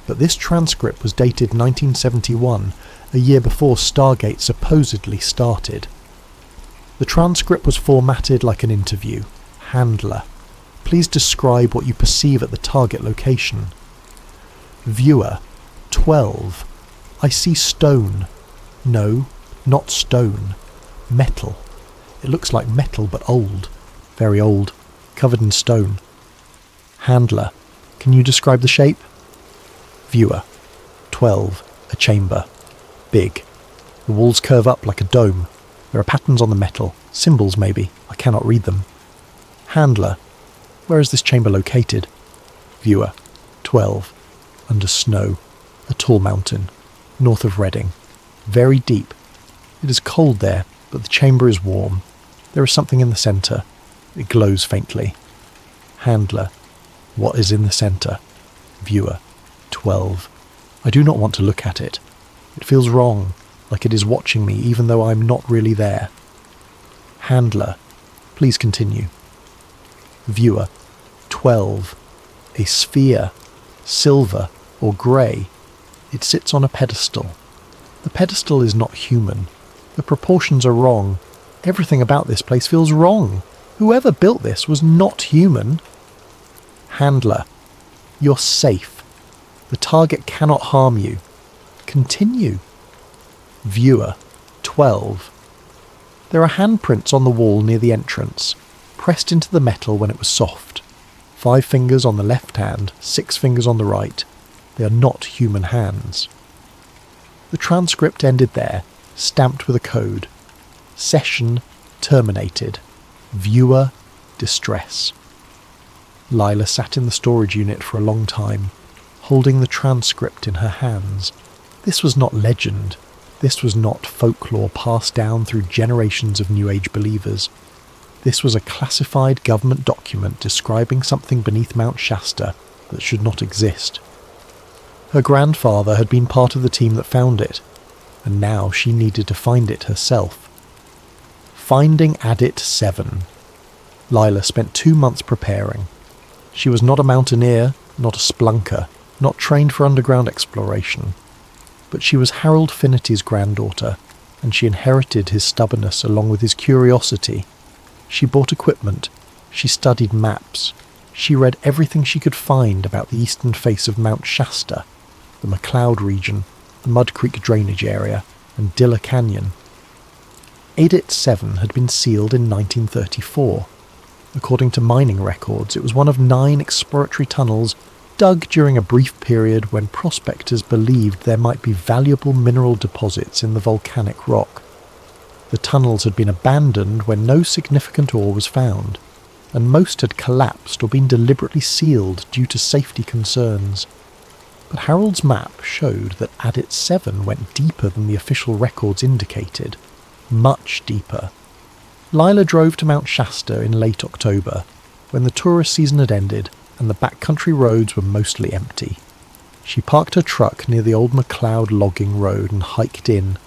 but this transcript was dated 1971, a year before Stargate supposedly started. The transcript was formatted like an interview. Handler: please describe what you perceive at the target location. Viewer: 12. I see stone. No, not stone. Metal. It looks like metal but old. Very old. Covered in stone. Handler: can you describe the shape? Viewer: 12. A chamber. Big. The walls curve up like a dome. There are patterns on the metal. Symbols maybe. I cannot read them. Handler: where is this chamber located? Viewer: 12. Under snow. A tall mountain. North of Reading. Very deep. It is cold there, but the chamber is warm. There is something in the centre. It glows faintly. Handler: what is in the centre? Viewer: 12. I do not want to look at it. It feels wrong, like it is watching me even though I am not really there. Handler: please continue. Viewer: 12. A sphere. Silver or grey. It sits on a pedestal. The pedestal is not human. The proportions are wrong. Everything about this place feels wrong. Whoever built this was not human. Handler: you're safe. The target cannot harm you. Continue. Viewer: 12. There are handprints on the wall near the entrance, pressed into the metal when it was soft. 5 fingers on the left hand, 6 fingers on the right. They are not human hands. The transcript ended there, stamped with a code. Session terminated. Viewer distress. Lila sat in the storage unit for a long time, holding the transcript in her hands. This was not legend. This was not folklore passed down through generations of New Age believers. This was a classified government document describing something beneath Mount Shasta that should not exist. Her grandfather had been part of the team that found it, and now she needed to find it herself. Finding Adit 7. Lila spent 2 months preparing. She was not a mountaineer, not a splunker, not trained for underground exploration. But she was Harold Finnerty's granddaughter, and she inherited his stubbornness along with his curiosity. She bought equipment, she studied maps, she read everything she could find about the eastern face of Mount Shasta, the McLeod region, the Mud Creek drainage area, and Dilla Canyon. Adit 7 had been sealed in 1934. According to mining records, it was one of 9 exploratory tunnels dug during a brief period when prospectors believed there might be valuable mineral deposits in the volcanic rock. The tunnels had been abandoned when no significant ore was found, and most had collapsed or been deliberately sealed due to safety concerns. But Harold's map showed that Adit 7 went deeper than the official records indicated. Much deeper. Lila drove to Mount Shasta in late October, when the tourist season had ended and the backcountry roads were mostly empty. She parked her truck near the old McLeod logging road and hiked in,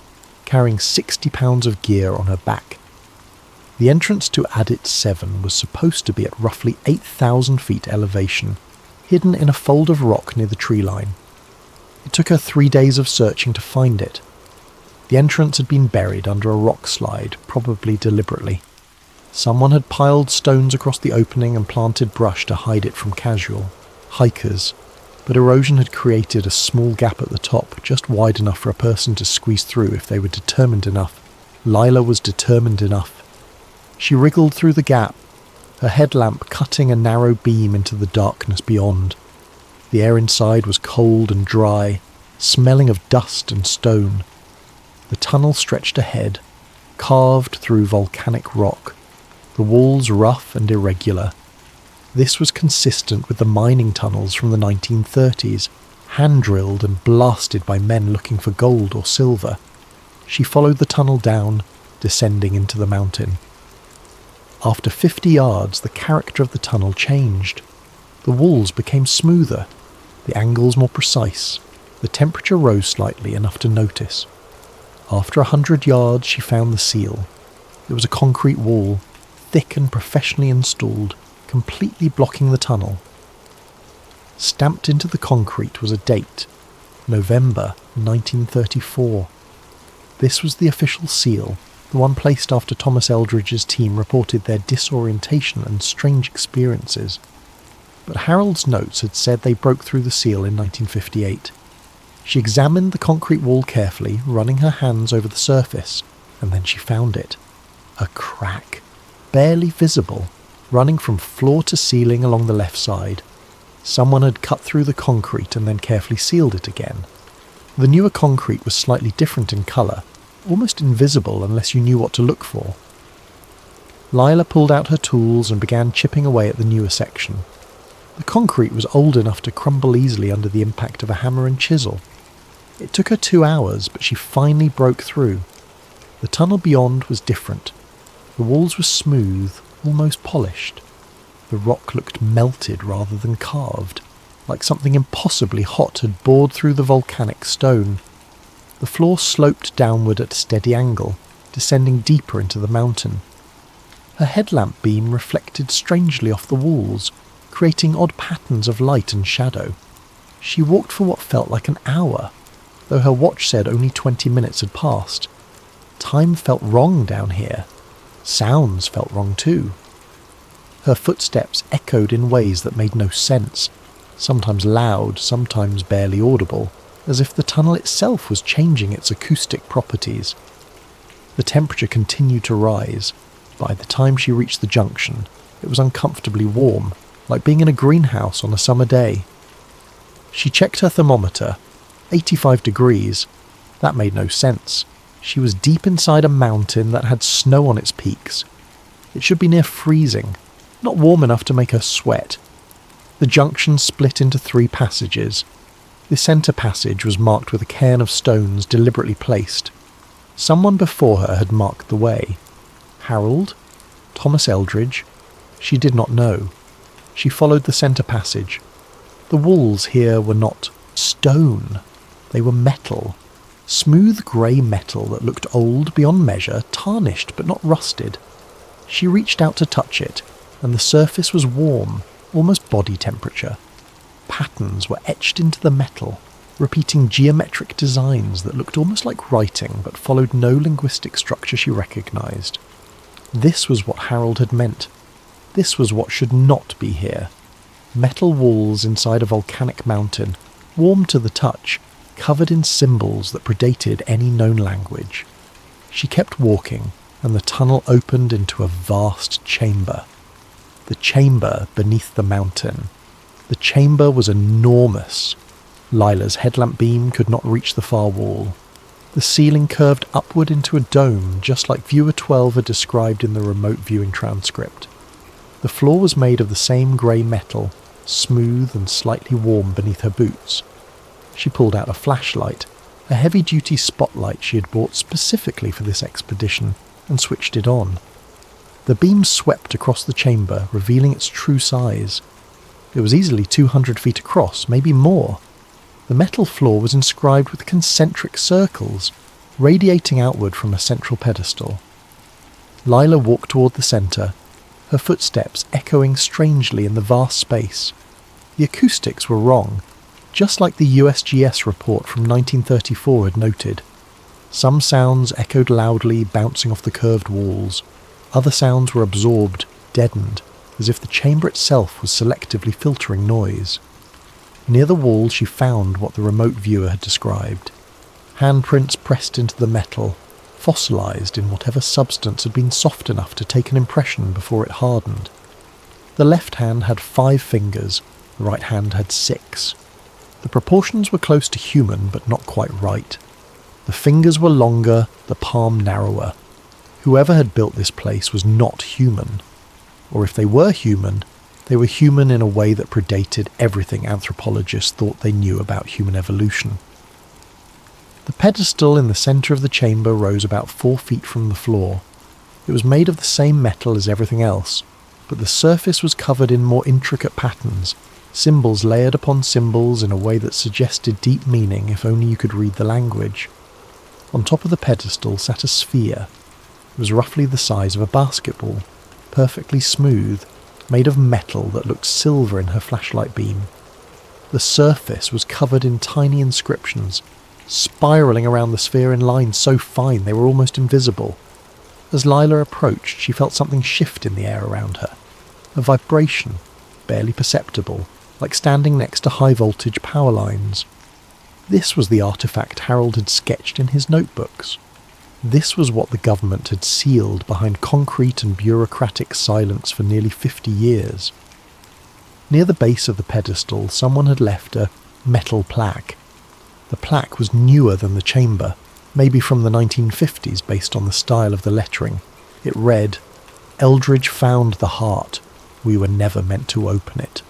carrying 60 pounds of gear on her back. The entrance to Adit 7 was supposed to be at roughly 8,000 feet elevation, hidden in a fold of rock near the tree line. It took her 3 days of searching to find it. The entrance had been buried under a rock slide, probably deliberately. Someone had piled stones across the opening and planted brush to hide it from casual hikers, but erosion had created a small gap at the top, just wide enough for a person to squeeze through if they were determined enough. Lila was determined enough. She wriggled through the gap, her headlamp cutting a narrow beam into the darkness beyond. The air inside was cold and dry, smelling of dust and stone. The tunnel stretched ahead, carved through volcanic rock, the walls rough and irregular. This was consistent with the mining tunnels from the 1930s, hand-drilled and blasted by men looking for gold or silver. She followed the tunnel down, descending into the mountain. After 50 yards, the character of the tunnel changed. The walls became smoother, the angles more precise, the temperature rose slightly enough to notice. After 100 yards, she found the seal. It was a concrete wall, thick and professionally installed, completely blocking the tunnel. Stamped into the concrete was a date, November 1934. This was the official seal, the one placed after Thomas Eldridge's team reported their disorientation and strange experiences. But Harold's notes had said they broke through the seal in 1958. She examined the concrete wall carefully, running her hands over the surface, and then she found it. A crack, barely visible, running from floor to ceiling along the left side. Someone had cut through the concrete and then carefully sealed it again. The newer concrete was slightly different in colour, almost invisible unless you knew what to look for. Lila pulled out her tools and began chipping away at the newer section. The concrete was old enough to crumble easily under the impact of a hammer and chisel. It took her 2 hours, but she finally broke through. The tunnel beyond was different. The walls were smooth, almost polished. The rock looked melted rather than carved, like something impossibly hot had bored through the volcanic stone. The floor sloped downward at a steady angle, descending deeper into the mountain. Her headlamp beam reflected strangely off the walls, creating odd patterns of light and shadow. She walked for what felt like an hour, though her watch said only 20 minutes had passed. Time felt wrong down here. Sounds felt wrong too. Her footsteps echoed in ways that made no sense, sometimes loud, sometimes barely audible, as if the tunnel itself was changing its acoustic properties. The temperature continued to rise. By the time she reached the junction, it was uncomfortably warm, like being in a greenhouse on a summer day. She checked her thermometer. 85 degrees. That made no sense. She was deep inside a mountain that had snow on its peaks. It should be near freezing, not warm enough to make her sweat. The junction split into 3 passages. The centre passage was marked with a cairn of stones deliberately placed. Someone before her had marked the way. Harold? Thomas Eldridge? She did not know. She followed the centre passage. The walls here were not stone. They were metal. Smooth grey metal that looked old beyond measure, tarnished but not rusted. She reached out to touch it, and the surface was warm, almost body temperature. Patterns were etched into the metal, repeating geometric designs that looked almost like writing but followed no linguistic structure she recognised. This was what Harold had meant. This was what should not be here. Metal walls inside a volcanic mountain, warm to the touch, covered in symbols that predated any known language. She kept walking, and the tunnel opened into a vast chamber. The chamber beneath the mountain. The chamber was enormous. Lila's headlamp beam could not reach the far wall. The ceiling curved upward into a dome, just like Viewer 12 had described in the remote viewing transcript. The floor was made of the same grey metal, smooth and slightly warm beneath her boots. She pulled out a flashlight, a heavy-duty spotlight she had bought specifically for this expedition, and switched it on. The beam swept across the chamber, revealing its true size. It was easily 200 feet across, maybe more. The metal floor was inscribed with concentric circles, radiating outward from a central pedestal. Lila walked toward the centre, her footsteps echoing strangely in the vast space. The acoustics were wrong, just like the USGS report from 1934 had noted. Some sounds echoed loudly, bouncing off the curved walls. Other sounds were absorbed, deadened, as if the chamber itself was selectively filtering noise. Near the wall she found what the remote viewer had described. Handprints pressed into the metal, fossilised in whatever substance had been soft enough to take an impression before it hardened. The left hand had 5 fingers, the right hand had 6. The proportions were close to human, but not quite right. The fingers were longer, the palm narrower. Whoever had built this place was not human. Or if they were human in a way that predated everything anthropologists thought they knew about human evolution. The pedestal in the centre of the chamber rose about 4 feet from the floor. It was made of the same metal as everything else, but the surface was covered in more intricate patterns, symbols layered upon symbols in a way that suggested deep meaning if only you could read the language. On top of the pedestal sat a sphere. It was roughly the size of a basketball, perfectly smooth, made of metal that looked silver in her flashlight beam. The surface was covered in tiny inscriptions, spiralling around the sphere in lines so fine they were almost invisible. As Lila approached, she felt something shift in the air around her. A vibration, barely perceptible, like standing next to high-voltage power lines. This was the artifact Harold had sketched in his notebooks. This was what the government had sealed behind concrete and bureaucratic silence for nearly 50 years. Near the base of the pedestal, someone had left a metal plaque. The plaque was newer than the chamber, maybe from the 1950s based on the style of the lettering. It read, "Eldridge found the heart. We were never meant to open it."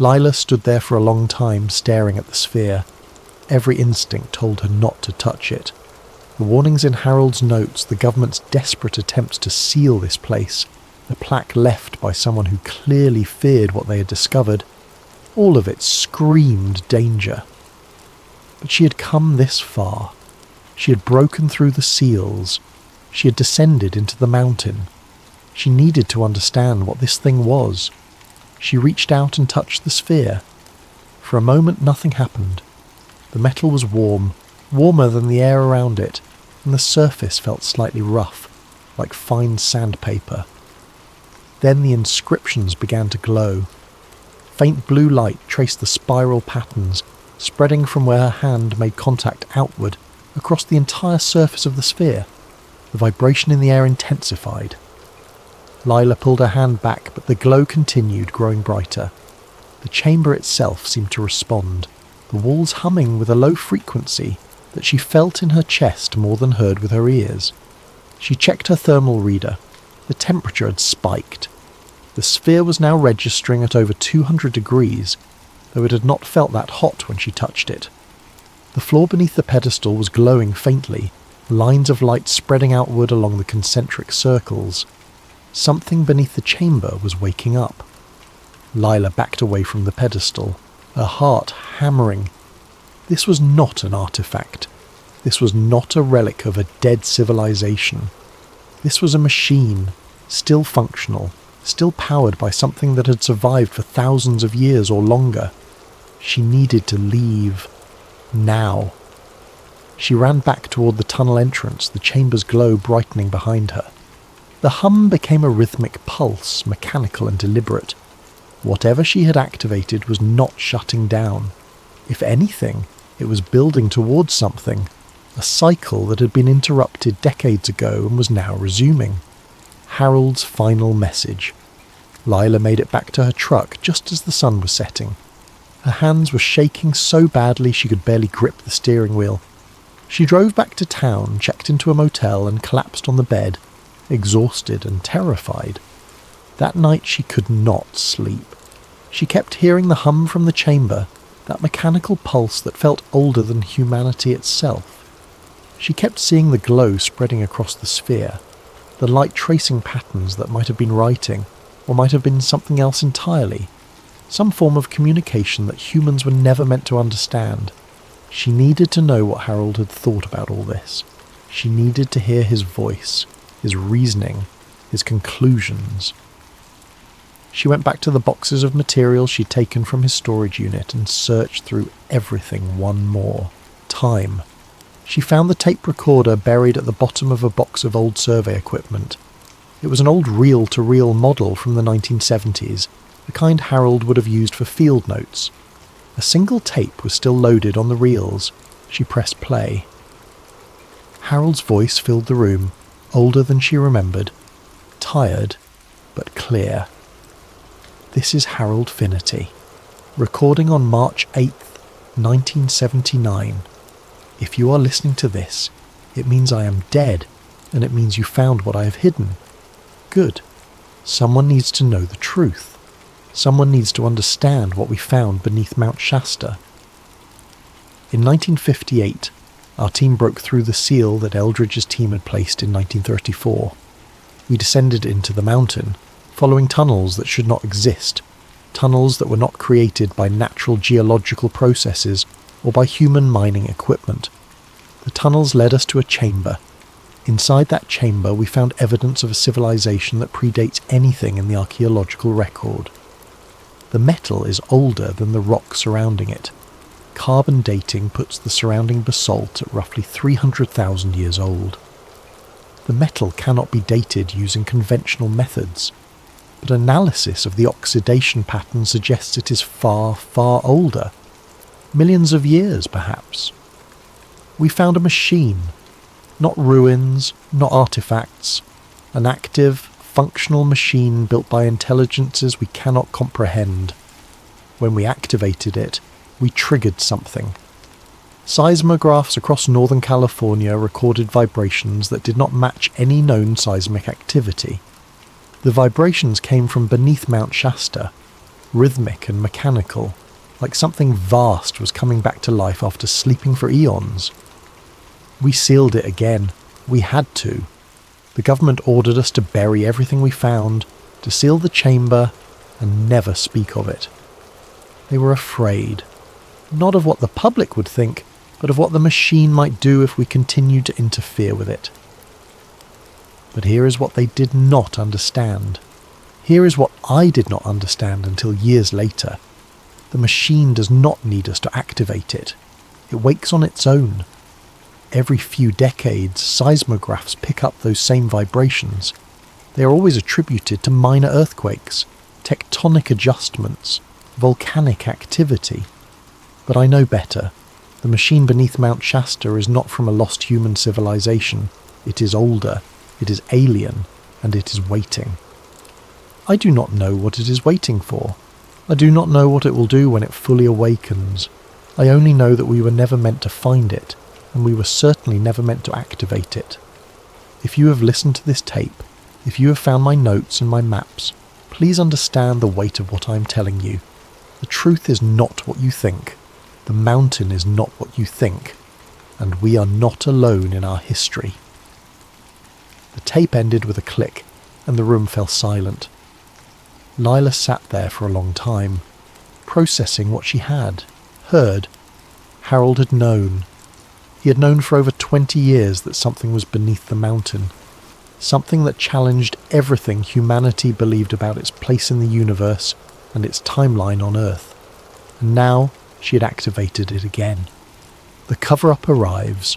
Lila stood there for a long time staring at the sphere. Every instinct told her not to touch it. The warnings in Harold's notes, the government's desperate attempts to seal this place, the plaque left by someone who clearly feared what they had discovered, all of it screamed danger. But she had come this far. She had broken through the seals. She had descended into the mountain. She needed to understand what this thing was. She reached out and touched the sphere. For a moment nothing happened. The metal was warm, warmer than the air around it, and the surface felt slightly rough, like fine sandpaper. Then the inscriptions began to glow. Faint blue light traced the spiral patterns, spreading from where her hand made contact outward, across the entire surface of the sphere. The vibration in the air intensified. Lila pulled her hand back, but the glow continued, growing brighter. The chamber itself seemed to respond, the walls humming with a low frequency that she felt in her chest more than heard with her ears. She checked her thermal reader. The temperature had spiked. The sphere was now registering at over 200 degrees, though it had not felt that hot when she touched it. The floor beneath the pedestal was glowing faintly, lines of light spreading outward along the concentric circles. Something beneath the chamber was waking up. Lila backed away from the pedestal, her heart hammering. This was not an artifact. This was not a relic of a dead civilization. This was a machine, still functional, still powered by something that had survived for thousands of years or longer. She needed to leave. Now. She ran back toward the tunnel entrance, the chamber's glow brightening behind her. The hum became a rhythmic pulse, mechanical and deliberate. Whatever she had activated was not shutting down. If anything, it was building towards something, a cycle that had been interrupted decades ago and was now resuming. Harold's final message. Lila made it back to her truck just as the sun was setting. Her hands were shaking so badly she could barely grip the steering wheel. She drove back to town, checked into a motel and collapsed on the bed, exhausted and terrified. That night she could not sleep. She kept hearing the hum from the chamber, that mechanical pulse that felt older than humanity itself. She kept seeing the glow spreading across the sphere, the light tracing patterns that might have been writing, or might have been something else entirely, some form of communication that humans were never meant to understand. She needed to know what Harold had thought about all this. She needed to hear his voice, his reasoning, his conclusions. She went back to the boxes of materials she'd taken from his storage unit and searched through everything one more time. She found the tape recorder buried at the bottom of a box of old survey equipment. It was an old reel-to-reel model from the 1970s, the kind Harold would have used for field notes. A single tape was still loaded on the reels. She pressed play. Harold's voice filled the room, older than she remembered, tired but clear. This is Harold Finnerty, recording on March 8th, 1979. If you are listening to this, it means I am dead, and it means you found what I have hidden. Good. Someone needs to know the truth. Someone needs to understand what we found beneath Mount Shasta. In 1958, Our team broke through the seal that Eldridge's team had placed in 1934. We descended into the mountain, following tunnels that should not exist, tunnels that were not created by natural geological processes or by human mining equipment. The tunnels led us to a chamber. Inside that chamber we found evidence of a civilization that predates anything in the archaeological record. The metal is older than the rock surrounding it. Carbon dating puts the surrounding basalt at roughly 300,000 years old. The metal cannot be dated using conventional methods, but analysis of the oxidation pattern suggests it is far, far older. Millions of years, perhaps. We found a machine. Not ruins, not artifacts. An active, functional machine built by intelligences we cannot comprehend. When we activated it, we triggered something. Seismographs across Northern California recorded vibrations that did not match any known seismic activity. The vibrations came from beneath Mount Shasta, rhythmic and mechanical, like something vast was coming back to life after sleeping for eons. We sealed it again. We had to. The government ordered us to bury everything we found, to seal the chamber, and never speak of it. They were afraid. Not of what the public would think, but of what the machine might do if we continued to interfere with it. But here is what they did not understand. Here is what I did not understand until years later. The machine does not need us to activate it. It wakes on its own. Every few decades, seismographs pick up those same vibrations. They are always attributed to minor earthquakes, tectonic adjustments, volcanic activity. But I know better. The machine beneath Mount Shasta is not from a lost human civilization. It is older, it is alien, and it is waiting. I do not know what it is waiting for. I do not know what it will do when it fully awakens. I only know that we were never meant to find it, and we were certainly never meant to activate it. If you have listened to this tape, if you have found my notes and my maps, please understand the weight of what I am telling you. The truth is not what you think. The mountain is not what you think, and we are not alone in our history. The tape ended with a click, and the room fell silent. Lila sat there for a long time, processing what she had heard. Harold had known. He had known for over 20 years that something was beneath the mountain, something that challenged everything humanity believed about its place in the universe and its timeline on Earth. And now she had activated it again. The cover-up arrives.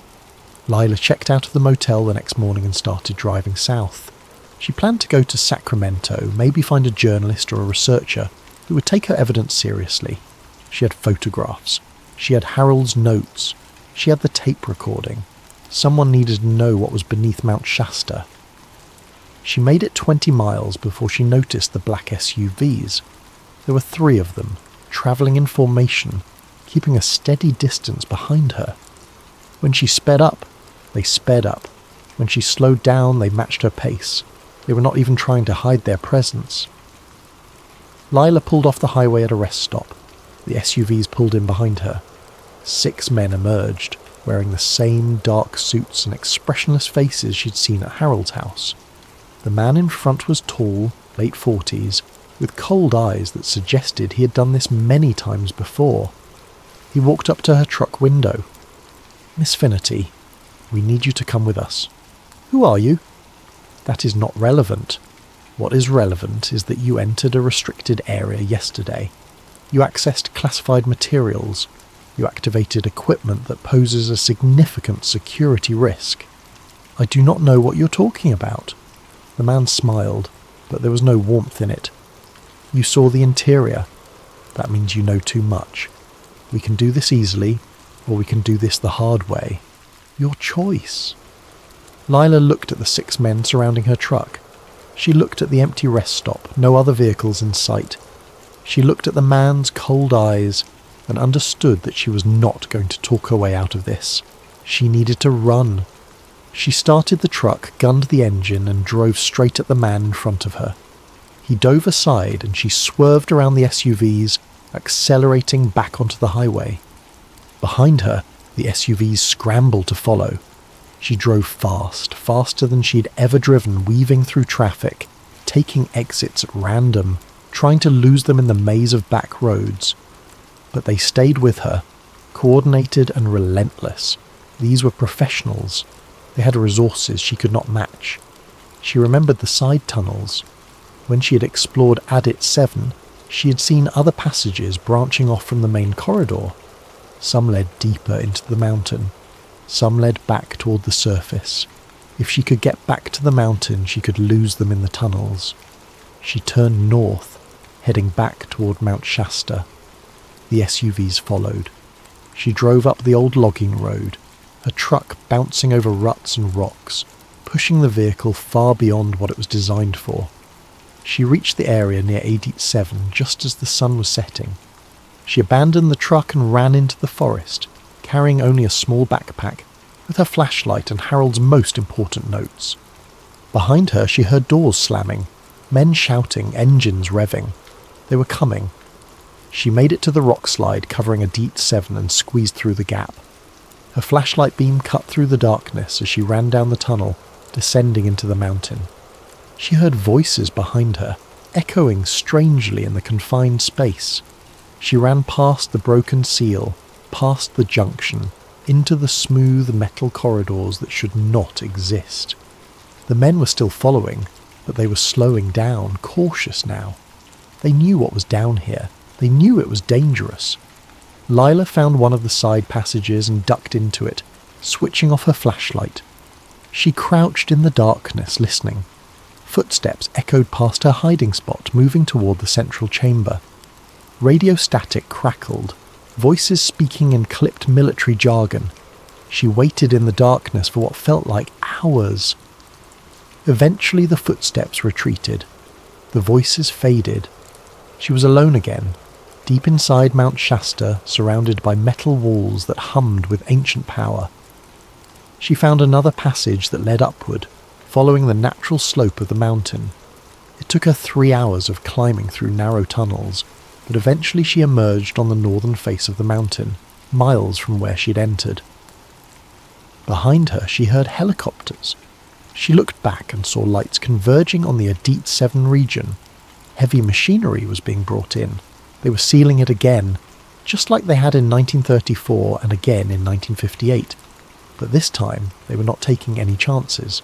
Lila checked out of the motel the next morning and started driving south. She planned to go to Sacramento, maybe find a journalist or a researcher who would take her evidence seriously. She had photographs. She had Harold's notes. She had the tape recording. Someone needed to know what was beneath Mount Shasta. She made it 20 miles before she noticed the black SUVs. There were 3 of them, travelling in formation, keeping a steady distance behind her. When she sped up, they sped up. When she slowed down, they matched her pace. They were not even trying to hide their presence. Lila pulled off the highway at a rest stop. The SUVs pulled in behind her. 6 men emerged, wearing the same dark suits and expressionless faces she'd seen at Harold's house. The man in front was tall, late 40s, with cold eyes that suggested he had done this many times before. He walked up to her truck window. "Miss Finnerty, we need you to come with us." "Who are you?" "That is not relevant. What is relevant is that you entered a restricted area yesterday. You accessed classified materials. You activated equipment that poses a significant security risk." "I do not know what you're talking about." The man smiled, but there was no warmth in it. "You saw the interior. That means you know too much. We can do this easily, or we can do this the hard way. Your choice." Lila looked at the 6 men surrounding her truck. She looked at the empty rest stop, no other vehicles in sight. She looked at the man's cold eyes and understood that she was not going to talk her way out of this. She needed to run. She started the truck, gunned the engine, and drove straight at the man in front of her. He dove aside and she swerved around the SUVs, accelerating back onto the highway. Behind her, The SUVs scrambled to follow. She drove fast, faster than she'd ever driven, weaving through traffic, taking exits at random, trying to lose them in the maze of back roads. But they stayed with her, coordinated and relentless. These were professionals. They had resources she could not match. She remembered the side tunnels. When she had explored Adit 7, she had seen other passages branching off from the main corridor. Some led deeper into the mountain. Some led back toward the surface. If she could get back to the mountain, she could lose them in the tunnels. She turned north, heading back toward Mount Shasta. The SUVs followed. She drove up the old logging road, her truck bouncing over ruts and rocks, pushing the vehicle far beyond what it was designed for. She reached the area near Adit 7 just as the sun was setting. She abandoned the truck and ran into the forest, carrying only a small backpack, with her flashlight and Harold's most important notes. Behind her she heard doors slamming, men shouting, engines revving. They were coming. She made it to the rock slide covering Adit 7 and squeezed through the gap. Her flashlight beam cut through the darkness as she ran down the tunnel, descending into the mountain. She heard voices behind her, echoing strangely in the confined space. She ran past the broken seal, past the junction, into the smooth metal corridors that should not exist. The men were still following, but they were slowing down, cautious now. They knew what was down here. They knew it was dangerous. Lila found one of the side passages and ducked into it, switching off her flashlight. She crouched in the darkness, listening. Footsteps echoed past her hiding spot, moving toward the central chamber. Radio static crackled, voices speaking in clipped military jargon. She waited in the darkness for what felt like hours. Eventually the footsteps retreated. The voices faded. She was alone again, deep inside Mount Shasta, surrounded by metal walls that hummed with ancient power. She found another passage that led upward, following the natural slope of the mountain. It took her 3 hours of climbing through narrow tunnels, but eventually she emerged on the northern face of the mountain, miles from where she'd entered. Behind her she heard helicopters. She looked back and saw lights converging on the Adit 7 region. Heavy machinery was being brought in. They were sealing it again, just like they had in 1934 and again in 1958. But this time they were not taking any chances.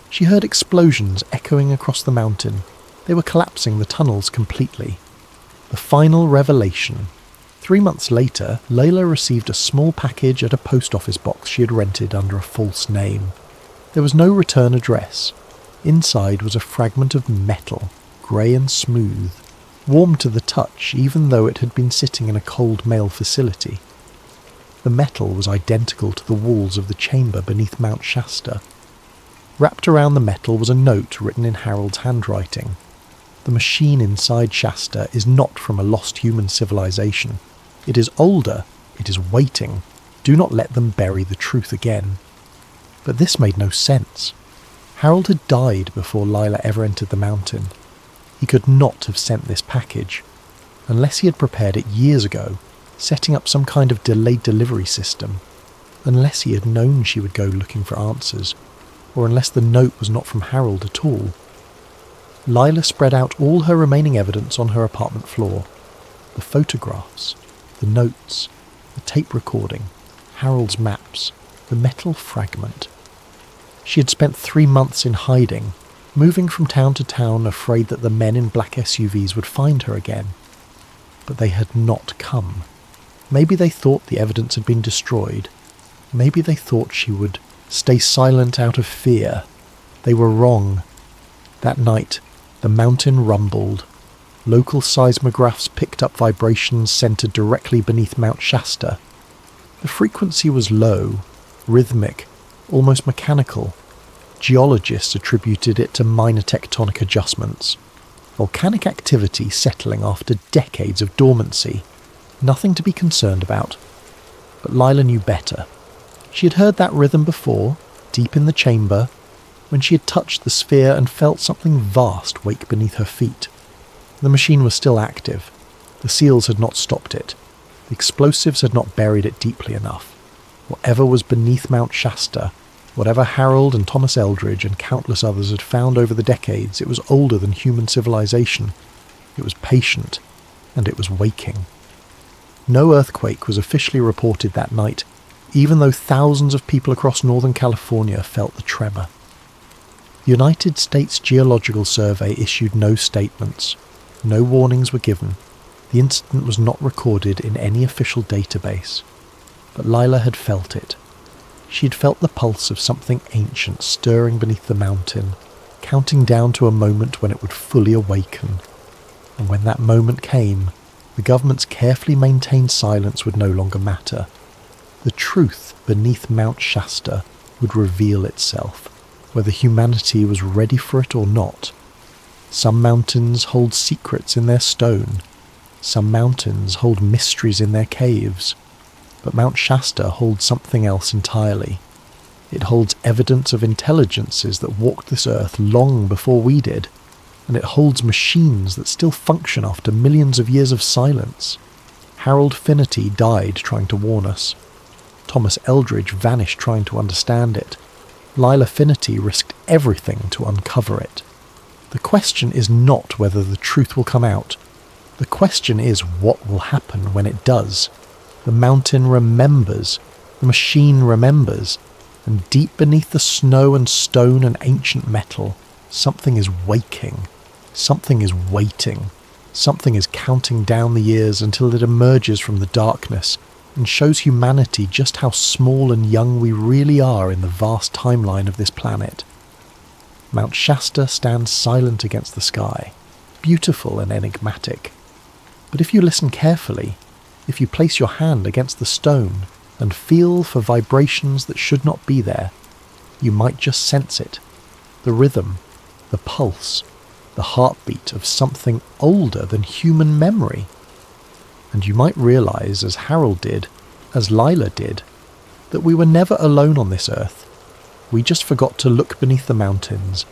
She heard explosions echoing across the mountain. They were collapsing the tunnels completely. The final revelation. 3 months later, Layla received a small package at a post office box she had rented under a false name. There was no return address. Inside was a fragment of metal, grey and smooth, warm to the touch even though it had been sitting in a cold mail facility. The metal was identical to the walls of the chamber beneath Mount Shasta. Wrapped around the metal was a note written in Harold's handwriting. The machine inside Shasta is not from a lost human civilization. It is older. It is waiting. Do not let them bury the truth again. But this made no sense. Harold had died before Lila ever entered the mountain. He could not have sent this package, unless he had prepared it years ago, setting up some kind of delayed delivery system, unless he had known she would go looking for answers, or unless the note was not from Harold at all. Lila spread out all her remaining evidence on her apartment floor. The photographs, the notes, the tape recording, Harold's maps, the metal fragment. She had spent 3 months in hiding, moving from town to town, afraid that the men in black SUVs would find her again. But they had not come. Maybe they thought the evidence had been destroyed. Maybe they thought she would stay silent out of fear. They were wrong. That night, the mountain rumbled. Local seismographs picked up vibrations centered directly beneath Mount Shasta. The frequency was low, rhythmic, almost mechanical. Geologists attributed it to minor tectonic adjustments. Volcanic activity settling after decades of dormancy. Nothing to be concerned about. But Lila knew better. She had heard that rhythm before, deep in the chamber, when she had touched the sphere and felt something vast wake beneath her feet. The machine was still active. The seals had not stopped it. The explosives had not buried it deeply enough. Whatever was beneath Mount Shasta, whatever Harold and Thomas Eldridge and countless others had found over the decades, it was older than human civilization. It was patient, and it was waking. No earthquake was officially reported that night, even though thousands of people across Northern California felt the tremor. The United States Geological Survey issued no statements. No warnings were given. The incident was not recorded in any official database. But Lila had felt it. She had felt the pulse of something ancient stirring beneath the mountain, counting down to a moment when it would fully awaken. And when that moment came, the government's carefully maintained silence would no longer matter. The truth beneath Mount Shasta would reveal itself, whether humanity was ready for it or not. Some mountains hold secrets in their stone. Some mountains hold mysteries in their caves. But Mount Shasta holds something else entirely. It holds evidence of intelligences that walked this earth long before we did, and it holds machines that still function after millions of years of silence. Harold Finnerty died trying to warn us. Thomas Eldridge vanished trying to understand it. Lila Finnerty risked everything to uncover it. The question is not whether the truth will come out. The question is what will happen when it does. The mountain remembers. The machine remembers. And deep beneath the snow and stone and ancient metal, something is waking. Something is waiting. Something is counting down the years until it emerges from the darkness and shows humanity just how small and young we really are in the vast timeline of this planet. Mount Shasta stands silent against the sky, beautiful and enigmatic. But if you listen carefully, if you place your hand against the stone and feel for vibrations that should not be there, you might just sense it. The rhythm, the pulse, the heartbeat of something older than human memory. And you might realize, as Harold did, as Lila did, that we were never alone on this earth. We just forgot to look beneath the mountains.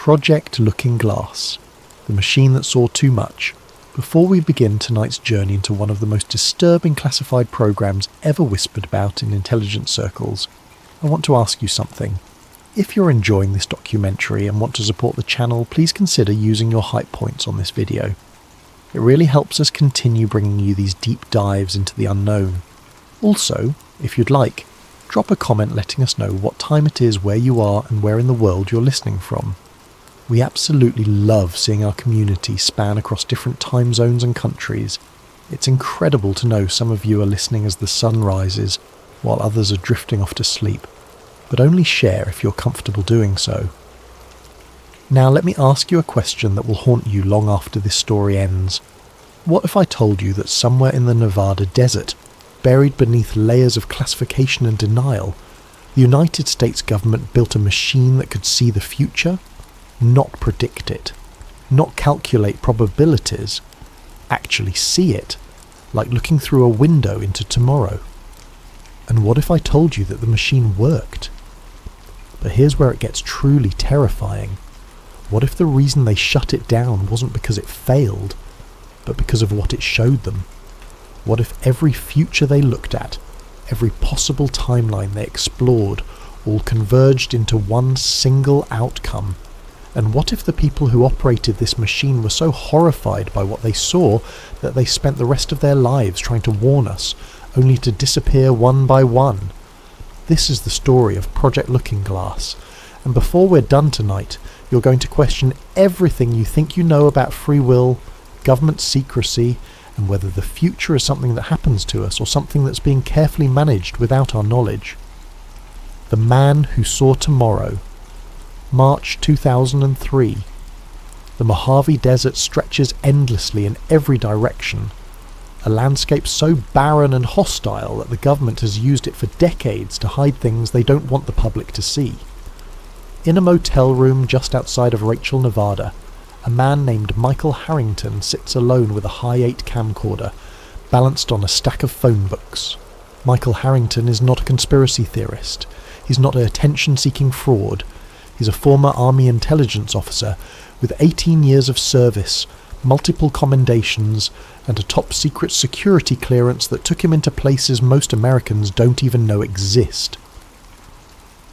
Project Looking Glass, the machine that saw too much. Before we begin tonight's journey into one of the most disturbing classified programs ever whispered about in intelligence circles, I want to ask you something. If you're enjoying this documentary and want to support the channel, please consider using your hype points on this video. It really helps us continue bringing you these deep dives into the unknown. Also, if you'd like, drop a comment letting us know what time it is where you are and where in the world you're listening from. We absolutely love seeing our community span across different time zones and countries. It's incredible to know some of you are listening as the sun rises, while others are drifting off to sleep. But only share if you're comfortable doing so. Now let me ask you a question that will haunt you long after this story ends. What if I told you that somewhere in the Nevada desert, buried beneath layers of classification and denial, the United States government built a machine that could see the future? Not predict it, not calculate probabilities, actually see it, like looking through a window into tomorrow. And what if I told you that the machine worked? But here's where it gets truly terrifying. What if the reason they shut it down wasn't because it failed, but because of what it showed them? What if every future they looked at, every possible timeline they explored, all converged into one single outcome? And what if the people who operated this machine were so horrified by what they saw that they spent the rest of their lives trying to warn us, only to disappear one by one? This is the story of Project Looking Glass, and before we're done tonight, you're going to question everything you think you know about free will, government secrecy, and whether the future is something that happens to us or something that's being carefully managed without our knowledge. The Man Who Saw Tomorrow. March 2003. The Mojave Desert stretches endlessly in every direction, a landscape so barren and hostile that the government has used it for decades to hide things they don't want the public to see. In a motel room just outside of Rachel, Nevada, a man named Michael Harrington sits alone with a Hi-8 camcorder, balanced on a stack of phone books. Michael Harrington is not a conspiracy theorist. He's not an attention-seeking fraud. He's a former Army intelligence officer with 18 years of service, multiple commendations, and a top-secret security clearance that took him into places most Americans don't even know exist.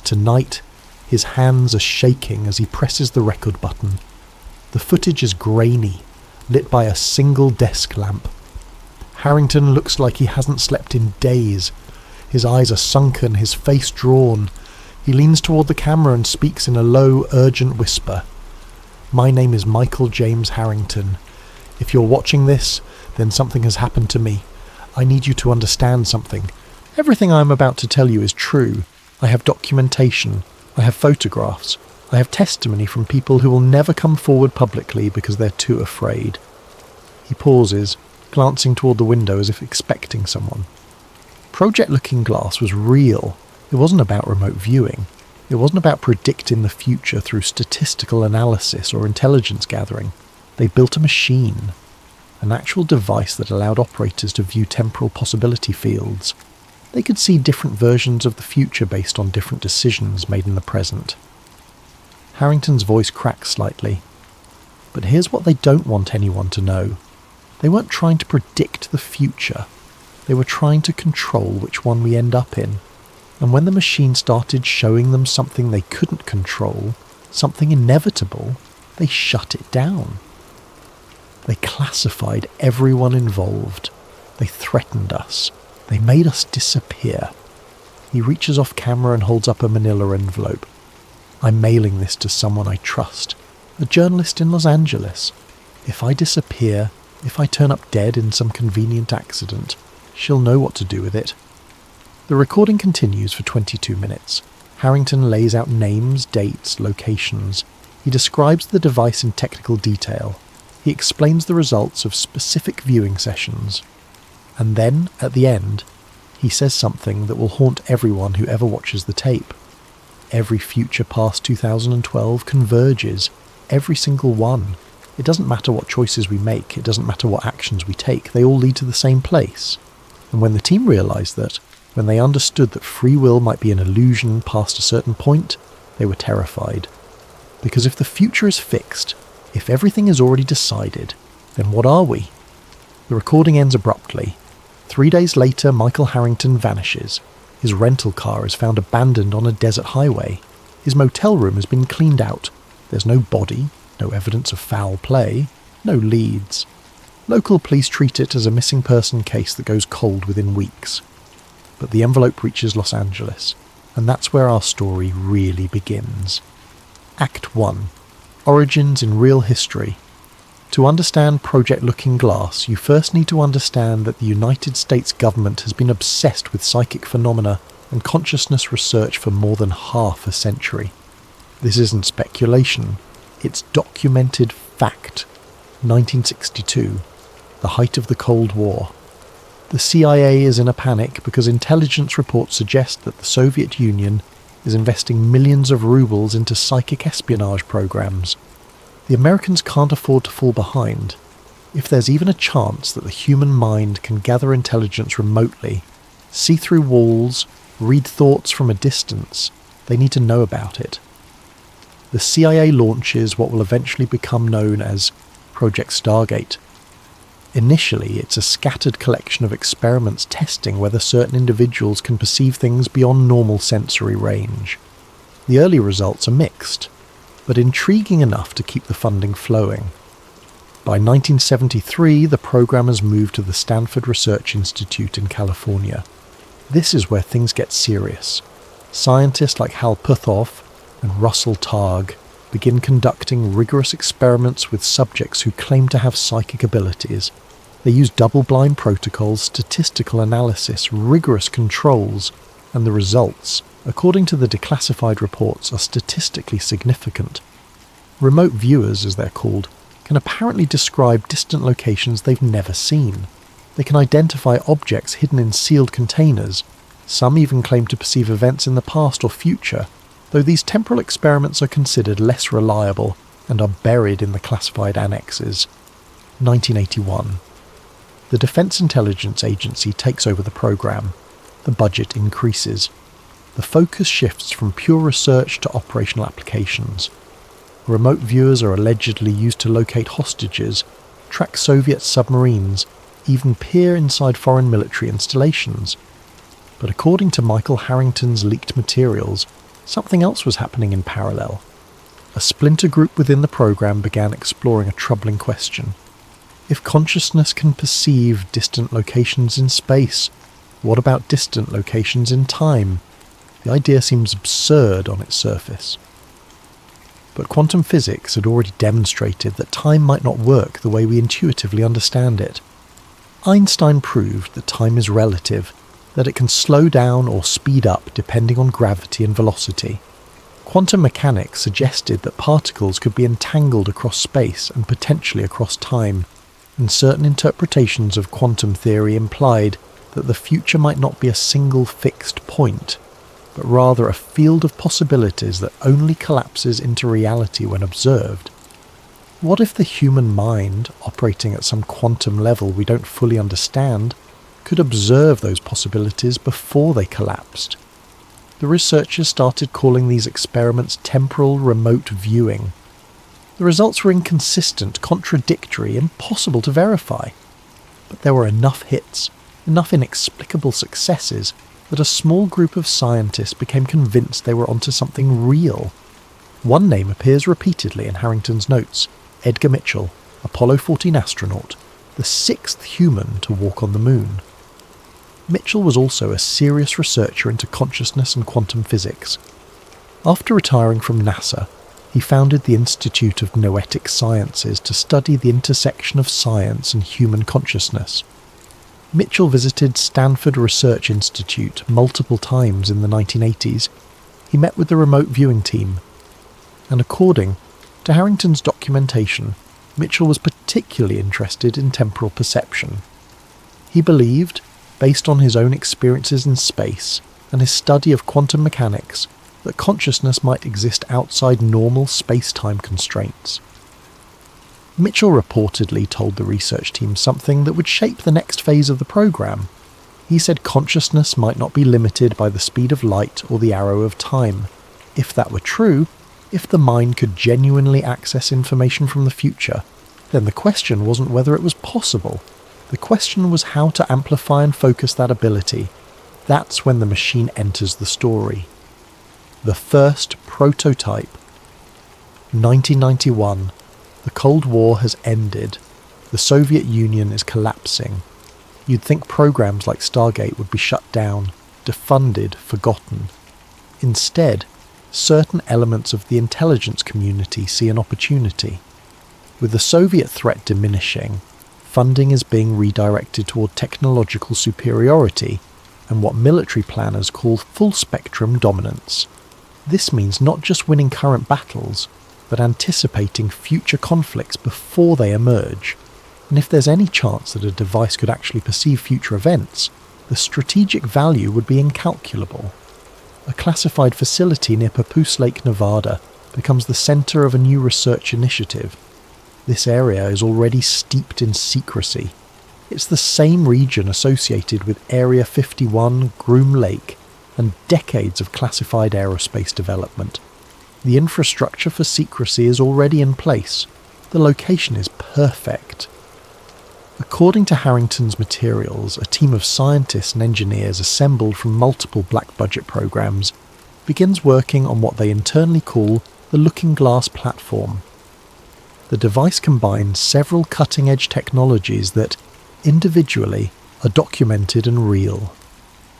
Tonight, his hands are shaking as he presses the record button. The footage is grainy, lit by a single desk lamp. Harrington looks like he hasn't slept in days. His eyes are sunken, his face drawn. He leans toward the camera and speaks in a low, urgent whisper. My name is Michael James Harrington. If you're watching this, then something has happened to me. I need you to understand something. Everything I'm about to tell you is true. I have documentation. I have photographs. I have testimony from people who will never come forward publicly because they're too afraid. He pauses, glancing toward the window as if expecting someone. Project Looking Glass was real. It wasn't about remote viewing. It wasn't about predicting the future through statistical analysis or intelligence gathering. They built a machine, an actual device that allowed operators to view temporal possibility fields. They could see different versions of the future based on different decisions made in the present. Harrington's voice cracks slightly. But here's what they don't want anyone to know. They weren't trying to predict the future. They were trying to control which one we end up in. And when the machine started showing them something they couldn't control, something inevitable, they shut it down. They classified everyone involved. They threatened us. They made us disappear. He reaches off camera and holds up a manila envelope. I'm mailing this to someone I trust, a journalist in Los Angeles. If I disappear, if I turn up dead in some convenient accident, she'll know what to do with it. The recording continues for 22 minutes. Harrington lays out names, dates, locations. He describes the device in technical detail. He explains the results of specific viewing sessions. And then, at the end, he says something that will haunt everyone who ever watches the tape. Every future past 2012 converges. Every single one. It doesn't matter what choices we make. It doesn't matter what actions we take. They all lead to the same place. And when the team realised that, when they understood that free will might be an illusion past a certain point, they were terrified. Because if the future is fixed, if everything is already decided, then what are we? The recording ends abruptly. 3 days later, Michael Harrington vanishes. His rental car is found abandoned on a desert highway. His motel room has been cleaned out. There's no body, no evidence of foul play, no leads. Local police treat it as a missing person case that goes cold within weeks. But the envelope reaches Los Angeles, and that's where our story really begins. Act 1. Origins in real history. To understand Project Looking Glass, you first need to understand that the United States government has been obsessed with psychic phenomena and consciousness research for more than half a century. This isn't speculation, it's documented fact. 1962, the height of the Cold War. The CIA is in a panic because intelligence reports suggest that the Soviet Union is investing millions of rubles into psychic espionage programs. The Americans can't afford to fall behind. If there's even a chance that the human mind can gather intelligence remotely, see through walls, read thoughts from a distance, they need to know about it. The CIA launches what will eventually become known as Project Stargate. Initially, it's a scattered collection of experiments testing whether certain individuals can perceive things beyond normal sensory range. The early results are mixed, but intriguing enough to keep the funding flowing. By 1973, the program has moved to the Stanford Research Institute in California. This is where things get serious. Scientists like Hal Puthoff and Russell Targ begin conducting rigorous experiments with subjects who claim to have psychic abilities. They use double-blind protocols, statistical analysis, rigorous controls, and the results, according to the declassified reports, are statistically significant. Remote viewers, as they're called, can apparently describe distant locations they've never seen. They can identify objects hidden in sealed containers. Some even claim to perceive events in the past or future, though these temporal experiments are considered less reliable and are buried in the classified annexes. 1981. The Defense Intelligence Agency takes over the program. The budget increases. The focus shifts from pure research to operational applications. Remote viewers are allegedly used to locate hostages, track Soviet submarines, even peer inside foreign military installations. But according to Michael Harrington's leaked materials, something else was happening in parallel. A splinter group within the program began exploring a troubling question. If consciousness can perceive distant locations in space, what about distant locations in time? The idea seems absurd on its surface. But quantum physics had already demonstrated that time might not work the way we intuitively understand it. Einstein proved that time is relative, that it can slow down or speed up depending on gravity and velocity. Quantum mechanics suggested that particles could be entangled across space and potentially across time, and certain interpretations of quantum theory implied that the future might not be a single fixed point, but rather a field of possibilities that only collapses into reality when observed. What if the human mind, operating at some quantum level we don't fully understand, could observe those possibilities before they collapsed? The researchers started calling these experiments temporal remote viewing. The results were inconsistent, contradictory, impossible to verify. But there were enough hits, enough inexplicable successes, that a small group of scientists became convinced they were onto something real. One name appears repeatedly in Harrington's notes: Edgar Mitchell, Apollo 14 astronaut, the 6th human to walk on the moon. Mitchell was also a serious researcher into consciousness and quantum physics. After retiring from NASA, he founded the Institute of Noetic Sciences to study the intersection of science and human consciousness. Mitchell visited Stanford Research Institute multiple times in the 1980s. He met with the remote viewing team, and according to Harrington's documentation, Mitchell was particularly interested in temporal perception. He believed, based on his own experiences in space and his study of quantum mechanics, that consciousness might exist outside normal space-time constraints. Mitchell reportedly told the research team something that would shape the next phase of the program. He said consciousness might not be limited by the speed of light or the arrow of time. If that were true, If the mind could genuinely access information from the future, then the question wasn't whether it was possible. The question was how to amplify and focus that ability. That's when the machine enters the story. The first prototype. 1991. The Cold War has ended. The Soviet Union is collapsing. You'd think programs like Stargate would be shut down, defunded, forgotten. Instead, certain elements of the intelligence community see an opportunity. With the Soviet threat diminishing, funding is being redirected toward technological superiority and what military planners call full-spectrum dominance. This means not just winning current battles, but anticipating future conflicts before they emerge. And if there's any chance that a device could actually perceive future events, the strategic value would be incalculable. A classified facility near Papoose Lake, Nevada, becomes the center of a new research initiative. This area is already steeped in secrecy. It's the same region associated with Area 51, Groom Lake, and decades of classified aerospace development. The infrastructure for secrecy is already in place. The location is perfect. According to Harrington's materials, a team of scientists and engineers assembled from multiple black-budget programs begins working on what they internally call the Looking Glass platform. The device combines several cutting-edge technologies that, individually, are documented and real.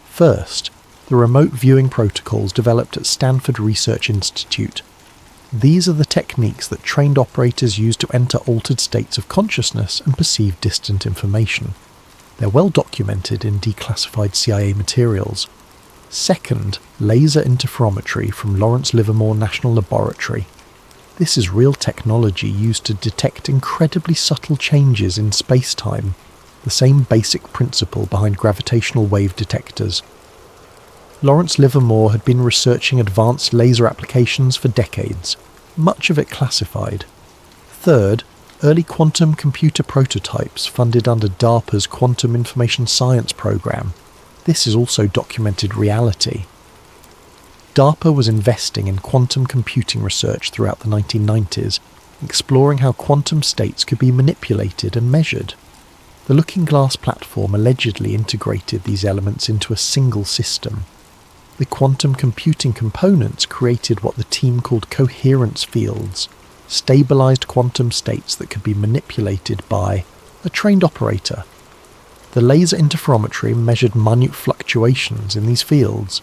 First, the remote viewing protocols developed at Stanford Research Institute. These are the techniques that trained operators use to enter altered states of consciousness and perceive distant information. They're well documented in declassified CIA materials. Second, laser interferometry from Lawrence Livermore National Laboratory. This is real technology used to detect incredibly subtle changes in space-time, the same basic principle behind gravitational wave detectors. Lawrence Livermore had been researching advanced laser applications for decades, much of it classified. Third, early quantum computer prototypes funded under DARPA's Quantum Information Science program. This is also documented reality. DARPA was investing in quantum computing research throughout the 1990s, exploring how quantum states could be manipulated and measured. The Looking Glass platform allegedly integrated these elements into a single system. The quantum computing components created what the team called coherence fields, stabilized quantum states that could be manipulated by a trained operator. The laser interferometry measured minute fluctuations in these fields,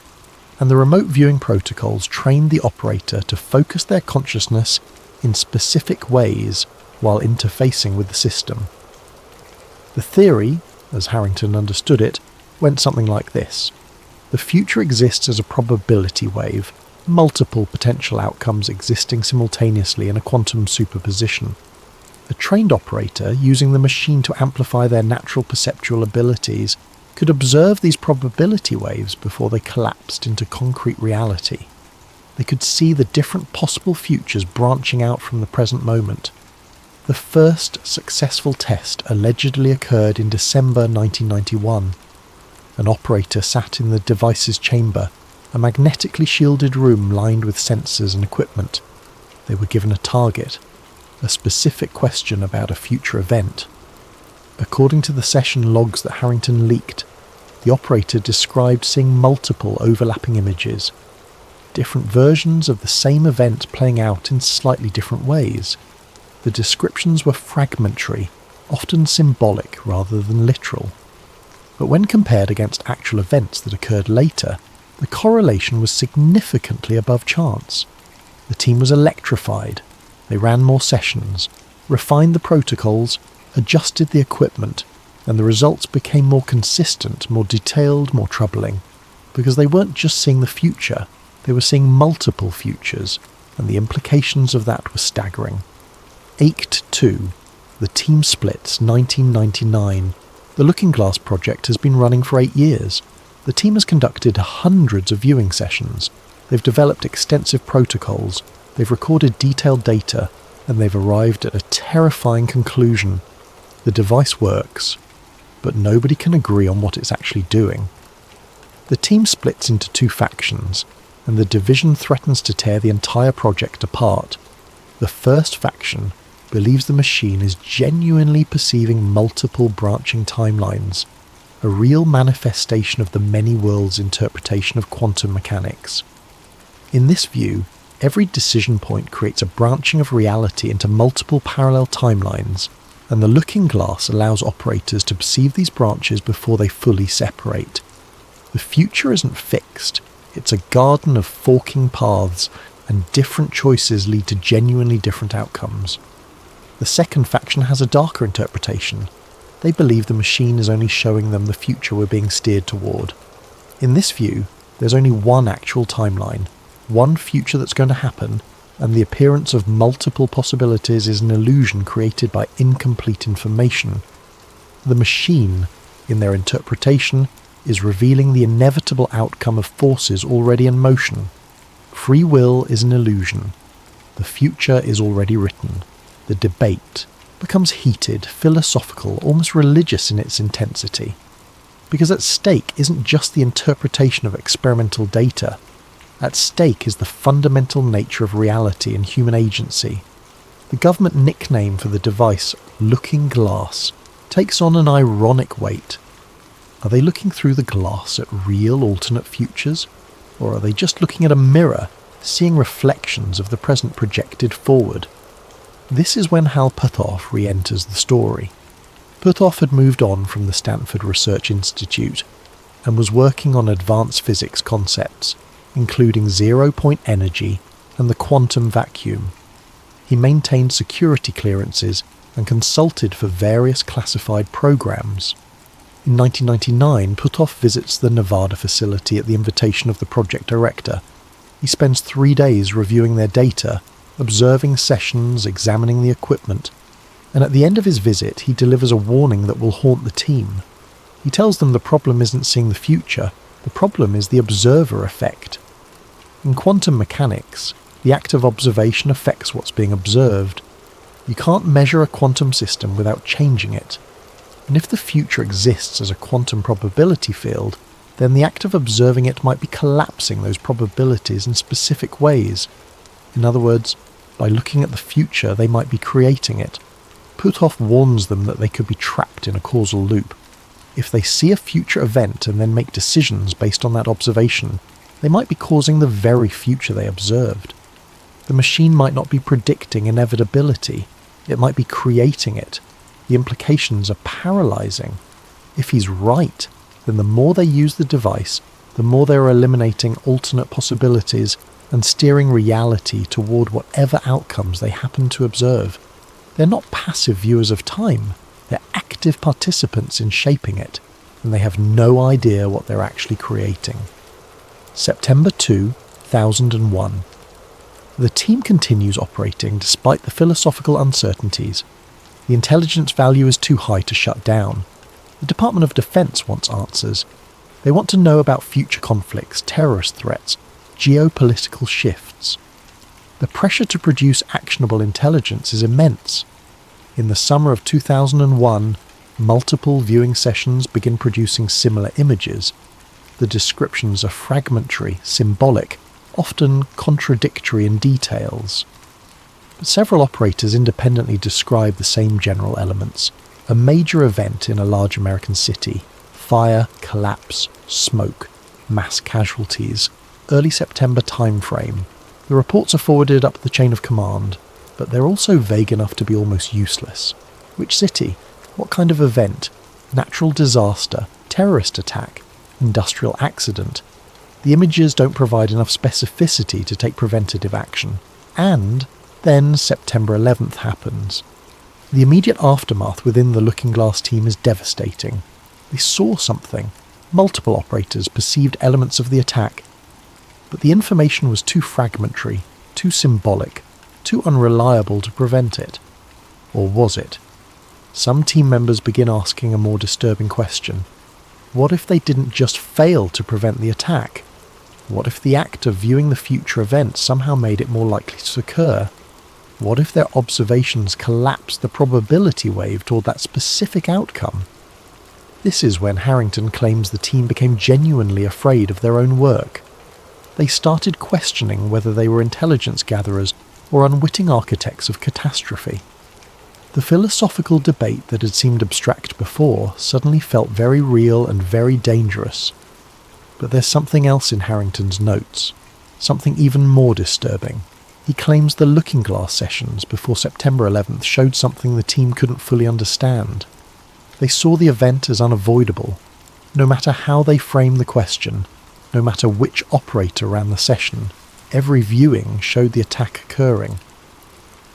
and the remote viewing protocols trained the operator to focus their consciousness in specific ways while interfacing with the system. The theory, as Harrington understood it, went something like this. The future exists as a probability wave, multiple potential outcomes existing simultaneously in a quantum superposition. A trained operator, using the machine to amplify their natural perceptual abilities, could observe these probability waves before they collapsed into concrete reality. They could see the different possible futures branching out from the present moment. The first successful test allegedly occurred in December 1991. An operator sat in the device's chamber, a magnetically shielded room lined with sensors and equipment. They were given a target, a specific question about a future event. According to the session logs that Harrington leaked, the operator described seeing multiple overlapping images, different versions of the same event playing out in slightly different ways. The descriptions were fragmentary, often symbolic rather than literal. But when compared against actual events that occurred later, the correlation was significantly above chance. The team was electrified. They ran more sessions, refined the protocols, adjusted the equipment, and the results became more consistent, more detailed, more troubling. Because they weren't just seeing the future, they were seeing multiple futures, and the implications of that were staggering. Ached 2, the team splits 1999. The Looking Glass project has been running for 8 years. The team has conducted hundreds of viewing sessions. They've developed extensive protocols. They've recorded detailed data, and they've arrived at a terrifying conclusion. The device works, but nobody can agree on what it's actually doing. The team splits into two factions. and the division threatens to tear the entire project apart. The first faction believes the machine is genuinely perceiving multiple branching timelines, a real manifestation of the many worlds interpretation of quantum mechanics. In this view, every decision point creates a branching of reality into multiple parallel timelines, and the looking glass allows operators to perceive these branches before they fully separate. The future isn't fixed, it's a garden of forking paths, and different choices lead to genuinely different outcomes. The second faction has a darker interpretation. They believe the machine is only showing them the future we're being steered toward. In this view, there's only one actual timeline, one future that's going to happen, and the appearance of multiple possibilities is an illusion created by incomplete information. The machine, in their interpretation, is revealing the inevitable outcome of forces already in motion. Free will is an illusion. The future is already written. The debate becomes heated, philosophical, almost religious in its intensity. Because at stake isn't just the interpretation of experimental data. At stake is the fundamental nature of reality and human agency. The government nickname for the device, looking glass, takes on an ironic weight. Are they looking through the glass at real alternate futures? Or are they just looking at a mirror, seeing reflections of the present projected forward? This is when Hal Puthoff re-enters the story. Puthoff had moved on from the Stanford Research Institute and was working on advanced physics concepts, including zero-point energy and the quantum vacuum. He maintained security clearances and consulted for various classified programs. In 1999, Puthoff visits the Nevada facility at the invitation of the project director. He spends 3 days reviewing their data, observing sessions, examining the equipment, and at the end of his visit he delivers a warning that will haunt the team. He tells them the problem isn't seeing the future, the problem is the observer effect. In quantum mechanics, the act of observation affects what's being observed. You can't measure a quantum system without changing it. And if the future exists as a quantum probability field, then the act of observing it might be collapsing those probabilities in specific ways. In other words, by looking at the future, they might be creating it. Puthoff warns them that they could be trapped in a causal loop. If they see a future event and then make decisions based on that observation, they might be causing the very future they observed. The machine might not be predicting inevitability, it might be creating it. The implications are paralyzing. If he's right, then the more they use the device, the more they're eliminating alternate possibilities and steering reality toward whatever outcomes they happen to observe. They're not passive viewers of time, they're active participants in shaping it, and they have no idea what they're actually creating. September 2001. The team continues operating despite the philosophical uncertainties. The intelligence value is too high to shut down. The Department of Defense wants answers. They want to know about future conflicts, terrorist threats, geopolitical shifts. The pressure to produce actionable intelligence is immense. In the summer of 2001, multiple viewing sessions begin producing similar images. The descriptions are fragmentary, symbolic, often contradictory in details. But several operators independently describe the same general elements. A major event in a large American city, fire, collapse, smoke, mass casualties, early September timeframe. The reports are forwarded up the chain of command, but they're also vague enough to be almost useless. Which city? What kind of event? Natural disaster? Terrorist attack? Industrial accident? The images don't provide enough specificity to take preventative action. And then September 11th happens. The immediate aftermath within the Looking Glass team is devastating. They saw something. Multiple operators perceived elements of the attack. But the information was too fragmentary, too symbolic, too unreliable to prevent it. Or was it? Some team members begin asking a more disturbing question. What if they didn't just fail to prevent the attack? What if the act of viewing the future event somehow made it more likely to occur? What if their observations collapsed the probability wave toward that specific outcome? This is when Harrington claims the team became genuinely afraid of their own work. They started questioning whether they were intelligence gatherers or unwitting architects of catastrophe. The philosophical debate that had seemed abstract before suddenly felt very real and very dangerous. But there's something else in Harrington's notes, something even more disturbing. He claims the looking glass sessions before September 11th showed something the team couldn't fully understand. They saw the event as unavoidable. No matter how they framed the question, no matter which operator ran the session, every viewing showed the attack occurring.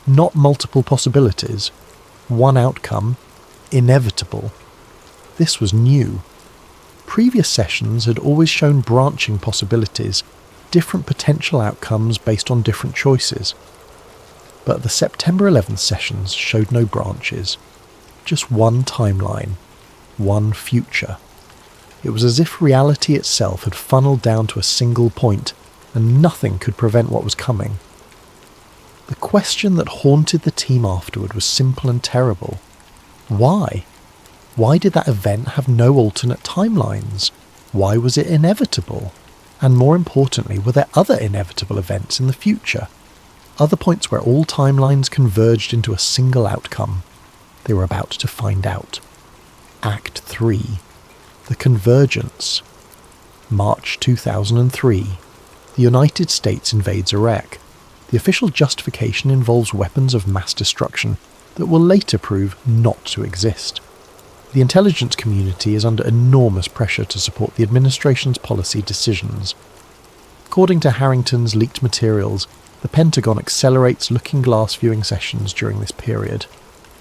Not multiple possibilities, one outcome, inevitable. This was new. Previous sessions had always shown branching possibilities, different potential outcomes based on different choices. But the September 11th sessions showed no branches, just one timeline, one future. It was as if reality itself had funneled down to a single point, and nothing could prevent what was coming. The question that haunted the team afterward was simple and terrible. Why? Why did that event have no alternate timelines? Why was it inevitable? And more importantly, were there other inevitable events in the future? Other points where all timelines converged into a single outcome? They were about to find out. Act 3. The Convergence. March 2003. The United States invades Iraq. The official justification involves weapons of mass destruction that will later prove not to exist. The intelligence community is under enormous pressure to support the administration's policy decisions. According to Harrington's leaked materials, the Pentagon accelerates looking glass viewing sessions during this period.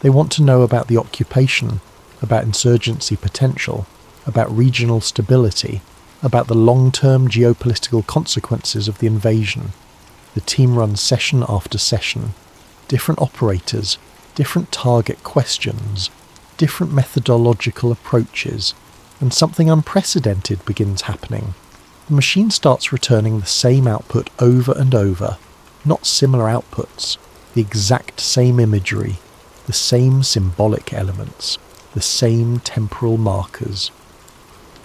They want to know about the occupation, about insurgency potential, about regional stability, about the long-term geopolitical consequences of the invasion. The team runs session after session. Different operators, different target questions, different methodological approaches, and something unprecedented begins happening. The machine starts returning the same output over and over, not similar outputs, the exact same imagery, the same symbolic elements, the same temporal markers.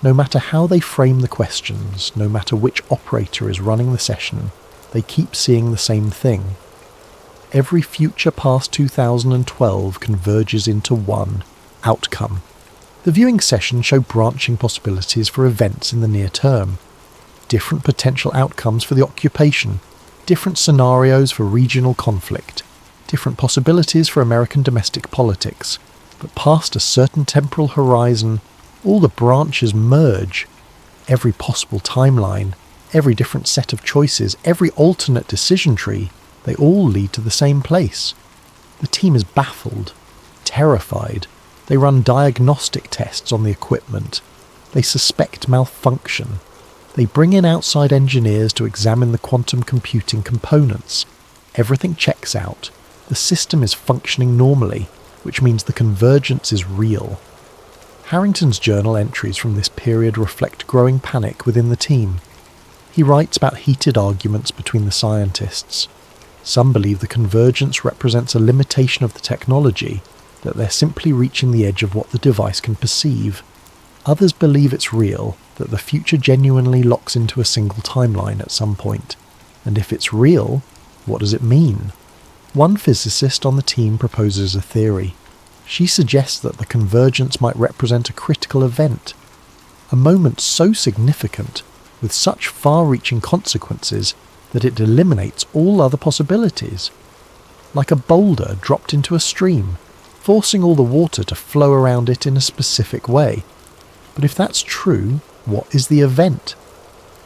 No matter how they frame the questions, no matter which operator is running the session, they keep seeing the same thing. Every future past 2012 converges into one outcome. The viewing session showed branching possibilities for events in the near term, different potential outcomes for the occupation, different scenarios for regional conflict, different possibilities for American domestic politics, but past a certain temporal horizon, all the branches merge. Every possible timeline, every different set of choices, every alternate decision tree, they all lead to the same place. The team is baffled, terrified. They run diagnostic tests on the equipment. They suspect malfunction. They bring in outside engineers to examine the quantum computing components. Everything checks out. The system is functioning normally, which means the convergence is real. Harrington's journal entries from this period reflect growing panic within the team. He writes about heated arguments between the scientists. Some believe the convergence represents a limitation of the technology, that they're simply reaching the edge of what the device can perceive. Others believe it's real, that the future genuinely locks into a single timeline at some point. And if it's real, what does it mean? One physicist on the team proposes a theory. She suggests that the convergence might represent a critical event, a moment so significant, with such far-reaching consequences, that it eliminates all other possibilities. Like a boulder dropped into a stream, forcing all the water to flow around it in a specific way. But if that's true, what is the event?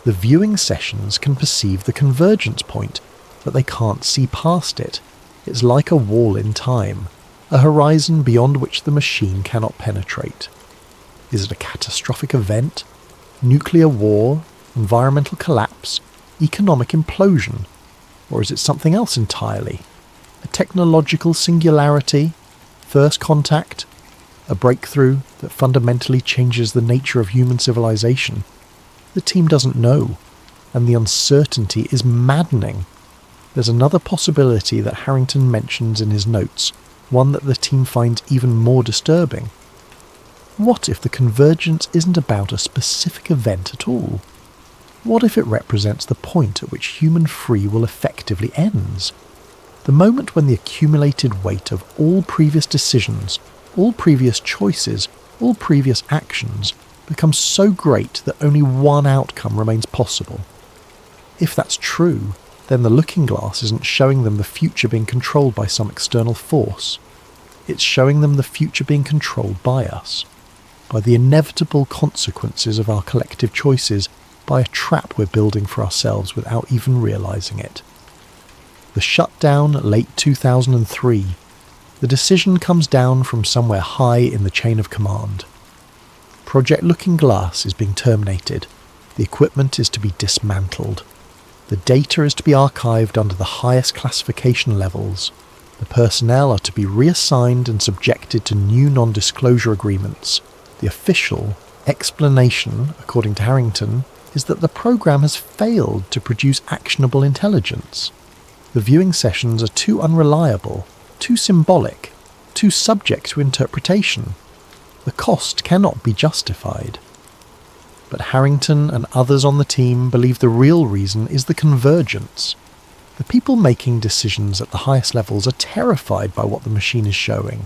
The viewing sessions can perceive the convergence point, but they can't see past it. It's like a wall in time, a horizon beyond which the machine cannot penetrate. Is it a catastrophic event? Nuclear war? Environmental collapse? Economic implosion? Or is it something else entirely? A technological singularity? First contact? A breakthrough that fundamentally changes the nature of human civilization? The team doesn't know, and the uncertainty is maddening. There's another possibility that Harrington mentions in his notes, one that the team finds even more disturbing. What if the convergence isn't about a specific event at all? What if it represents the point at which human free will effectively ends? The moment when the accumulated weight of all previous decisions, all previous choices, all previous actions becomes so great that only one outcome remains possible. If that's true, then the looking glass isn't showing them the future being controlled by some external force. It's showing them the future being controlled by us, by the inevitable consequences of our collective choices, by a trap we're building for ourselves without even realising it. The shutdown, late 2003. The decision comes down from somewhere high in the chain of command. Project Looking Glass is being terminated. The equipment is to be dismantled. The data is to be archived under the highest classification levels. The personnel are to be reassigned and subjected to new non-disclosure agreements. The official explanation, according to Harrington, is that the program has failed to produce actionable intelligence. The viewing sessions are too unreliable, too symbolic, too subject to interpretation. The cost cannot be justified. But Harrington and others on the team believe the real reason is the convergence. The people making decisions at the highest levels are terrified by what the machine is showing.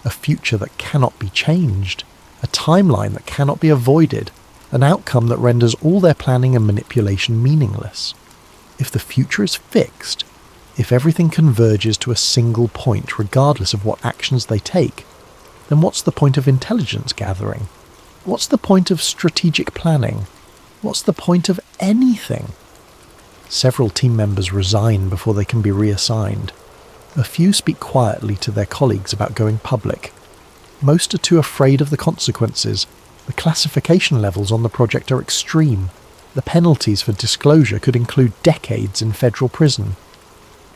A future that cannot be changed, a timeline that cannot be avoided, an outcome that renders all their planning and manipulation meaningless. If the future is fixed, if everything converges to a single point regardless of what actions they take, then what's the point of intelligence gathering? What's the point of strategic planning? What's the point of anything? Several team members resign before they can be reassigned. A few speak quietly to their colleagues about going public. Most are too afraid of the consequences. The classification levels on the project are extreme. The penalties for disclosure could include decades in federal prison.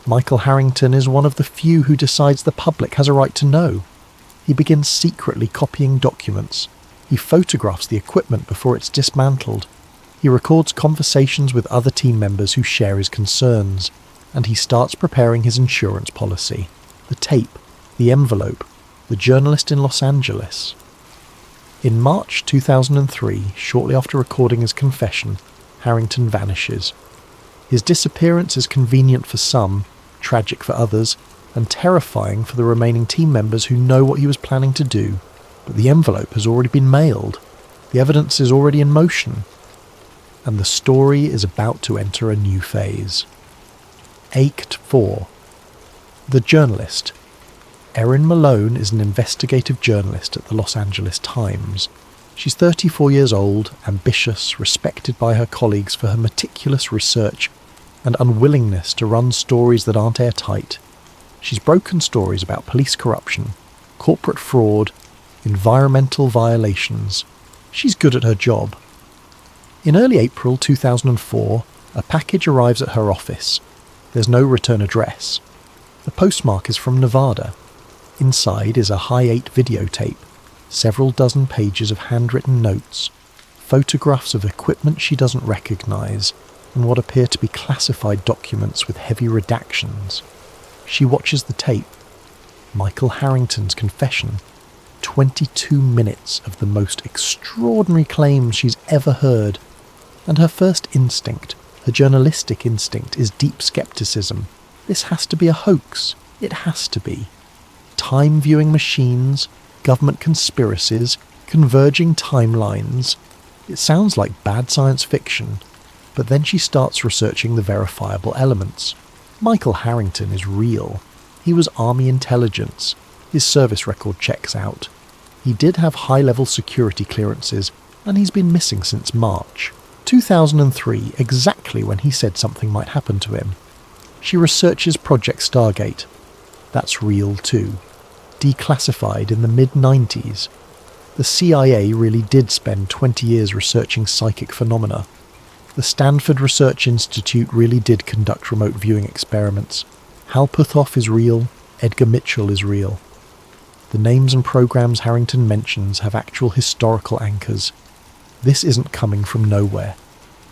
Michael Harrington is one of the few who decides the public has a right to know. He begins secretly copying documents. He photographs the equipment before it's dismantled. He records conversations with other team members who share his concerns, and he starts preparing his insurance policy, the tape, the envelope, the journalist in Los Angeles. In March 2003, shortly after recording his confession, Harrington vanishes. His disappearance is convenient for some, tragic for others, and terrifying for the remaining team members who know what he was planning to do. But the envelope has already been mailed. The evidence is already in motion. And the story is about to enter a new phase. Act 4. The Journalist. Erin Malone is an investigative journalist at the Los Angeles Times. She's 34 years old, ambitious, respected by her colleagues for her meticulous research and unwillingness to run stories that aren't airtight. She's broken stories about police corruption, corporate fraud, environmental violations. She's good at her job. In early April 2004, a package arrives at her office. There's no return address. The postmark is from Nevada. Inside is a Hi-8 videotape, several dozen pages of handwritten notes, photographs of equipment she doesn't recognise, and what appear to be classified documents with heavy redactions. She watches the tape. Michael Harrington's confession. 22 minutes of the most extraordinary claims she's ever heard. And her first instinct, her journalistic instinct, is deep skepticism. This has to be a hoax. It has to be. Time-viewing machines, government conspiracies, converging timelines. It sounds like bad science fiction. But then she starts researching the verifiable elements. Michael Harrington is real. He was Army intelligence. His service record checks out. He did have high-level security clearances, and he's been missing since March 2003, exactly when he said something might happen to him. She researches Project Stargate. That's real too. Declassified in the mid-90s. The CIA really did spend 20 years researching psychic phenomena. The Stanford Research Institute really did conduct remote viewing experiments. Hal Puthoff is real. Edgar Mitchell is real. The names and programs Harrington mentions have actual historical anchors. This isn't coming from nowhere.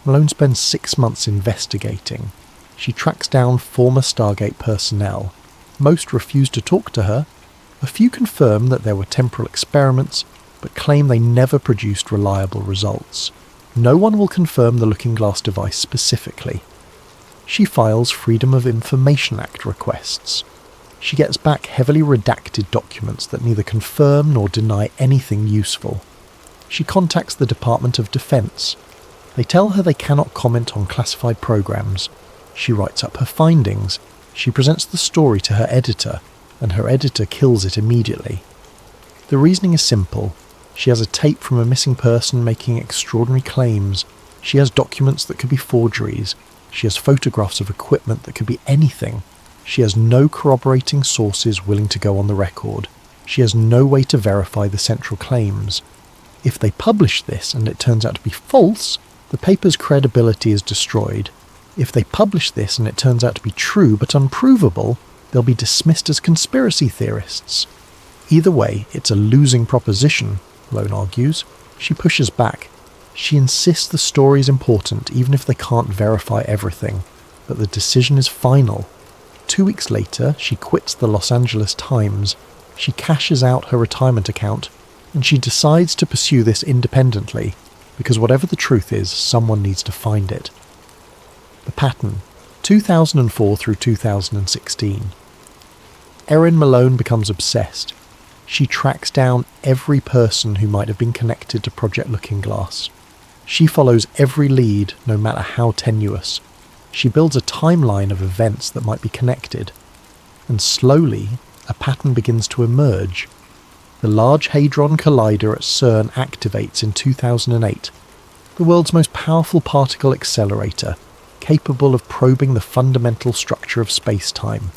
Malone spends 6 months investigating. She tracks down former Stargate personnel. Most refuse to talk to her. A few confirm that there were temporal experiments, but claim they never produced reliable results. No one will confirm the Looking Glass device specifically. She files Freedom of Information Act requests. She gets back heavily redacted documents that neither confirm nor deny anything useful. She contacts the Department of Defense. They tell her they cannot comment on classified programs. She writes up her findings. She presents the story to her editor, and her editor kills it immediately. The reasoning is simple. She has a tape from a missing person making extraordinary claims. She has documents that could be forgeries. She has photographs of equipment that could be anything. She has no corroborating sources willing to go on the record. She has no way to verify the central claims. If they publish this and it turns out to be false, the paper's credibility is destroyed. If they publish this and it turns out to be true but unprovable, they'll be dismissed as conspiracy theorists. Either way, it's a losing proposition, Malone argues. She pushes back. She insists the story is important even if they can't verify everything, but the decision is final. 2 weeks later, she quits the Los Angeles Times. She cashes out her retirement account, and she decides to pursue this independently, because whatever the truth is, someone needs to find it. The pattern, 2004 through 2016. Erin Malone becomes obsessed. She tracks down every person who might have been connected to Project Looking Glass. She follows every lead, no matter how tenuous. She builds a timeline of events that might be connected. And slowly, a pattern begins to emerge. The Large Hadron Collider at CERN activates in 2008, the world's most powerful particle accelerator, capable of probing the fundamental structure of space-time.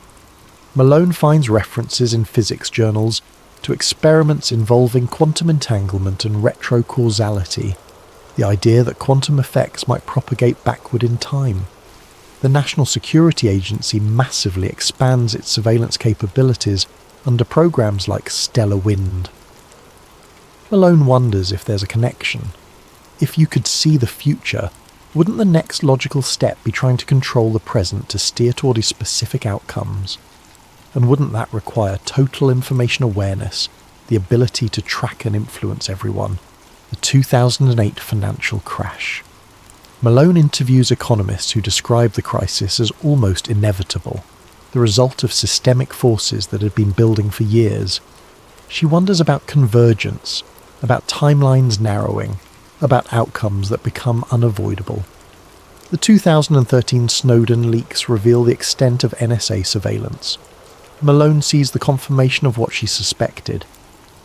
Malone finds references in physics journals to experiments involving quantum entanglement and retrocausality, the idea that quantum effects might propagate backward in time. The National Security Agency massively expands its surveillance capabilities under programs like Stellar Wind. Malone wonders if there's a connection. If you could see the future, wouldn't the next logical step be trying to control the present to steer toward specific outcomes? And wouldn't that require total information awareness, the ability to track and influence everyone? The 2008 financial crash. Malone interviews economists who describe the crisis as almost inevitable, the result of systemic forces that had been building for years. She wonders about convergence, about timelines narrowing, about outcomes that become unavoidable. The 2013 Snowden leaks reveal the extent of NSA surveillance. Malone sees the confirmation of what she suspected.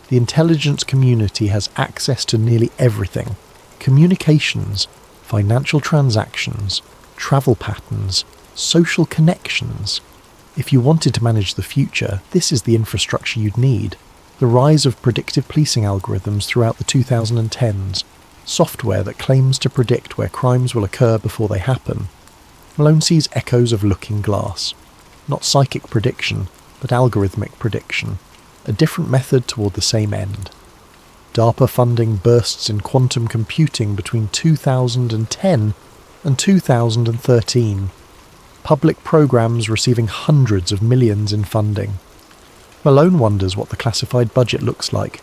The intelligence community has access to nearly everything: communications, financial transactions, travel patterns, social connections. If you wanted to manage the future, this is the infrastructure you'd need. The rise of predictive policing algorithms throughout the 2010s, software that claims to predict where crimes will occur before they happen. Malone sees echoes of Looking Glass. Not psychic prediction, but algorithmic prediction. A different method toward the same end. DARPA funding bursts in quantum computing between 2010 and 2013. Public programs receiving hundreds of millions in funding. Malone wonders what the classified budget looks like.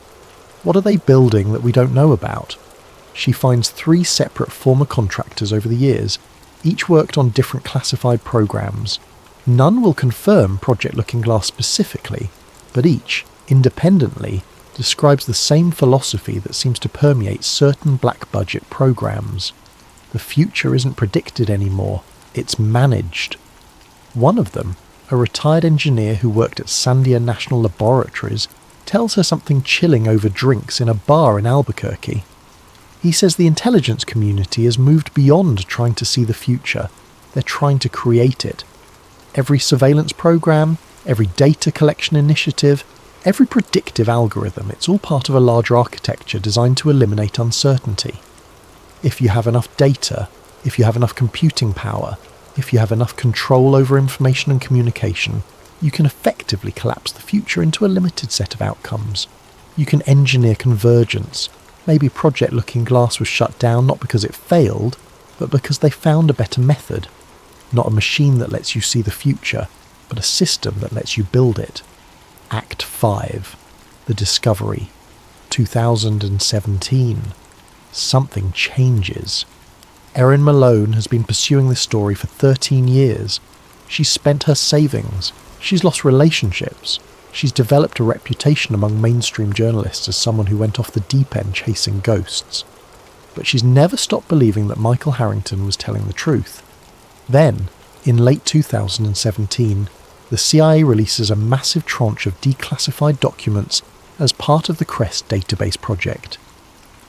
What are they building that we don't know about? She finds 3 separate former contractors over the years. Each worked on different classified programs. None will confirm Project Looking Glass specifically, but each, independently, describes the same philosophy that seems to permeate certain black-budget programs. The future isn't predicted anymore, it's managed. One of them, a retired engineer who worked at Sandia National Laboratories, tells her something chilling over drinks in a bar in Albuquerque. He says the intelligence community has moved beyond trying to see the future. They're trying to create it. Every surveillance program, every data collection initiative, every predictive algorithm, it's all part of a larger architecture designed to eliminate uncertainty. If you have enough data, if you have enough computing power, if you have enough control over information and communication, you can effectively collapse the future into a limited set of outcomes. You can engineer convergence. Maybe Project Looking Glass was shut down not because it failed, but because they found a better method. Not a machine that lets you see the future, but a system that lets you build it. Act 5. The Discovery. 2017. something changes. Erin Malone has been pursuing this story for 13 years. She's spent her savings. She's lost relationships. She's developed a reputation among mainstream journalists as someone who went off the deep end chasing ghosts. But she's never stopped believing that Michael Harrington was telling the truth. Then, in late 2017, the CIA releases a massive tranche of declassified documents as part of the CREST database project.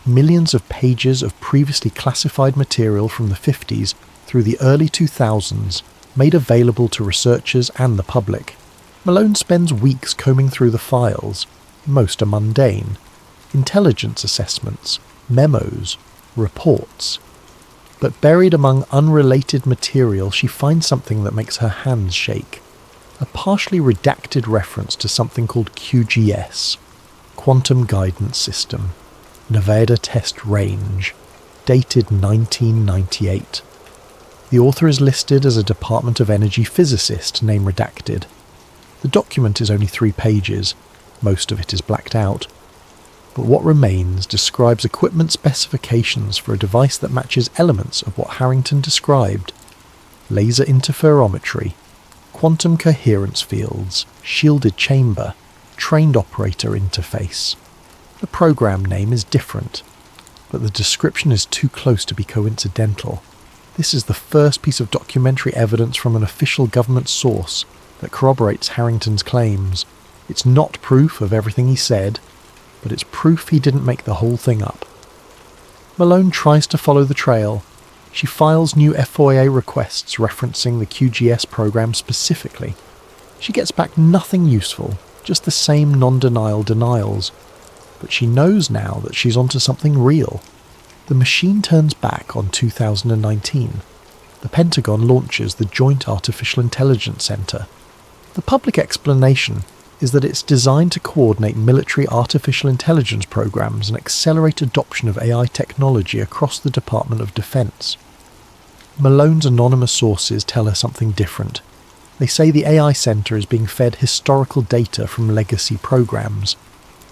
Millions of pages of previously classified material from the 50s through the early 2000s made available to researchers and the public. Malone spends weeks combing through the files. Most are mundane. Intelligence assessments, memos, reports. But buried among unrelated material, she finds something that makes her hands shake. A partially redacted reference to something called QGS, Quantum Guidance System, Nevada Test Range, dated 1998. The author is listed as a Department of Energy physicist, name redacted. The document is only 3 pages, most of it is blacked out, but what remains describes equipment specifications for a device that matches elements of what Harrington described: laser interferometry, quantum coherence fields, shielded chamber, trained operator interface. The program name is different, but the description is too close to be coincidental. This is the first piece of documentary evidence from an official government source that corroborates Harrington's claims. It's not proof of everything he said, but it's proof he didn't make the whole thing up. Malone tries to follow the trail. She files new FOIA requests referencing the QGS program specifically. She gets back nothing useful, just the same non-denial denials. But she knows now that she's onto something real. The machine turns back on 2019. The Pentagon launches the Joint Artificial Intelligence Center. The public explanation is that it's designed to coordinate military artificial intelligence programs and accelerate adoption of AI technology across the Department of Defense. Malone's anonymous sources tell her something different. They say the AI Center is being fed historical data from legacy programs,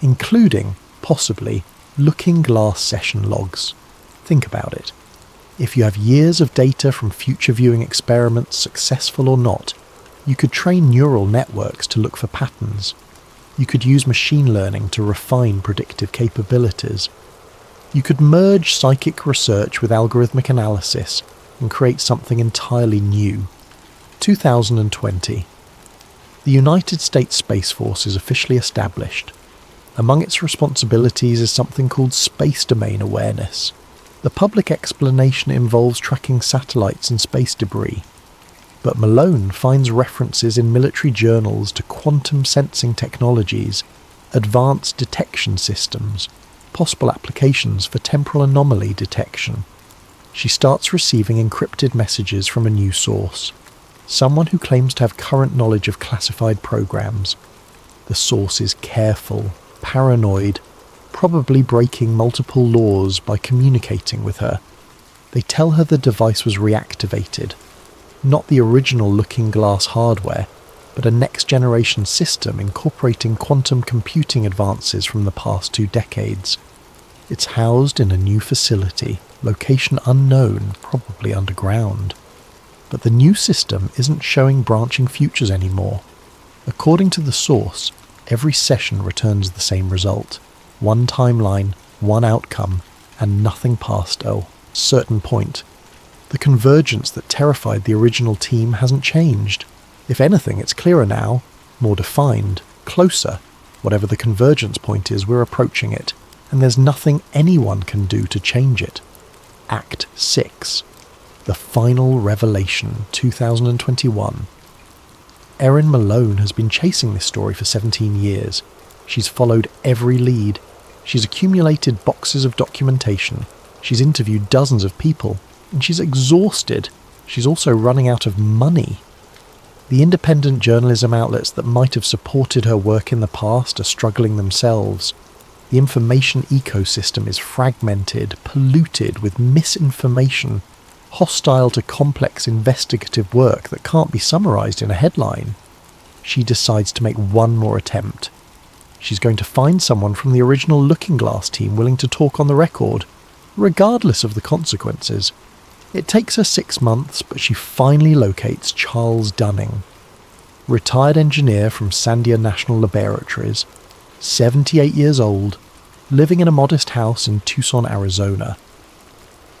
including, possibly, looking glass session logs. Think about it. If you have years of data from future viewing experiments, successful or not, you could train neural networks to look for patterns. You could use machine learning to refine predictive capabilities. You could merge psychic research with algorithmic analysis and create something entirely new. 2020. The United States Space Force is officially established. Among its responsibilities is something called space domain awareness. The public explanation involves tracking satellites and space debris. But Malone finds references in military journals to quantum sensing technologies, advanced detection systems, possible applications for temporal anomaly detection. She starts receiving encrypted messages from a new source, someone who claims to have current knowledge of classified programs. The source is careful, paranoid, probably breaking multiple laws by communicating with her. They tell her the device was reactivated. Not the original looking glass hardware, but a next-generation system incorporating quantum computing advances from the past 2 decades. It's housed in a new facility, location unknown, probably underground. But the new system isn't showing branching futures anymore. According to the source, every session returns the same result. One timeline, one outcome, and nothing past a certain point. The convergence that terrified the original team hasn't changed. If anything, it's clearer now, more defined, closer. Whatever the convergence point is, we're approaching it, and there's nothing anyone can do to change it. Act 6. The Final Revelation, 2021. Erin Malone has been chasing this story for 17 years. She's followed every lead. She's accumulated boxes of documentation. She's interviewed dozens of people. And she's exhausted. She's also running out of money. The independent journalism outlets that might have supported her work in the past are struggling themselves. The information ecosystem is fragmented, polluted with misinformation, hostile to complex investigative work that can't be summarized in a headline. She decides to make one more attempt. She's going to find someone from the original Looking Glass team willing to talk on the record. regardless of the consequences. It takes her 6 months, but she finally locates Charles Dunning, retired engineer from Sandia National Laboratories, 78 years old, living in a modest house in Tucson, Arizona.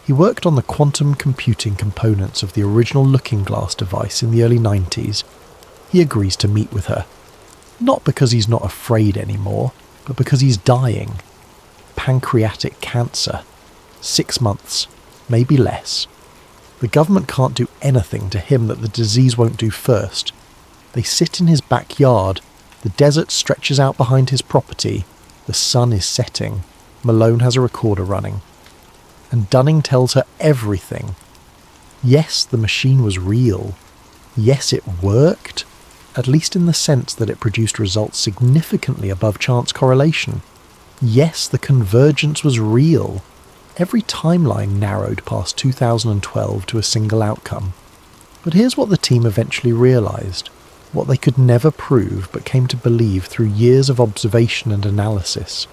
He worked on the quantum computing components of the original looking glass device in the early 90s. He agrees to meet with her. Not because he's not afraid anymore, but because he's dying. Pancreatic cancer. 6 months, maybe less. The government can't do anything to him that the disease won't do first. They sit in his backyard. The desert stretches out behind his property. The sun is setting. Malone has a recorder running. And Dunning tells her everything. Yes, the machine was real. Yes, it worked, at least in the sense that it produced results significantly above chance correlation. Yes, the convergence was real. Every timeline narrowed past 2012 to a single outcome. But here's what the team eventually realised, what they could never prove but came to believe through years of observation and analysis.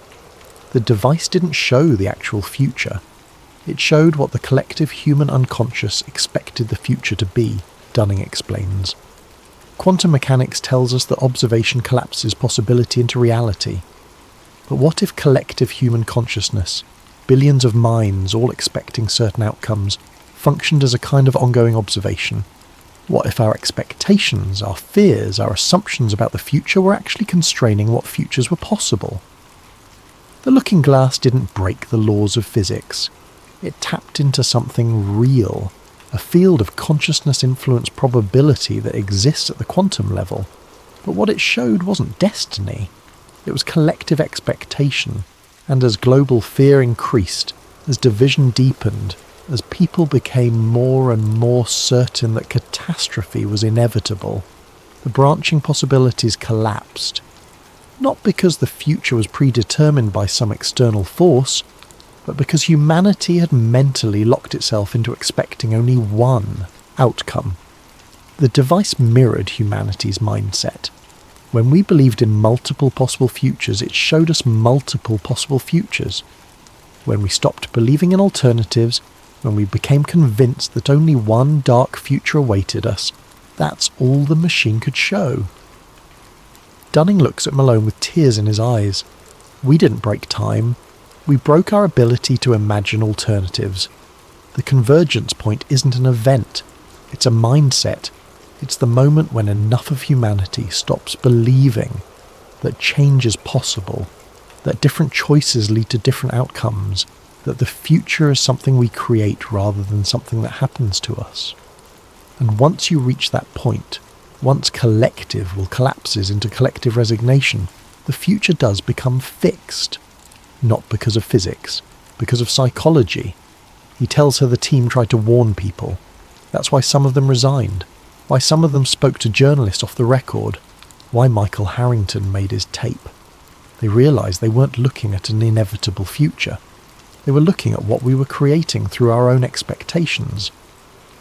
The device didn't show the actual future. It showed what the collective human unconscious expected the future to be, Dunning explains. Quantum mechanics tells us that observation collapses possibility into reality. But what if collective human consciousness, billions of minds all expecting certain outcomes, functioned as a kind of ongoing observation? What if our expectations, our fears, our assumptions about the future were actually constraining what futures were possible? The looking glass didn't break the laws of physics. It tapped into something real, a field of consciousness-influenced probability that exists at the quantum level. But what it showed wasn't destiny. It was collective expectation, and as global fear increased, as division deepened, as people became more and more certain that catastrophe was inevitable, the branching possibilities collapsed. Not because the future was predetermined by some external force, but because humanity had mentally locked itself into expecting only one outcome. The device mirrored humanity's mindset. When we believed in multiple possible futures, it showed us multiple possible futures. When we stopped believing in alternatives, when we became convinced that only one dark future awaited us, that's all the machine could show. Dunning looks at Malone with tears in his eyes. We didn't break time. We broke our ability to imagine alternatives. The convergence point isn't an event. It's a mindset. It's the moment when enough of humanity stops believing that change is possible, that different choices lead to different outcomes, that the future is something we create rather than something that happens to us. And once you reach that point, once collective will collapses into collective resignation, the future does become fixed. Not because of physics, because of psychology. He tells her the team tried to warn people. That's why some of them resigned. Why some of them spoke to journalists off the record. Why Michael Harrington made his tape. They realised they weren't looking at an inevitable future. They were looking at what we were creating through our own expectations.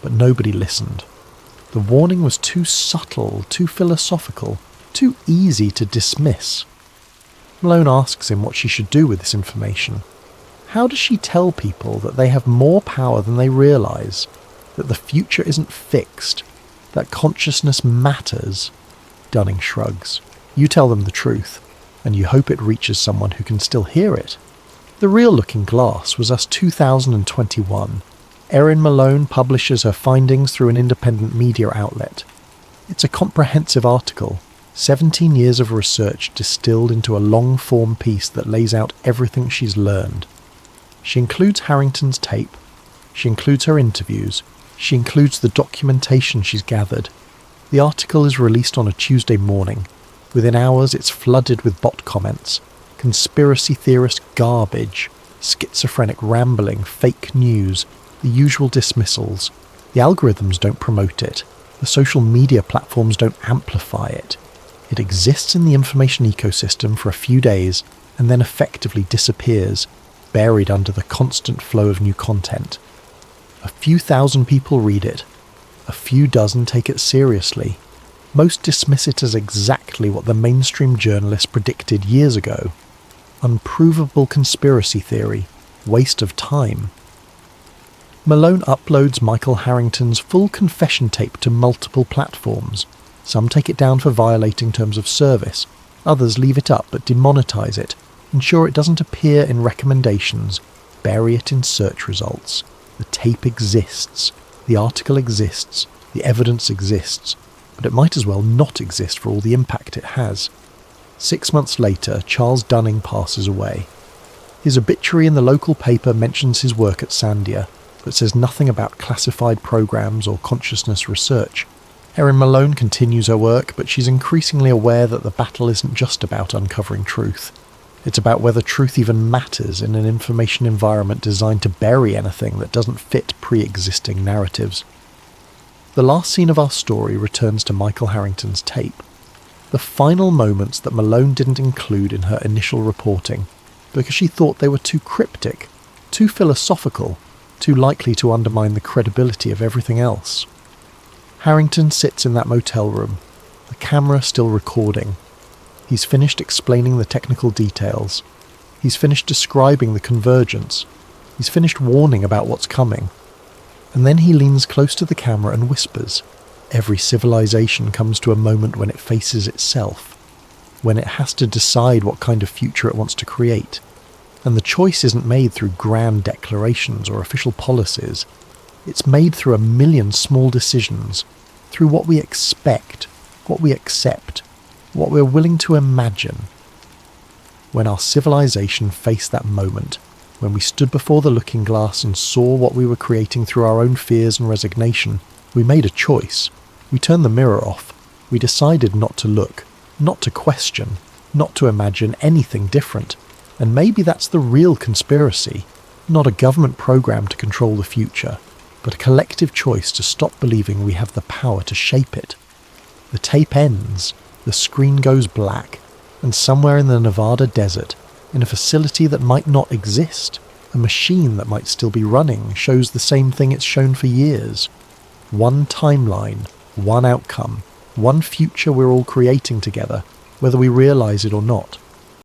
But nobody listened. The warning was too subtle, too philosophical, too easy to dismiss. Malone asks him what she should do with this information. How does she tell people that they have more power than they realise, that the future isn't fixed, that consciousness matters? Dunning shrugs. You tell them the truth, and you hope it reaches someone who can still hear it. The Real Looking Glass was us 2021. Erin Malone publishes her findings through an independent media outlet. It's a comprehensive article, 17 years of research distilled into a long-form piece that lays out everything she's learned. She includes Harrington's tape, she includes her interviews, she includes the documentation she's gathered. The article is released on a Tuesday morning. Within hours it's flooded with bot comments, conspiracy theorist garbage, schizophrenic rambling, fake news, the usual dismissals. The algorithms don't promote it. The social media platforms don't amplify it. It exists in the information ecosystem for a few days and then effectively disappears, buried under the constant flow of new content. A few thousand people read it. A few dozen take it seriously. Most dismiss it as exactly what the mainstream journalists predicted years ago. Unprovable conspiracy theory, waste of time. Malone uploads Michael Harrington's full confession tape to multiple platforms. Some take it down for violating terms of service, others leave it up but demonetize it, ensure it doesn't appear in recommendations, bury it in search results. The tape exists, the article exists, the evidence exists, but it might as well not exist for all the impact it has. 6 months later, Charles Dunning passes away. His obituary in the local paper mentions his work at Sandia, but says nothing about classified programs or consciousness research. Erin Malone continues her work, but she's increasingly aware that the battle isn't just about uncovering truth. It's about whether truth even matters in an information environment designed to bury anything that doesn't fit pre-existing narratives. The last scene of our story returns to Michael Harrington's tape. The final moments that Malone didn't include in her initial reporting, because she thought they were too cryptic, too philosophical, too likely to undermine the credibility of everything else. Harrington sits in that motel room, the camera still recording. He's finished explaining the technical details. He's finished describing the convergence. He's finished warning about what's coming. And then he leans close to the camera and whispers, "Every civilization comes to a moment when it faces itself, when it has to decide what kind of future it wants to create. And the choice isn't made through grand declarations or official policies. It's made through a million small decisions, through what we expect, what we accept, what we're willing to imagine." When our civilization faced that moment, when we stood before the looking glass and saw what we were creating through our own fears and resignation, we made a choice. We turned the mirror off. We decided not to look, not to question, not to imagine anything different. And maybe that's the real conspiracy, not a government program to control the future, but a collective choice to stop believing we have the power to shape it. The tape ends, the screen goes black, and somewhere in the Nevada desert, in a facility that might not exist, a machine that might still be running shows the same thing it's shown for years. One timeline, one outcome, one future we're all creating together, whether we realise it or not.